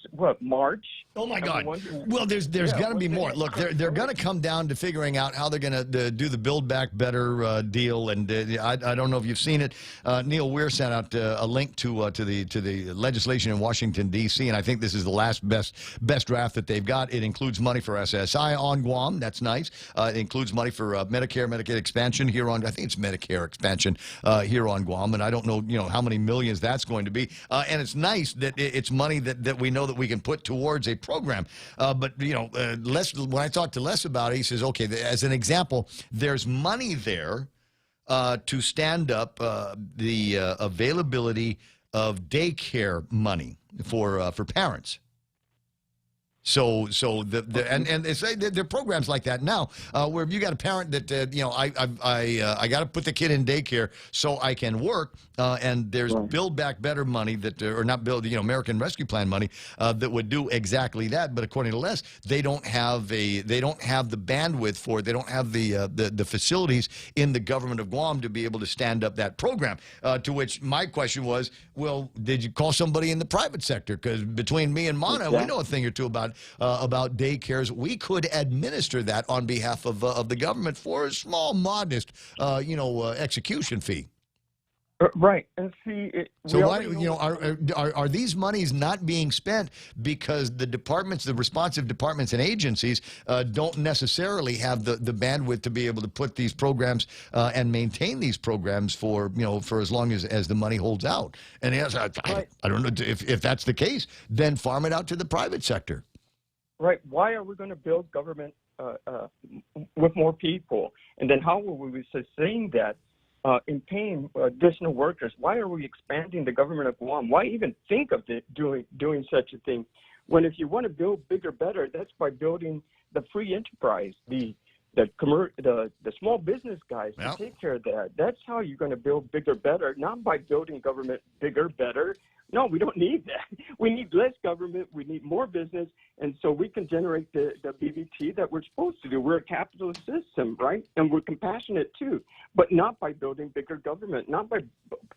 March. Oh my God! Well, there's got to be more. Look, they're going to come down to figuring out how they're going to do the Build Back Better deal, and I don't know if you've seen it. Neil Weir sent out a link to the legislation in Washington D.C., and I think this is the last best draft that they've got. It includes money for SSI on Guam. That's nice. It includes money for Medicare, Medicaid expansion here on. I think it's Medicare expansion here on Guam, and I don't know how many millions that's going to be. And it's nice that it's money that we know that we can put towards a program. But Les, when I talked to Les about it, he says, okay, as an example, there's money there to stand up the availability of daycare money for parents. So and they say there are programs like that now where you got a parent that I got to put the kid in daycare so I can work, and there's Build Back Better money that or not Build American Rescue Plan money that would do exactly that. But according to Les, they don't have the bandwidth for it. They don't have the facilities in the government of Guam to be able to stand up that program. To which my question was, well, did you call somebody in the private sector? Because between me and Mana, we know a thing or two about daycares. We could administer that on behalf of the government for a small, modest, execution fee. Right, and see. So why are these monies not being spent because the responsive departments and agencies don't necessarily have the bandwidth to be able to put these programs and maintain these programs for as long as the money holds out? And yes, I don't know if that's the case. Then farm it out to the private sector. Right. Why are we going to build government with more people? And then how will we sustain that in paying additional workers? Why are we expanding the government of Guam? Why even think of doing such a thing? When if you want to build bigger, better, that's by building the free enterprise, the the small business guys to take care of that. That's how you're going to build bigger, better, not by building government bigger, better. No, we don't need that. We need less government. We need more business. And so we can generate the BBT that we're supposed to do. We're a capitalist system, right? And we're compassionate too, but not by building bigger government, not by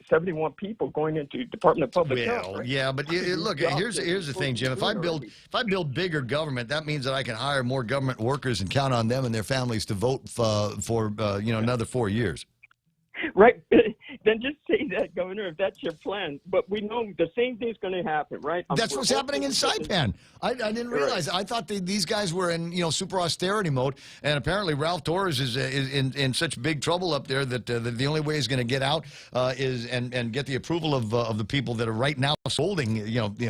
71 people going into Department of Public Health. Right? Yeah, but look, here's the thing, Jim. If I build bigger government, that means that I can hire more government workers and count on them and their families to vote for another 4 years. Right. Then just say that, Governor, if that's your plan. But we know the same thing's going to happen, right? That's what's happening in Saipan. I didn't realize. Right. I thought these guys were in super austerity mode, and apparently Ralph Torres is in such big trouble up there that the only way he's going to get out is and get the approval of the people that are right now scolding,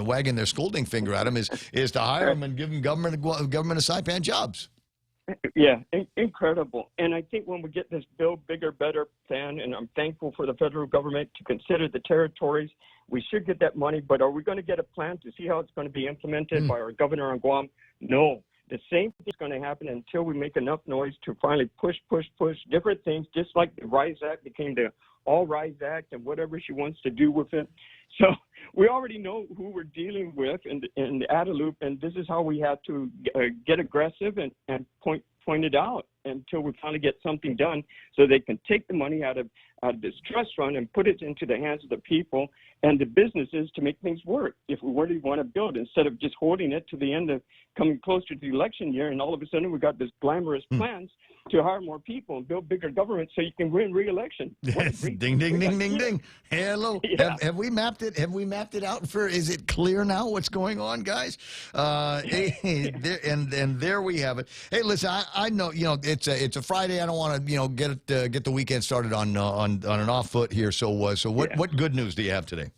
wagging their scolding finger at him is to hire them and give them government of Saipan jobs. Yeah, incredible. And I think when we get this Build Bigger, Better plan, and I'm thankful for the federal government to consider the territories, we should get that money. But are we going to get a plan to see how it's going to be implemented by our governor on Guam? No. The same thing is going to happen until we make enough noise to finally push different things, just like the RISE Act became the All Rise Act and whatever she wants to do with it. So we already know who we're dealing with in the Adeloop, and this is how we have to get aggressive and point it out until we finally get something done so they can take the money out of this trust fund and put it into the hands of the people and the businesses to make things work if we really want to build, instead of just holding it to the end of coming closer to the election year, and all of a sudden we got this glamorous plans to hire more people and build bigger government so you can win re-election. Yes. Ding, ding, ding, ding, ding. Hello. Yeah. Have we mapped it? Have we mapped it out is it clear now what's going on, guys? There we have it. Hey, listen, I know, it's a Friday. I don't want to, get the weekend started on an off foot here. So what good news do you have today?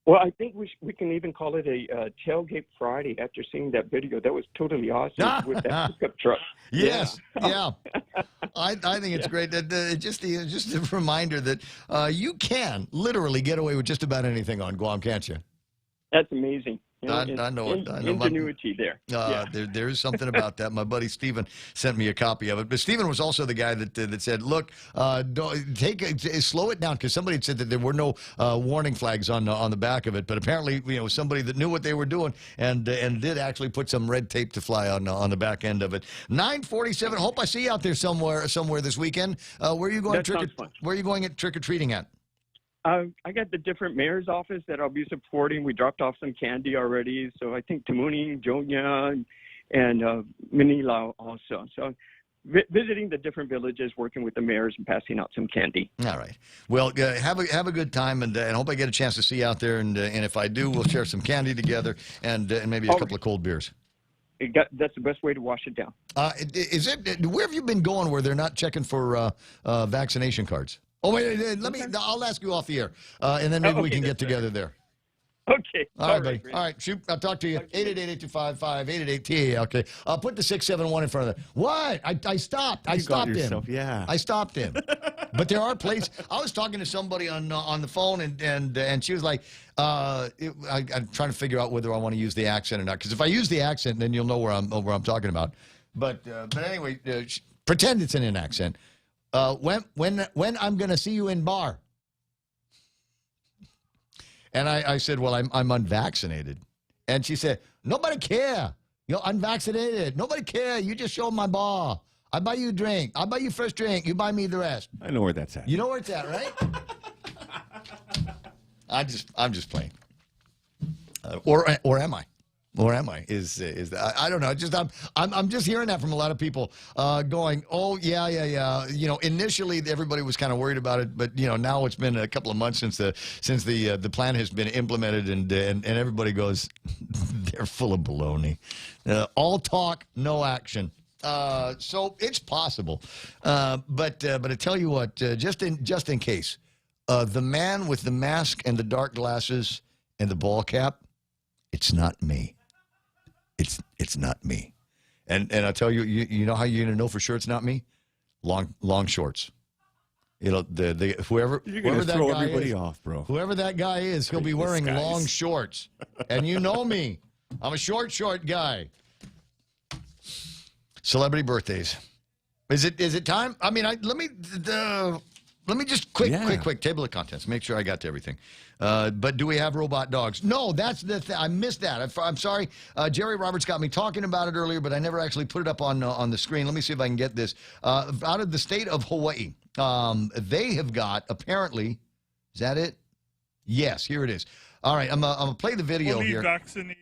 Well, I think we can even call it a tailgate Friday after seeing that video. That was totally awesome with that pickup truck. Yes, yeah. I think it's great. Just a reminder that you can literally get away with just about anything on Guam, can't you? That's amazing. I know it. Ingenuity there. There is something about that. My buddy Stephen sent me a copy of it. But Stephen was also the guy that said, look, slow it down, because somebody had said that there were no warning flags on the back of it. But apparently, somebody that knew what they were doing and did actually put some red tape to fly on the back end of it. 9:47. Hope I see you out there somewhere this weekend. Where are you going? Where are you going trick or treating at? I got the different mayor's office that I'll be supporting. We dropped off some candy already. So I think Tamuni, Jonya, and Manila also. So visiting the different villages, working with the mayors and passing out some candy. All right. Well, have a good time, and hope I get a chance to see you out there. And if I do, we'll share some candy together and maybe a couple of cold beers. That's the best way to wash it down. Where have you been going where they're not checking for vaccination cards? Oh, wait, I'll ask you off the air, and then maybe we can get together there. Okay. All right, buddy. All right, shoot. I'll talk to you. 888-825-5888-TA. Okay. Put the 671 in front of that. What? I stopped. I stopped him. Yeah. I stopped him. But there are places. I was talking to somebody on the phone, and she was like, I'm trying to figure out whether I want to use the accent or not. Because if I use the accent, then you'll know where I'm talking about. But anyway, pretend it's in an accent. When I'm going to see you in bar. And I said, well, I'm unvaccinated. And she said, nobody care. You're unvaccinated. Nobody care. You just show my bar. I buy you a drink. I'll buy you first drink. You buy me the rest. I know where that's at. You know where it's at, right? I'm just playing. Or am I? Or am I? I don't know. I'm just hearing that from a lot of people going, oh yeah. Initially everybody was kind of worried about it, but now it's been a couple of months since the plan has been implemented, and everybody goes, they're full of baloney. All talk, no action. So it's possible, but I tell you what, just in case, the man with the mask and the dark glasses and the ball cap, it's not me. It's not me, and I'll tell you, you know how you're gonna know for sure it's not me? Long shorts. Whoever you're gonna that throw guy everybody is, off, bro. Whoever that guy is, he'll be wearing long shorts, and you know me. I'm a short guy. Celebrity birthdays. Is it time? I mean, let me just quick table of contents. Make sure I got to everything. But do we have robot dogs? No, that's the thing. I missed that. I'm sorry. Jerry Roberts got me talking about it earlier, but I never actually put it up on the screen. Let me see if I can get this. Out of the state of Hawaii, they have got, apparently, is that it? Yes, here it is. All right, I'm gonna play the video here. Vaccinated.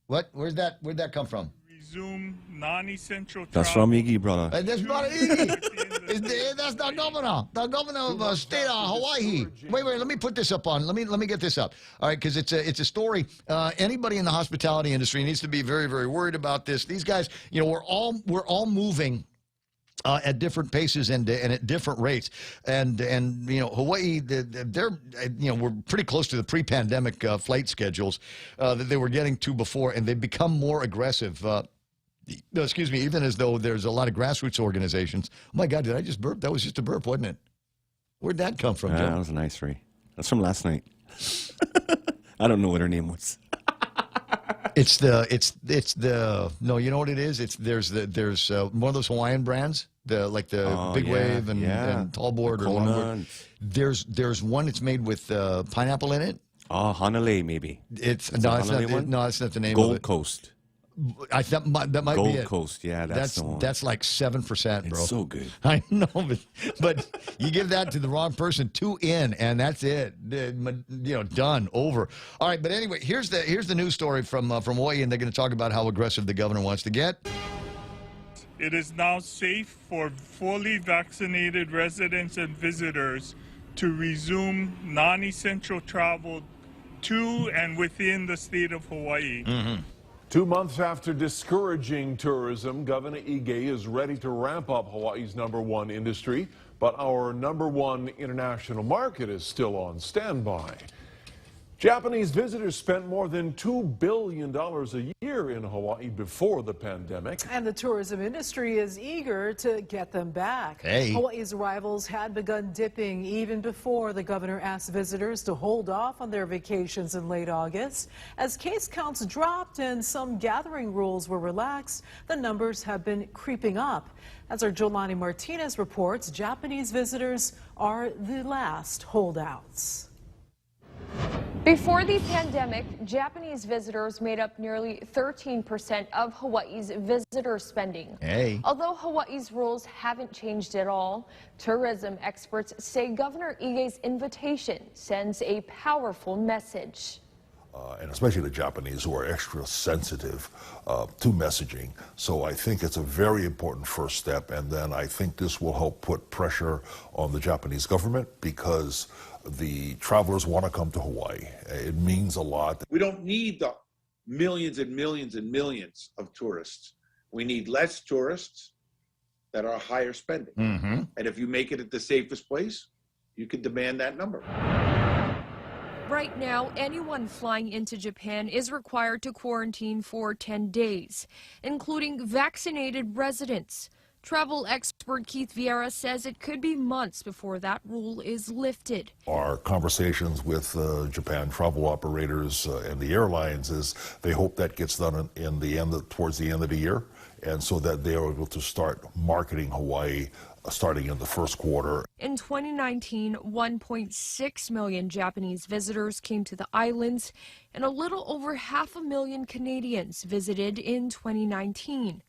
What? Where'd that come from? Resume non-essential travel. That's from Iggy, brother. That's brother Iggy. That's the governor of state of Hawaii. Wait, let me put this up on. Let me get this up. All right, because it's a story. Anybody in the hospitality industry needs to be very, very worried about this. These guys, we're all moving at different paces and at different rates, and Hawaii, they're we're pretty close to the pre-pandemic flight schedules that they were getting to before, and they've become more aggressive. Excuse me, even as though there's a lot of grassroots organizations. Oh my God, did I just burp? That was just a burp, wasn't it? Where'd that come from, Joe? That was a nice Ray. That's from last night. I don't know what her name was. It's the no, you know what it is? There's one of those Hawaiian brands, the Big Wave and Tallboard or Longboard. There's one that's made with pineapple in it. Oh, Hanalei maybe. It's not the name of it. Gold Coast. I thought that might be it. Gold Coast, yeah, that's the one. That's like 7%, bro. It's so good. I know, but you give that to the wrong person, 2 in, and that's it. Done, over. All right, but anyway, here's the news story from Hawaii, and they're going to talk about how aggressive the governor wants to get. It is now safe for fully vaccinated residents and visitors to resume non-essential travel to and within the state of Hawaii. Mm-hmm. 2 months after discouraging tourism, Governor Ige is ready to ramp up Hawaii's #1 industry, but our #1 international market is still on standby. Japanese visitors spent more than $2 billion a year in Hawaii before the pandemic. And the tourism industry is eager to get them back. Hey. Hawaii's arrivals had begun dipping even before the governor asked visitors to hold off on their vacations in late August. As case counts dropped and some gathering rules were relaxed, the numbers have been creeping up. As our Jolani Martinez reports, Japanese visitors are the last holdouts. Before the pandemic, Japanese visitors made up nearly 13% of Hawaii's visitor spending. Hey. Although Hawaii's rules haven't changed at all, tourism experts say Governor Ige's invitation sends a powerful message. And especially the Japanese, who are extra sensitive to messaging. So I think it's a very important first step, and then I think this will help put pressure on the Japanese government, because the travelers want to come to Hawaii. It means a lot. We don't need the millions and millions and millions of tourists. We need less tourists that are higher spending. Mm-hmm. And if you make it at the safest place, you can demand that number. Right now, anyone flying into Japan is required to quarantine for 10 days, including vaccinated residents. Travel expert Keith Vieira says it could be months before that rule is lifted. Our conversations with Japan travel operators and the airlines is they hope that gets done towards the end of the year, and so that they are able to start marketing Hawaii starting in the first quarter. In 2019, 1.6 million Japanese visitors came to the islands, and a little over 500,000 Canadians visited in 2019.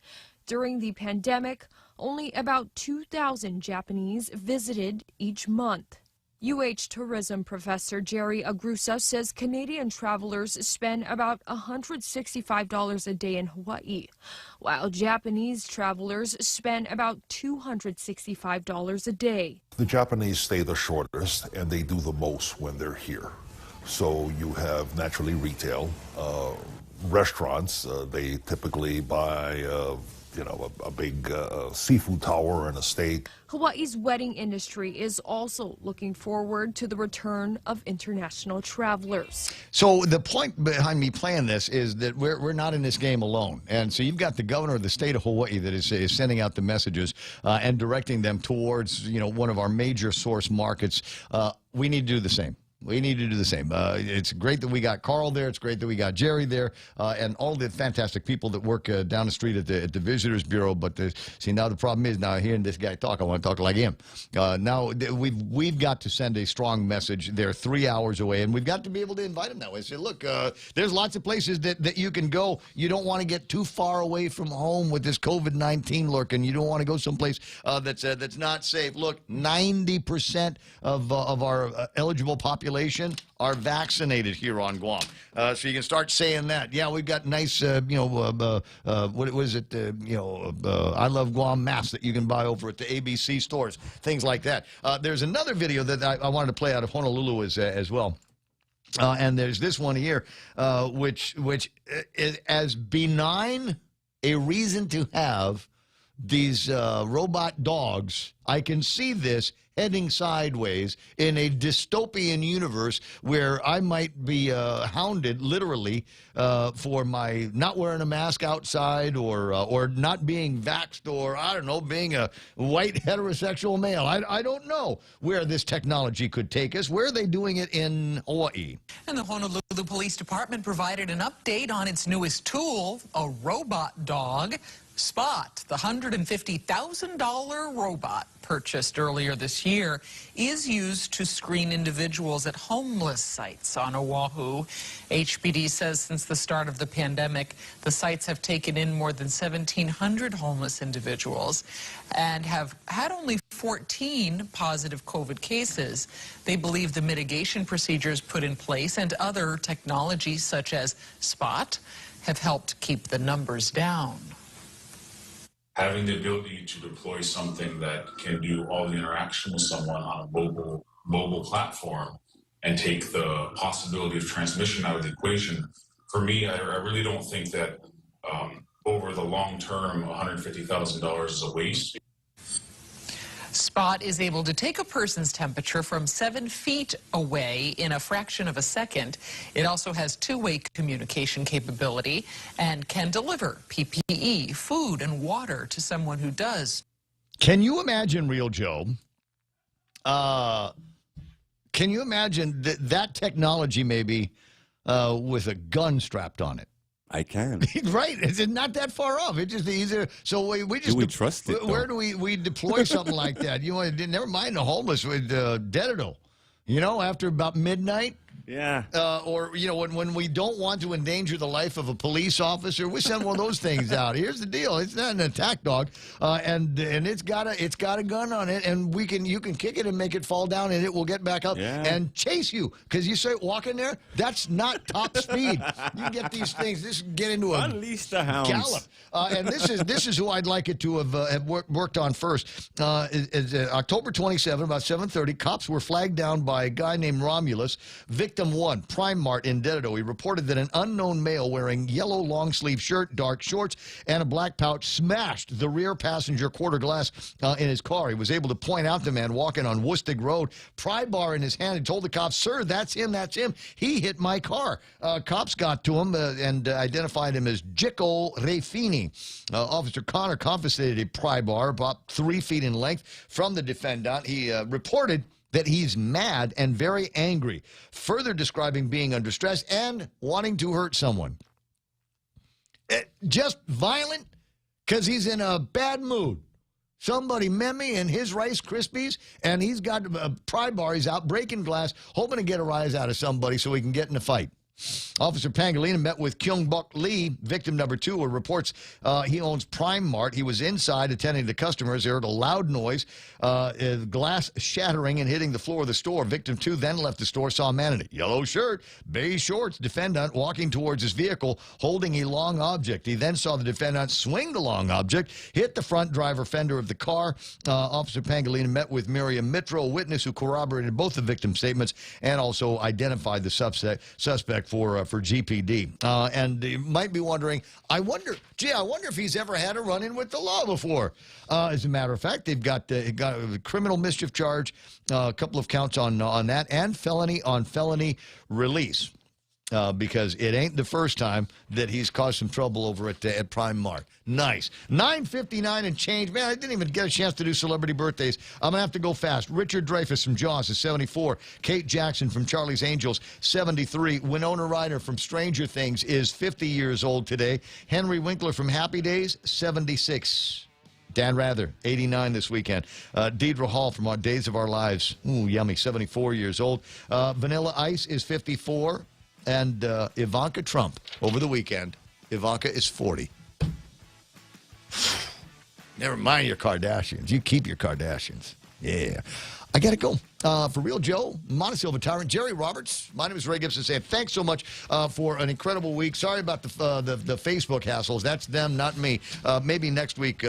During the pandemic, only about 2,000 Japanese visited each month. UH tourism professor Jerry Agrusa says Canadian travelers spend about $165 a day in Hawaii, while Japanese travelers spend about $265 a day. The Japanese stay the shortest, and they do the most when they're here. So you have naturally retail, restaurants. They typically buy a big seafood tower and a steak. Hawaii's wedding industry is also looking forward to the return of international travelers. So the point behind me playing this is that we're not in this game alone. And so you've got the governor of the state of Hawaii that is sending out the messages and directing them towards, one of our major source markets. We need to do the same. We need to do the same. It's great that we got Carl there. It's great that we got Jerry there, and all the fantastic people that work down the street at the Visitors Bureau. But see, now the problem is, now hearing this guy talk, I want to talk like him. Now we've got to send a strong message. They're 3 hours away, and we've got to be able to invite them that way. Say, look, there's lots of places that you can go. You don't want to get too far away from home with this COVID-19 lurking. You don't want to go someplace that's not safe. Look, 90% of our eligible population are vaccinated here on Guam. So you can start saying that. Yeah, we've got nice, what was it, I Love Guam masks that you can buy over at the ABC stores, things like that. There's another video that I wanted to play out of Honolulu as well. And there's this one here, which is as benign a reason to have these robot dogs. I can see this heading sideways in a dystopian universe where I might be hounded literally for my not wearing a mask outside or not being vaxxed, or I don't know, being a white heterosexual male. I don't know where this technology could take us. Where are they doing it in Hawaii? And the Honolulu Police Department provided an update on its newest tool, a robot dog. Spot, the $150,000 robot purchased earlier this year, is used to screen individuals at homeless sites on Oahu. HPD says since the start of the pandemic, the sites have taken in more than 1,700 homeless individuals and have had only 14 positive COVID cases. They believe the mitigation procedures put in place and other technologies such as Spot have helped keep the numbers down. Having the ability to deploy something that can do all the interaction with someone on a mobile platform and take the possibility of transmission out of the equation, for me, I really don't think that over the long term, $150,000 is a waste. Spot is able to take a person's temperature from 7 feet away in a fraction of a second. It also has two-way communication capability and can deliver PPE, food, and water to someone who does. Can you imagine, Real Joe? Can you imagine that technology maybe with a gun strapped on it? I can. Right. It's not that far off. It's just easier. So we just... Do we trust it, Where though? do we deploy something like that? You know, never mind the homeless with Dedito. You know, after about midnight. Yeah. Or, you know, when we don't want to endanger the life of a police officer, we send one of those things out. Here's the deal. It's not an attack dog, and it's got a gun on it, and you can kick it and make it fall down, and it will get back up and chase you. Because you say, walk in there, that's not top speed. You get these things, this get into a Unleash the hounds. gallop. And this is who I'd like it to have worked on first. October 27, about 7:30, cops were flagged down by a guy named Romulus. Victim 1, Prime Mart in Dedito. He reported that an unknown male wearing yellow long-sleeve shirt, dark shorts, and a black pouch smashed the rear passenger quarter glass in his car. He was able to point out the man walking on Woostig Road, pry bar in his hand, and told the cops, "Sir, that's him, that's him. He hit my car." Cops got to him and identified him as Jicko Refini. Officer Connor confiscated a pry bar about 3 feet in length from the defendant. He reported that he's mad and very angry, further describing being under stress and wanting to hurt someone. Just violent because he's in a bad mood. Somebody met me in his Rice Krispies, and he's got a pry bar. He's out breaking glass, hoping to get a rise out of somebody so he can get in a fight. Officer Pangolina met with Kyung Buk Lee, victim number 2, who reports he owns Prime Mart. He was inside attending to customers. He heard a loud noise, glass shattering and hitting the floor of the store. Victim 2 then left the store, saw a man in a yellow shirt, beige shorts, defendant walking towards his vehicle holding a long object. He then saw the defendant swing the long object, hit the front driver fender of the car. Officer Pangolina met with Miriam Mitro, a witness who corroborated both the victim's statements and also identified the suspect for GPD. And you might be wondering, I wonder if he's ever had a run-in with the law before. As a matter of fact, they've got a criminal mischief charge, a couple of counts on that, and felony release. because it ain't the first time that he's caused some trouble over at Prime Mark. Nice. 9:59 and change. Man, I didn't even get a chance to do celebrity birthdays. I'm going to have to go fast. Richard Dreyfuss from Jaws is 74. Kate Jackson from Charlie's Angels, 73. Winona Ryder from Stranger Things is 50 years old today. Henry Winkler from Happy Days, 76. Dan Rather, 89 this weekend. Deidre Hall from Our Days of Our Lives, ooh, yummy, 74 years old. Vanilla Ice is 54. And Ivanka Trump over the weekend. Ivanka is 40. Never mind your Kardashians. You keep your Kardashians. Yeah. I got to go. For Real Joe, Montesilva Tyrant, Jerry Roberts, my name is Ray Gibson saying thanks so much for an incredible week. Sorry about the Facebook hassles. That's them, not me. Maybe next week,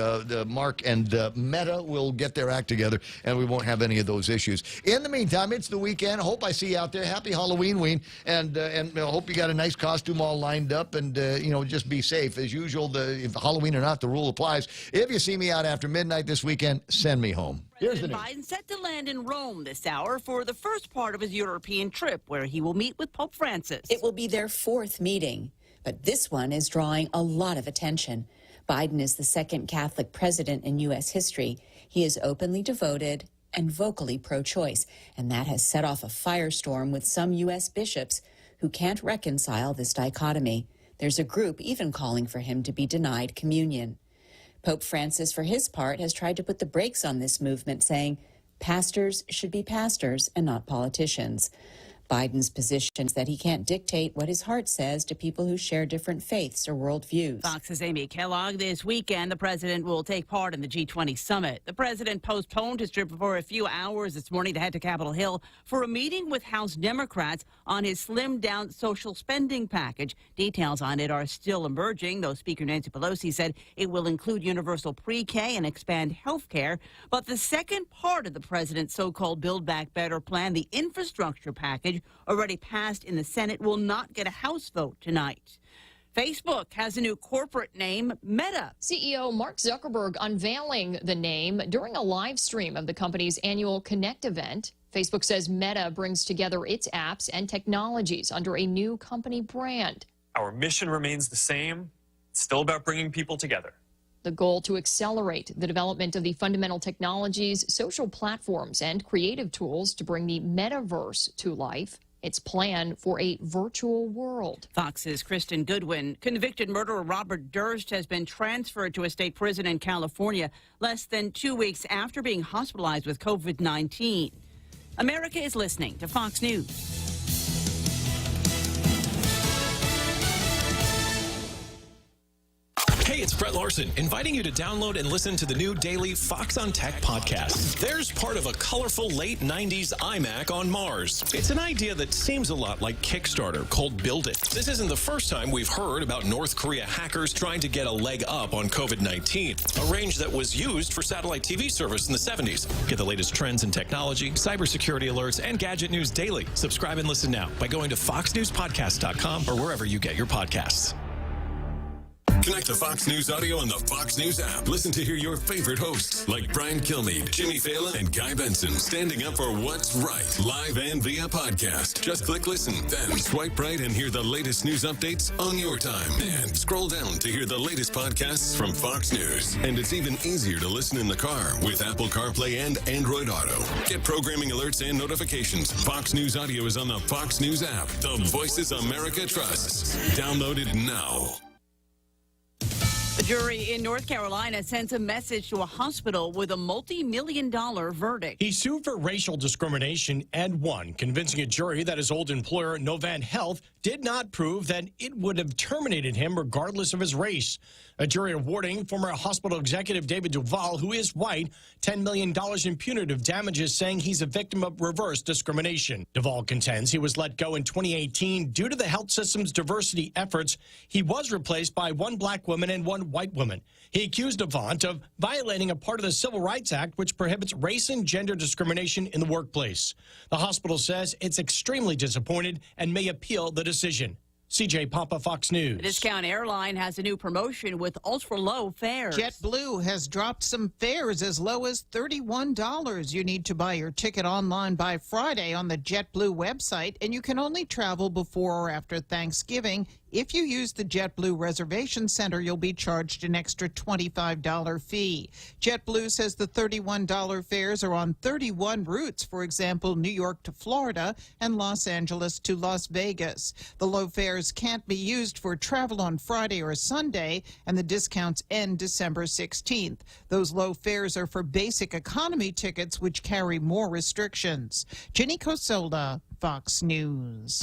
Mark and Meta will get their act together, and we won't have any of those issues. In the meantime, it's the weekend. Hope I see you out there. Happy Halloween, and hope you got a nice costume all lined up, and just be safe. As usual, if Halloween or not, the rule applies. If you see me out after midnight this weekend, send me home. Here's the news. Biden set to land in Rome this hour for the first part of his European trip, where he will meet with Pope Francis. It will be their fourth meeting, but this one is drawing a lot of attention. Biden is the second Catholic president in U.S. history. He is openly devoted and vocally pro-choice, and that has set off a firestorm with some U.S. bishops who can't reconcile this dichotomy. There's a group even calling for him to be denied communion. Pope Francis, for his part, has tried to put the brakes on this movement, saying pastors should be pastors and not politicians. Biden's position is that he can't dictate what his heart says to people who share different faiths or worldviews. Fox's Amy Kellogg. This weekend, the president will take part in the G20 summit. The president postponed his trip for a few hours this morning to head to Capitol Hill for a meeting with House Democrats on his slimmed-down social spending package. Details on it are still emerging, though Speaker Nancy Pelosi said it will include universal pre-K and expand health care. But the second part of the president's so-called Build Back Better plan, the infrastructure package, already passed in the Senate, will not get a House vote tonight. Facebook has a new corporate name, Meta. CEO Mark Zuckerberg unveiling the name during a live stream of the company's annual Connect event. Facebook says Meta brings together its apps and technologies under a new company brand. Our mission remains the same. It's still about bringing people together. The goal to accelerate the development of the fundamental technologies, social platforms, and creative tools to bring the metaverse to life. Its plan for a virtual world. Fox's Kristen Goodwin. Convicted murderer Robert Durst has been transferred to a state prison in California less than 2 weeks after being hospitalized with COVID-19. America is listening to Fox News. Hey, it's Brett Larson, inviting you to download and listen to the new daily Fox on Tech podcast. There's part of a colorful late 90s iMac on Mars. It's an idea that seems a lot like Kickstarter, called Build It. This isn't the first time we've heard about North Korea hackers trying to get a leg up on COVID-19, a range that was used for satellite TV service in the 70s. Get the latest trends in technology, cybersecurity alerts, and gadget news daily. Subscribe and listen now by going to foxnewspodcast.com or wherever you get your podcasts. Connect to Fox News Audio on the Fox News app. Listen to hear your favorite hosts like Brian Kilmeade, Jimmy Fallon, and Guy Benson standing up for what's right, live and via podcast. Just click listen, then swipe right and hear the latest news updates on your time. And scroll down to hear the latest podcasts from Fox News. And it's even easier to listen in the car with Apple CarPlay and Android Auto. Get programming alerts and notifications. Fox News Audio is on the Fox News app. The voices America trusts. Download it now. A jury in North Carolina sends a message to a hospital with a multi-million-dollar verdict. He sued for racial discrimination and won, convincing a jury that his old employer, Novant Health, did not prove that it would have terminated him regardless of his race. A jury awarding former hospital executive David Duval, who is white, $10 million in punitive damages, saying he's a victim of reverse discrimination. Duval contends he was let go in 2018 due to the health system's diversity efforts. He was replaced by one black woman and one white woman. He accused Avant of violating a part of the Civil Rights Act, which prohibits race and gender discrimination in the workplace. The hospital says it's extremely disappointed and may appeal the decision. CJ Papa, Fox News. The Discount Airline has a new promotion with ultra-low fares. JetBlue has dropped some fares as low as $31. You need to buy your ticket online by Friday on the JetBlue website, and you can only travel before or after Thanksgiving. If you use the JetBlue Reservation Center, you'll be charged an extra $25 fee. JetBlue says the $31 fares are on 31 routes, for example, New York to Florida and Los Angeles to Las Vegas. The low fares can't be used for travel on Friday or Sunday, and the discounts end December 16th. Those low fares are for basic economy tickets, which carry more restrictions. Jenny Cosola, Fox News.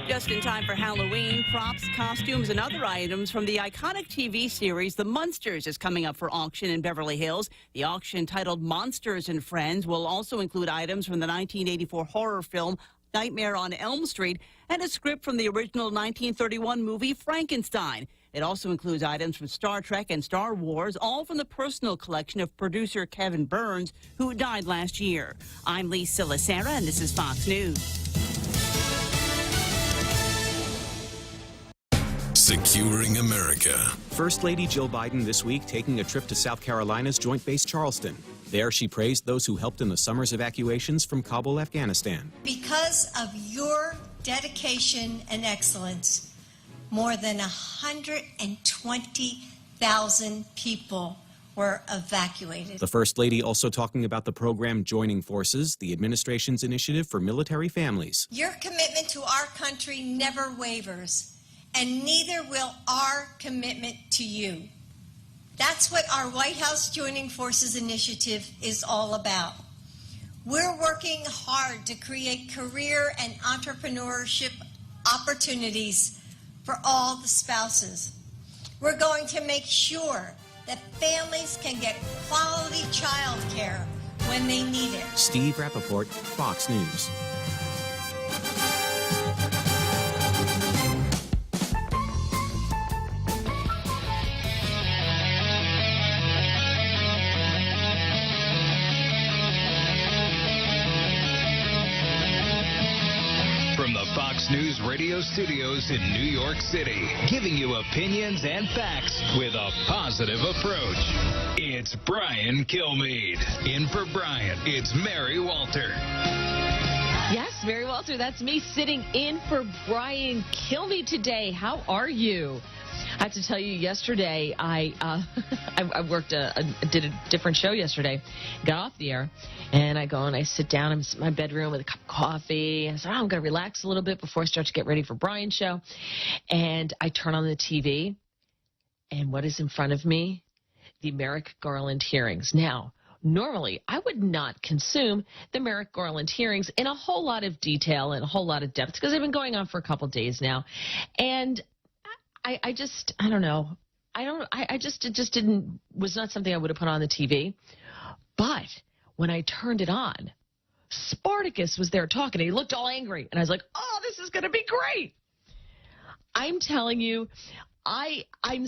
Just in time for Halloween, props, costumes, and other items from the iconic TV series The Munsters is coming up for auction in Beverly Hills. The auction, titled Monsters and Friends, will also include items from the 1984 horror film Nightmare on Elm Street and a script from the original 1931 movie Frankenstein. It also includes items from Star Trek and Star Wars, all from the personal collection of producer Kevin Burns, who died last year. I'm Lee Silasera, and this is Fox News. Securing America. First Lady Jill Biden this week taking a trip to South Carolina's Joint Base Charleston. There she praised those who helped in the summer's evacuations from Kabul, Afghanistan. Because of your dedication and excellence, more than 120,000 people were evacuated. The First Lady also talking about the program Joining Forces, the administration's initiative for military families. Your commitment to our country never wavers, and neither will our commitment to you. That's what our White House Joining Forces initiative is all about. We're working hard to create career and entrepreneurship opportunities for all the spouses. We're going to make sure that families can get quality child care when they need it. Steve Rappaport, Fox News. From the Fox News radio studios in New York City, giving you opinions and facts with a positive approach. It's Brian Kilmeade. In for Brian, it's Mary Walter. Yes, Mary Walter, that's me sitting in for Brian Kilmeade today. How are you? I have to tell you, yesterday I did a different show yesterday. Got off the air, and I go and I sit down. I'm in my bedroom with a cup of coffee. And I said, I'm going to relax a little bit before I start to get ready for Brian's show. And I turn on the TV, and what is in front of me? The Merrick Garland hearings. Now, normally, I would not consume the Merrick Garland hearings in a whole lot of detail and a whole lot of depth because they've been going on for a couple days now, and I don't know. It was not something I would have put on the TV. But when I turned it on, Spartacus was there talking. He looked all angry. And I was like, oh, this is going to be great. I'm telling you, I'm